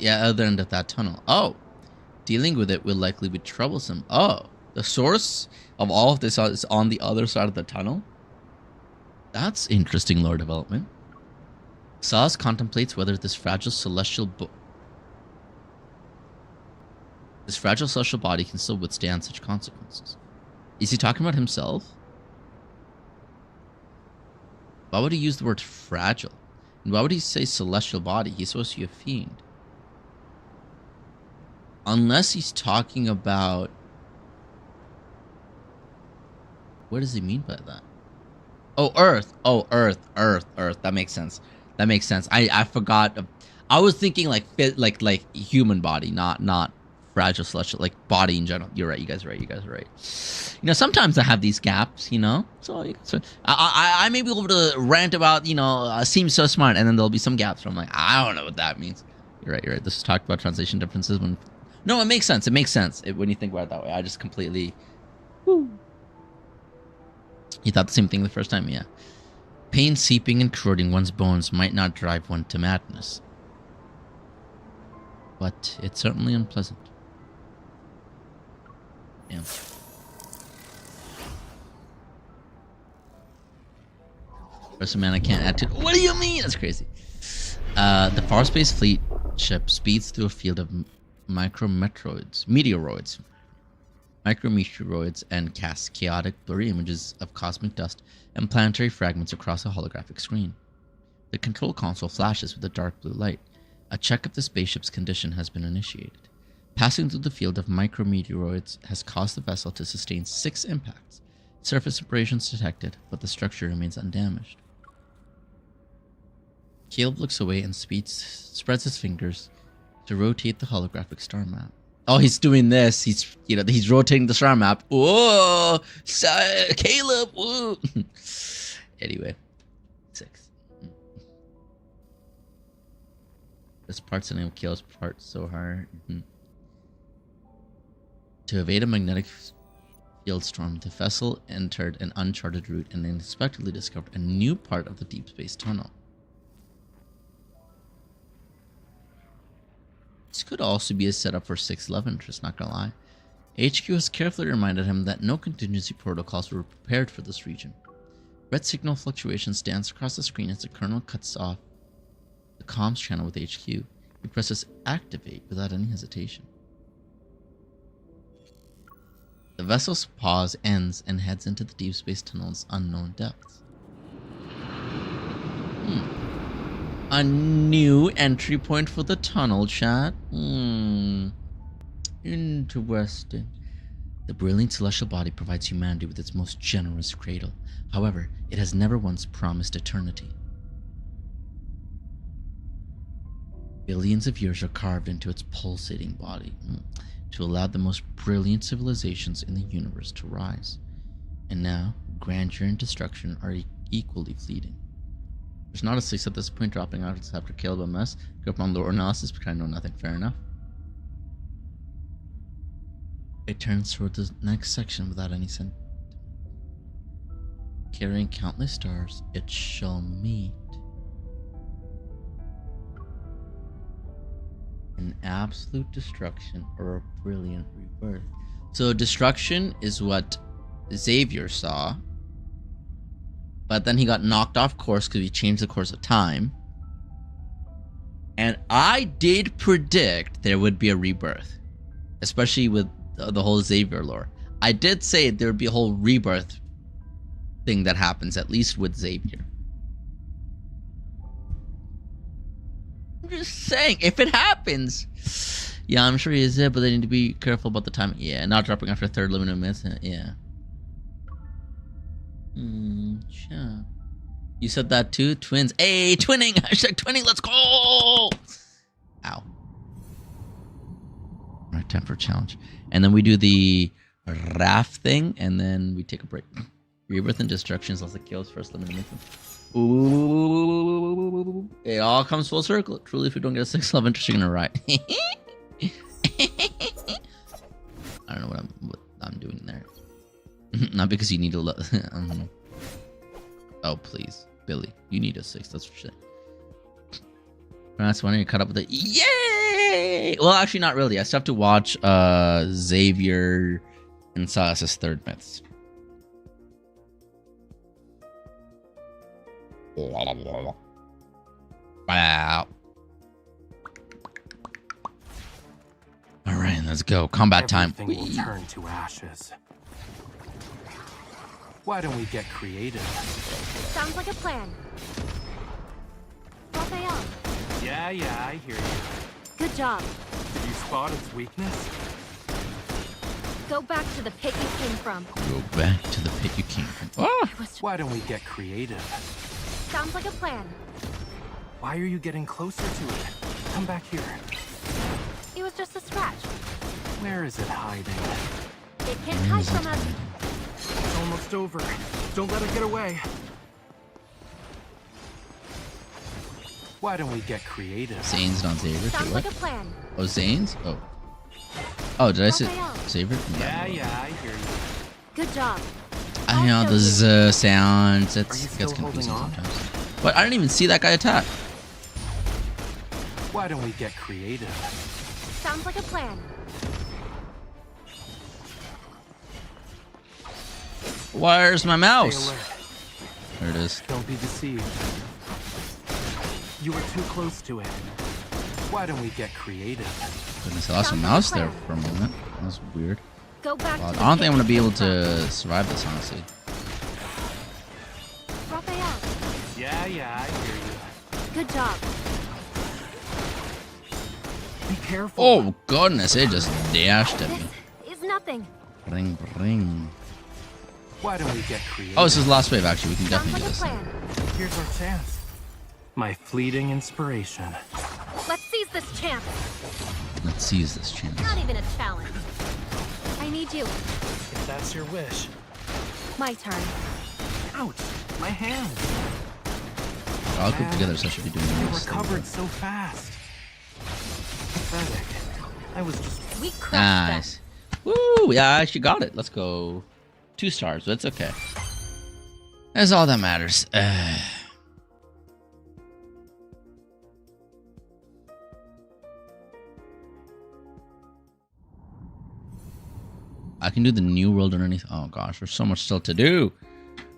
other end of that tunnel. Oh! Dealing with it will likely be troublesome. Oh! The source of all of this is on the other side of the tunnel? That's interesting lore development. Sylus contemplates whether this fragile celestial body can still withstand such consequences. Is he talking about himself? Why would he use the word fragile? And why would he say celestial body? He's supposed to be a fiend. Unless he's talking about... What does he mean by that? Oh, Earth. Oh, Earth. That makes sense. I forgot. I was thinking like human body, not fragile celestial, like body in general. You're right. You guys are right. You know, sometimes I have these gaps, you know. So I may be able to rant about, you know, seems so smart, and then there'll be some gaps where I'm like, I don't know what that means. You're right. This is talked about translation differences when... No, it makes sense. When you think about it that way. I just completely... Woo. You thought the same thing the first time? Yeah. Pain seeping and corroding one's bones might not drive one to madness. But it's certainly unpleasant. Yeah. First man I can't add to... What do you mean? That's crazy. The far space fleet ship speeds through a field of meteoroids, and casts chaotic, blurry images of cosmic dust and planetary fragments across a holographic screen. The control console flashes with a dark blue light. A check of the spaceship's condition has been initiated. Passing through the field of micrometeoroids has caused the vessel to sustain 6 impacts. Surface abrasions detected, but the structure remains undamaged. Caleb looks away and spreads his fingers to rotate the holographic star map. Oh, he's doing this. He's rotating the star map. Whoa, Caleb. Whoa. Anyway, 6. This part's the name of Caleb's part so hard. To evade a magnetic field storm, the vessel entered an uncharted route and unexpectedly discovered a new part of the deep space tunnel. This could also be a setup for 6 love interests, not gonna lie. HQ has carefully reminded him that no contingency protocols were prepared for this region. Red signal fluctuations dance across the screen as the colonel cuts off the comms channel with HQ. He presses activate without any hesitation. The vessel's pause ends and heads into the deep space tunnel's unknown depths. A new entry point for the tunnel, chat. Interesting. The brilliant celestial body provides humanity with its most generous cradle. However, it has never once promised eternity. Billions of years are carved into its pulsating body to allow the most brilliant civilizations in the universe to rise. And now, grandeur and destruction are equally fleeting. There's not a 6 at this point, dropping out after Caleb a mess. Go up on lore analysis, but I know nothing. Fair enough. It turns toward the next section without any sentiment. Carrying countless stars, it shall meet an absolute destruction or a brilliant rebirth. So destruction is what Xavier saw, but then he got knocked off course because he changed the course of time. And I did predict there would be a rebirth, especially with the whole Xavier lore. I did say there would be a whole rebirth thing that happens, at least with Xavier. I'm just saying, if it happens. Yeah, I'm sure he is it, but they need to be careful about the time. Yeah, not dropping after 3rd luminous minute. Yeah. Sure. You said that too? Twins. Hey, twinning! Hashtag twinning, let's go! Ow. Alright, time for a challenge. and then we do the raft thing, and then we take a break. Rebirth and destruction is also kills first limited mission. Ooh, it all comes full circle. Truly, if you don't get a 6 love interest, you're gonna write. I don't know what I'm doing there. Not because you need a love. Oh please, Billy, you need a 6. That's for shit. That's when you cut up with it. Yay! Well, actually, not really. I still have to watch Xavier and Sylus' third myths. Wow. All right, let's go. Combat time. Everything will turn to ashes. Why don't we get creative? Sounds like a plan. Rafayel. Yeah, I hear you. Good job. Did you spot its weakness? Go back to the pit you came from. Go back to the pit you came from. Oh! Why don't we get creative? Sounds like a plan. Why are you getting closer to it? Come back here. It was just a scratch. Where is it hiding? It can't hide from us. It's almost over. Don't let it get away. Why don't we get creative? Zayne'S, not Xavier. Sounds What? like a plan. Oh, Zayne'S? Oh. Oh, did I say Xavier? Yeah, I hear you. Good job. I know the sounds. It gets confusing sometimes. But I didn't even see that guy attack. Why don't we get creative? Sounds like a plan. Where's my mouse? Stay alert. There it is. Don't be deceived. You were too close to it. Why don't we get creative? Goodness, I lost my mouse there for a moment. That was weird. Go back Well, to I don't think I'm gonna be able to survive this, honestly. Rafayel. Yeah, I hear you. Good job. Be careful. Oh goodness, it just dashed at me. Is nothing. Ring, ring. Why don't we get creative? Oh, this is the last wave. Actually, we can definitely do this. Here's our chance. My fleeting inspiration. Let's seize this chance. Let's seize this chance. Not even a challenge. I need you. If that's your wish. My turn. Ouch! My hand. All group together, so I should be doing You this. recovered so fast. Pathetic. I was just. We crushed Nice. Woo! Yeah, I actually got it. Let's go. 2 stars, but it's okay. That's all that matters. I can do the new world underneath. Oh gosh, there's so much still to do.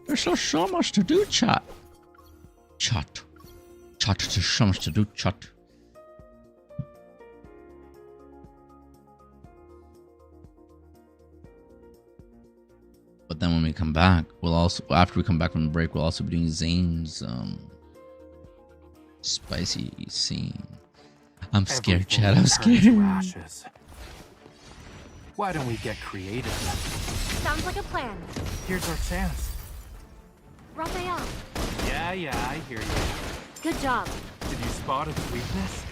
There's so much to do, chat. Chat. There's so much to do, chat. But then when we come back, we'll also, after we come back from the break, we'll also be doing Zayne'S spicy scene. I'm scared, Chad. I'm scared. Why don't we get creative? Sounds like a plan. Here's our chance. Rafayel. Yeah, I hear you. Good job. Did you spot its weakness?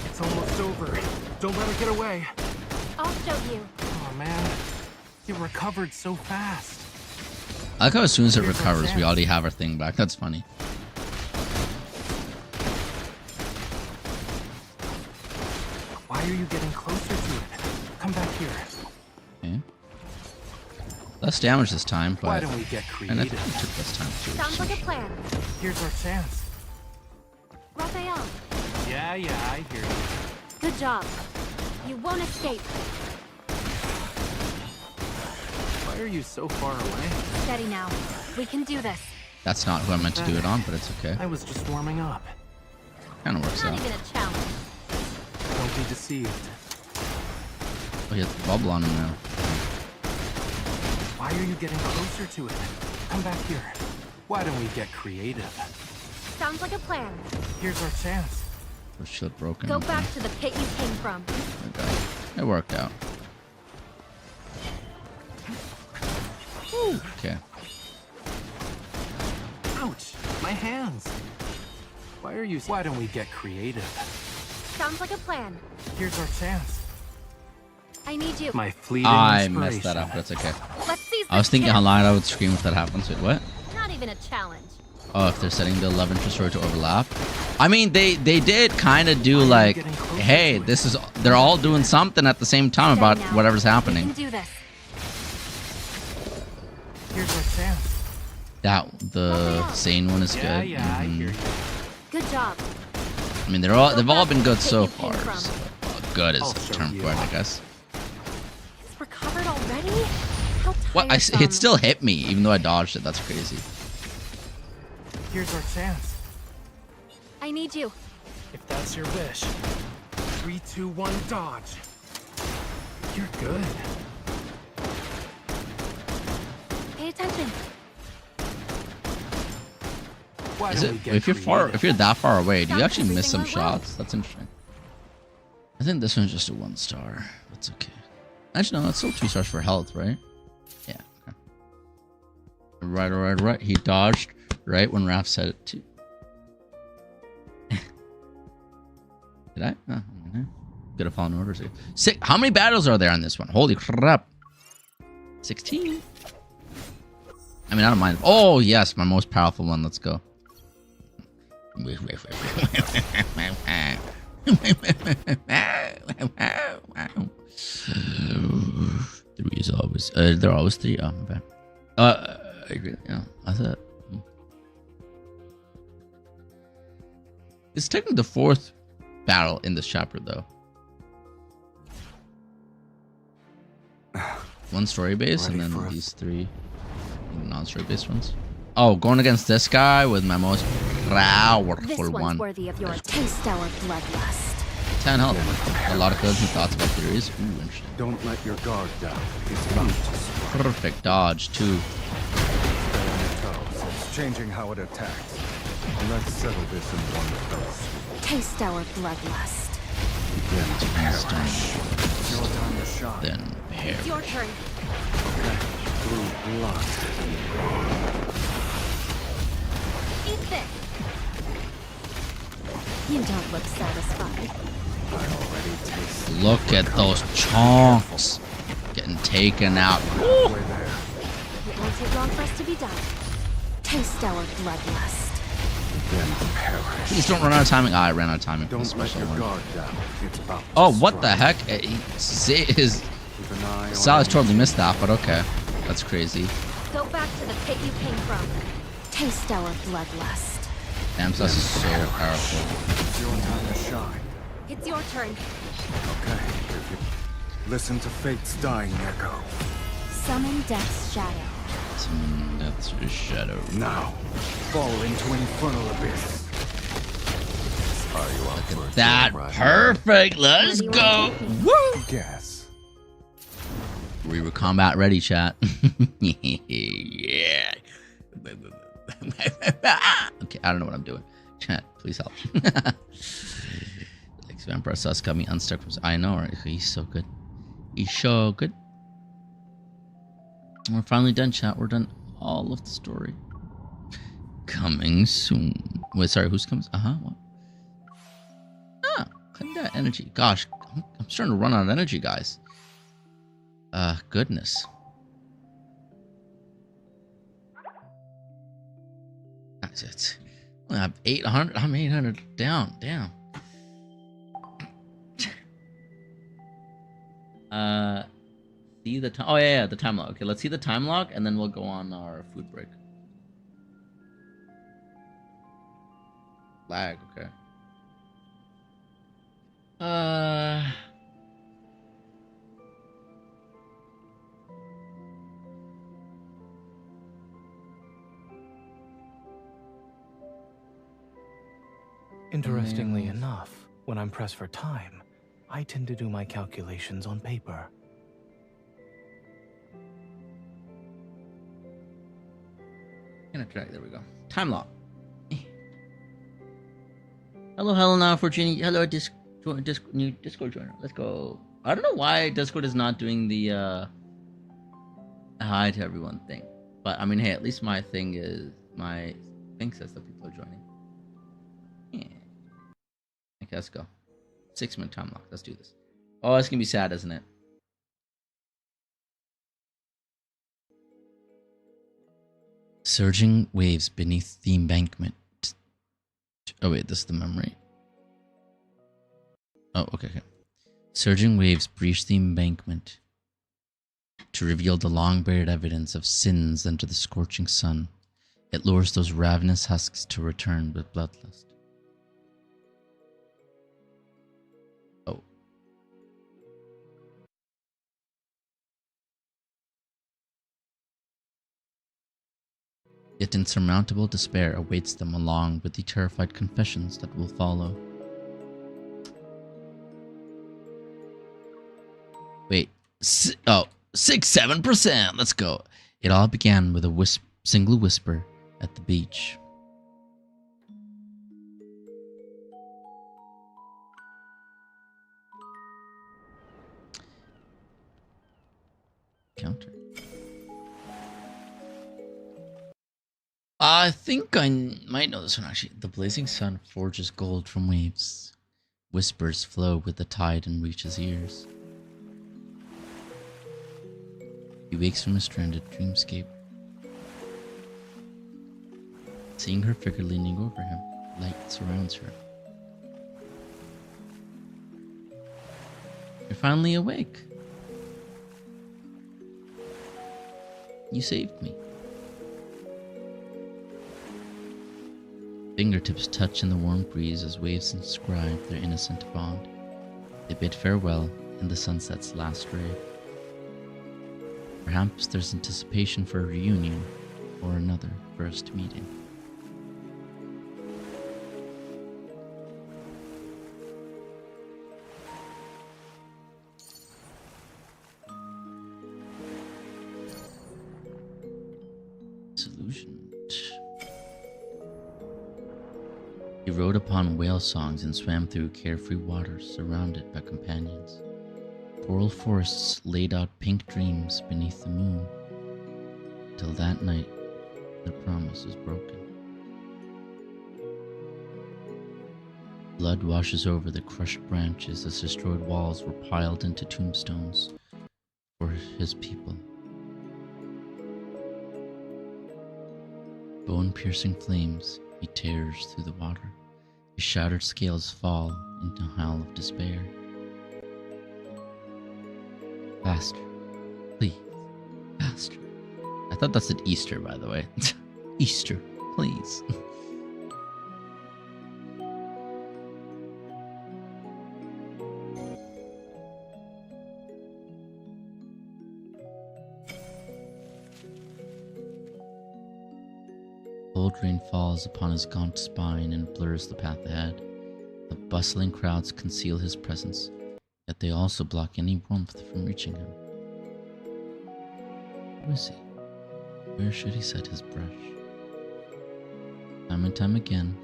It's almost over. Don't let it get away. I'll show you. Oh man, you recovered so fast. I like how as soon as it recovers, we already have our thing back. That's funny. Why are you getting closer to it? Come back here. Okay. Less damage this time, but Why don't we get and I creative? think it took less time too. Sounds like a plan. Here's our chance. Rafayel. Yeah, I hear you. Good job. You won't escape. Why are you so far away? Steady now. We can do this. That's not who I meant to do it on, but it's okay. I was just warming up. Kind of works Not out. even a challenge. Don't be deceived. Oh, he has the bubble on him now. Why are you getting closer to it? Come back here. Why don't we get creative? Sounds like a plan. Here's our chance. Or shit broken. Go back to the pit you came from. Okay. It worked out. Okay. Ouch! My hands! Why don't we get creative? Sounds like a plan. Here's our chance. I need you. My fleeting I messed that up, but it's okay. Let's seize I was this thinking chance. how loud I would scream if that happens. Wait, what? Not even a challenge. Oh, if they're setting the love interest story to overlap. I mean, they did kind of do like, hey, this is they're all doing something at the same time about whatever's happening. We can do this. Here's our chance. That the Zane one is Yeah, good. yeah, I hear you. Good job. I mean, they've all been good so far. So, good is the term for it, I guess. It's recovered already? How What? tiresome. It still hit me, even though I dodged it. That's crazy. Here's our chance. I need you. If that's your wish. 3, 2, 1, dodge. You're good. Pay attention. Why Is don't it? we get If you're that far away, do you Sounds actually miss some everything went well. shots? That's interesting. I think this one's just a 1 star. That's okay. Actually, no, it's still 2 stars for health, right? Yeah. Okay. Right. He dodged right when Raph said it too. Did I? Oh, okay. Good at following orders here. How many battles are there on this one? Holy crap. 16. I mean, I don't mind. Oh, yes, my most powerful one. Let's go. 3 is always. They're always 3. Oh, my bad. I agree. Yeah, I thought. It's technically the 4th battle in this chapter, though. 1 story base, and then these 3 non-story based ones. Oh, going against this guy with my most powerful This one's one. worthy of your taste our bloodlust. 10 health. A lot of good thoughts about theories. Ooh, interesting. Don't let your guard down. It's about to Perfect dodge, too. It's changing how it attacks. Let's settle this in one fell swoop. Taste our bloodlust. Begin to perish. It's your time to shine. Then It's your turn. Okay. Through blood. Eat this. You don't look satisfied. I already taste. look at those chunks getting taken out. Woo! It won't take long for us to be done. Taste our bloodlust. Please don't run out of timing. I ran out of timing. Don't let your guard down. It's about Oh, what the heck? Sylus totally missed that, but okay. That's crazy. Go back to the pit you came from. Taste our bloodlust. Damn, Sylus is so powerful. It's your time to shine. It's your turn. Okay. If you listen to fate's dying echo. Summon Death's shadow. That's your shadow. Now, fall into infernal abyss. Are you up for That perfect. Let's go. Woo! Guess. We were combat ready, chat. Yeah. Okay, I don't know what I'm doing. Chat, please help. Like Vampire Sus got me unstuck from. I know, right? He's so good. He's so good. We're finally done, chat. We're done all of the story. Coming soon. Wait, sorry, who's coming? What? Ah, clean that energy. Gosh, I'm starting to run out of energy, guys. Goodness. That's it. I have 800. I'm 800 down. Damn. See the time. Oh yeah, the time log. Okay, let's see the time log, and then we'll go on our food break. Lag. Okay. Interestingly enough, when I'm pressed for time, I tend to do my calculations on paper. There we go. Time log. Hello now for Jenny. Hello new Discord joiner. Let's go. I don't know why Discord is not doing the hi to everyone thing. But I mean, hey, at least my thing says that people are joining. Yeah. Okay, let's go. 6-minute time lock. Let's do this. Oh, it's gonna be sad, isn't it? Surging waves beneath the embankment. Oh wait, this is the memory. Oh, okay. Surging waves breach the embankment to reveal the long-buried evidence of sins under the scorching sun. It lures those ravenous husks to return with bloodlust. Oh. Yet insurmountable despair awaits them along with the terrified confessions that will follow. Wait, 6-7%. Let's go. It all began with a single whisper at the beach. Counter. I think I might know this one actually. The blazing sun forges gold from waves. Whispers flow with the tide and reach his ears. He wakes from a stranded dreamscape. Seeing her figure leaning over him, light surrounds her. You're finally awake. You saved me. Fingertips touch in the warm breeze as waves inscribe their innocent bond. They bid farewell in the sunset's last ray. Perhaps there's anticipation for a reunion or another first meeting. Disillusionment. He rode upon whale songs and swam through carefree waters surrounded by companions. Coral forests laid out pink dreams beneath the moon, till that night the promise is broken. Blood washes over the crushed branches as destroyed walls were piled into tombstones for his people. Bone-piercing flames he tears through the water. His shattered scales fall into a howl of despair. Faster. Please. Faster. I thought that said Easter, by the way. Easter. Please. Cold rain falls upon his gaunt spine and blurs the path ahead. The bustling crowds conceal his presence, yet they also block any warmth from reaching him. Who is he? Where should he set his brush? Time and time again,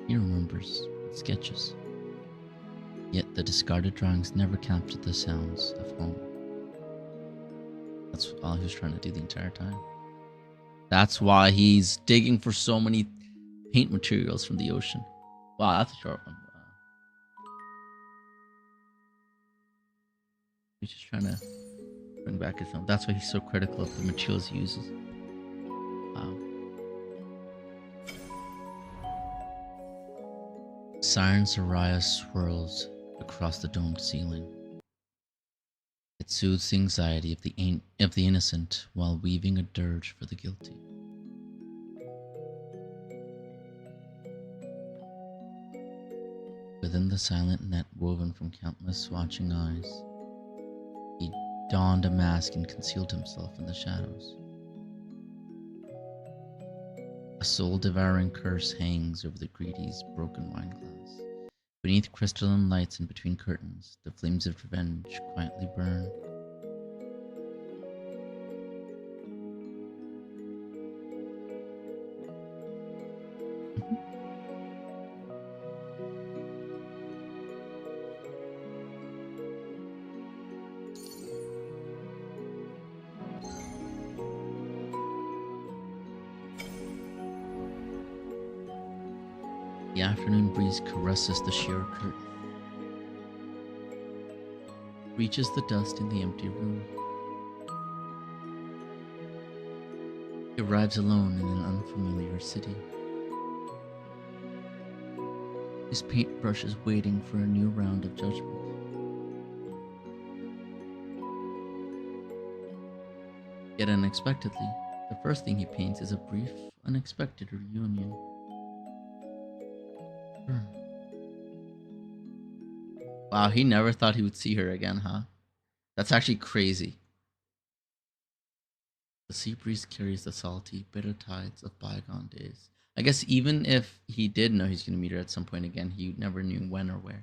he remembers and sketches. Yet the discarded drawings never captured the sounds of home. That's all he was trying to do the entire time. That's why he's digging for so many paint materials from the ocean. Wow, that's a short one. Wow. He's just trying to bring back his film. That's why he's so critical of the materials he uses. Wow. Siren Soraya swirls across the domed ceiling. It soothes the anxiety of the innocent while weaving a dirge for the guilty. Within the silent net woven from countless watching eyes, he donned a mask and concealed himself in the shadows. A soul-devouring curse hangs over the greedy's broken wine glass. Beneath crystalline lights and between curtains, the flames of revenge quietly burn. The afternoon breeze caresses the sheer curtain, reaches the dust in the empty room. He arrives alone in an unfamiliar city. His paintbrush is waiting for a new round of judgment. Yet unexpectedly, the first thing he paints is a brief, unexpected reunion. Wow, he never thought he would see her again, huh? That's actually crazy. The sea breeze carries the salty, bitter tides of bygone days. I guess even if he did know he's going to meet her at some point again, he never knew when or where.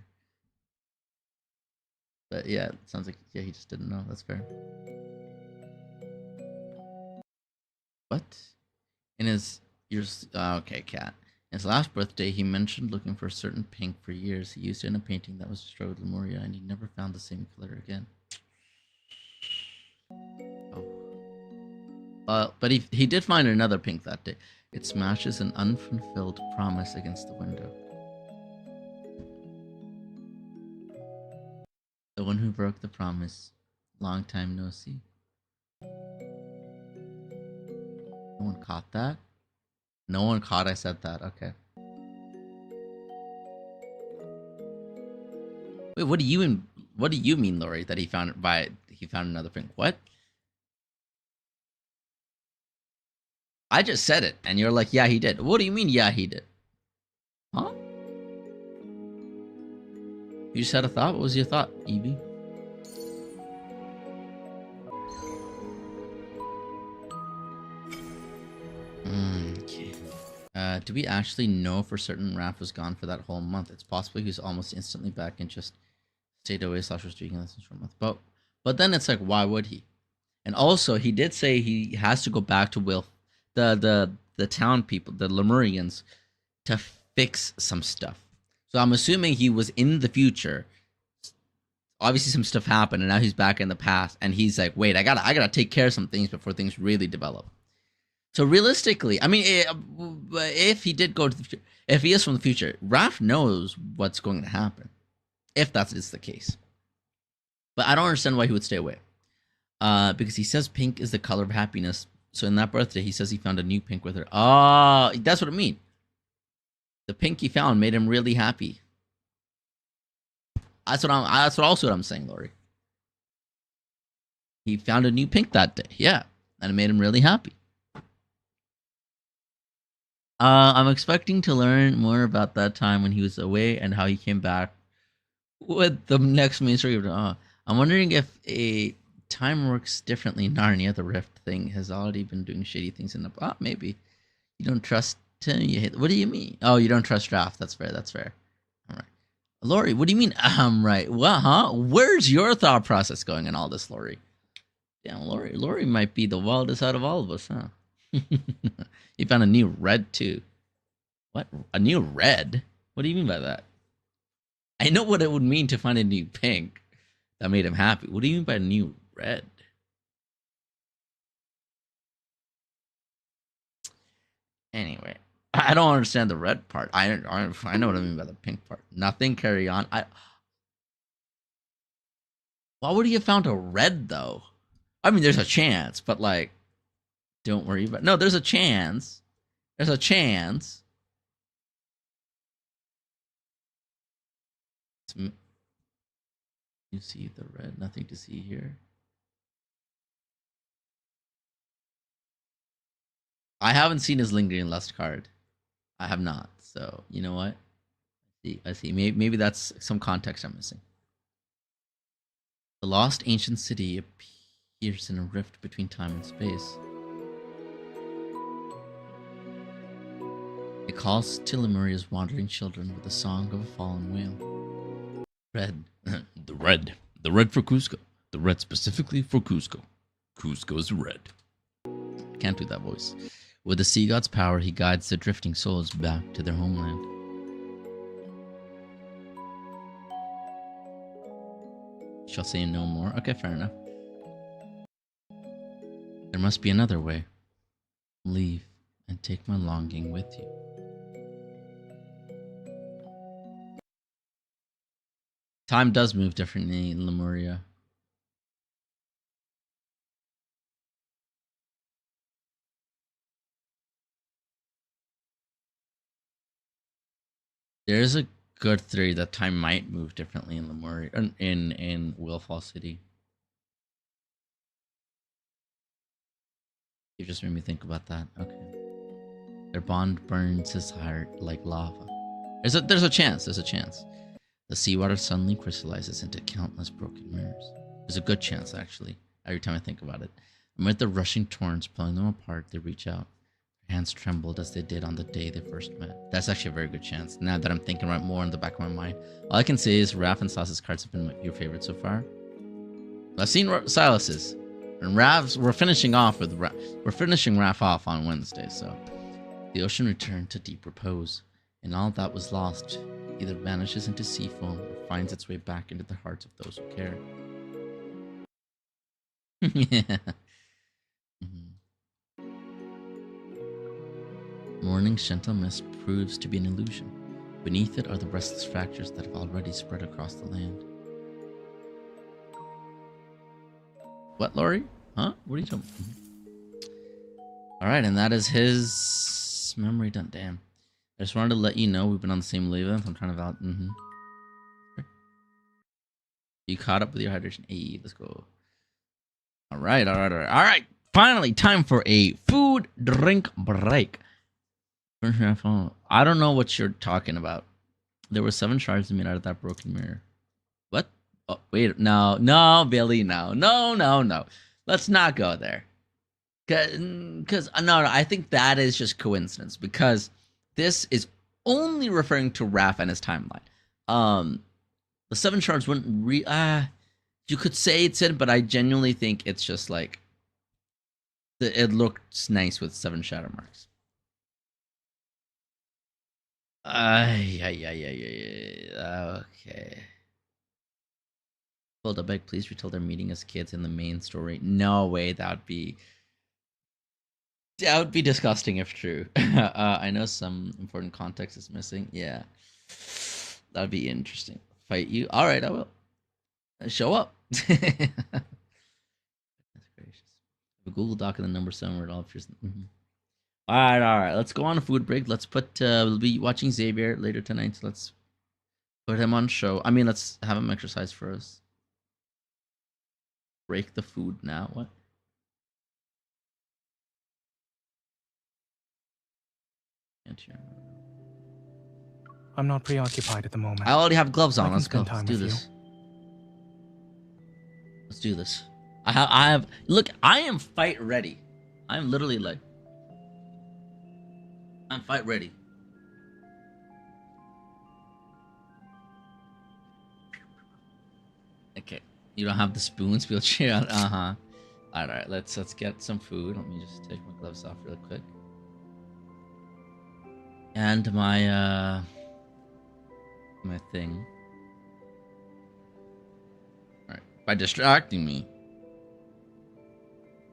But yeah, it sounds like, yeah, he just didn't know. That's fair. What? In his... okay, cat. His last birthday, he mentioned looking for a certain pink for years. He used it in a painting that was destroyed with Lemuria, and he never found the same color again. Oh. But he did find another pink that day. It smashes an unfulfilled promise against the window. The one who broke the promise. Long time no see. No one caught that? No one caught I said that. Okay. Wait, what do you mean, Lori, that he found another pink? What? I just said it, and you're like, yeah, he did. What do you mean, yeah, he did? Huh? You just had a thought? What was your thought, Evie? Okay. Do we actually know for certain Raph was gone for that whole month? It's possible he was almost instantly back and just stayed away / was doing lessons for a month. But then it's like, why would he? And also, he did say he has to go back to the town people, the Lemurians, to fix some stuff. So I'm assuming he was in the future. Obviously, some stuff happened, and now he's back in the past, and he's like, "Wait, I gotta take care of some things before things really develop." So realistically, I mean, if he did go to the future, if he is from the future, Raph knows what's going to happen, if that is the case. But I don't understand why he would stay away. Because he says pink is the color of happiness. So in that birthday, he says he found a new pink with her. Oh, that's what I mean. The pink he found made him really happy. That's also what I'm saying, Lori. He found a new pink that day, yeah, and it made him really happy. I'm expecting to learn more about that time when he was away and how he came back with the next main story. I'm wondering if a time works differently in Narnia. The Rift thing has already been doing shady things in the... maybe. You don't trust him, you hate... What do you mean? Oh, you don't trust Raph. That's fair, that's fair. All right. Lori, what do you mean, right? Well, huh? Where's your thought process going in all this, Lori? Damn, Lori might be the wildest out of all of us, huh? You found a new red, too. What? A new red? What do you mean by that? I know what it would mean to find a new pink that made him happy. What do you mean by a new red? Anyway, I don't understand the red part. I know what I mean by the pink part. Nothing, carry on. Why would he have found a red, though? I mean, there's a chance, but, like, don't worry about... No, there's a chance. There's a chance. You see the red. Nothing to see here. I haven't seen his Lingering Lust card. I have not. So, you know what? I see. Maybe that's some context I'm missing. The lost ancient city appears in a rift between time and space. It calls to Lemuria's wandering children with the song of a fallen whale. Red. The red for Cusco. The red specifically for Cusco. Cusco's red. I can't do that voice. With the sea god's power, he guides the drifting souls back to their homeland. Shall say no more. Okay, fair enough. There must be another way. Leave and take my longing with you. Time does move differently in Lemuria. There's a good theory that time might move differently in Lemuria, in Willfall City. You just made me think about that. Okay. Their bond burns his heart like lava. There's a chance. There's a chance. The seawater suddenly crystallizes into countless broken mirrors. There's a good chance, actually, every time I think about it. Amid the rushing torrents pulling them apart, they reach out. Their hands trembled as they did on the day they first met. That's actually a very good chance. Now that I'm thinking right more in the back of my mind, all I can say is Raph and Silas's cards have been your favorite so far. I've seen Silas's, and Rav's. We're finishing Raph off on Wednesday, so the ocean returned to deep repose, and all that was lost either vanishes into sea foam or finds its way back into the hearts of those who care. Yeah. Morning's gentle mist proves to be an illusion. Beneath it are the restless fractures that have already spread across the land. What, Laurie? Huh? What are you talking about? Alright, and that is his memory done. Damn. I just wanted to let you know we've been on the same wavelength. I'm trying to validate. You caught up with your hydration. Hey, let's go. Alright. Finally, time for a food drink break. I don't know what you're talking about. There were 7 shards made out of that broken mirror. What? Oh, wait. No, Billy, no. Let's not go there. Because no, I think that is just coincidence. Because this is only referring to Raph and his timeline. The 7 shards wouldn't you could say it's it, but I genuinely think it's just like it looks nice with 7 shadow marks. Okay. Hold up, beg, please retell their meeting as kids in the main story. No way, that would be disgusting if true. I know some important context is missing. Yeah, that'd be interesting. Fight you? All right, I will. Show up. That's gracious. A Google Doc and the number 7 word all appears. All right. Let's go on a food break. Let's put. We'll be watching Xavier later tonight. So let's put him on show. I mean, let's have him exercise for us. Break the food now. What? I'm not preoccupied at the moment. I already have gloves on. Let's go. Let's do this. Let's do this. I have. Look, I am fight ready. I'm literally like. I'm fight ready. Okay. You don't have the spoons, wheelchair. Alright, let's get some food. Let me just take my gloves off real quick. And my thing. Alright. By distracting me.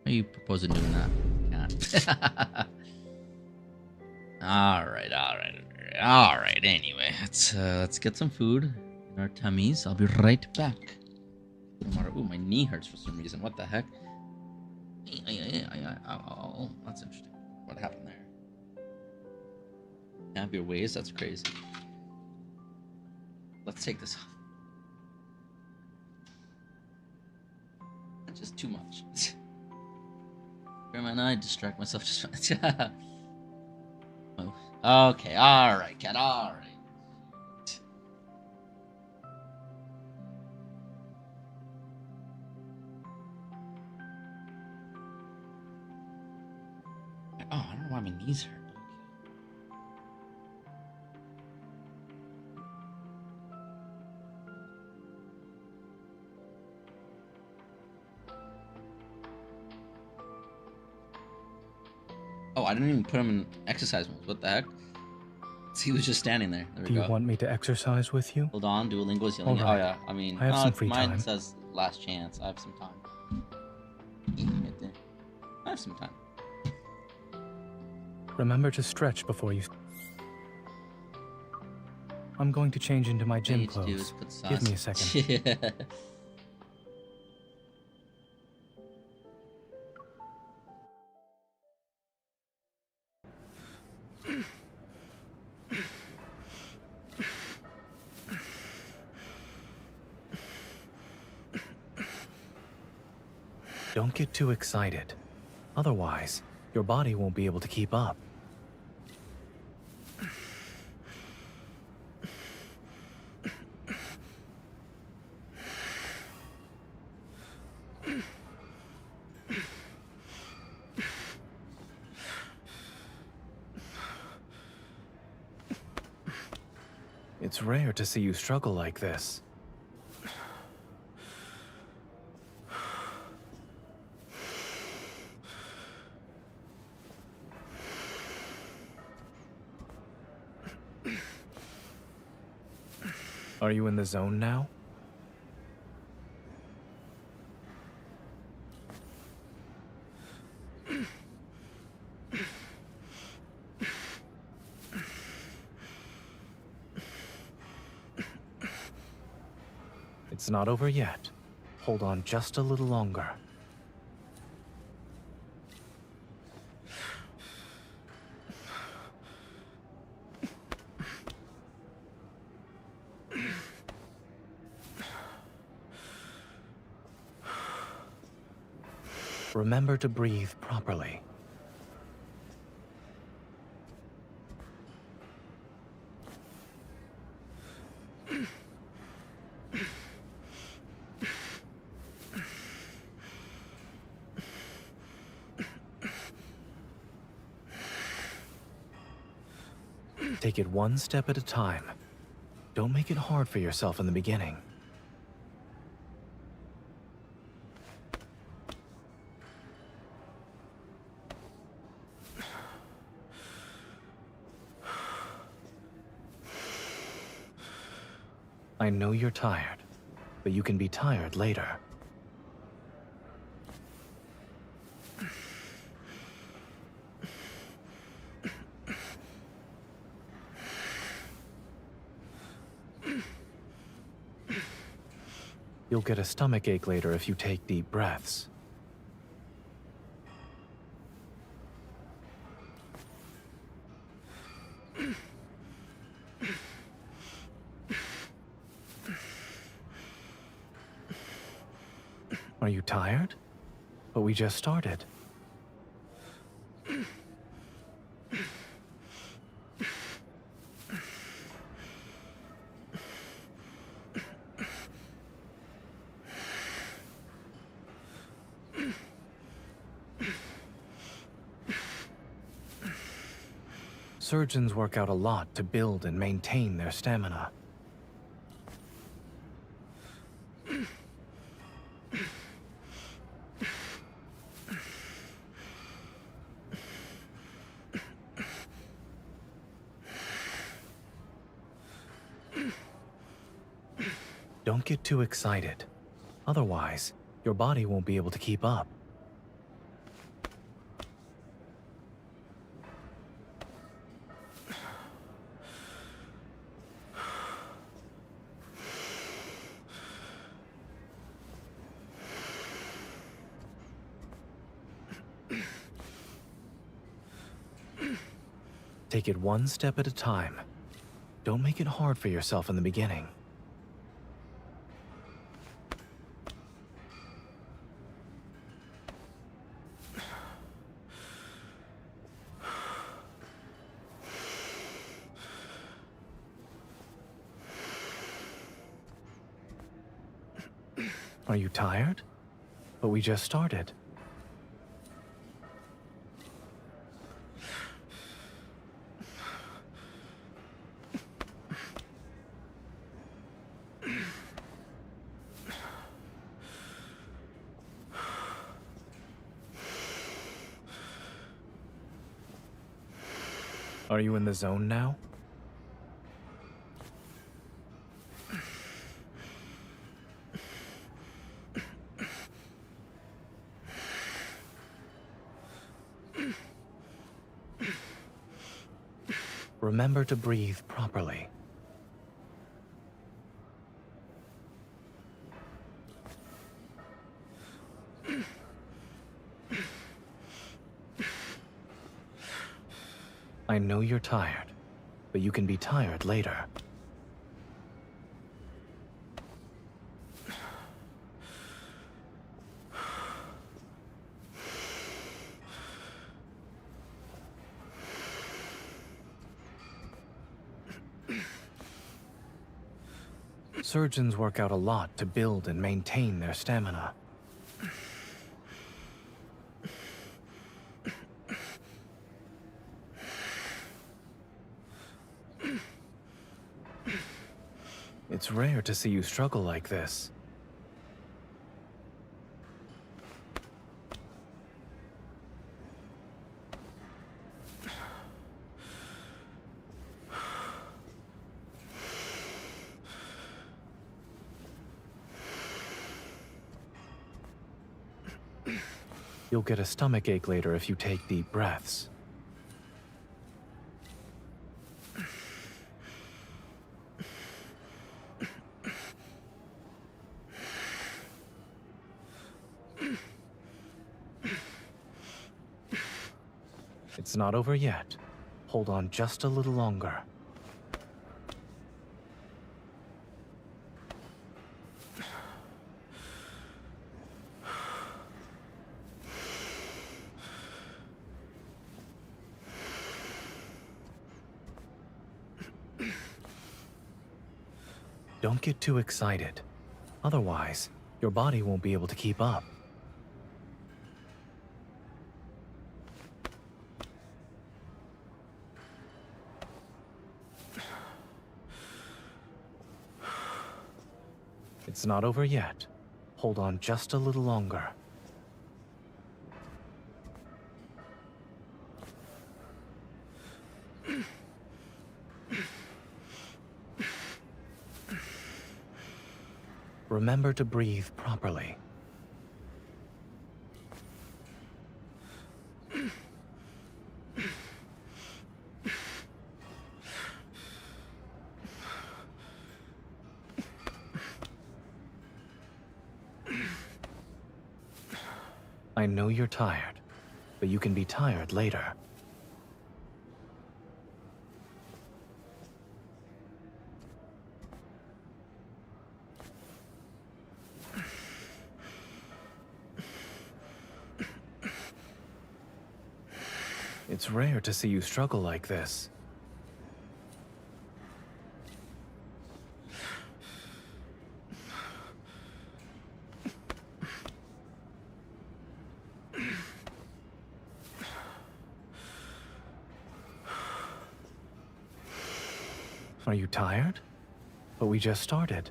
How are you proposing doing that? Can't. Alright. Anyway, let's get some food in our tummies. I'll be right back. Ooh, my knee hurts for some reason. What the heck? Oh, that's interesting. What happened there? Have your ways? That's crazy. Let's take this off. That's just too much. I distract myself just fine. Okay, alright, cat, alright. Oh, I don't know why my knees hurt. Oh, I didn't even put him in exercise mode. What the heck? He was just standing there. There we go. Do you want me to exercise with you? Hold on, Duolingo is yelling. Right. Oh yeah, I mean, I have some free mine time. says last chance. I have some time. Right there. I have some time. Remember to stretch before you. I'm going to change into my gym clothes. Give me a second. Yeah. Don't get too excited. Otherwise, your body won't be able to keep up. It's rare to see you struggle like this. Are you in the zone now? It's not over yet. Hold on just a little longer. Remember to breathe properly. Take it one step at a time. Don't make it hard for yourself in the beginning. I know you're tired, but you can be tired later. You'll get a stomachache later if you take deep breaths. Are you tired? But we just started. Surgeons work out a lot to build and maintain their stamina. Don't get too excited. Otherwise, your body won't be able to keep up. Take it one step at a time. Don't make it hard for yourself in the beginning. Are you tired? But we just started. Are you in the zone now? Remember to breathe properly. I know you're tired, but you can be tired later. Surgeons work out a lot to build and maintain their stamina. It's rare to see you struggle like this. You'll get a stomachache later if you take deep breaths. It's not over yet. Hold on just a little longer. Don't get too excited. Otherwise, your body won't be able to keep up. It's not over yet. Hold on just a little longer. Remember to breathe properly. I know you're tired, but you can be tired later. It's rare to see you struggle like this. Are you tired? But we just started.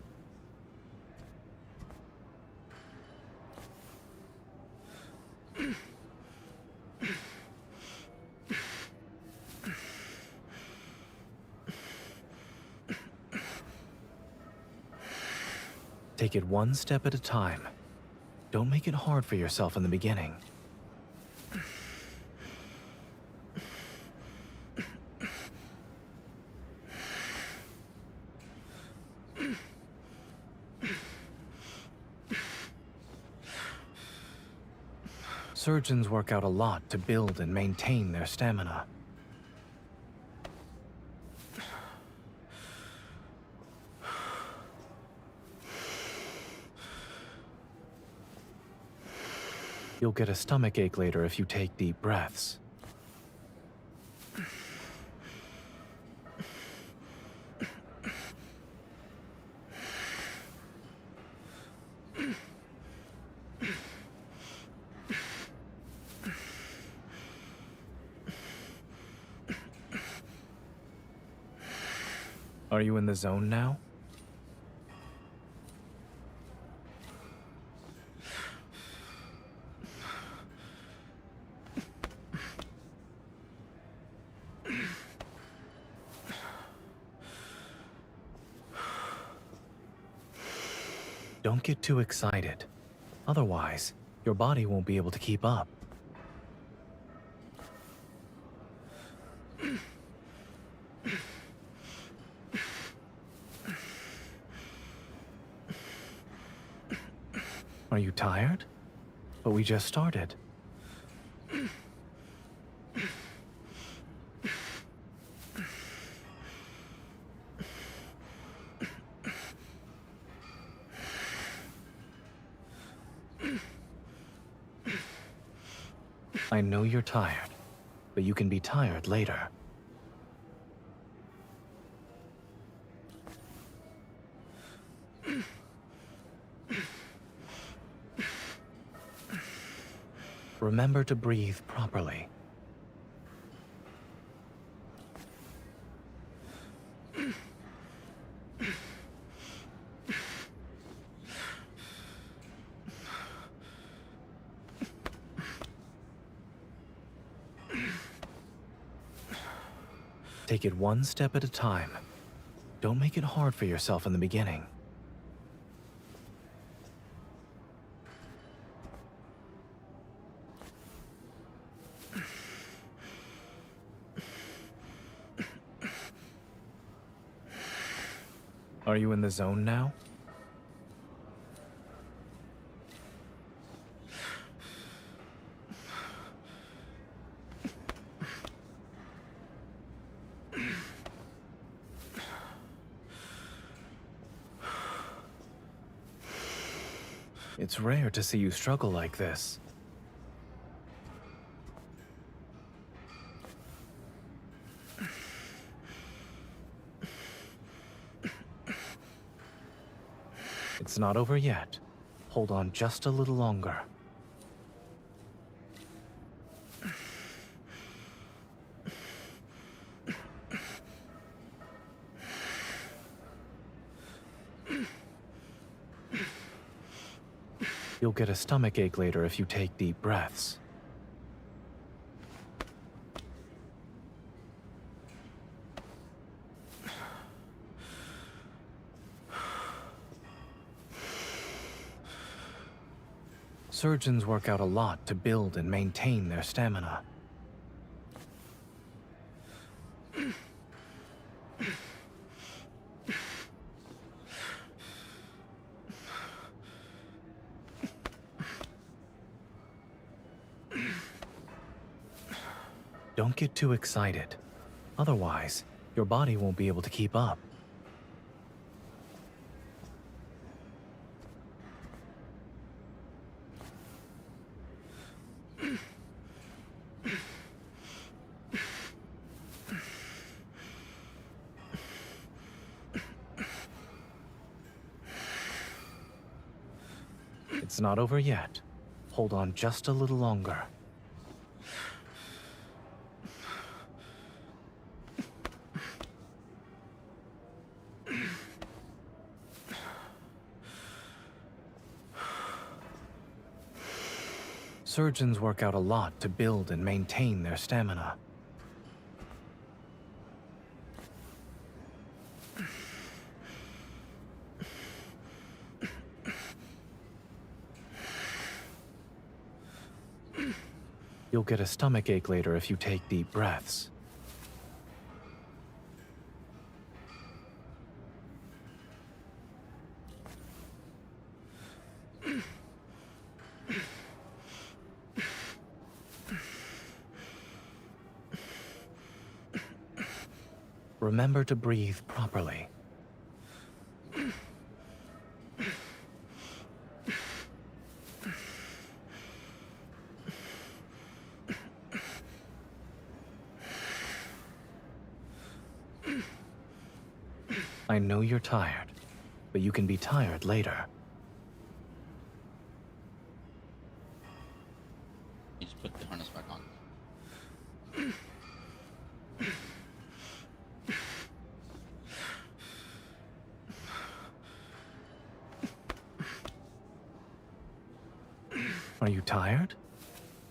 Take it one step at a time. Don't make it hard for yourself in the beginning. Surgeons work out a lot to build and maintain their stamina. You'll get a stomachache later if you take deep breaths. Are you in the zone now? Don't get too excited. Otherwise, your body won't be able to keep up. Are you tired? But we just started. I know you're tired, but you can be tired later. Remember to breathe properly. Take it one step at a time. Don't make it hard for yourself in the beginning. Are you in the zone now? It's rare to see you struggle like this. It's not over yet. Hold on just a little longer. You'll get a stomachache later if you take deep breaths. Surgeons work out a lot to build and maintain their stamina. Don't get too excited. Otherwise, your body won't be able to keep up. It's not over yet. Hold on just a little longer. Surgeons work out a lot to build and maintain their stamina. You'll get a stomachache later if you take deep breaths. Remember to breathe properly. I know you're tired, but you can be tired later. You just put the harness back on. Are you tired?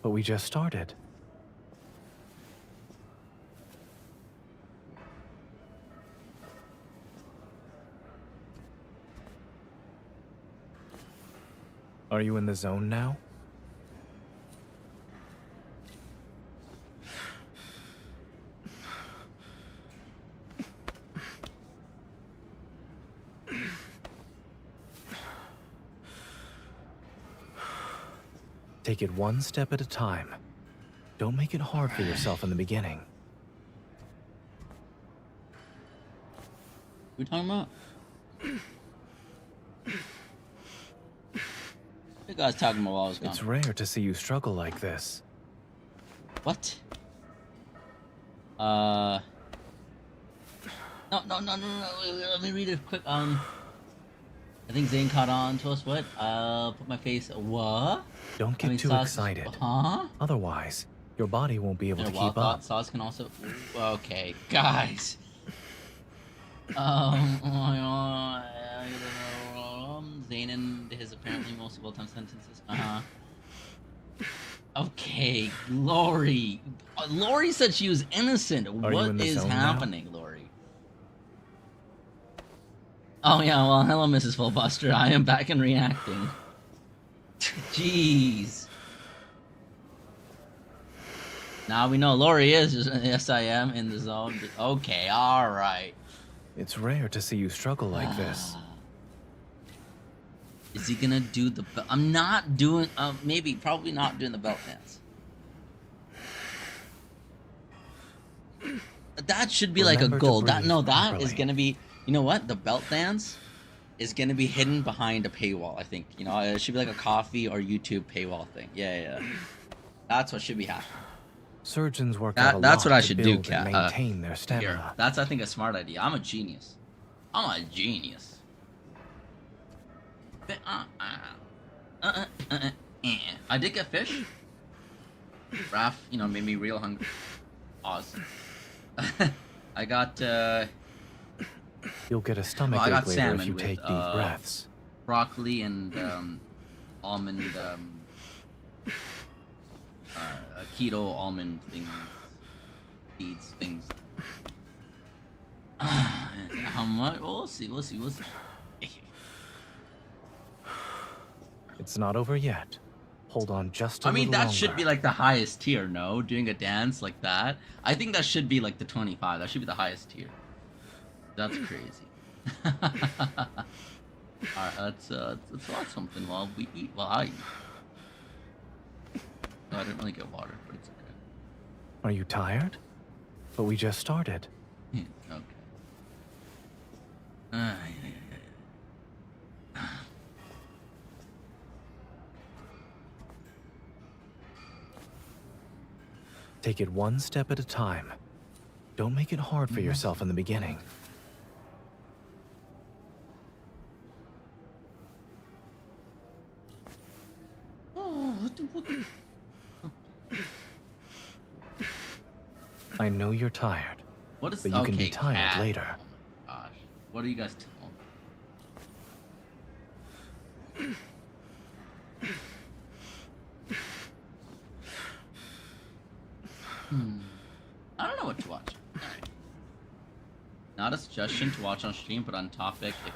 But we just started. Are you in the zone now? Take it one step at a time. Don't make it hard for yourself in the beginning. What are we talking about? The guy's talking about while I was gone. It's rare to see you struggle like this. What? No. Let me read it quick. I I think Zane caught on to us. What? Put my face. What? Don't get too excited. Huh? Otherwise, your body won't be able to keep up. Sauce can also. Okay, guys. Zane and his apparently most well-timed sentences. Okay, Lori. Lori said she was innocent. What is happening, Lori? Oh yeah, well, hello, Mrs. Fullbuster. I am back and reacting. Jeez. Now we know Lori is. Yes, I am in the zone. Okay, all right. It's rare to see you struggle like this. Is he gonna do the? I'm not doing. Probably not doing the belt dance. That should be like a goal. That is gonna be. You know what? The belt dance is gonna be hidden behind a paywall. I think. You know, it should be like a coffee or YouTube paywall thing. Yeah. That's what should be happening. Surgeons work out a lot That's what I to should do, build and maintain their stamina. Here. That's, I think, a smart idea. I'm a genius. I'm a genius. I did get fish. Raph, made me real hungry. Pause. I got, You'll get a stomach ache later if you take deep breaths. Broccoli and, almond, keto almond things. How much? We'll see. It's not over yet. Hold on just a little that longer. Should be like the highest tier, no? Doing a dance like that. I think that should be like the 25. That should be the highest tier. That's crazy. Alright, let's watch something while we eat. While I eat. No, I didn't really get water, but it's okay. Are you tired? But we just started. Okay. Take it one step at a time. Don't make it hard for yourself in the beginning. I know you're tired. What is? But you can be tired later. Oh my gosh. What are you guys telling? I don't know what to watch. Alright. Not a suggestion to watch on stream, but on topic. If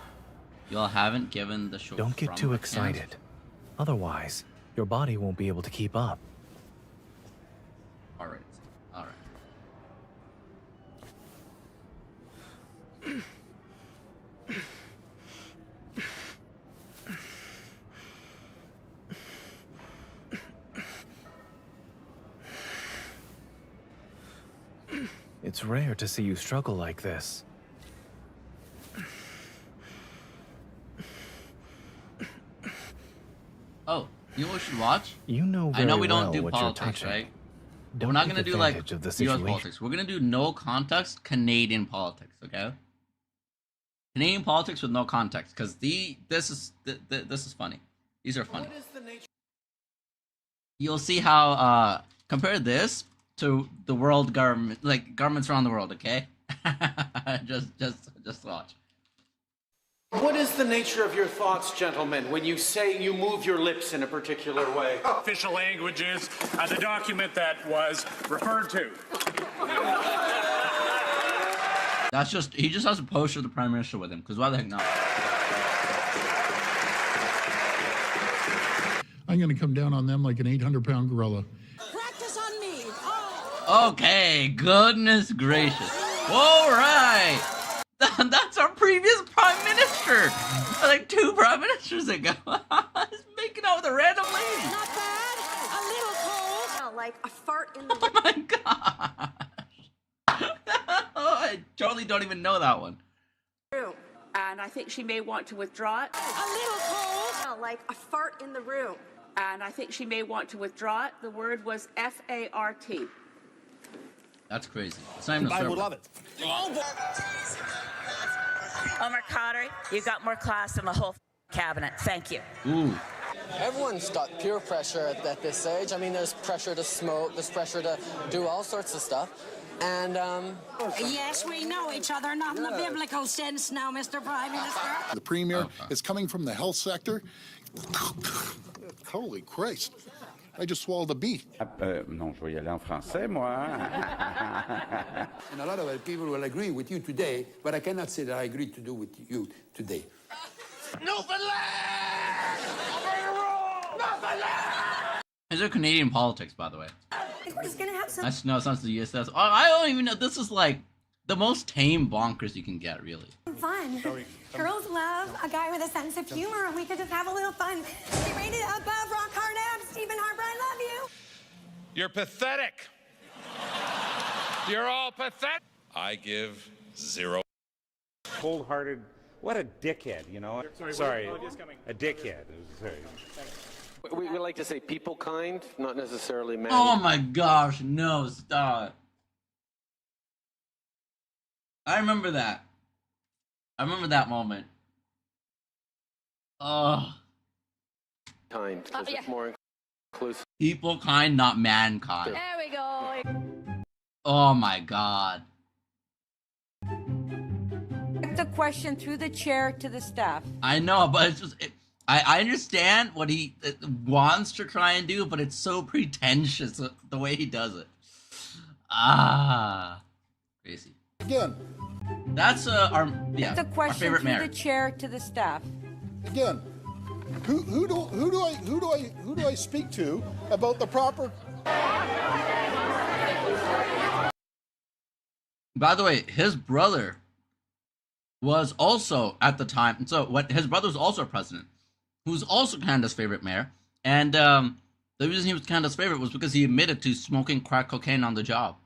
y'all haven't given the show. Don't get too excited. Otherwise, your body won't be able to keep up. Alright. It's rare to see you struggle like this. Oh, you know what we should watch? You know very I know we don't well do what politics, you're right? Don't We're not take gonna do like advantage US of the politics. We're gonna do no context Canadian politics, okay? Canadian politics with no context, because this is funny. These are funny. You'll see how compare this to the world government, like governments around the world, okay? just watch. What is the nature of your thoughts, gentlemen, when you say you move your lips in a particular way? Official language is the document that was referred to. That's just, he just has a poster of the Prime Minister with him, because why the heck not? I'm going to come down on them like an 800-pound gorilla. Practice on me. Okay, goodness gracious. All right. That's our previous Prime Minister. Like 2 Prime Ministers ago. He's making out with a random lady. Not bad. A little cold. Like a fart in the... Oh my gosh. I totally don't even know that one. Room. And I think she may want to withdraw it. A little cold. Like a fart in the room. And I think she may want to withdraw it. The word was F-A-R-T. That's crazy. It's not even a I server. would love it. Omar Carter, you got more class than the whole cabinet. Thank you. Ooh. Everyone's got peer pressure at this age. I mean, there's pressure to smoke, there's pressure to do all sorts of stuff. And, Yes, we know each other, not in the biblical sense now, Mr. Prime Minister. The premier is coming from the health sector. Holy Christ. I just swallowed a bee. Non, je vais y aller en français, moi. And a lot of people will agree with you today, but I cannot say that I agree to do with you today. These are Canadian politics, by the way. We're just gonna have some. No, it's not the USS. Oh, I don't even know. This is like the most tame bonkers you can get, really. Fun. Girls love a guy with a sense of humor, and we could just have a little fun. Be rated above rock hard abs. Stephen Harper, I love you. You're pathetic. You're all pathetic. I give 0. Cold-hearted. What a dickhead, you know? Sorry. A dickhead. Sorry. We like to say people kind, not necessarily man. Oh my gosh, no, stop. I remember that. I remember that moment. Oh. Kind, because it's more inclusive. People kind, not mankind. There we go. Oh my god. The question through the chair to the staff. I know, but it's just... I understand what he wants to try and do, but it's so pretentious the way he does it. Ah, crazy. Again. That's our The our question favorite through mayor. the chair to the staff. Again. Who do I speak to about the proper? By the way, his brother was also at the time. So what? His brother was also president, who was also Canada's favorite mayor. And the reason he was Canada's favorite was because he admitted to smoking crack cocaine on the job.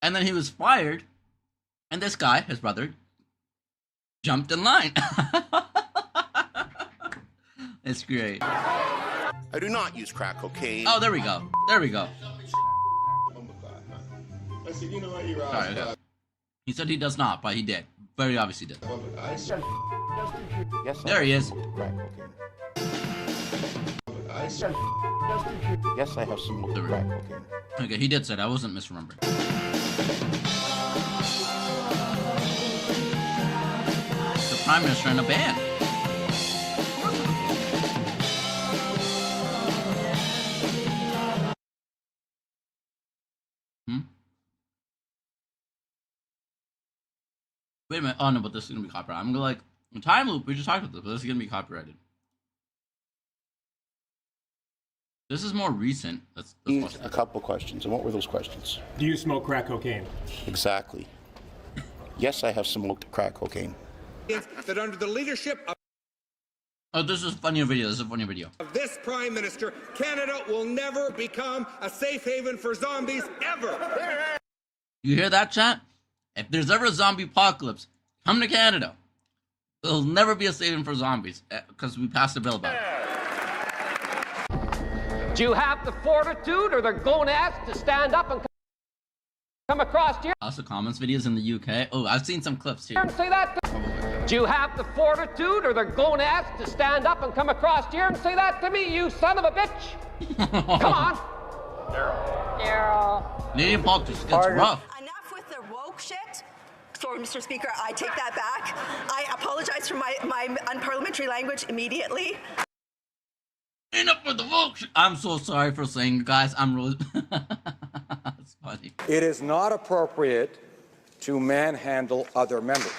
And then he was fired, and this guy, his brother, jumped in line. It's great. I do not use crack cocaine. Oh, there we go. There we go. I said, you know what, you're Sorry, okay. He said he does not, but he did. Very obviously did. Yes, There he is. Yes, I have some crack cocaine. Okay, he did say that. I wasn't misremembering. The Prime Minister in a band. Wait a minute. Oh no, but this is gonna be copyrighted. I'm gonna like time loop. We just talked about this, but this is gonna be copyrighted. This is more recent. Let's watch A couple questions. And what were those questions? Do you smoke crack cocaine? Exactly. Yes, I have smoked crack cocaine. That under the leadership of Oh, this is a funnier video. This is a funnier video. this Prime Minister, Canada will never become a safe haven for zombies ever. You hear that, chat? If there's ever a zombie apocalypse, come to Canada. There'll never be a saving for zombies because we passed a bill about it. Do you have the fortitude or the gonads to stand up and come across here? House of Commons videos in the UK. Oh, I've seen some clips here. And say that do you have the fortitude or the gonads to stand up and come across here and say that to me, you son of a bitch? Come on. Daryl. Canadian politics gets rough. Enough with the woke shit. Sorry, Mr. Speaker, I take that back. I apologize for my unparliamentary language immediately. Enough with the woke shit. I'm so sorry for saying, guys. I'm really... That's funny. It is not appropriate to manhandle other members.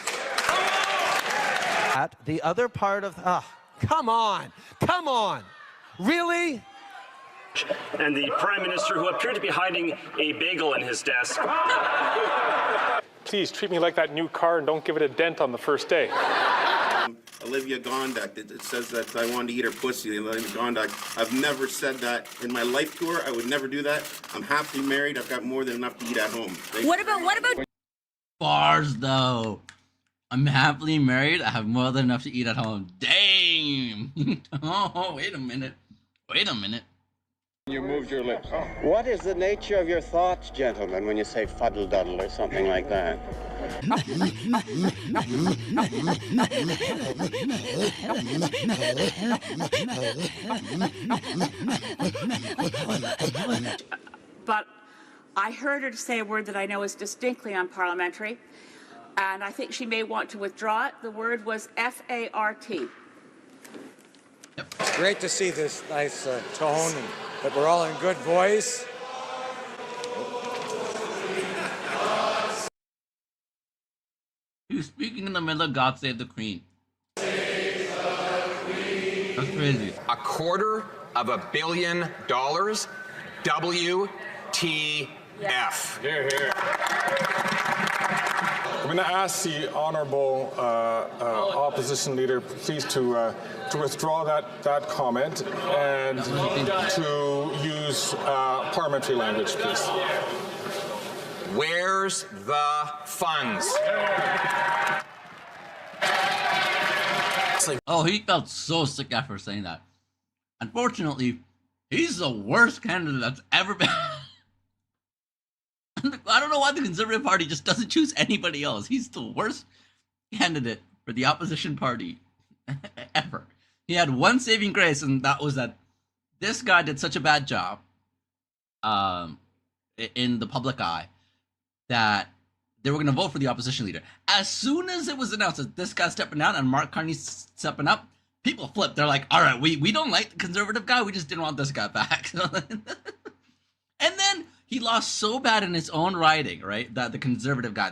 The other part of... come on. Come on. Really? And the Prime Minister, who appeared to be hiding a bagel in his desk. Please treat me like that new car and don't give it a dent on the first day. Olivia Gondak, it says that I wanted to eat her pussy. Olivia Gondak, I've never said that in my life tour. I would never do that. I'm happily married. I've got more than enough to eat at home. What about... Bars, though. I'm happily married. I have more than enough to eat at home. Damn. Oh, wait a minute. Wait a minute. You moved your lips. Oh. What is the nature of your thoughts, gentlemen, when you say fuddle-duddle or something like that? But I heard her say a word that I know is distinctly unparliamentary, and I think she may want to withdraw it. The word was F-A-R-T. It's great to see this nice tone and that we're all in good voice. He's speaking in the middle of God Save the Queen. That's crazy. $250 million. WTF. Here, here. I'm going to ask the honorable opposition leader, please, to withdraw that comment and to use parliamentary language, please. Where's the funds? Oh, he felt so sick after saying that. Unfortunately, he's the worst candidate that's ever been. I don't know why the Conservative Party just doesn't choose anybody else. He's the worst candidate for the opposition party ever. He had one saving grace, and that was that this guy did such a bad job in the public eye that they were going to vote for the opposition leader. As soon as it was announced that this guy's stepping down and Mark Carney's stepping up, people flipped. They're like, all right, we don't like the Conservative guy. We just didn't want this guy back. And then he lost so bad in his own writing, right? That the Conservative guy,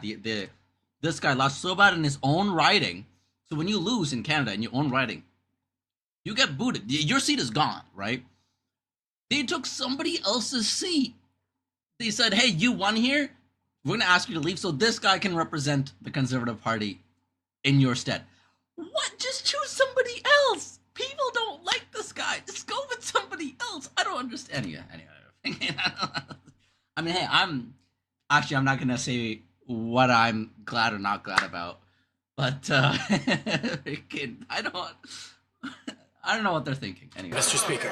this guy lost so bad in his own writing. So when you lose in Canada in your own writing, you get booted. Your seat is gone, right? They took somebody else's seat. They said, hey, you won here. We're going to ask you to leave so this guy can represent the Conservative Party in your stead. What? Just choose somebody else. People don't like this guy. Just go with somebody else. I don't understand. Anyway. I mean, hey, I'm not going to say what I'm glad or not glad about. But I don't know what they're thinking. Anyway. Mr. Speaker.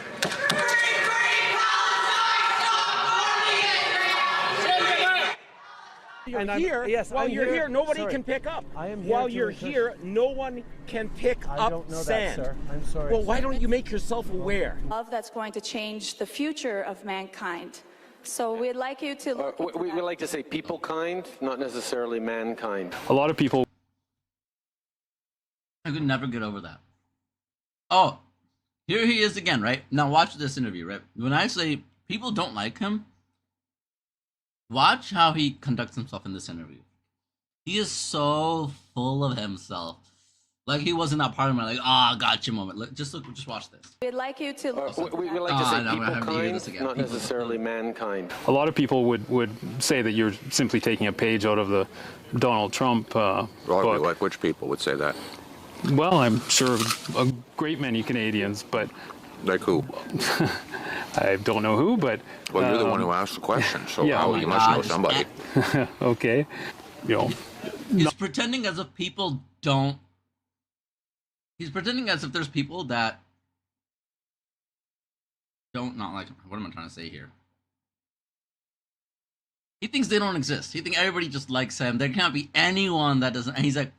While you're here, nobody can pick up. While you're here, no one can pick up sand. Sir. I'm sorry. Well, why don't you make yourself aware? Love that's going to change the future of mankind. So we'd like you to look we like to say people kind, not necessarily mankind. A lot of people. I could never get over that. Oh, here he is again, right? Now watch this interview, right? When I say people don't like him, watch how he conducts himself in this interview. He is so full of himself. Like he was in that parliament, like, gotcha moment. Look, just watch this. We'd like you to look we like to say people kind, not necessarily mankind. A lot of people would say that you're simply taking a page out of the Donald Trump book. Like which people would say that? Well, I'm sure a great many Canadians, but... Like who? I don't know who, but... Well, you're the one who asked the question, so yeah, you must know somebody. Okay. He's pretending as if people don't... He's pretending as if there's people that don't not like him. What am I trying to say here? He thinks they don't exist. He thinks everybody just likes him. There can't be anyone that doesn't... And he's like,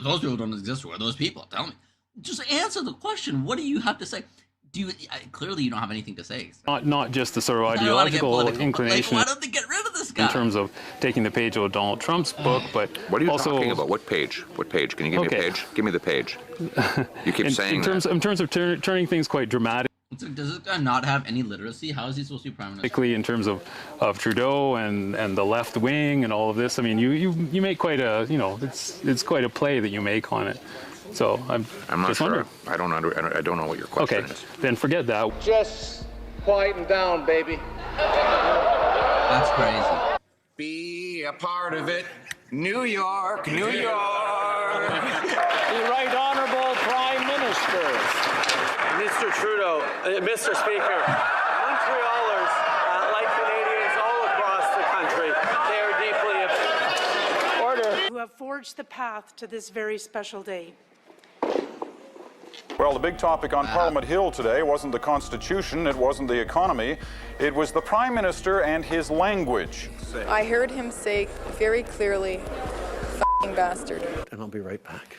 those people don't exist. Who are those people? Tell me. Just answer the question. What do you have to say? Clearly you don't have anything to say. So. Not just the sort of ideological inclination. Like, why don't they get rid of this guy? In terms of taking the page out of Donald Trump's book, but what are you also, talking about? What page? What page? Can you give me a page? Give me the page. You keep saying in terms of turning things quite dramatic. Does this guy not have any literacy? How is he supposed to be prime minister? In terms of Trudeau and the left wing and all of this, I mean, you make quite a it's quite a play that you make on it. So I'm not just sure. wondering. I don't know what your question is. Then forget that. Just quieten down, baby. That's crazy. Be a part of it, New York, New York. The Right Honourable Prime Minister. Mr. Trudeau, Mr. Speaker, Montrealers, like Canadians all across the country, they are deeply... Who have forged the path to this very special day. Well, the big topic on Parliament Hill today wasn't the Constitution, it wasn't the economy, it was the Prime Minister and his language. I heard him say very clearly, "F***ing bastard." And I'll be right back.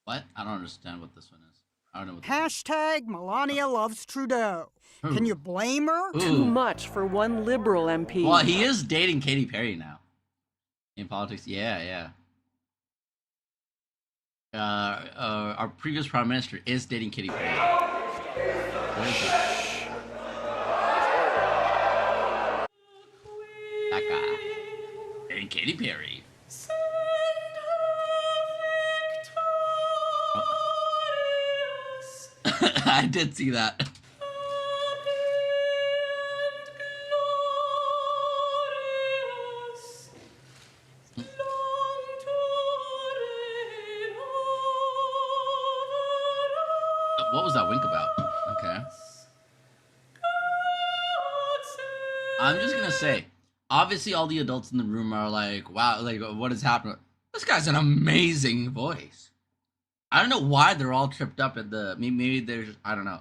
What? I don't understand what this one is. I don't know what Hashtag Melania loves Trudeau. Ooh. Can you blame her? Ooh. Too much for one Liberal MP. Well, he is dating Katy Perry now. In politics, yeah. Our previous Prime Minister is dating Katy Perry. That guy. Dating Katy Perry. I did see that. What was that wink about? Okay. I'm just gonna say, obviously all the adults in the room are like, wow, like, what is happening? This guy's an amazing voice. I don't know why they're all tripped up at the, maybe there's, I don't know.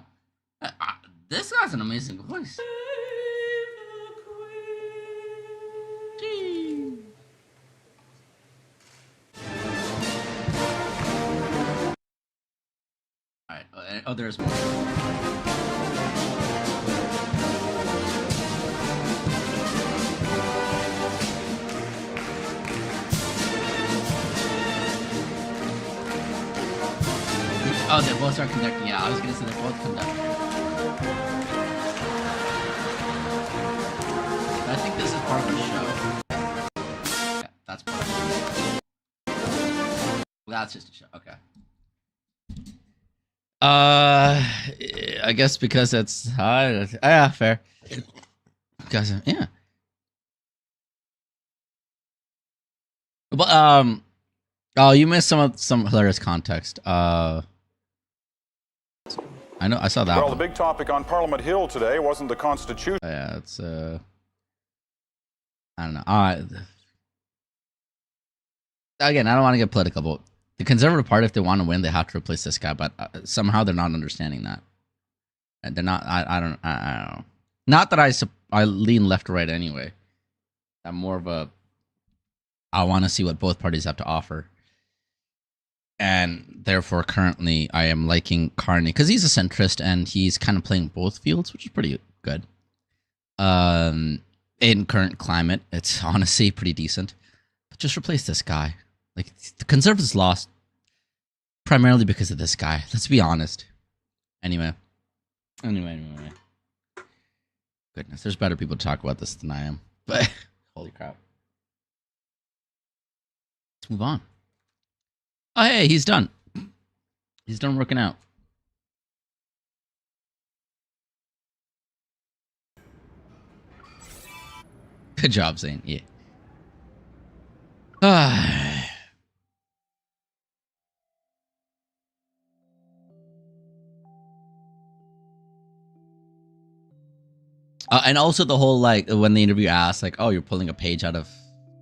This guy's an amazing voice. Gee. Alright, oh, there's more. Oh, they both are conducting. Yeah, I was gonna say they're both conducting. I think this is part of the show. Yeah, that's part of the show. Well, that's just a show. Okay. I guess because it's yeah, fair. Because yeah. But oh, you missed some hilarious context. I know, I saw that. Well, one. The big topic on Parliament Hill today wasn't the Constitution. Yeah, it's I don't know. Again, I don't want to get political, but the Conservative Party, if they want to win, they have to replace this guy. But somehow they're not understanding that. They're not. I don't know. Not that I lean left or right anyway. I'm more of a. I want to see what both parties have to offer. And therefore, currently, I am liking Carney because he's a centrist and he's kind of playing both fields, which is pretty good. In current climate, it's honestly pretty decent. But just replace this guy. Like, the Conservatives lost primarily because of this guy. Let's be honest. Anyway. Goodness, there's better people to talk about this than I am. But holy crap. Let's move on. Oh, hey, he's done. He's done working out. Good job, Zane. Yeah. And also the whole, like, when the interview asked, like, oh, you're pulling a page out of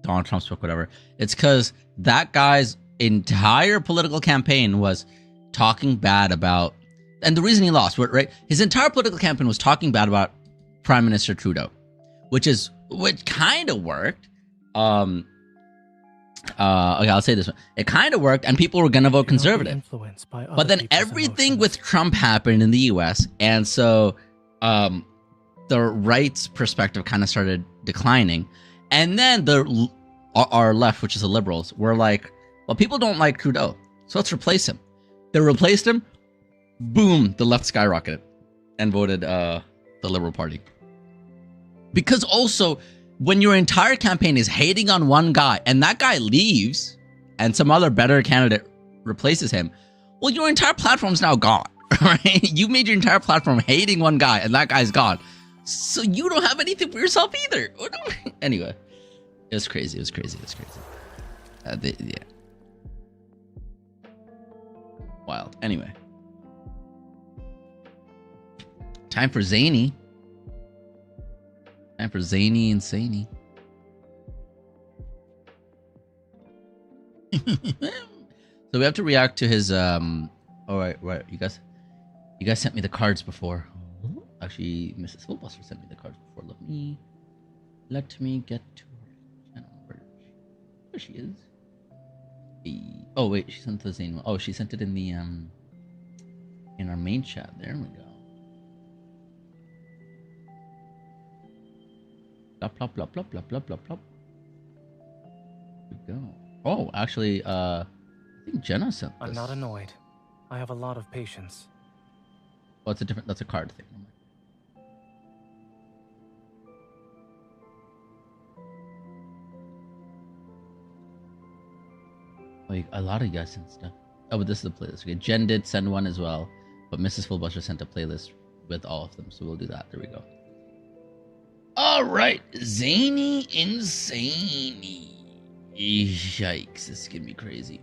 Donald Trump's book, whatever. It's because that guy's entire political campaign was talking bad about, and the reason he lost, right? His entire political campaign was talking bad about Prime Minister Trudeau, which kind of worked. Okay, I'll say this one. It kind of worked, and people were going to vote conservative. But then everything with Trump happened in the U.S., and so the right's perspective kind of started declining. And then our left, which is the liberals, were like, well, people don't like Trudeau, so let's replace him. They replaced him. Boom, the left skyrocketed and voted the Liberal Party. Because also, when your entire campaign is hating on one guy and that guy leaves and some other better candidate replaces him, well, your entire platform's now gone, right? You made your entire platform hating one guy and that guy's gone. So you don't have anything for yourself either. Anyway, it was crazy. Yeah. Wild. Anyway. Time for Zany. Time for Zany and Sany. So we have to react to his all right. You guys sent me the cards before. Actually, Mrs. Fullbuster sent me the cards before. Let me get to her channel. There she is. Oh wait, she sent the Zane one. Oh, she sent it in the in our main chat. There we go. Plop plop plop plop plop plop plop plop. There we go. Oh, actually, I think Jenna sent this. I'm not annoyed. I have a lot of patience. Oh, it's a different. That's a card thing. Like a lot of you guys sent stuff. Oh, but this is a playlist. Okay, Jen did send one as well, but Mrs. Fullbuster sent a playlist with all of them, so we'll do that. There we go. All right, Zany Insane. Yikes, this is gonna be crazy.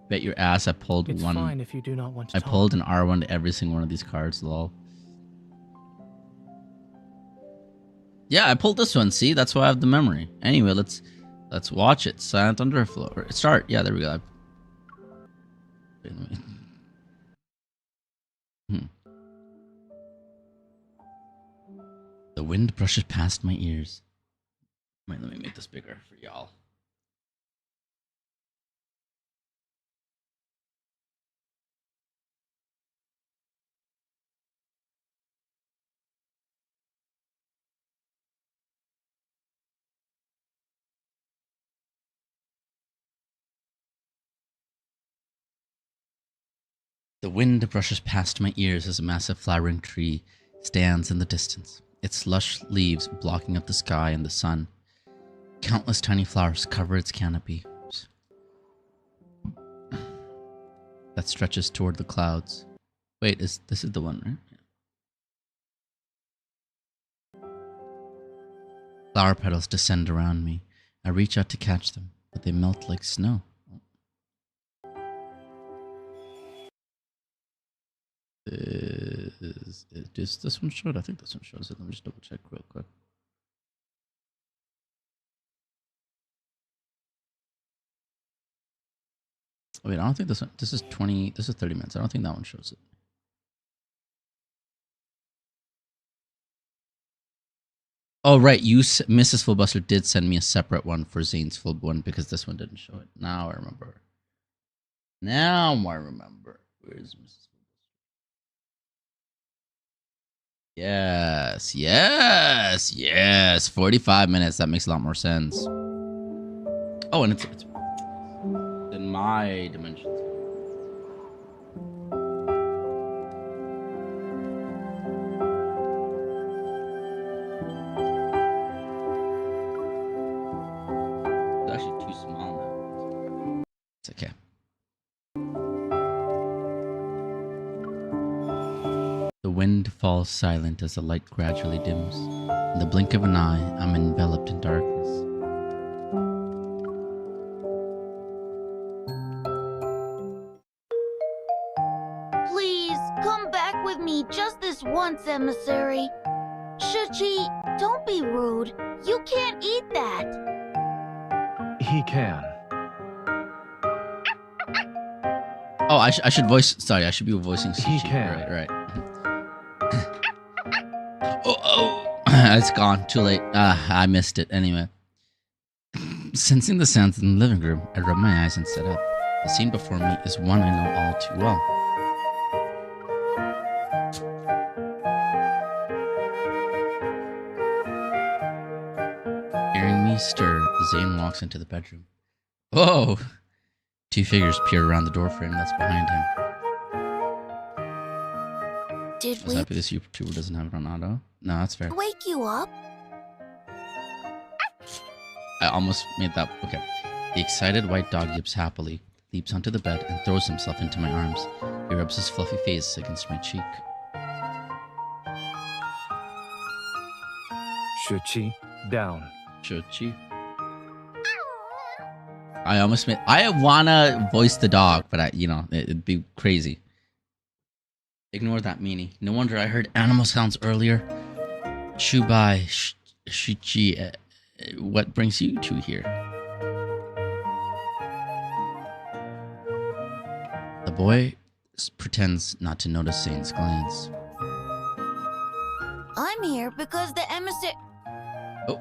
Bet your ass I pulled it's one. Fine if you do not want to I talk. pulled an R1 to every single one of these cards, lol. Yeah, I pulled this one. See, that's why I have the memory. Anyway, let's watch it. Silent Underflow. Start. Yeah, there we go. The wind brushes past my ears. Wait, let me make this bigger for y'all. The wind brushes past my ears as a massive flowering tree stands in the distance, its lush leaves blocking up the sky and the sun. Countless tiny flowers cover its canopy that stretches toward the clouds. Wait, this is the one, right? Yeah. Flower petals descend around me. I reach out to catch them, but they melt like snow. Is this one showed? I think this one shows it. Let me just double check real quick. Oh, wait, I don't think this one. This is 20. This is 30 minutes. I don't think that one shows it. Oh, right. Mrs. Fullbuster did send me a separate one for Zane's full one because this one didn't show it. Now I remember. Where's Mrs. Yes. 45 minutes. That makes a lot more sense. Oh, and it's in my dimensions. It's actually too small now. It's okay. The wind falls silent as the light gradually dims. In the blink of an eye, I'm enveloped in darkness. Please, come back with me just this once, emissary. Shuchi, don't be rude. You can't eat that. He can. Oh, I should voice... Sorry, I should be voicing Sushi. He can. Right. Oh, it's gone. Too late. I missed it. Anyway. Sensing the sounds in the living room, I rub my eyes and sit up. The scene before me is one I know all too well. Hearing me stir, Zane walks into the bedroom. Whoa! Two figures peer around the doorframe that's behind him. Did I was happy this YouTuber doesn't have it on auto. No, that's fair. wake you up? I almost made that. Okay. The excited white dog yips happily, leaps onto the bed, and throws himself into my arms. He rubs his fluffy face against my cheek. Shuchi, down. Shuchi. I almost made. I wanna voice the dog, but it'd be crazy. Ignore that meanie. No wonder I heard animal sounds earlier. Shubai, Shuchi, what brings you two here? The boy pretends not to notice Zayne's glance. I'm here because the emissary... Oh.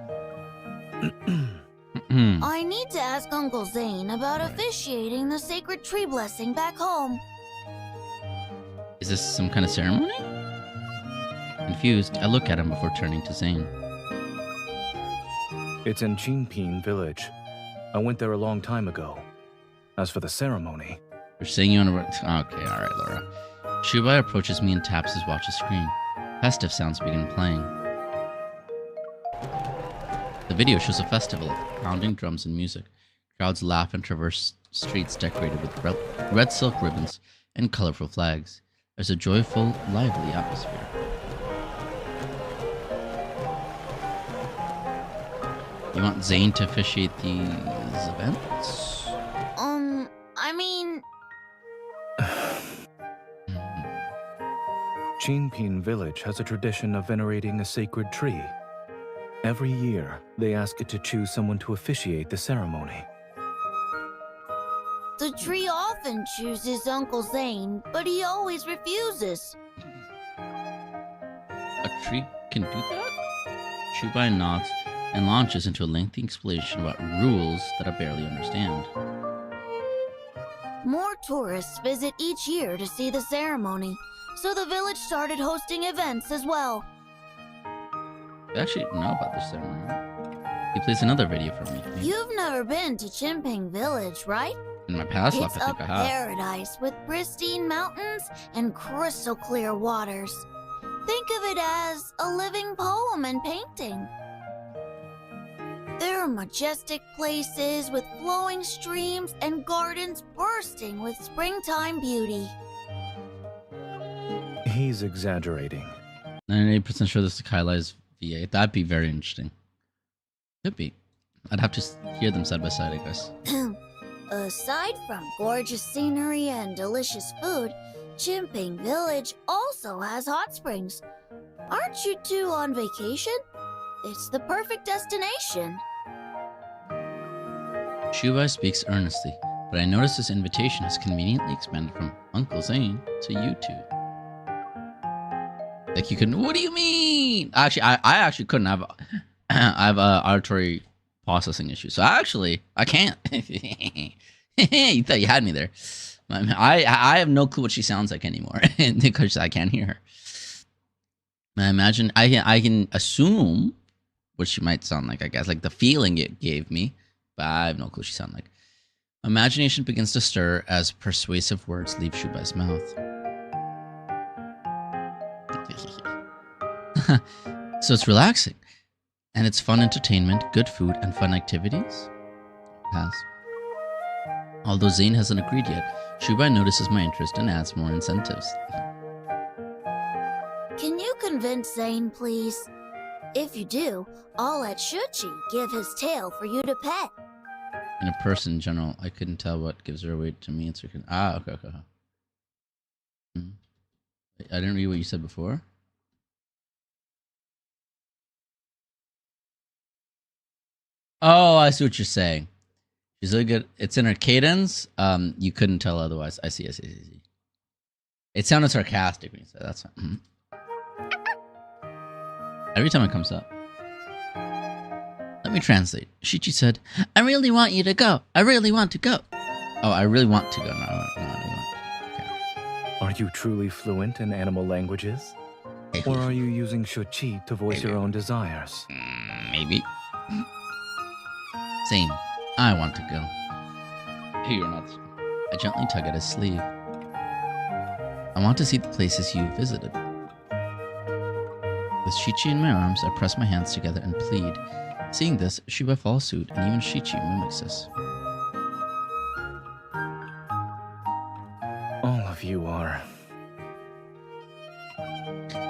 I need to ask Uncle Zayne about officiating the sacred tree blessing back home. Is this some kind of ceremony? Confused, I look at him before turning to Zayne. It's in Chinping village. I went there a long time ago. As for the ceremony... You're saying you want to... Okay, alright, Laura. Shubai approaches me and taps his watch's screen. Festive sounds begin playing. The video shows a festival of pounding drums and music. Crowds laugh and traverse streets decorated with red silk ribbons and colorful flags. There's a joyful, lively atmosphere. You want Zayne to officiate these events? I mean... Chinping village has a tradition of venerating a sacred tree. Every year, they ask it to choose someone to officiate the ceremony. The tree often chooses Uncle Zayne, but he always refuses. A tree can do that? Shubai nods and launches into a lengthy explanation about rules that I barely understand. More tourists visit each year to see the ceremony, so the village started hosting events as well. I actually know about this ceremony. He plays another video for me. You've never been to Chinping village, right? In my past life, It's I a think I have. paradise with pristine mountains and crystal clear waters. Think of it as a living poem and painting. There are majestic places with flowing streams and gardens bursting with springtime beauty. He's exaggerating. 98% sure this is Kailai's VA. That'd be very interesting. Could be. I'd have to hear them side by side, I guess. Aside from gorgeous scenery and delicious food, Chinping Village also has hot springs. Aren't you two on vacation? It's the perfect destination. Shubai speaks earnestly, but I notice this invitation has conveniently expanded from Uncle Zayne to you two. Like you couldn't. What do you mean? Actually, I actually couldn't have. I have auditory processing issues, so I can't. You thought you had me there. I have no clue what she sounds like anymore because I can't hear her. I imagine I can assume what she might sound like. I guess like the feeling it gave me, but I have no clue what she sounds like. Imagination begins to stir as persuasive words leave Shubai's mouth. So it's relaxing, and it's fun entertainment, good food, and fun activities. Yes. Although Zayne hasn't agreed yet, Shubai notices my interest and adds more incentives. Can you convince Zayne, please? If you do, I'll let Shuchi give his tail for you to pet. In a person in general, I couldn't tell what gives her away to me. Okay. I didn't read what you said before. Oh, I see what you're saying. She's really good. It's in her cadence. You couldn't tell otherwise. I see. It sounded sarcastic when you said that. Every time it comes up. Let me translate. Shichi said, I really want you to go. I really want to go. Oh, I really want to go. No, I don't want. Okay. Are you truly fluent in animal languages? Or are you using Shuchi to voice your own desires? Maybe. Zayne, I want to go. Hey, you're not. I gently tug at his sleeve. I want to see the places you've visited. With Shichi in my arms, I press my hands together and plead. Seeing this, Shubai follows suit, and even Shichi mimics this. All of you are.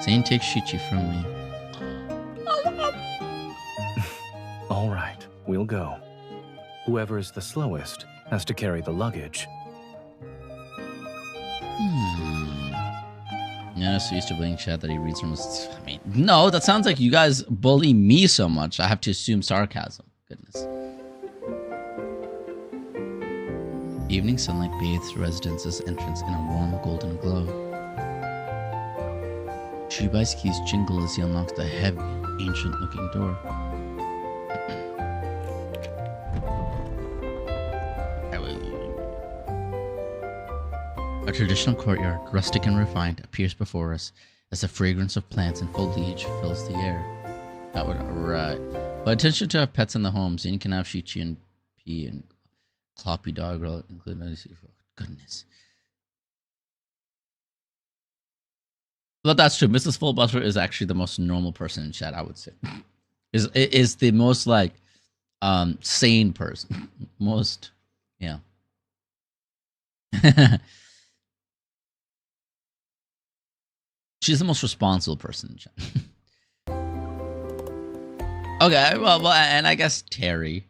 Zayne takes Shichi from me. All right, we'll go. Whoever is the slowest has to carry the luggage. Yeah, so used to bullying chat that he reads from his... I mean, no, that sounds like you guys bully me so much. I have to assume sarcasm. Goodness. Evening sunlight bathes the residence's entrance in a warm golden glow. Shubai's keys jingle as he unlocks the heavy, ancient-looking door. A traditional courtyard, rustic and refined, appears before us as the fragrance of plants and foliage fills the air. That would right. But attention to have pets in the home, so you can have Shichi and P and Cloppy Dog included. Goodness. But that's true. Mrs. Fullbuster is actually the most normal person in chat, I would say. Is the most like sane person. Most, yeah. She's the most responsible person in chat. Okay, well, and I guess Terry.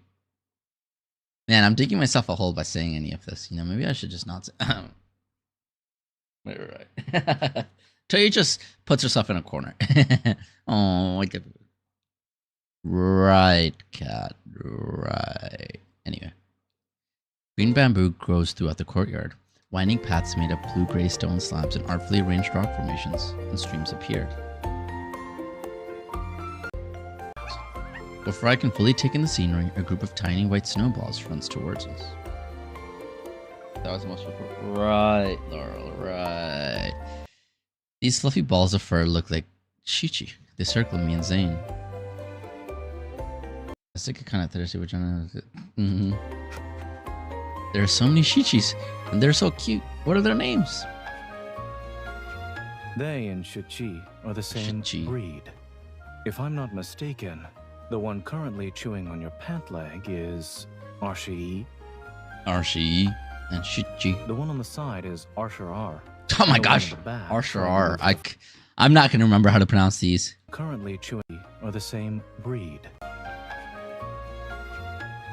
Man, I'm digging myself a hole by saying any of this. You know, maybe I should just not say. Right. Terry just puts herself in a corner. Oh, I get it. Right, cat. Right. Anyway. Green bamboo grows throughout the courtyard. Winding paths made of blue-gray stone slabs and artfully arranged rock formations and streams appeared. Before I can fully take in the scenery, a group of tiny white snowballs runs towards us. That was the most right, Laurel, right. These fluffy balls of fur look like Shichi. They circle me and Zayne. I think I kind of thirsty, which I know. There are so many Shichis, and they're so cute. What are their names? They and Shichi are the same breed. If I'm not mistaken, the one currently chewing on your pant leg is Arshii. Arshii and Shichi. The one on the side is Arsharar. Oh my gosh, Arsharar. I'm not going to remember how to pronounce these. Currently chewing are the same breed.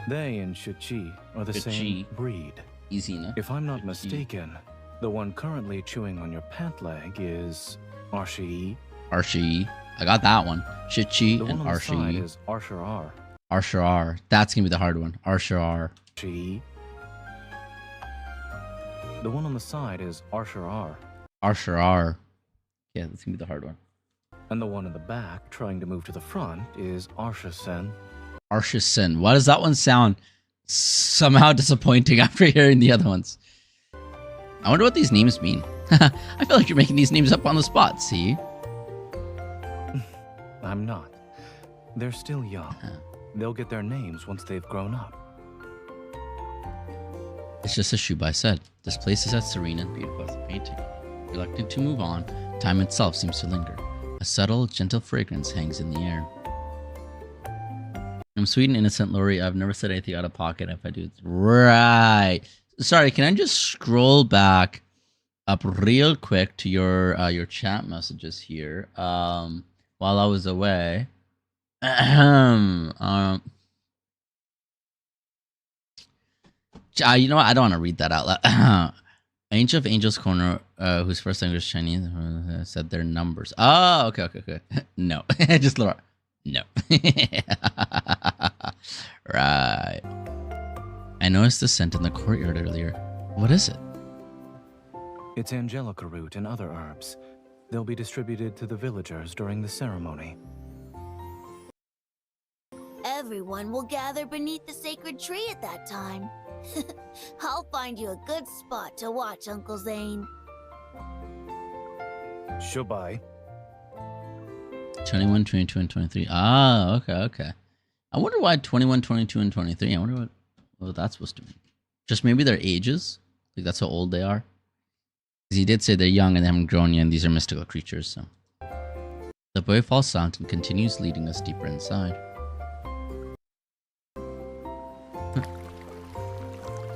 They and Shichi are the same breed. Easy enough. If I'm not mistaken, the one currently chewing on your pant leg is Arshii. Arshii. I got that one. Shichi and Arshii. The one on the side is Arsharar. Arsharar. That's going to be the hard one. Arsharar. Arshii. The one on the side is Arsharar. Arsharar. Yeah, that's going to be the hard one. And the one in the back, trying to move to the front, is Arshasen. Arshasen. Why does that one sound somehow disappointing after hearing the other ones? I wonder what these names mean. I feel like you're making these names up on the spot, see? I'm not. They're still young. They'll get their names once they've grown up. It's just as Shubai said. This place is as serene and beautiful as a painting. Reluctant to move on, time itself seems to linger. A subtle, gentle fragrance hangs in the air. I'm sweet and innocent, Lori. I've never said anything out of pocket. If I do, right. Sorry, can I just scroll back up real quick to your chat messages here? While I was away. You know what? I don't want to read that out loud. Angel of Angel's Corner, whose first language is Chinese, said their numbers. Oh, okay. No, just Laura. No. Right. I noticed the scent in the courtyard earlier. What is it? It's angelica root and other herbs. They'll be distributed to the villagers during the ceremony. Everyone will gather beneath the sacred tree at that time. I'll find you a good spot to watch, Uncle Zayne. Shubai. 21, 22, and 23. Ah, okay. I wonder why 21, 22, and 23. I wonder what that's supposed to mean. Just maybe their ages? Like that's how old they are? Because he did say they're young and they haven't grown yet, and these are mystical creatures, so. The boy falls silent and continues leading us deeper inside.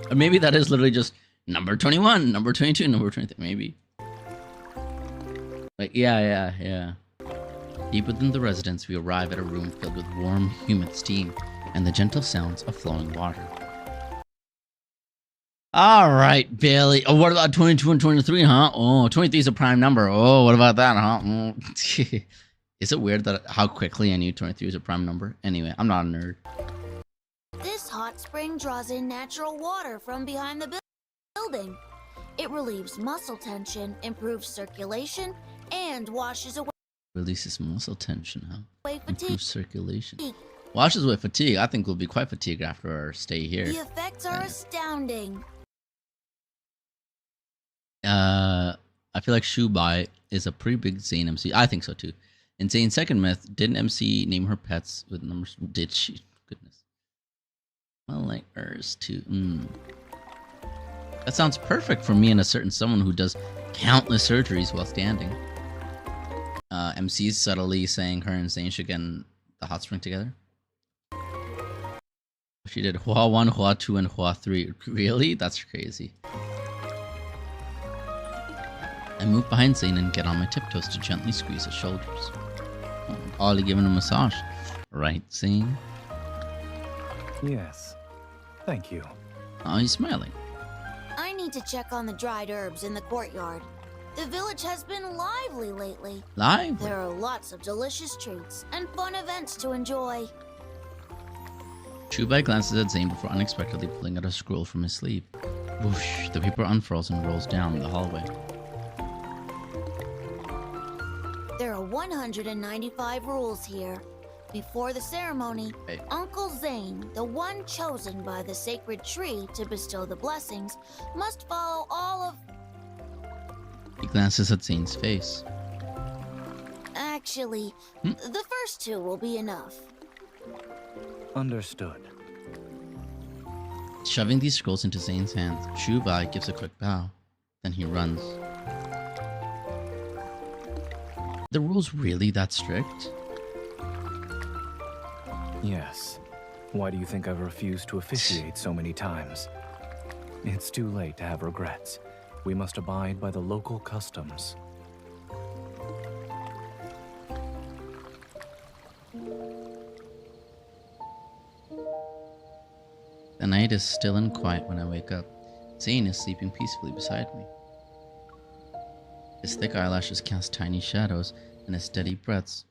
Or maybe that is literally just number 21, number 22, number 23, maybe. Like, yeah. Deep within the residence, we arrive at a room filled with warm, humid steam and the gentle sounds of flowing water. All right, Bailey. Oh, what about 22 and 23, huh? Oh, 23 is a prime number. Oh, what about that, huh? Is it weird that how quickly I knew 23 was a prime number? Anyway, I'm not a nerd. This hot spring draws in natural water from behind the building. It relieves muscle tension, improves circulation, and washes away Releases muscle tension, huh? fatigue. Improves circulation. Washes away fatigue. I think we'll be quite fatigued after our stay here. The effects are astounding. I feel like Shubai is a pretty big Zayne MC. I think so too. In Zayne's second myth, didn't MC name her pets with numbers? Did she? Goodness. Well, like hers too. That sounds perfect for me and a certain someone who does countless surgeries while standing. MC's subtly saying her and Zayne should get in the hot spring together. She did Hua 1, Hua 2, and Hua 3. Really? That's crazy. I move behind Zayne and get on my tiptoes to gently squeeze his shoulders. Ollie giving a massage. Right, Zayne? Yes. Thank you. Oh, he's smiling. I need to check on the dried herbs in the courtyard. The village has been lively lately. Lively? There are lots of delicious treats and fun events to enjoy. Shubai glances at Zayne before unexpectedly pulling out a scroll from his sleeve. Whoosh, the paper unfurls and rolls down the hallway. There are 195 rules here. Before the ceremony, Uncle Zayne, the one chosen by the sacred tree to bestow the blessings, must follow all of... He glances at Zayne's face. Actually, the first two will be enough. Understood. Shoving these scrolls into Zayne's hands, Shubai gives a quick bow. Then he runs. The rules really that strict? Yes. Why do you think I've refused to officiate so many times? It's too late to have regrets. We must abide by the local customs. The night is still and quiet when I wake up. Zayne is sleeping peacefully beside me. His thick eyelashes cast tiny shadows, and his steady breaths,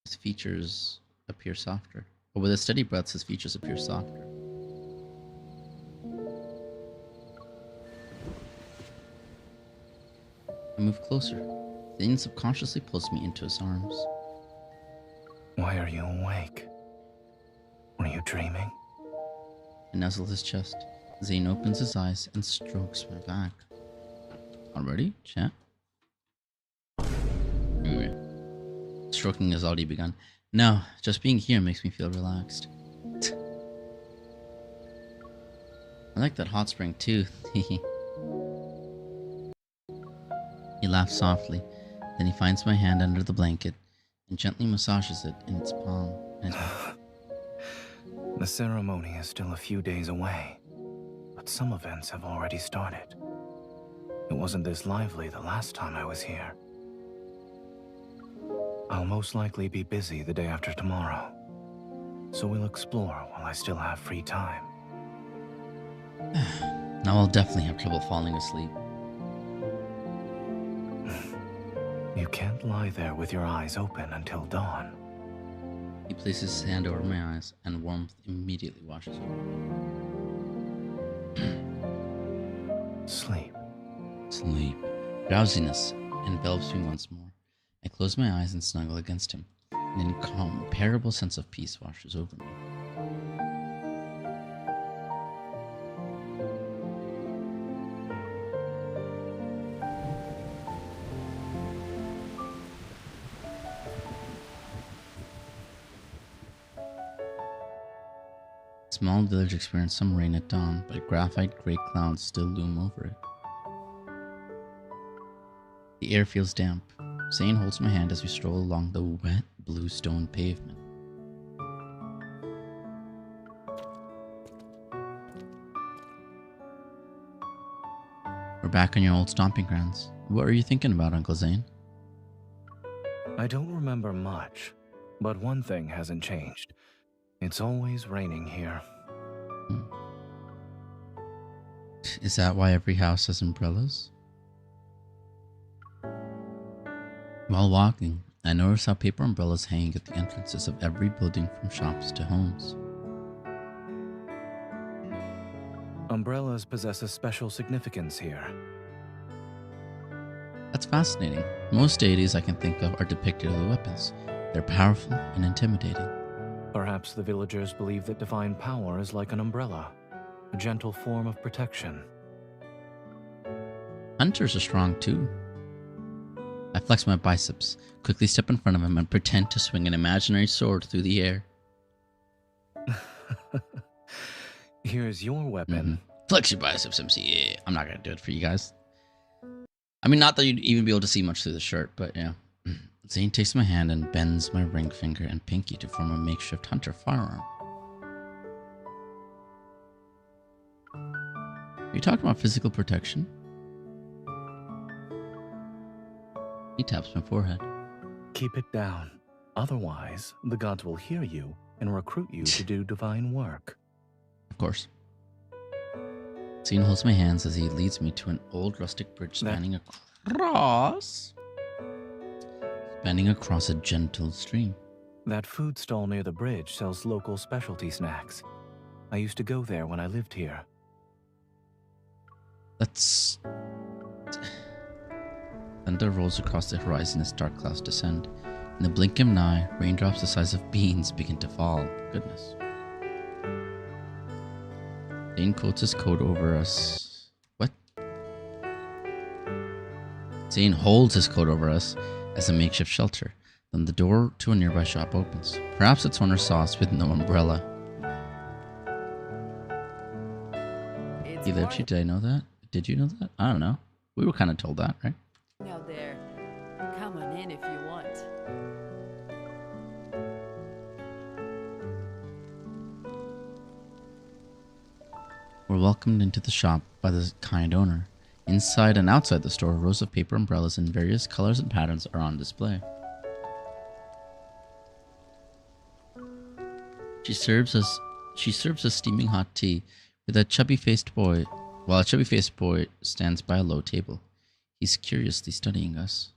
his features appear softer. But with his steady breaths, his features appear softer. I move closer. Zayne subconsciously pulls me into his arms. Why are you awake? Were you dreaming? I nuzzle his chest. Zayne opens his eyes and strokes my back. Already, chat? Anyway. Stroking has already begun. No, just being here makes me feel relaxed. I like that hot spring too. He laughs softly. Then he finds my hand under the blanket and gently massages it in its palm. The ceremony is still a few days away, but some events have already started. It wasn't this lively the last time I was here. I'll most likely be busy the day after tomorrow, so we'll explore while I still have free time. Now I'll definitely have trouble falling asleep. You can't lie there with your eyes open until dawn. He places his hand over my eyes, and warmth immediately washes over. Sleep. Sleep. Drowsiness envelops me once more. I close my eyes and snuggle against him. An incomparable sense of peace washes over me. Small village experienced some rain at dawn, but graphite gray clouds still loom over it. The air feels damp. Zayne holds my hand as we stroll along the wet blue stone pavement. We're back on your old stomping grounds. What are you thinking about, Uncle Zayne? I don't remember much, but one thing hasn't changed. It's always raining here. Is that why every house has umbrellas? While walking, I noticed how paper umbrellas hang at the entrances of every building from shops to homes. Umbrellas possess a special significance here. That's fascinating. Most deities I can think of are depicted as weapons. They're powerful and intimidating. Perhaps the villagers believe that divine power is like an umbrella, a gentle form of protection. Hunters are strong too. I flex my biceps, quickly step in front of him, and pretend to swing an imaginary sword through the air. Here's your weapon. Flex your biceps, MC. Yeah. I'm not going to do it for you guys. I mean, not that you'd even be able to see much through the shirt, but yeah. Zayne takes my hand and bends my ring finger and pinky to form a makeshift hunter firearm. Are you talking about physical protection? He taps my forehead. Keep it down. Otherwise, the gods will hear you and recruit you to do divine work. Of course. Zayne holds my hands as he leads me to an old rustic bridge spanning across a gentle stream. That food stall near the bridge sells local specialty snacks. I used to go there when I lived here. That's... Thunder rolls across the horizon as dark clouds descend. In the blink of an eye, raindrops the size of beans begin to fall. Goodness. Zayne quotes his code over us. What? Zayne holds his coat over us as a makeshift shelter. Then the door to a nearby shop opens. Perhaps its owner saw us with no umbrella. He lived here. Did I know that? Did you know that? I don't know. We were kind of told that, right? Out there. Come on in if you want. We're welcomed into the shop by the kind owner. Inside and outside the store, rows of paper umbrellas in various colors and patterns are on display. She serves us steaming hot tea with a chubby-faced boy, while a chubby-faced boy stands by a low table. He's curiously studying us.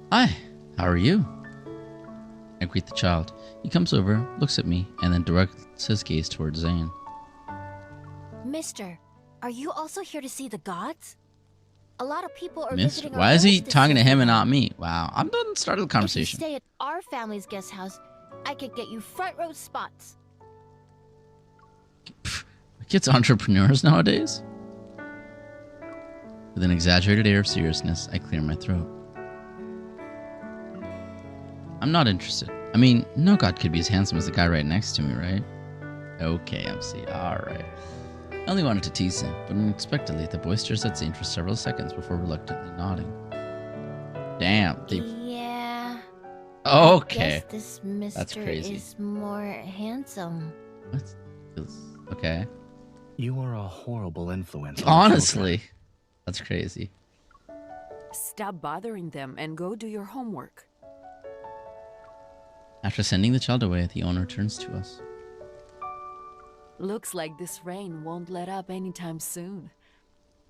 Hi, how are you? I greet the child. He comes over, looks at me, and then directs his gaze towards Zayne. Mister, are you also here to see the gods? A lot of people are Mister? visiting. Why is he talking to him and not me? Wow, I'm done starting the If you conversation. stay at our family's guest house, I could get you front row spots. Kids are entrepreneurs nowadays? With an exaggerated air of seriousness, I clear my throat. I'm not interested. I mean, no god could be as handsome as the guy right next to me, right? Okay, MC. Alright. I only wanted to tease him, but unexpectedly, the boy stares at Zayne for several seconds before reluctantly nodding. Damn. Yeah. Okay. I guess this mister That's crazy. is more handsome. What? Okay. You are a horrible influence. Honestly. That's crazy. Stop bothering them and go do your homework. After sending the child away, the owner turns to us. Looks like this rain won't let up anytime soon.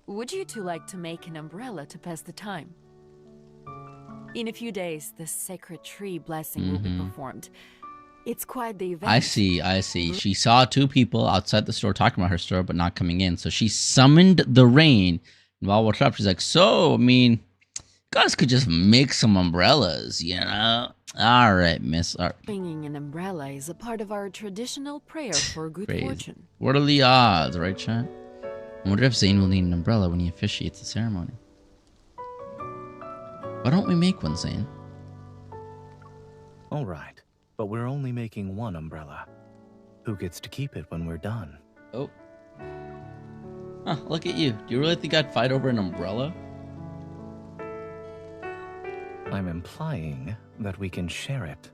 Would you two like to make an umbrella to pass the time? In a few days, the sacred tree blessing will be performed. It's quite the event. I see. She saw two people outside the store talking about her store, but not coming in. So she summoned the rain. And while we're up, she's like, so, I mean, guys could just make some umbrellas, you know? All right, miss. All right. Bringing an umbrella is a part of our traditional prayer for good Crazy. fortune. What are the odds, right, chat? I wonder if Zayne will need an umbrella when he officiates the ceremony. Why don't we make one, Zayne? All right, but we're only making one umbrella. Who gets to keep it when we're done? Oh. Huh, look at you. Do you really think I'd fight over an umbrella? I'm implying that we can share it.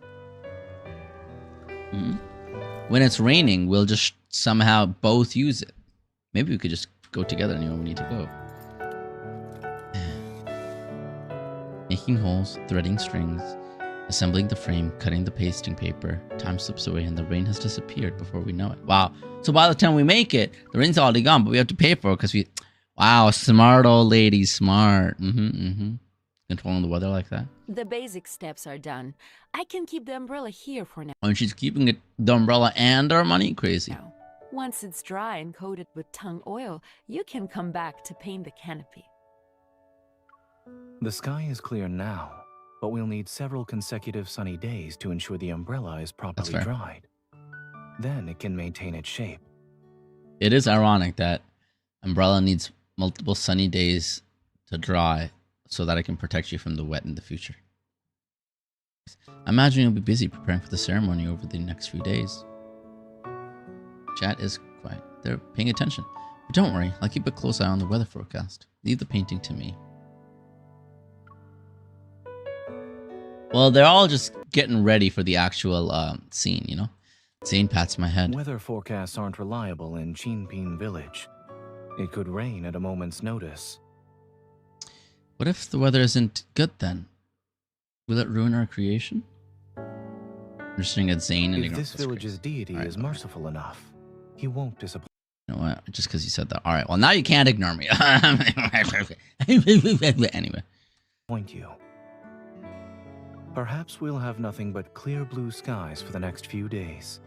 When it's raining, we'll just somehow both use it. Maybe we could just go together anywhere we need to go. Making holes, threading strings, Assembling the frame, cutting the pasting paper. Time slips away and the rain has disappeared before we know it. Wow. So by the time we make it, the rain's already gone, but we have to pay for it because we... Wow, smart old lady, smart. Controlling the weather like that. The basic steps are done. I can keep the umbrella here for now. And she's keeping it, the umbrella and our money? Crazy. Once it's dry and coated with tung oil, you can come back to paint the canopy. The sky is clear now, but we'll need several consecutive sunny days to ensure the umbrella is properly dried. Then it can maintain its shape. It is ironic that umbrella needs multiple sunny days to dry so that it can protect you from the wet in the future. I imagine you'll be busy preparing for the ceremony over the next few days. Chat is quiet. They're paying attention. But don't worry, I'll keep a close eye on the weather forecast. Leave the painting to me. Well, they're all just getting ready for the actual scene, you know? Zayne pats my head. Weather forecasts aren't reliable in Chinping village. It could rain at a moment's notice. What if the weather isn't good then? Will it ruin our creation? We're sitting at Zayne and if this village's deity is merciful enough, he won't disappoint. You know what? Just because you said that. All right. Well, now you can't ignore me. Anyway. Point you. Perhaps we'll have nothing but clear blue skies for the next few days.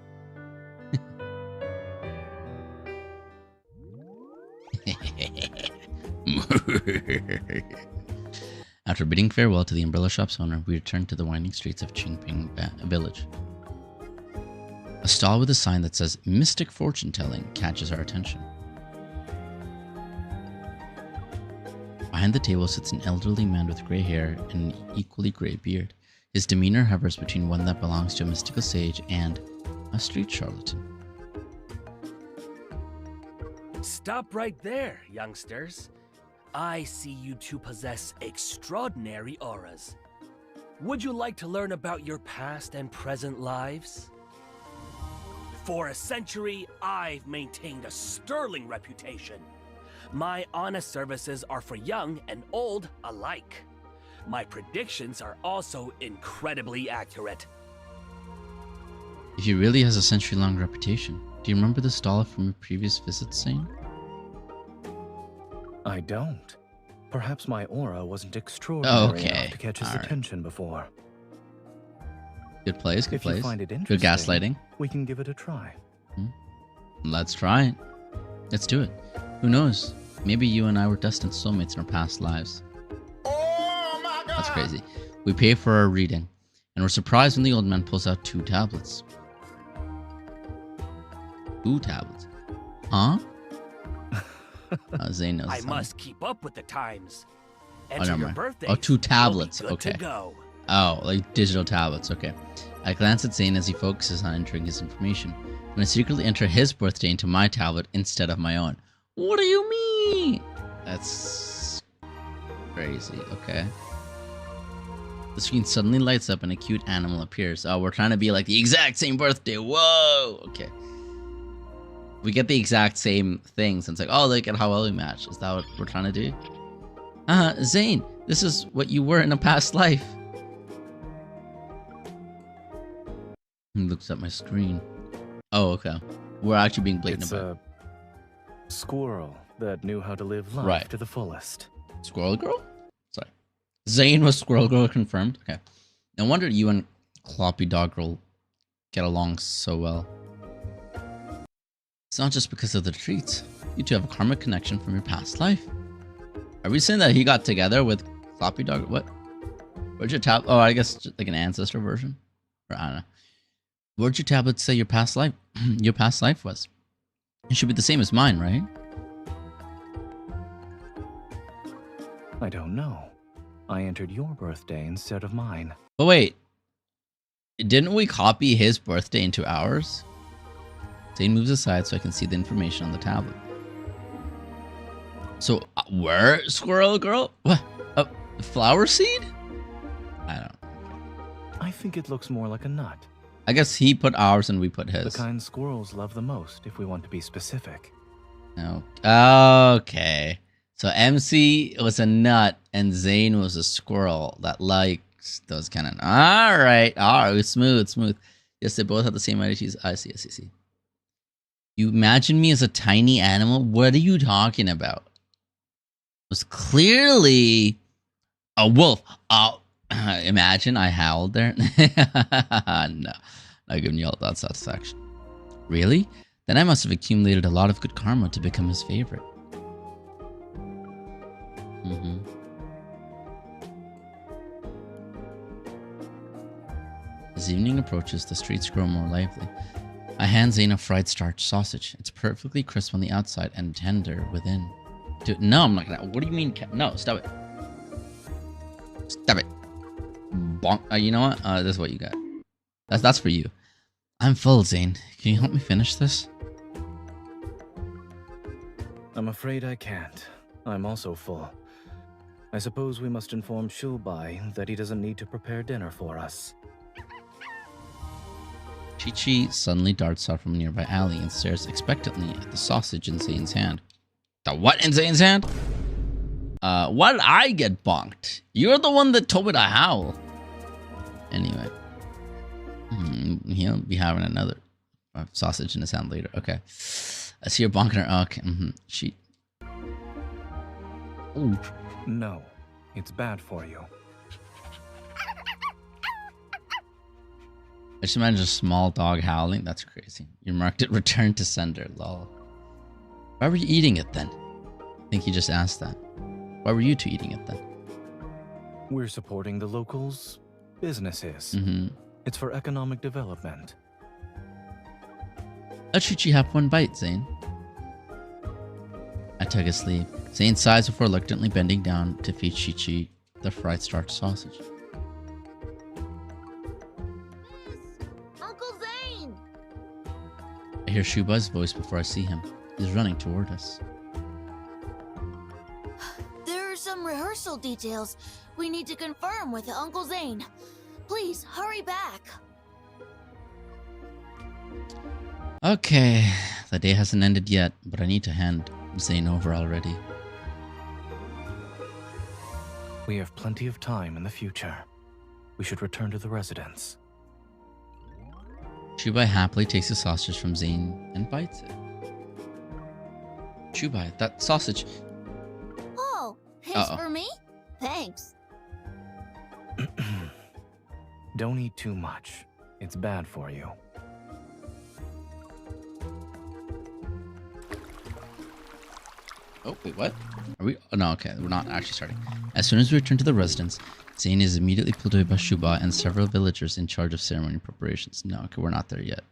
After bidding farewell to the umbrella shop's owner, we return to the winding streets of Qingping village. A stall with a sign that says Mystic Fortune Telling catches our attention. Behind the table sits an elderly man with gray hair and an equally gray beard. His demeanor hovers between one that belongs to a mystical sage and a street charlatan. Stop right there, youngsters. I see you two possess extraordinary auras. Would you like to learn about your past and present lives? For a century, I've maintained a sterling reputation. My honest services are for young and old alike. My predictions are also incredibly accurate. If he really has a century-long reputation, do you remember the stall from your previous visits, Zayne? I don't. Perhaps my aura wasn't extraordinary enough to catch his attention before. Good plays, good plays. If you find it good interesting, gaslighting. We can give it a try. Let's try it. Let's do it. Who knows? Maybe you and I were destined soulmates in our past lives. That's crazy. We pay for our reading, and we're surprised when the old man pulls out 2 tablets. 2 tablets? Huh? Zayne knows. I must keep up with the times. Oh, Enter never your mind. birthday. Oh, 2 tablets. Good Okay. to go. Oh, like digital tablets. Okay. I glance at Zayne as he focuses on entering his information, and I secretly enter his birthday into my tablet instead of my own. What do you mean? That's crazy. Okay. The screen suddenly lights up and a cute animal appears. Oh, we're trying to be like the exact same birthday. Whoa. Okay. We get the exact same things. And it's like, oh, look at how well we match. Is that what we're trying to do? Zayne, this is what you were in a past life. He looks at my screen. Oh, okay. We're actually being blatant about it. It's a squirrel that knew how to live life to the fullest. Squirrel Girl? Sorry. Zayne was Squirrel Girl confirmed? Okay. No wonder you and Cloppy Dog Girl get along so well. It's not just because of the treats. You two have a karmic connection from your past life. Are we saying that he got together with Cloppy Dog? What? Where'd your tab? Oh, I guess like an ancestor version? Or I don't know. Where'd your tablet say your past life was? It should be the same as mine, right? I don't know. I entered your birthday instead of mine. But wait. Didn't we copy his birthday into ours? Zayne moves aside so I can see the information on the tablet. So, we're Squirrel Girl? What? A flower seed? I don't know. I think it looks more like a nut. I guess he put ours and we put his. The kind squirrels love the most, if we want to be specific. No. Okay. So MC was a nut and Zayne was a squirrel that liked Those cannon. All right. Smooth. Yes, they both have the same attitudes. I see. You imagine me as a tiny animal? What are you talking about? It was clearly a wolf. Imagine I howled there. No, not giving you all that satisfaction. Really? Then I must have accumulated a lot of good karma to become his favorite. As evening approaches, the streets grow more lively. I hand Zayne a fried starch sausage. It's perfectly crisp on the outside and tender within. Dude, no, I'm not gonna. What do you mean? No, stop it. Stop it. Bonk. You know what? This is what you got. That's for you. I'm full, Zayne. Can you help me finish this? I'm afraid I can't. I'm also full. I suppose we must inform Shubai that he doesn't need to prepare dinner for us. Chi-Chi suddenly darts out from a nearby alley and stares expectantly at the sausage in Zayne's hand. The what in Zayne's hand? Why did I get bonked? You're the one that told me to howl. Anyway. He'll be having another sausage in his hand later. Okay. I see her bonking her. Okay. She. Ooh. No, it's bad for you. I just imagine a small dog howling. That's crazy. You marked it return to sender. Lol. Why were you eating it then? I think you just asked that. Why were you two eating it then? We're supporting the locals' businesses. It's for economic development. Let Chi-Chi have one bite, Zayne. I took a sleep. Zayne sighs before reluctantly bending down to feed Chi-Chi the fried starch sausage. Uncle Zayne! I hear Shubai's voice before I see him. He's running toward us. There are some rehearsal details we need to confirm with Uncle Zayne. Please, hurry back. Okay, the day hasn't ended yet, but I need to hand Zayne over already. We have plenty of time in the future. We should return to the residence. Shubai happily takes the sausage from Zayne and bites it. Shubai, that sausage... Oh, it's for me? Thanks. Don't eat too much. It's bad for you. Oh, wait, what? Are we? Oh, no, okay. We're not actually starting. As soon as we return to the residence, Zayne is immediately pulled away by Shubai and several villagers in charge of ceremony preparations. No, okay, we're not there yet.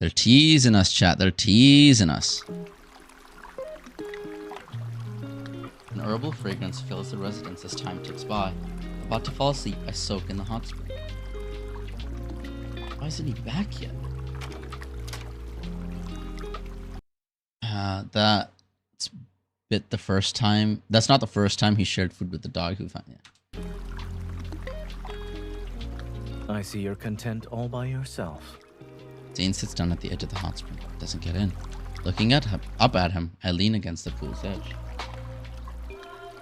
They're teasing us, chat. They're teasing us. An herbal fragrance fills the residence as time ticks by. About to fall asleep, I soak in the hot spring. Why isn't he back yet? That's bit the first time. That's not the first time he shared food with the dog who found it. I see you're content all by yourself. Zayne sits down at the edge of the hot spring. Doesn't get in. Looking up at him, I lean against the pool's edge.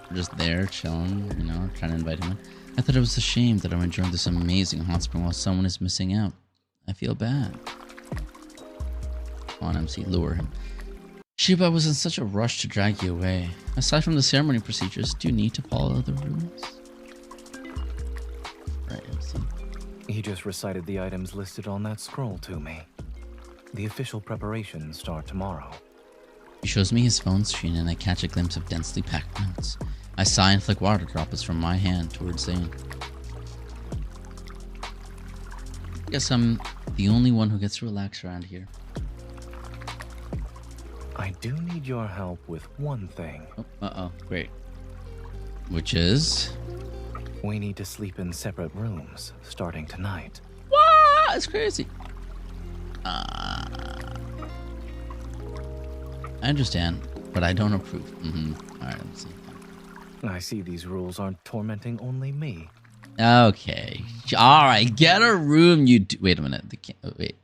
We're just there, chilling, you know, trying to invite him in. I thought it was a shame that I'm enjoying this amazing hot spring while someone is missing out. I feel bad. Come on, MC, lure him. Shubai was in such a rush to drag you away. Aside from the ceremony procedures, do you need to follow the rules? Right, MC. He just recited the items listed on that scroll to me. The official preparations start tomorrow. He shows me his phone screen and I catch a glimpse of densely packed notes. I sigh and flick water droplets from my hand towards Zayne. Guess I'm the only one who gets to relax around here. I do need your help with one thing. Oh, great. Which is? We need to sleep in separate rooms starting tonight. What? That's crazy. I understand, but I don't approve. Alright, let's see. I see these rules aren't tormenting only me. Okay. Alright, get a room, you do. Wait a minute. Wait.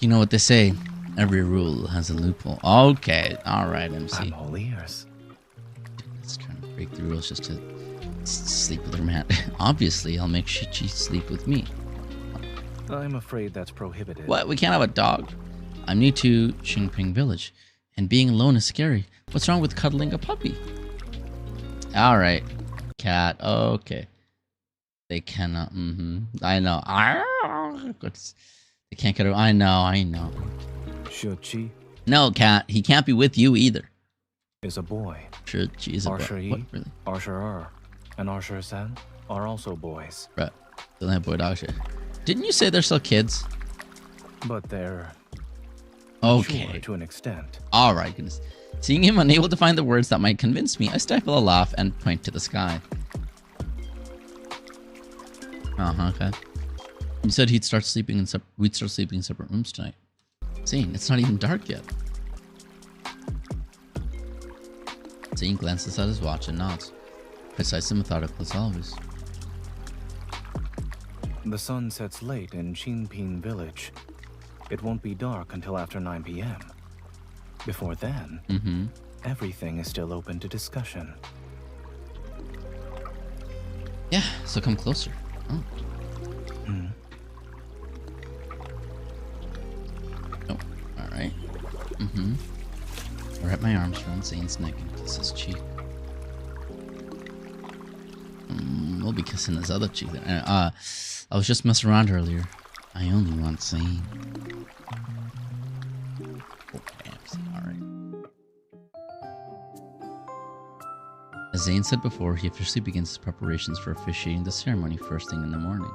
You know what they say? Every rule has a loophole. Okay. Alright, MC. I'm all ears. Let's try to break the rules just to sleep with her man. Obviously, I'll make Shichi sleep with me. I'm afraid that's prohibited. What? We can't have a dog. I'm new to Xingping Village, and being alone is scary. What's wrong with cuddling a puppy? Alright. Cat. Okay. They cannot. I know. They can't get her. I know. Shichi No, cat. He can't be with you either. is a boy. Shichi is a boy. What, really? Arsher and Arsher-san are also boys. Right. Don't have boy dog shit. Didn't you say they're still kids? But they're okay mature to an extent. All right, goodness. Seeing him unable to find the words that might convince me, I stifle a laugh and point to the sky. Okay. You said we'd start sleeping in separate rooms tonight. Zane, it's not even dark yet. Zane glances at his watch and nods. Precise and methodical as always. The sun sets late in Xingping Village. It won't be dark until after 9 p.m. Before then, everything is still open to discussion. Yeah, so come closer. Oh. Oh, alright. Wrap my arms around Zane's neck and kiss his cheek. We'll be kissing his other cheek then. I was just messing around earlier. I only want Zane. Okay, alright. As Zane said before, he officially begins his preparations for officiating the ceremony first thing in the morning.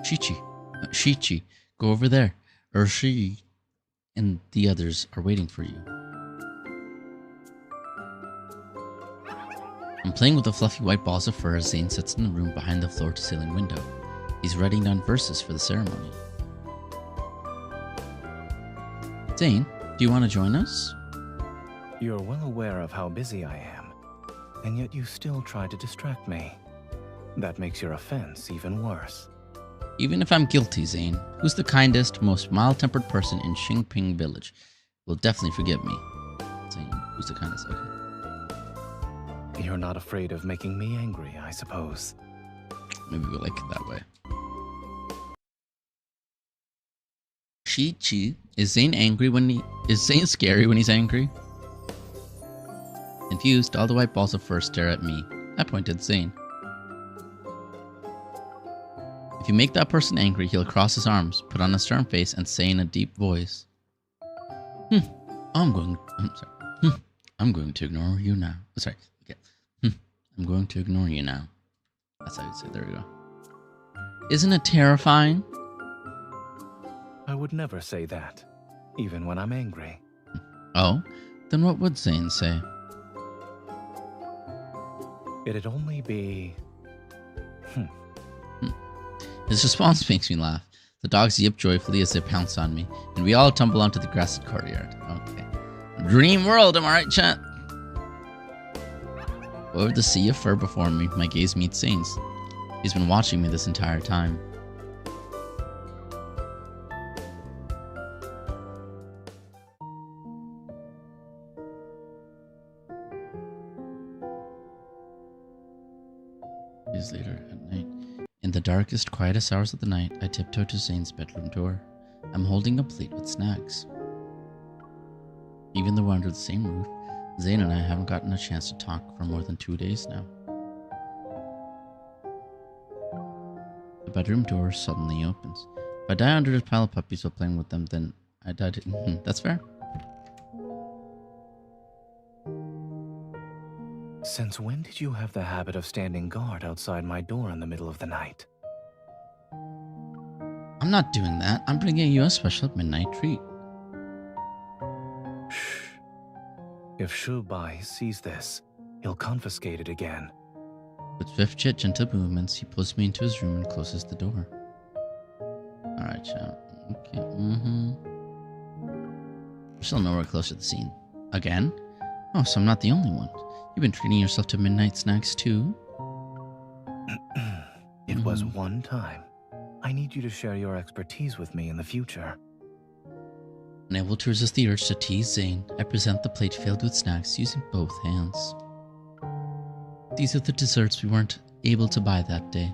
Shichi, go over there. Urshi and the others are waiting for you. I'm playing with the fluffy white balls of fur as Zane sits in the room behind the floor-to-ceiling window. He's writing down verses for the ceremony. Zane, do you want to join us? You're well aware of how busy I am, and yet you still try to distract me. That makes your offense even worse. Even if I'm guilty, Zane, who's the kindest, most mild-tempered person in Xingping Village will definitely forgive me. Zane, who's the kindest? Okay. You're not afraid of making me angry, I suppose. Maybe we like it that way. Shichi, is Zane scary when he's angry? Confused, all the white balls of fur stare at me. I pointed at Zane. If you make that person angry, he'll cross his arms, put on a stern face, and say in a deep voice, I'm going to ignore you now. Sorry. Okay. I'm going to ignore you now. That's how you say it. There we go. Isn't it terrifying? I would never say that, even when I'm angry. Oh? Then what would Zane say? It'd only be... His response makes me laugh. The dogs yip joyfully as they pounce on me, and we all tumble onto the grassy courtyard. Okay. Dream world, am I right, chat? Over the sea of fur before me, my gaze meets Zane's. He's been watching me this entire time. Years later, at night. In the darkest, quietest hours of the night, I tiptoe to Zane's bedroom door. I'm holding a plate with snacks. Even though we're under the same roof, Zane and I haven't gotten a chance to talk for more than 2 days now. The bedroom door suddenly opens. If I die under this pile of puppies while playing with them, then I died. That's fair. Since when did you have the habit of standing guard outside my door in the middle of the night? I'm not doing that. I'm bringing you a special midnight treat. Shh. If Shubai sees this, he'll confiscate it again. With swift yet gentle movements, he pulls me into his room and closes the door. Alright, chat. Okay, We're still nowhere close to the scene. Again? Oh, so I'm not the only one. You've been treating yourself to midnight snacks too? It was one time. I need you to share your expertise with me in the future. Unable to resist the urge to tease Zane, I present the plate filled with snacks using both hands. These are the desserts we weren't able to buy that day.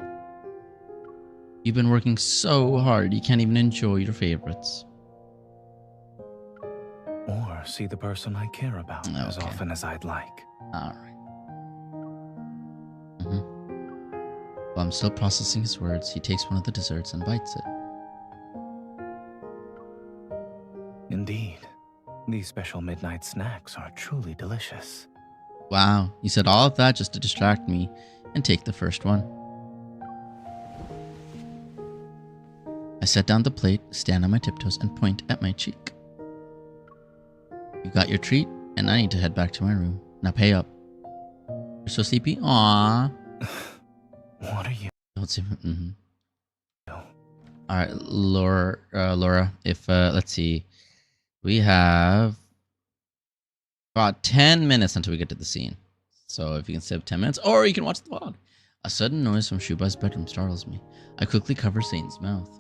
You've been working so hard, you can't even enjoy your favorites. Or see the person I care about as often as I'd like. Alright. While I'm still processing his words, he takes one of the desserts and bites it. Indeed. These special midnight snacks are truly delicious. Wow, you said all of that just to distract me and take the first one. I set down the plate, stand on my tiptoes, and point at my cheek. You got your treat, and I need to head back to my room. Now pay up. You're so sleepy? Aww. What are you? Don't see. Alright, Laura, if, let's see. We have about 10 minutes until we get to the scene. So if you can save 10 minutes, or you can watch the vlog. A sudden noise from Shubai's bedroom startles me. I quickly cover Zayne'S mouth.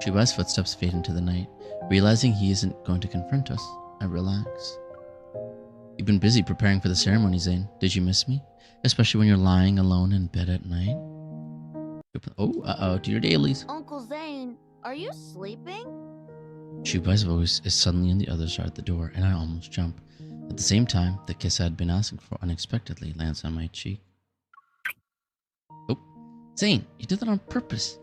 Shubai's footsteps fade into the night. Realizing he isn't going to confront us, I relax. You've been busy preparing for the ceremony, Zayne. Did you miss me? Especially when you're lying alone in bed at night? Oh, do your dailies. Uncle Zayne, are you sleeping? Shubai's voice is suddenly on the other side of the door, and I almost jump. At the same time, the kiss I had been asking for unexpectedly lands on my cheek. Oh, Zayne, you did that on purpose.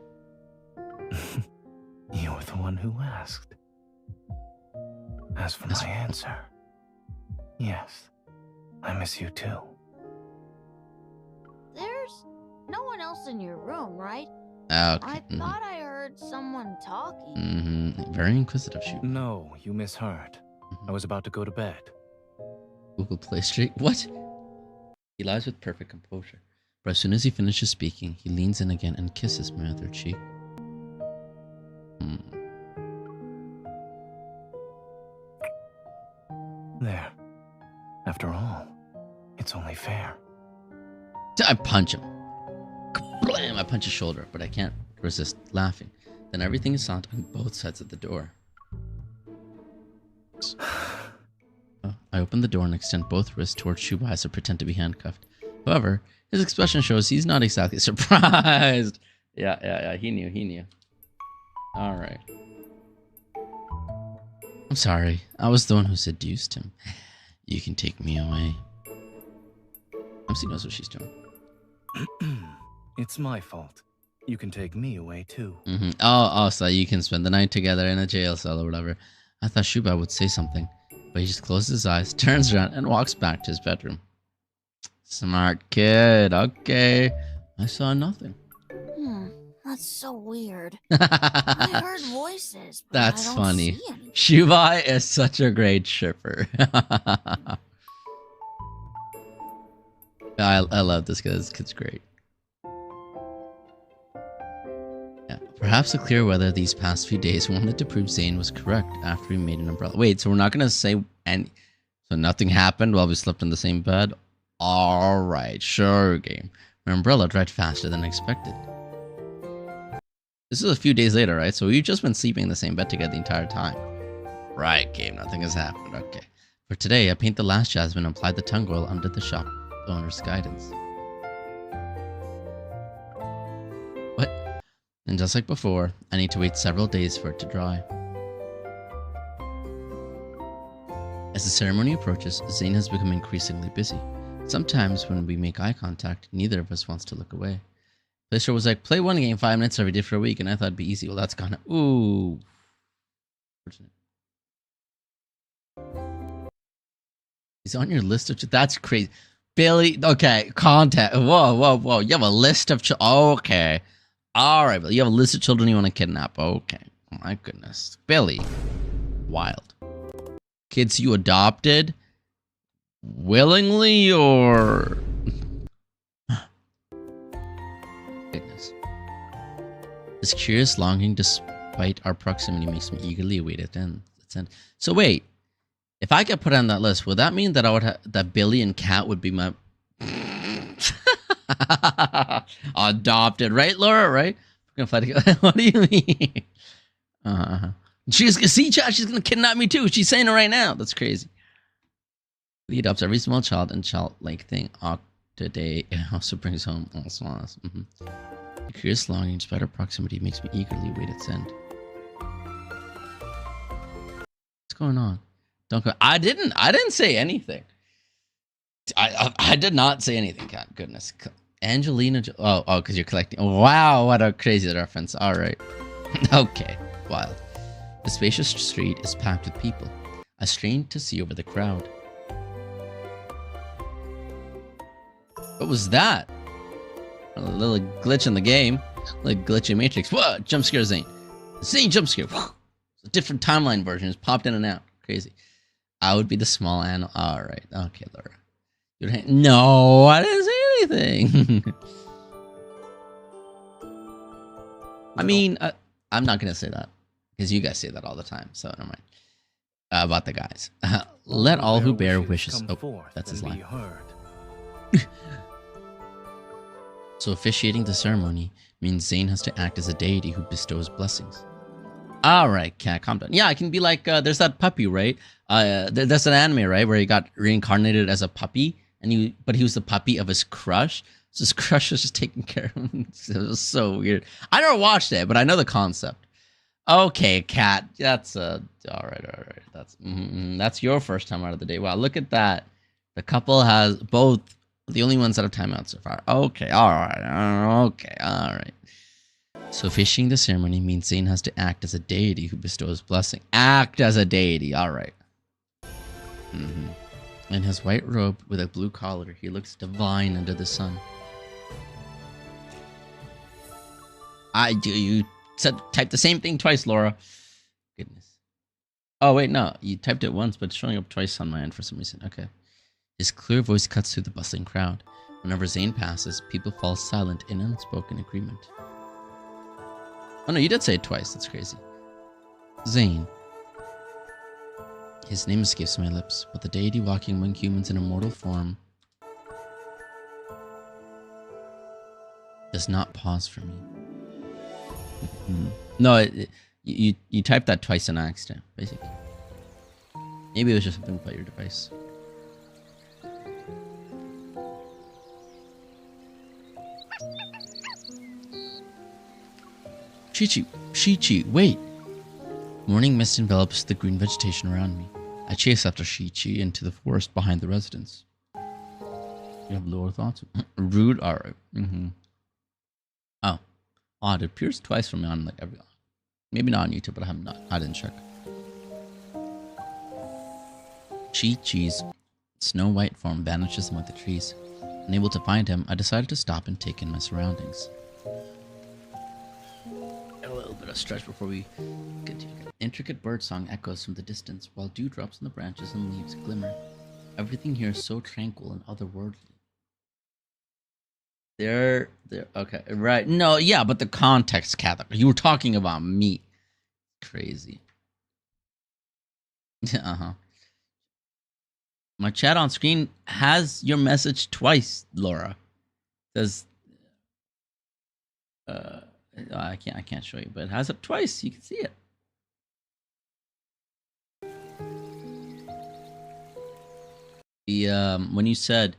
You were the one who asked. As for my answer, yes, I miss you too. There's no one else in your room, right? Okay. I thought I heard someone talking. Very inquisitive, Shubai. No, you misheard. I was about to go to bed. Google Play Street. What? He lies with perfect composure. But as soon as he finishes speaking, he leans in again and kisses my other cheek. There. After all, it's only fair. I punch him. Blam! I punch his shoulder, but I can't resist laughing. Then everything is silent on both sides of the door. I open the door and extend both wrists towards Shubai as I pretend to be handcuffed. However, his expression shows he's not exactly surprised. Yeah, he knew. Alright. I'm sorry. I was the one who seduced him. You can take me away. MC knows what she's doing. It's my fault. You can take me away too. Oh, so you can spend the night together in a jail cell or whatever. I thought Shubai would say something, but he just closes his eyes, turns around, and walks back to his bedroom. Smart kid. Okay. I saw nothing. That's so weird. I heard voices, but That's I don't funny. see anything. Shubai is such a great shipper. I love this guy. This kid's great. Yeah. Perhaps to clear whether these past few days wanted to prove Zayne was correct after he made an umbrella. Wait, so we're not going to say any... So nothing happened while we slept in the same bed? Alright, sure game. My umbrella dried faster than expected. This is a few days later, right? So we've just been sleeping in the same bed together the entire time. Right, game. Nothing has happened. Okay. For today, I paint the last jasmine and apply the tongue oil under the shop owner's guidance. What? And just like before, I need to wait several days for it to dry. As the ceremony approaches, Zayne has become increasingly busy. Sometimes when we make eye contact, neither of us wants to look away. Playstore was like, play one game 5 minutes every day for a week, and I thought it'd be easy. Well, that's kind of... Ooh. He's on your list of... That's crazy. Billy... Okay, contact... Whoa. You have a list of... Okay. Alright, Billy. You have a list of children you want to kidnap. Okay. Oh, my goodness. Billy. Wild. Kids you adopted? Willingly, or... Goodness. This curious longing, despite our proximity, makes me eagerly await its end. So wait, if I get put on that list, would that mean that I would that Billy and Kat would be my adopted, right, Laura? Right? We're gonna fight together. What do you mean? She's gonna kidnap me too. She's saying it right now. That's crazy. He adopts every small child and childlike thing. Today it also brings home all swans. A curious longing, despite our proximity, makes me eagerly wait its end. What's going on? Don't go. I didn't say anything. I did not say anything. God, goodness. Angelina. Oh, because you're collecting. Wow, what a crazy reference. All right. Okay, wild. The spacious street is packed with people. I strain to see over the crowd. What was that? A little glitch in the game. Like glitchy Matrix. What? Jump scare Zayne. Zayne jump scare. A different timeline version. Just popped in and out. Crazy. I would be the small animal. Alright. Okay, Laura. No, I didn't say anything. I mean, I'm not going to say that. Because you guys say that all the time. So never mind. About the guys. Let all who bear wishes. Oh, that's his line. So officiating the ceremony means Zayne has to act as a deity who bestows blessings. Alright, cat, calm down. Yeah, I can be like, there's that puppy, right? There's an anime, right, where he got reincarnated as a puppy, but he was the puppy of his crush. So his crush was just taking care of him. It was so weird. I never watched it, but I know the concept. Okay, cat, that's alright. That's your first time out of the day. Wow, look at that. The couple has both. The only ones that have timeouts so far. Okay, alright. So officiating the ceremony means Zayne has to act as a deity who bestows blessing. Act as a deity, alright. In his white robe with a blue collar, he looks divine under the sun. You typed the same thing twice, Laura. Goodness. Oh, wait, no. You typed it once, but it's showing up twice on my end for some reason. Okay. His clear voice cuts through the bustling crowd. Whenever Zayne passes, people fall silent in unspoken agreement. Oh no, you did say it twice. That's crazy. Zayne. His name escapes my lips, but the deity walking among humans in immortal form does not pause for me. No, you typed that twice on accident, basically. Maybe it was just something about your device. Chi-Chi, wait! Morning mist envelops the green vegetation around me. I chase after Chi-Chi into the forest behind the residence. You have lower thoughts? Rude? Alright. Oh. Odd, it appears twice for me on like every... Maybe not on YouTube, but I didn't check. Chi-Chi's snow-white form vanishes among the trees. Unable to find him, I decided to stop and take in my surroundings. A little bit of stretch before we continue. Intricate birdsong echoes from the distance, while dewdrops on the branches and leaves glimmer. Everything here is so tranquil and otherworldly. They're okay, right? No, yeah, but the context, Catholic. You were talking about me. Crazy. My chat on screen has your message twice, Laura. It says, I can't show you, but it has it twice. You can see it. The when you said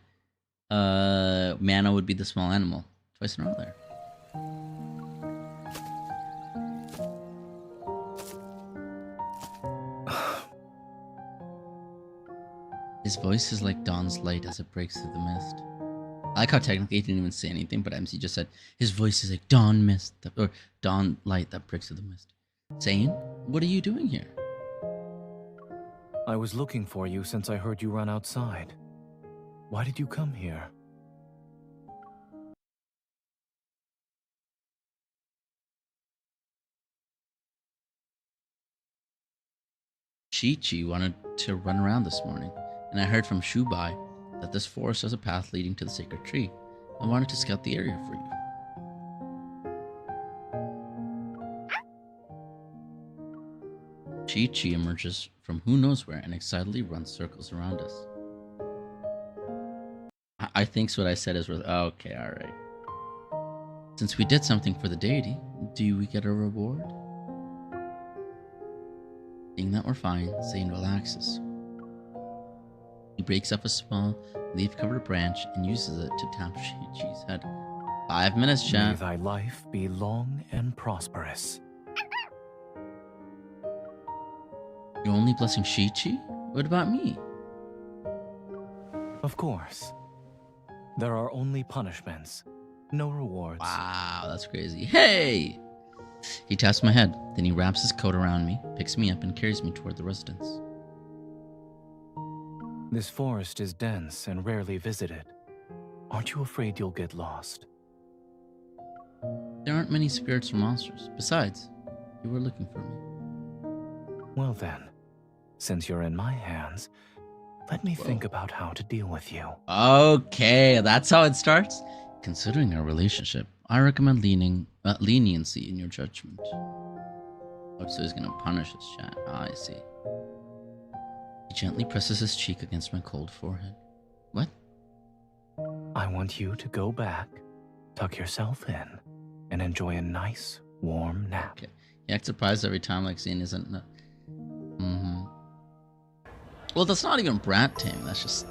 mana would be the small animal, twice in a row there. His voice is like dawn's light as it breaks through the mist. I like how technically he didn't even say anything, but MC just said his voice is like dawn mist, or dawn light that breaks through the mist. Zayne, what are you doing here? I was looking for you since I heard you run outside. Why did you come here? Chi-Chi wanted to run around this morning, and I heard from Shubai that this forest has a path leading to the sacred tree. I wanted to scout the area for you. Chi-Chi emerges from who knows where and excitedly runs circles around us. I think what I said is worth... Okay, alright. Since we did something for the deity, do we get a reward? Seeing that we're fine, Zayne relaxes. He breaks off a small, leaf-covered branch and uses it to tap Chi-Chi's head. 5 minutes, May chat. thy life be long and prosperous. You're only blessing Chi-Chi? What about me? Of course. There are only punishments, no rewards. Wow, that's crazy. Hey! He taps my head, then he wraps his coat around me, picks me up, and carries me toward the residence. This forest is dense and rarely visited. Aren't you afraid you'll get lost? There aren't many spirits or monsters. Besides, you were looking for me. Well then, since you're in my hands, let me think about how to deal with you. Okay, that's how it starts? Considering our relationship, I recommend leniency in your judgment. Oh, so he's gonna punish us, chat. Ah, I see. He gently presses his cheek against my cold forehead. What? I want you to go back, tuck yourself in, and enjoy a nice, warm nap. Okay. He acts surprised every time, like Zayne isn't... Well, that's not even brat tame, that's just...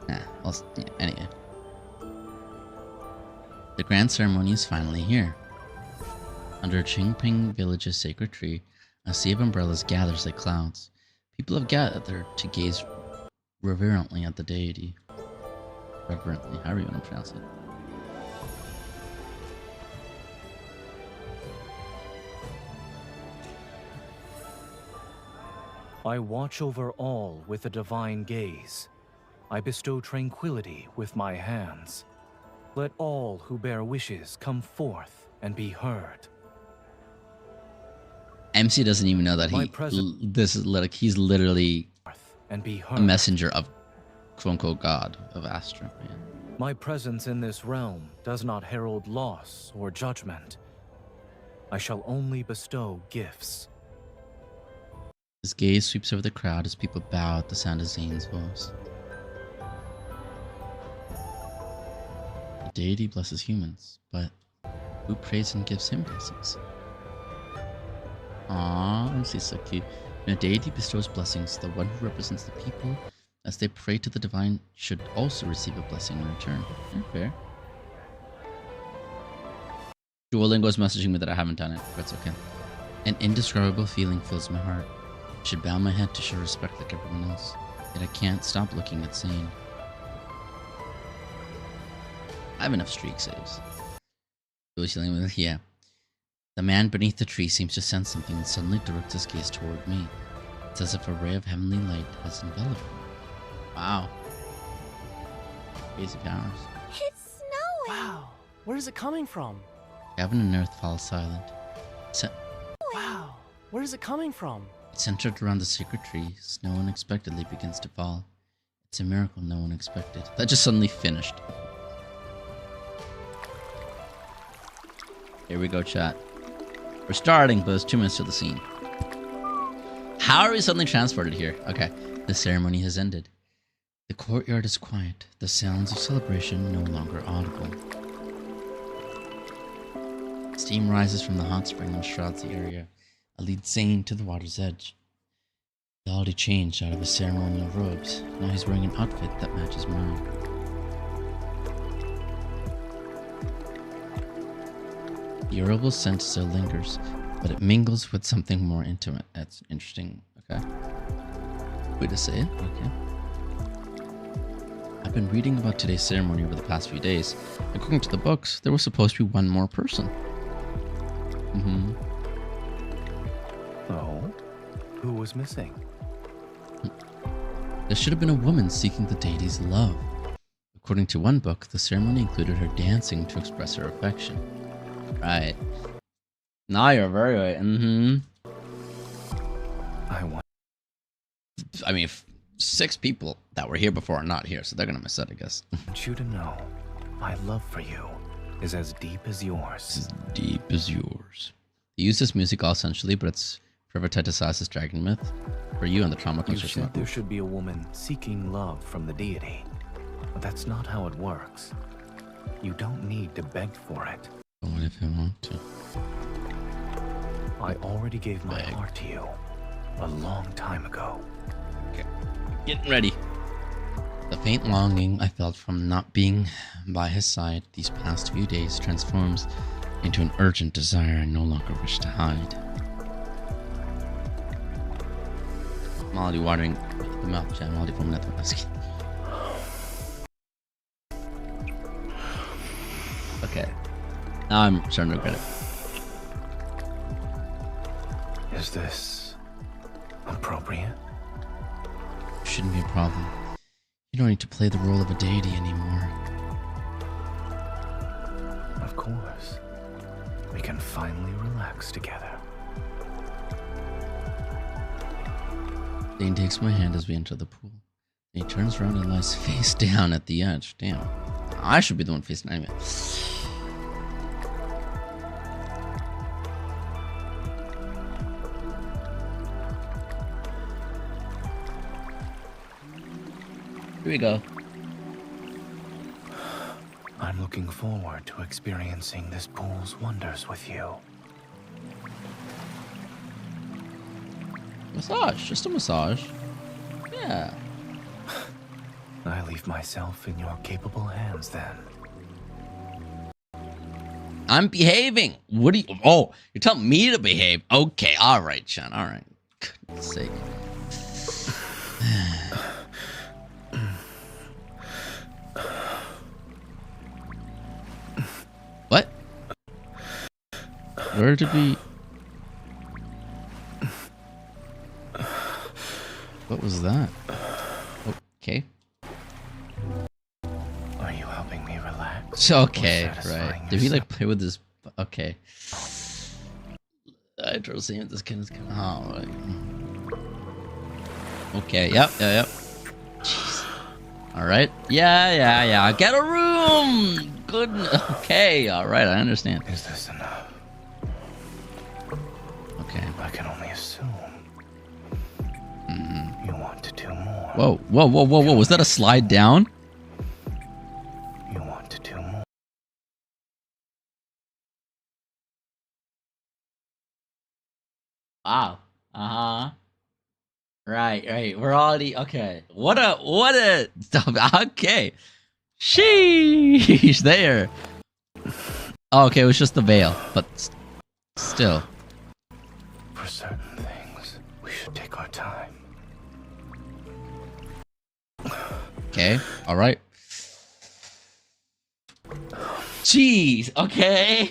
Nah, well, yeah, anyway. The grand ceremony is finally here. Under Qingping Village's sacred tree, a sea of umbrellas gathers like clouds. People have gathered to gaze reverently at the deity. Reverently, however you want to pronounce it. I watch over all with a divine gaze. I bestow tranquility with my hands. Let all who bear wishes come forth and be heard. MC doesn't even know that this is like he's literally a messenger of quote-unquote God of Astra. Man. My presence in this realm does not herald loss or judgment. I shall only bestow gifts. His gaze sweeps over the crowd as people bow at the sound of Zayne's voice. The deity blesses humans, but who prays and gives him blessings? Aww, MC's so cute. When a deity bestows blessings, the one who represents the people, as they pray to the divine, should also receive a blessing in return. Fair. Duolingo's messaging me that I haven't done it, but it's okay. An indescribable feeling fills my heart. I should bow my head to show respect like everyone else, yet I can't stop looking at Zayne. I have enough streak saves. Who was dealing with? Yeah. The man beneath the tree seems to sense something and suddenly directs his gaze toward me. It's as if a ray of heavenly light has enveloped me. Wow. Crazy powers. It's snowing! Wow, where is it coming from? Heaven and earth fall silent. Wow, where is it coming from? Centered around the sacred tree, snow unexpectedly begins to fall. It's a miracle no one expected. That just suddenly finished. Here we go, chat. We're starting, but there's 2 minutes to the scene. How are we suddenly transported here? Okay, the ceremony has ended. The courtyard is quiet, the sounds of celebration no longer audible. Steam rises from the hot spring and shrouds the area. I lead Zayne to the water's edge. He already changed out of his ceremonial robes. Now he's wearing an outfit that matches mine. The herbal scent still lingers, but it mingles with something more intimate. That's interesting. Okay. Way to say it. Okay. I've been reading about today's ceremony over the past few days. According to the books, there was supposed to be one more person. Oh? Who was missing? There should have been a woman seeking the deity's love. According to one book, the ceremony included her dancing to express her affection. Right. Now you're very right. I mean, 6 people that were here before are not here, so they're gonna miss it, I guess. I want you to know, my love for you is as deep as yours. As deep as yours. They use this music all essentially, but it's privatized as dragon myth. For you and the trauma You said there should be a woman seeking love from the deity, but that's not how it works. You don't need to beg for it. But what if I want to? I already gave my heart to you a long time ago. Okay. Getting ready. faint longing I felt from not being by his side these past few days transforms into an urgent desire I no longer wish to hide. Molly watering the mouth jam, Molly from Network. Okay. Now I'm starting to regret it. Is this appropriate? Shouldn't be a problem. You don't need to play the role of a deity anymore. Of course. We can finally relax together. Zayne takes my hand as we enter the pool. He turns around and lies face down at the edge. Damn. I should be the one facing anyway. Here we go. I'm looking forward to experiencing this pool's wonders with you. Massage, just a massage. Yeah. I leave myself in your capable hands then. I'm behaving. What do you... Oh, you're telling me to behave. Okay, all right, Sean. All right. Goodness sake. What? Where did we... What was that? Okay. Are you helping me relax? It's okay, right. Did he like play with this? Okay. I try to see if this kid is kind of hot. Okay, yep. Jeez. Alright. Yeah. Get a room! Good. Okay, alright, I understand. Is this enough? Okay. I can only assume. You want to do more. Whoa. Was that a slide down? You want to do more. Wow. Right. We're already okay. What a okay. Sheesh there. Oh, okay, it was just the veil, but still. For certain things, we should take our time. Okay, alright. Jeez, okay.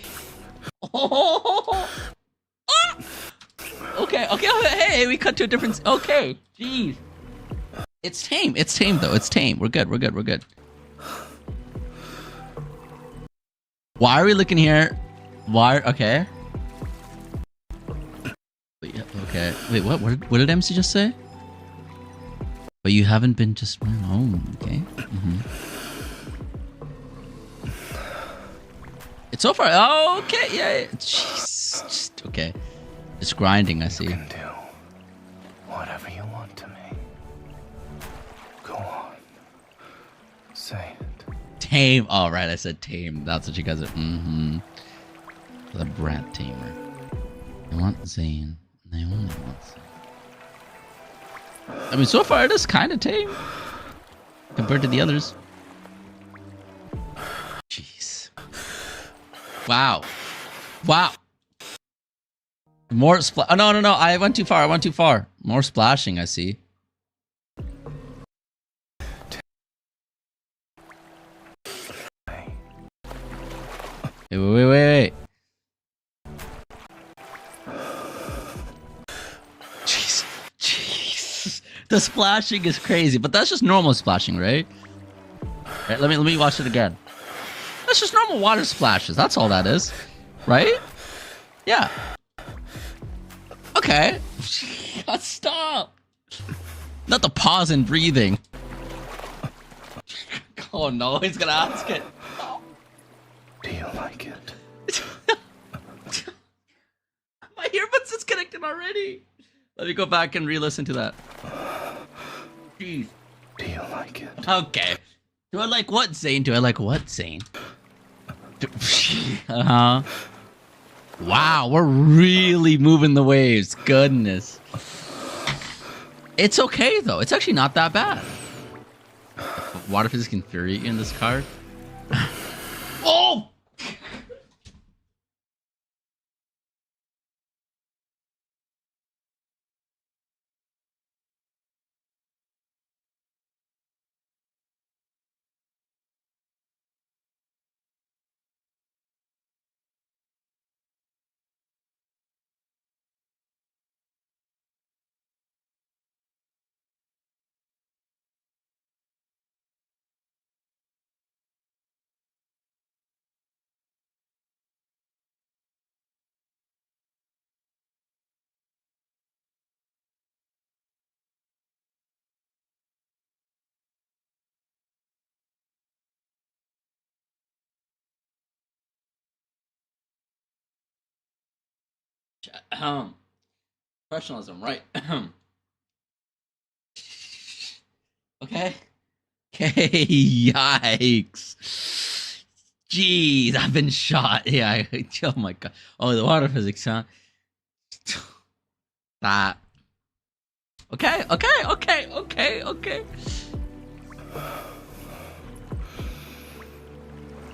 Okay, hey, we cut to a different... Okay, jeez. It's tame though, it's tame. We're good. Why are we looking here? Why? Okay. Okay, wait, what did MC just say? But you haven't been just... Oh, okay. It's so far... Oh, okay, yeah. Jeez. Just, okay. It's grinding, I see. You can do whatever you want to me. Go on. Say it. Tame. Oh, right, I said tame. That's what you guys are... The brat tamer. They want Zayne. They only want Zayne. I mean, so far it is kind of tame compared to the others. Jeez. Wow. More splash. Oh, no. I went too far. More splashing, I see. Wait. Jeez. The splashing is crazy, but that's just normal splashing, right? Right, let me watch it again. That's just normal water splashes. That's all that is, right? Yeah. Okay. Stop. Not the pause and breathing. Oh no, he's gonna ask it. Do you like it? My earbuds disconnected already. Let me go back and re-listen to that. Jeez. Do you like it? Okay. Do I like what, Zayne? Wow, we're really moving the waves. Goodness. It's okay, though. It's actually not that bad. water physics can infuriate you in this card. Oh! Professionalism, right? Okay. Okay. Yikes. Jeez, I've been shot. Yeah. Oh my god. Oh, the water physics, huh? That. Okay.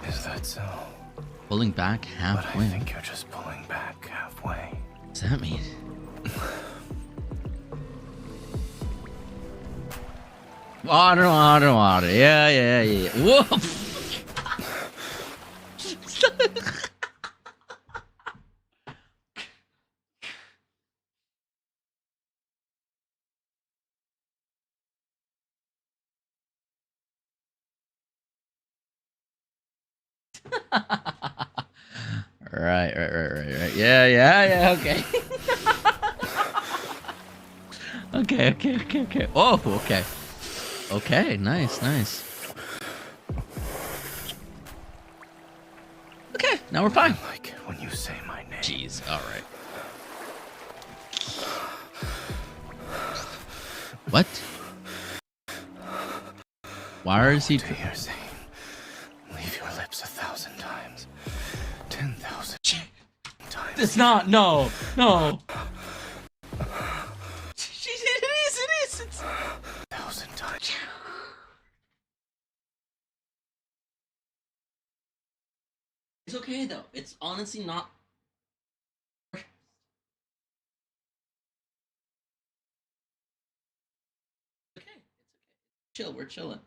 Is that so? Pulling back halfway. But I think you're just pulling back halfway. What's that mean? Water. Yeah. Whoa. Right. Yeah. Okay. Okay. Oh, okay. Okay, nice. Okay, now we're fine. I like it when you say my name. Jeez, alright. What? Why is he... To your Zane, leave your lips 1,000 times. 10,000 times. It's not, no. It is. It's... 1,000 times. It's okay though. It's honestly not. It's okay. Chill. We're chilling.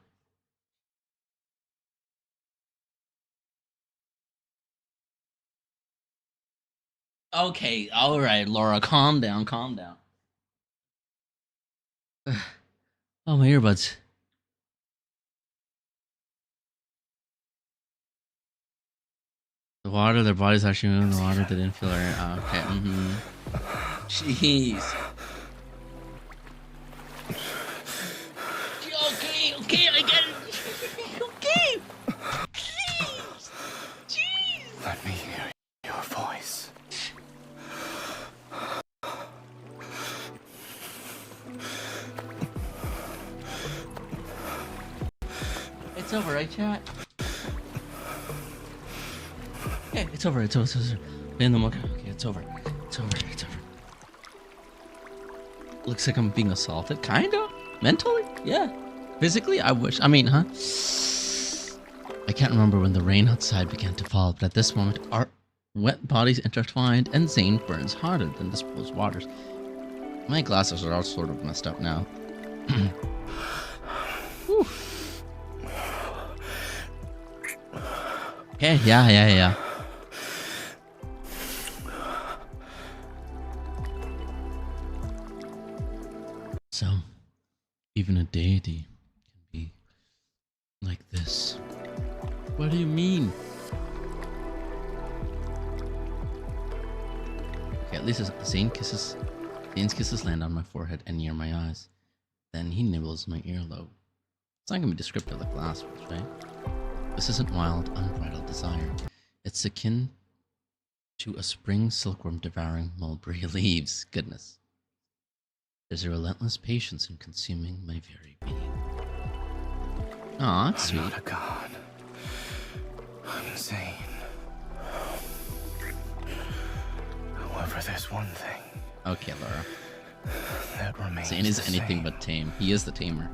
Okay. All right, Laura. Calm down. Oh, my earbuds. The water, their bodies actually moving in the water. They didn't feel it. Okay. Jeez. Okay, I get it. Okay. Jeez. Let me hear your voice. It's over, right, chat? Okay, it's over. In the okay, it's over. Looks like I'm being assaulted, kinda. Mentally, yeah. Physically, I wish. I mean, huh? I can't remember when the rain outside began to fall, but at this moment, our wet bodies intertwined, and Zane burns harder than the supposed waters. My glasses are all sort of messed up now. Whew. Okay, yeah. So, even a deity can be like this. What do you mean? Okay, at least Zane's kisses land on my forehead and near my eyes. Then he nibbles my earlobe. It's not gonna be descriptive like last week's, right? This isn't wild, unbridled desire. It's akin to a spring silkworm devouring mulberry leaves. Goodness. There's a relentless patience in consuming my very being. Aw, that's sweet. I'm not a god. I'm Zane. However, there's one thing. Okay, Laura. That remains Zane is the anything same. but tame. He is the tamer.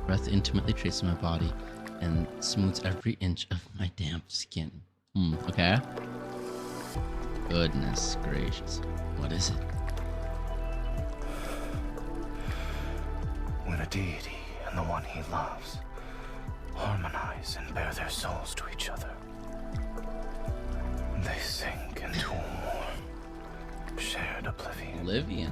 Breath intimately traces my body and smooths every inch of my damp skin. Okay. Goodness gracious. What is it? When a deity and the one he loves harmonize and bear their souls to each other, they sink into a more shared oblivion. Oblivion.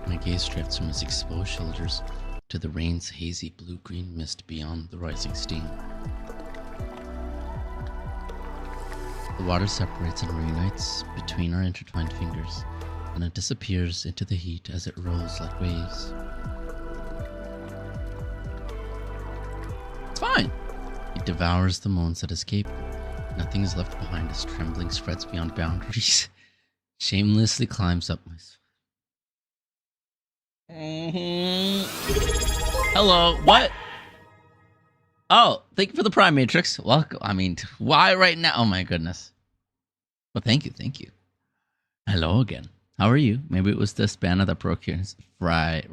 My gaze drifts from his exposed shoulders to the rain's hazy blue-green mist beyond the rising steam. The water separates and reunites between our intertwined fingers, and it disappears into the heat as it rolls like waves. It's fine! It devours the moans that escape. Nothing is left behind as trembling spreads beyond boundaries. Shamelessly climbs up my... Hello, what? Oh, thank you for the Prime Matrix. Welcome. I mean, why right now? Oh my goodness. Well, thank you. Hello again. How are you? Maybe it was the spanner that broke you. Right.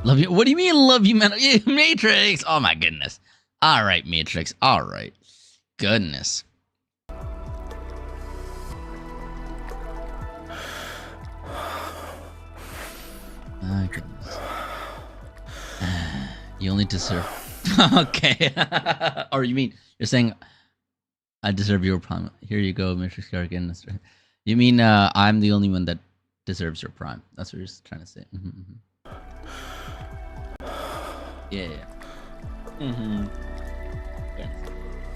Love you. What do you mean, love you, man? Matrix. Oh my goodness. All right, Matrix. All right. Goodness. My goodness. You only deserve... Okay. Or you mean, you're saying I deserve your prime. Here you go, Matrix Gargan. You mean I'm the only one that deserves your prime. That's what you're trying to say. Yeah.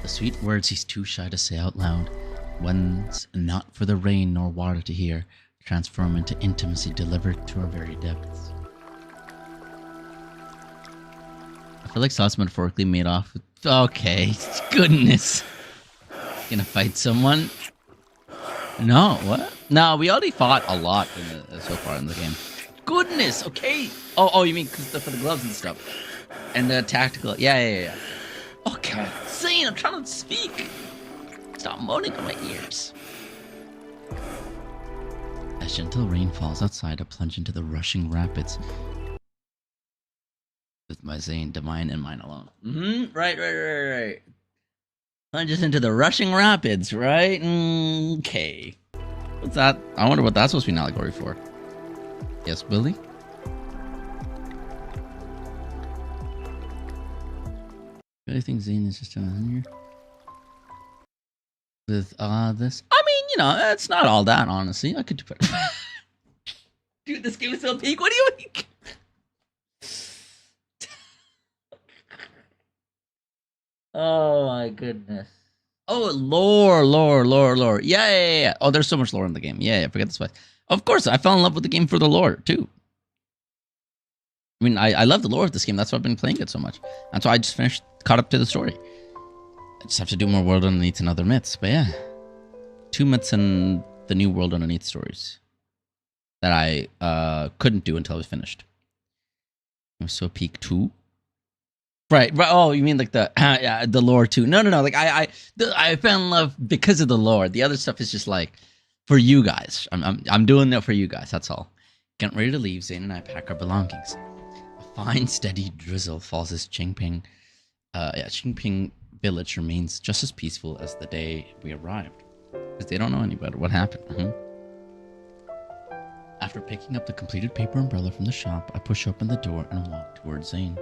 The sweet words he's too shy to say out loud, ones not for the rain nor water to hear, transform into intimacy delivered to our very depths. I feel like Sauce metaphorically made off with... Okay, goodness. Gonna fight someone? No, what? No, we already fought a lot so far in the game. Goodness, okay. Oh, you mean for the gloves and stuff. And the tactical... Yeah. Okay, Zane, I'm trying to speak. Stop moaning on my ears. As gentle rain falls outside, I plunge into the rushing rapids. With my Zane, mine and mine alone. Right. Plunges into the rushing rapids, right? Okay. What's that? I wonder what that's supposed to be an allegory for. Yes, Billy? I think Zane is just in here. With this. I mean, it's not all that, honestly. I could do better. Dude, this game is so peak. What do you mean? Oh my goodness. Oh, lore. Yeah. Oh, there's so much lore in the game. Yeah, forget this place. Of course, I fell in love with the game for the lore, too. I mean, I love the lore of this game. That's why I've been playing it so much. That's why I just caught up to the story. I just have to do more World Underneath and other myths. But yeah. 2 myths and the new World Underneath stories that I couldn't do until I was finished. It was so peak 2. Right. Oh, you mean like the lore too? No. Like I fell in love because of the lore. The other stuff is just like for you guys. I'm doing that for you guys. That's all. Getting ready to leave, Zane and I pack our belongings. A fine, steady drizzle falls as Qingping village remains just as peaceful as the day we arrived, because they don't know any better. What happened? After picking up the completed paper umbrella from the shop, I push open the door and walk towards Zane.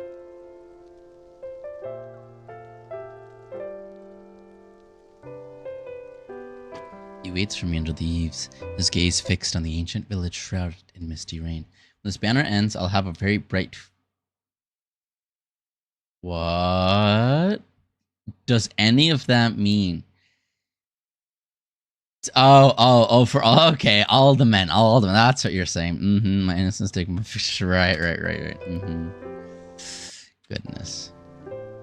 He waits for me under the eaves, his gaze fixed on the ancient village shrouded in misty rain. When this banner ends, I'll have a very bright... What does any of that mean? Okay, all the men. That's what you're saying. My innocence taken my fish. Right. Goodness.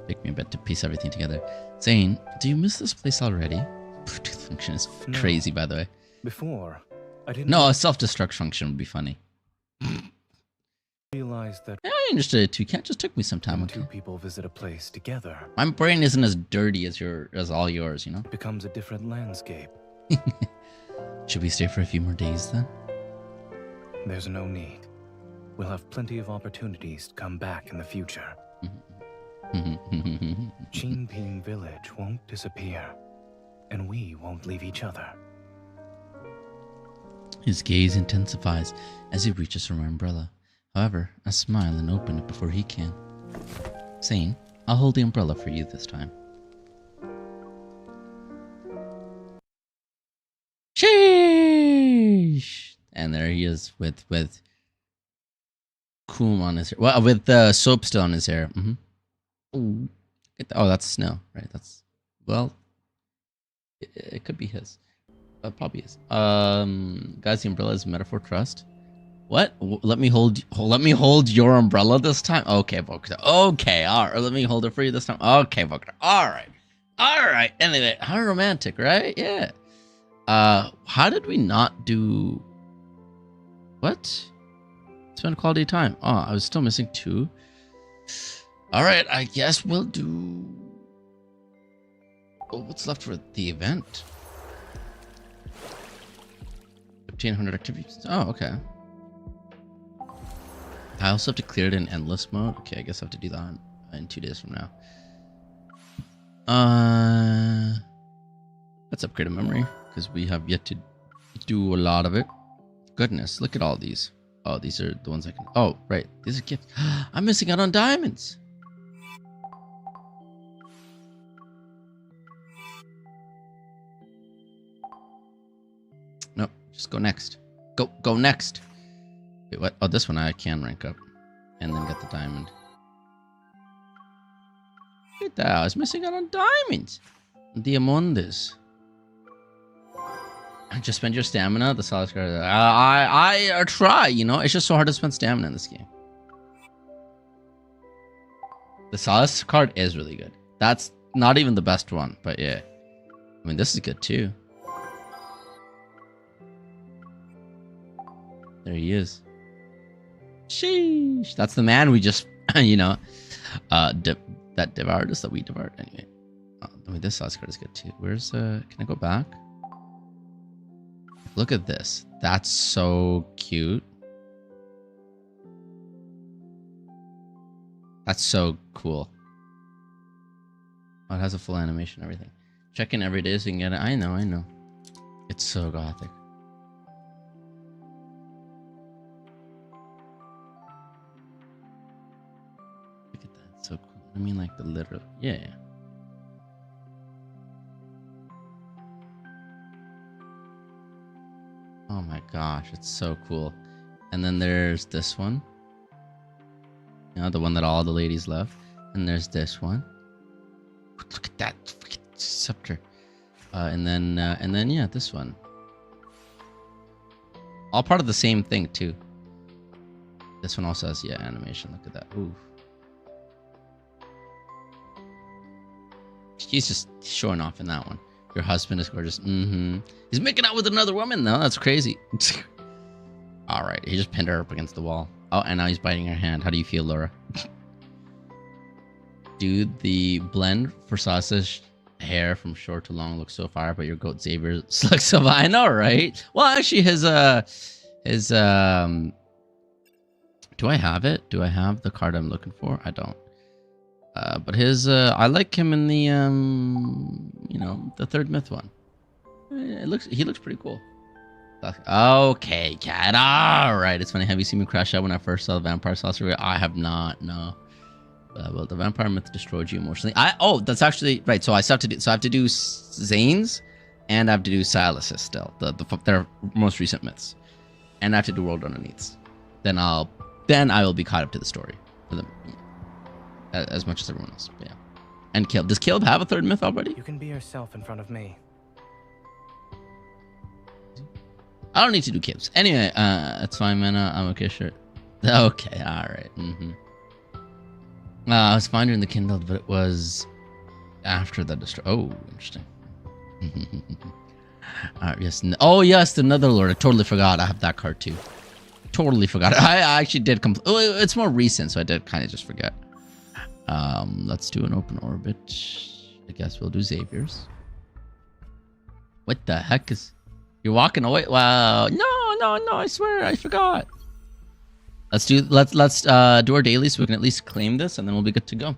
Pick me a bit to piece everything together. Zane, do you miss this place already? Tooth function is crazy, by the way. Before, I didn't... No, a self-destruct function would be funny. Realize that... Yeah, I understood it too. It just took me some time. When 2 people visit a place together... My brain isn't as dirty as all yours, It becomes a different landscape. Should we stay for a few more days then? There's no need. We'll have plenty of opportunities to come back in the future. Qingping Village won't disappear, and we won't leave each other. His gaze intensifies as he reaches for my umbrella. However, I smile and open it before he can. Saying, I'll hold the umbrella for you this time. Sheesh! And there he is with Coom on his hair. Well, with soap still on his hair. Ooh. Oh, that's snow, right? That's, well, it could be his. Probably is. Guys, the umbrella is metaphor trust. What? Let me hold your umbrella this time. Okay, Voctor. Okay, all right. Let me hold it for you this time. Okay, Voctor. All right. Anyway, how romantic, right? Yeah. How did we not do? What? Spend quality time. Oh, I was still missing 2. All right, I guess we'll do. Oh, what's left for the event? 1,500 activities. Oh, okay. I also have to clear it in endless mode. Okay, I guess I have to do that in 2 days from now. Let's upgrade a memory because we have yet to do a lot of it. Goodness, look at all these. Oh, these are the ones I can. Oh, right. These are gifts. I'm missing out on diamonds. Nope. Just go next. Go next. Wait, what? Oh, this one I can rank up. And then get the diamond. Look at that. I was missing out on diamonds. Diamondes. Just spend your stamina. The Sylus card. I try, you know. It's just so hard to spend stamina in this game. The Sylus card is really good. That's not even the best one, but yeah. I mean, this is good too. There he is. Sheesh. That's the man we just, you know, that devoured us, that we devoured. Anyway. I mean, this Sylus card is good too. Where's, can I go back? Look at this. That's so cute. That's so cool. Oh, it has a full animation and everything. Check in every day so you can get it. I know. It's so gothic. Look at that. It's so cool. I mean, like the literal. Yeah. Oh my gosh, it's so cool. And then there's this one. You know, the one that all the ladies love. And there's this one. Look at that freaking scepter. And then yeah, this one. All part of the same thing too. This one also has, yeah, animation. Look at that. Ooh. He's just showing off in that one. Your husband is gorgeous. He's making out with another woman though. That's crazy. All right, he just pinned her up against the wall. Oh, and now he's biting her hand. How do you feel, Laura? Dude, the blend for Sasha's hair from short to long looks so fire, but your goat Xavier looks so fire. I know, right? Well, actually, his do I have it? Do I have the card I'm looking for? I don't. But his, I like him in the, you know, the third myth one. He looks pretty cool. Okay, cat. All right. It's funny. Have you seen me crash out when I first saw the vampire sorcery? I have not. No. Well, the vampire myth destroyed you emotionally. Oh, that's actually right. So I have to do Zayne'S, and I have to do Sylus still. Their most recent myths, and I have to do World Underneaths. Then I will be caught up to the story for them. As much as everyone else, yeah. And Caleb. Does Caleb have a third myth already? You can be yourself in front of me. I don't need to do Caleb's. Anyway, it's fine, man. I'm okay, sure. Okay, alright. I was finding the Kindle, but it was after the destroy. Oh, interesting. Alright, yes. Oh, yes, the Netherlord. I totally forgot. I have that card too. Totally forgot. I actually did. It's more recent, so I did kind of just forget. Let's do an open orbit. I guess we'll do Xavier's. What the heck is... You're walking away. Wow. No, I swear, I forgot. Let's do our daily so we can at least claim this, and then we'll be good to go.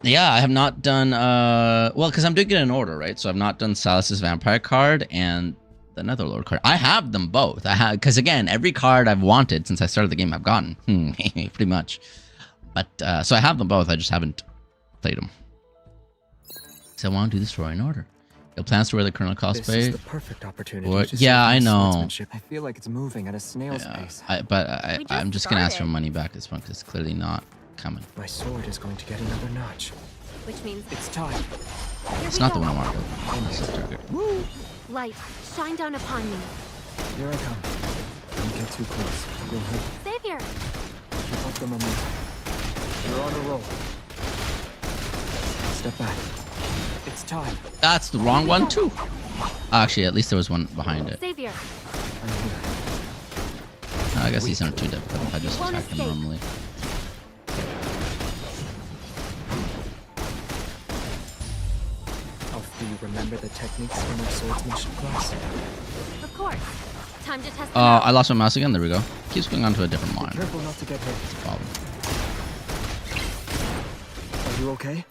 Yeah, I have not done well, because I'm doing it in order, right? So I've not done Sylus's vampire card and the Netherlord card. I have them both. I have, because again, every card I've wanted since I started the game I've gotten. Pretty much. But so I have them both, I just haven't played them. So I want to do the story in order. Your plans to wear the Colonel cosplay. This is the perfect opportunity. To yeah, I know. I feel like it's moving at a snail's pace. I'm just gonna ask for money back this one because it's clearly not coming. My sword is going to get another notch. Which means it's time. It's not the one I wanted. This is target. Light, shine down upon me. Here I come. Don't get too close. You'll hurt. Xavier! Keep up the momentum. You're on a roll. Step back. It's time. That's the wrong one too. Actually, at least there was one behind it. Xavier. I guess these aren't too difficult if I just attack them normally. Do you remember the techniques from our swordsmanship class? Of course. Time to test. I lost my mouse again. There we go. Keeps going on to a different line. Be careful not to get hurt. That's a problem. Are you okay?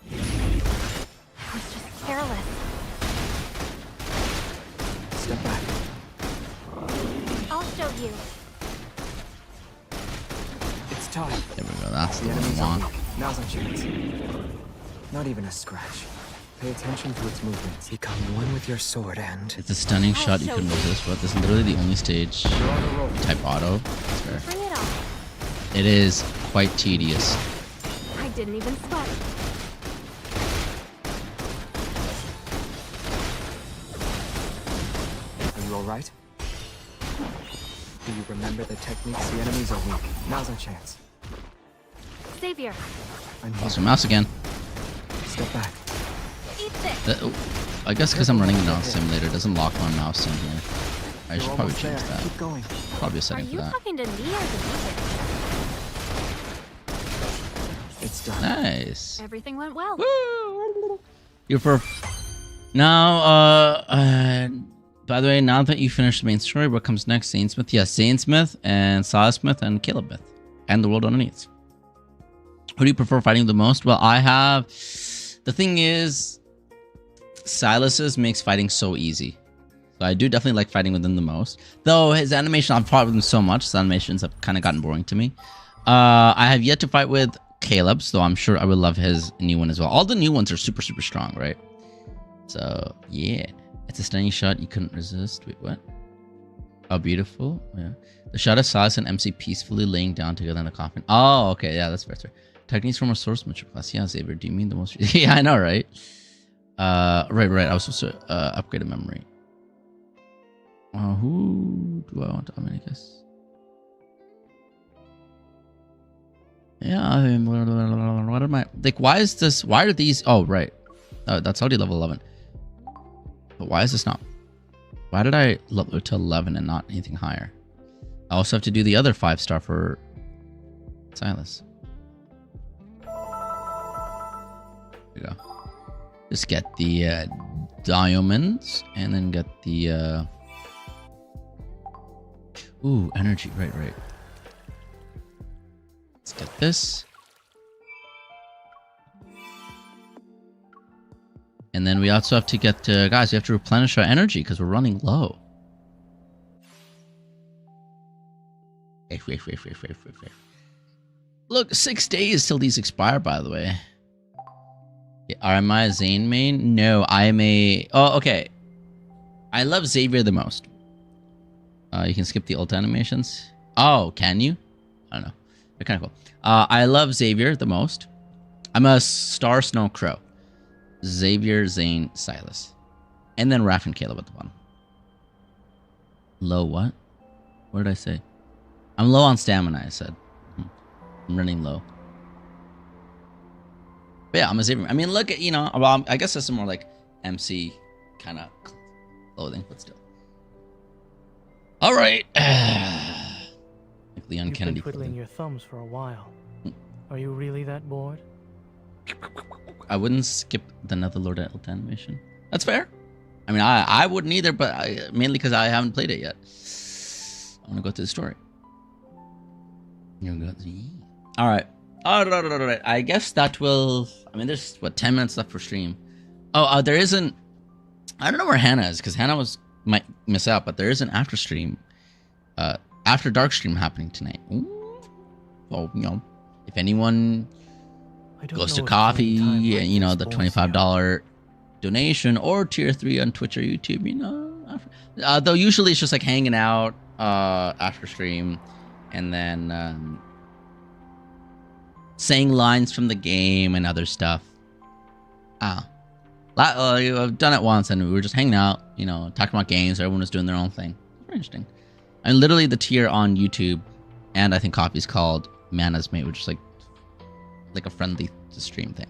I was just careless. Step back. I'll show you. It's time. There we go. That's the one I want. Now's our chance. Not even a scratch. Pay attention to its movements. Become one with your sword and... It's a stunning shot you couldn't resist, but this is literally the only stage type auto. That's fair. Bring it on. It is quite tedious. I didn't even sweat. Are you alright? Do you remember the techniques? The enemies are weak. Now's our chance. Xavier. Lost my mouse again. Step back. I guess because I'm running a mouse simulator, it doesn't lock my mouse in here. I should probably change that. Keep going. Probably a setting for that. Are you talking to me or the It's done. Nice. Everything went well. Woo! You're now, by the way, now that you finished the main story, what comes next? Zayne'S? Yes, Zayne'S and Sylus and Caleb myth. And the world underneath. Who do you prefer fighting the most? Well, I have... The thing is... Sylus's makes fighting so easy. So I do definitely like fighting with him the most. Though his animation, I've fought with him so much, his animations have kind of gotten boring to me. I have yet to fight with Caleb, so I'm sure I would love his new one as well. All the new ones are super, super strong, right? So, yeah. It's a stunning shot you couldn't resist. Wait, what? Oh, beautiful. Yeah. The shot of Sylus and MC peacefully laying down together in the coffin. Oh, okay. Yeah, that's fair. Techniques from our swordsmanship class. Yeah, Xavier, do you mean the most... Yeah, I know, right? Right. I was supposed to upgrade a memory. Who do I want to? I mean, I guess. Yeah. What am I like? Why is this? Why are these? Oh, right. That's already level 11. But why is this not? Why did I level it to 11 and not anything higher? I also have to do the other 5-star for Sylus. There you go. Just get the diamonds and then get the ooh, energy. Right. Let's get this. And then we also have to get guys, we have to replenish our energy because we're running low. Wait. Look, 6 days till these expire, by the way. Am I a Zayne main? No, I'm a... Oh, okay. I love Xavier the most. You can skip the ult animations. Oh, can you? I don't know. They're kind of cool. I love Xavier the most. I'm a Star Snow Crow. Xavier, Zayne, Sylus. And then Raph and Caleb at the bottom. Low what? What did I say? I'm low on stamina, I said. I'm running low. But yeah, I'm a Xavier. I mean, look at, well, I guess that's more like MC kind of clothing, but still. All right. Like Leon Kennedy. You've been twiddling your thumbs for a while. Are you really that bored? I wouldn't skip the Netherlord animation. That's fair. I mean, I wouldn't either, but mainly because I haven't played it yet. I want to go through the story. All right. All right. I guess that will. I mean, there's what 10 minutes left for stream. Oh, there isn't. I don't know where Hannah is because Hannah might miss out, but there is an after stream, after dark stream happening tonight. Ooh. Well, you know, if anyone goes to coffee, and you know the $25 donation or tier 3 on Twitch or YouTube, you know, though usually it's just like hanging out after stream, and then saying lines from the game and other stuff. I've done it once, and we were just hanging out, you know, talking about games. Everyone was doing their own thing. Very interesting. And literally, the tier on YouTube, and I think coffee is called Mana's Mate, which is like a friendly stream thing.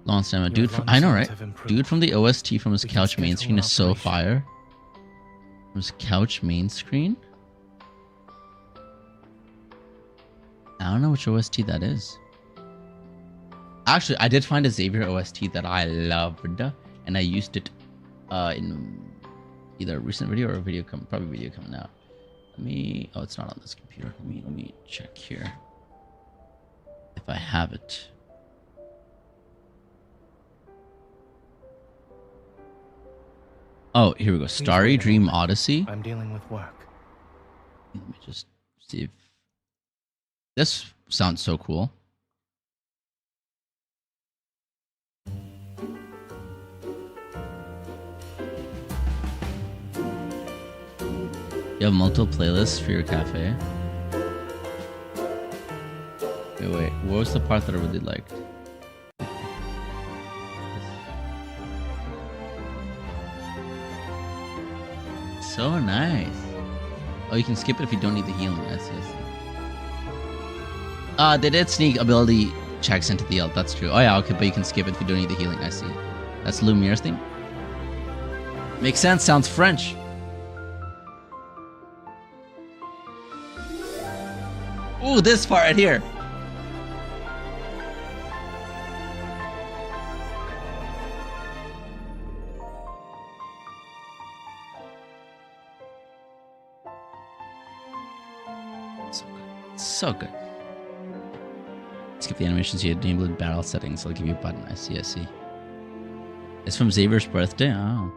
Long time, dude. I know, right? Dude from the OST from his couch main screen is so fire. From his couch main screen. I don't know which OST that is. Actually, I did find a Xavier OST that I loved, and I used it in either a recent video or a video probably video coming out. Let me. Oh, it's not on this computer. Let me check here if I have it. Oh, here we go. Starry Dream Odyssey. I'm dealing with work. Let me just see if this sounds so cool. You have multiple playlists for your cafe. Wait, what was the part that I really liked? So nice. Oh, you can skip it if you don't need the healing. I see. They did sneak ability checks into the Alt. That's true. Oh yeah, okay, but you can skip it if you don't need the healing. I see. That's Lumiere's thing. Makes sense. Sounds French. Ooh, this part right here. So good. Skip the animations. You enable battle settings. I'll give you a button. I see. It's from Xavier's birthday. Oh.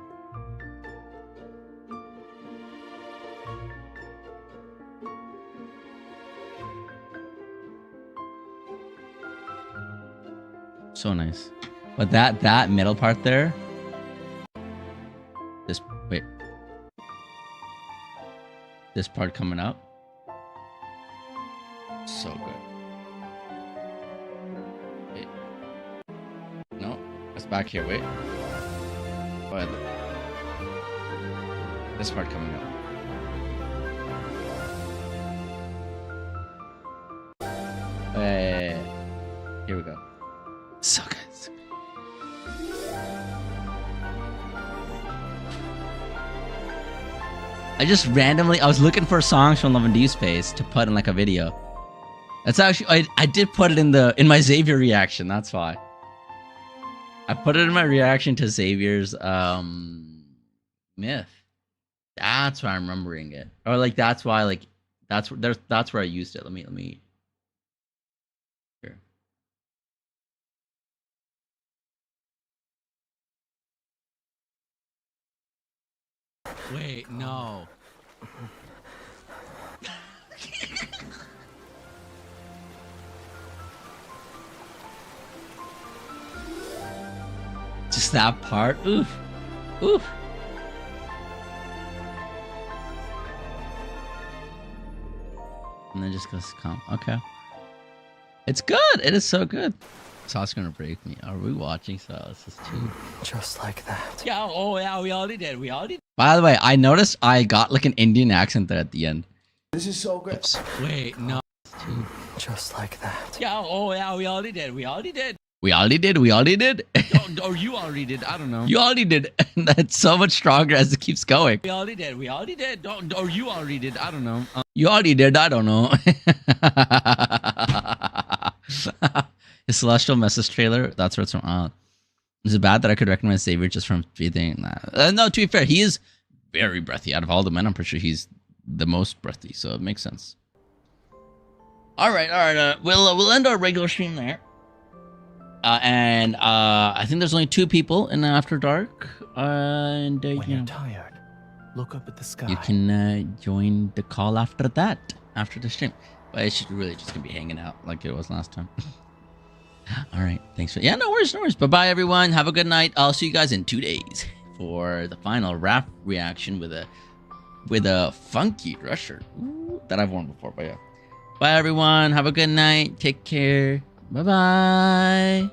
So nice. But that middle part there. This part coming up. So good. Wait. No, it's back here. Wait. But this part coming up. Here we go. So good. I was looking for songs from Love and Deepspace to put in like a video. That's actually I did put it in my Xavier reaction. That's why I put it in my reaction to Xavier's myth. That's why I'm remembering it, or like that's why like that's where I used it. Let me. Here. Wait, no. Just that part. Oof. And then just goes calm. Okay. It's good. It is so good. Sauce gonna break me. Are we watching Sylus too? Just like that. Yeah. Oh yeah. We already did. By the way, I noticed I got like an Indian accent there at the end. This is so good. Oops. Wait, no. Just like that. Yeah. Oh yeah. We already did. We already did. Or you already did. I don't know. You already did. That's so much stronger as it keeps going. We already did. Or you already did. I don't know. You already did. I don't know. His Celestial Message trailer. That's where it's from. Is it bad that I could recognize Xavier just from breathing? Nah. No, to be fair, he is very breathy. Out of all the men, I'm pretty sure he's the most breathy, so it makes sense. All right. We'll end our regular stream there. And I think there's only 2 people in After Dark. And when you're tired, look up at the sky. You can join the call after that, after the stream. But it's really just gonna be hanging out like it was last time. All right, thanks for no worries. Bye bye everyone. Have a good night. I'll see you guys in 2 days for the final rap reaction with a funky dress shirt that I've worn before. But yeah, bye everyone. Have a good night. Take care. Bye bye.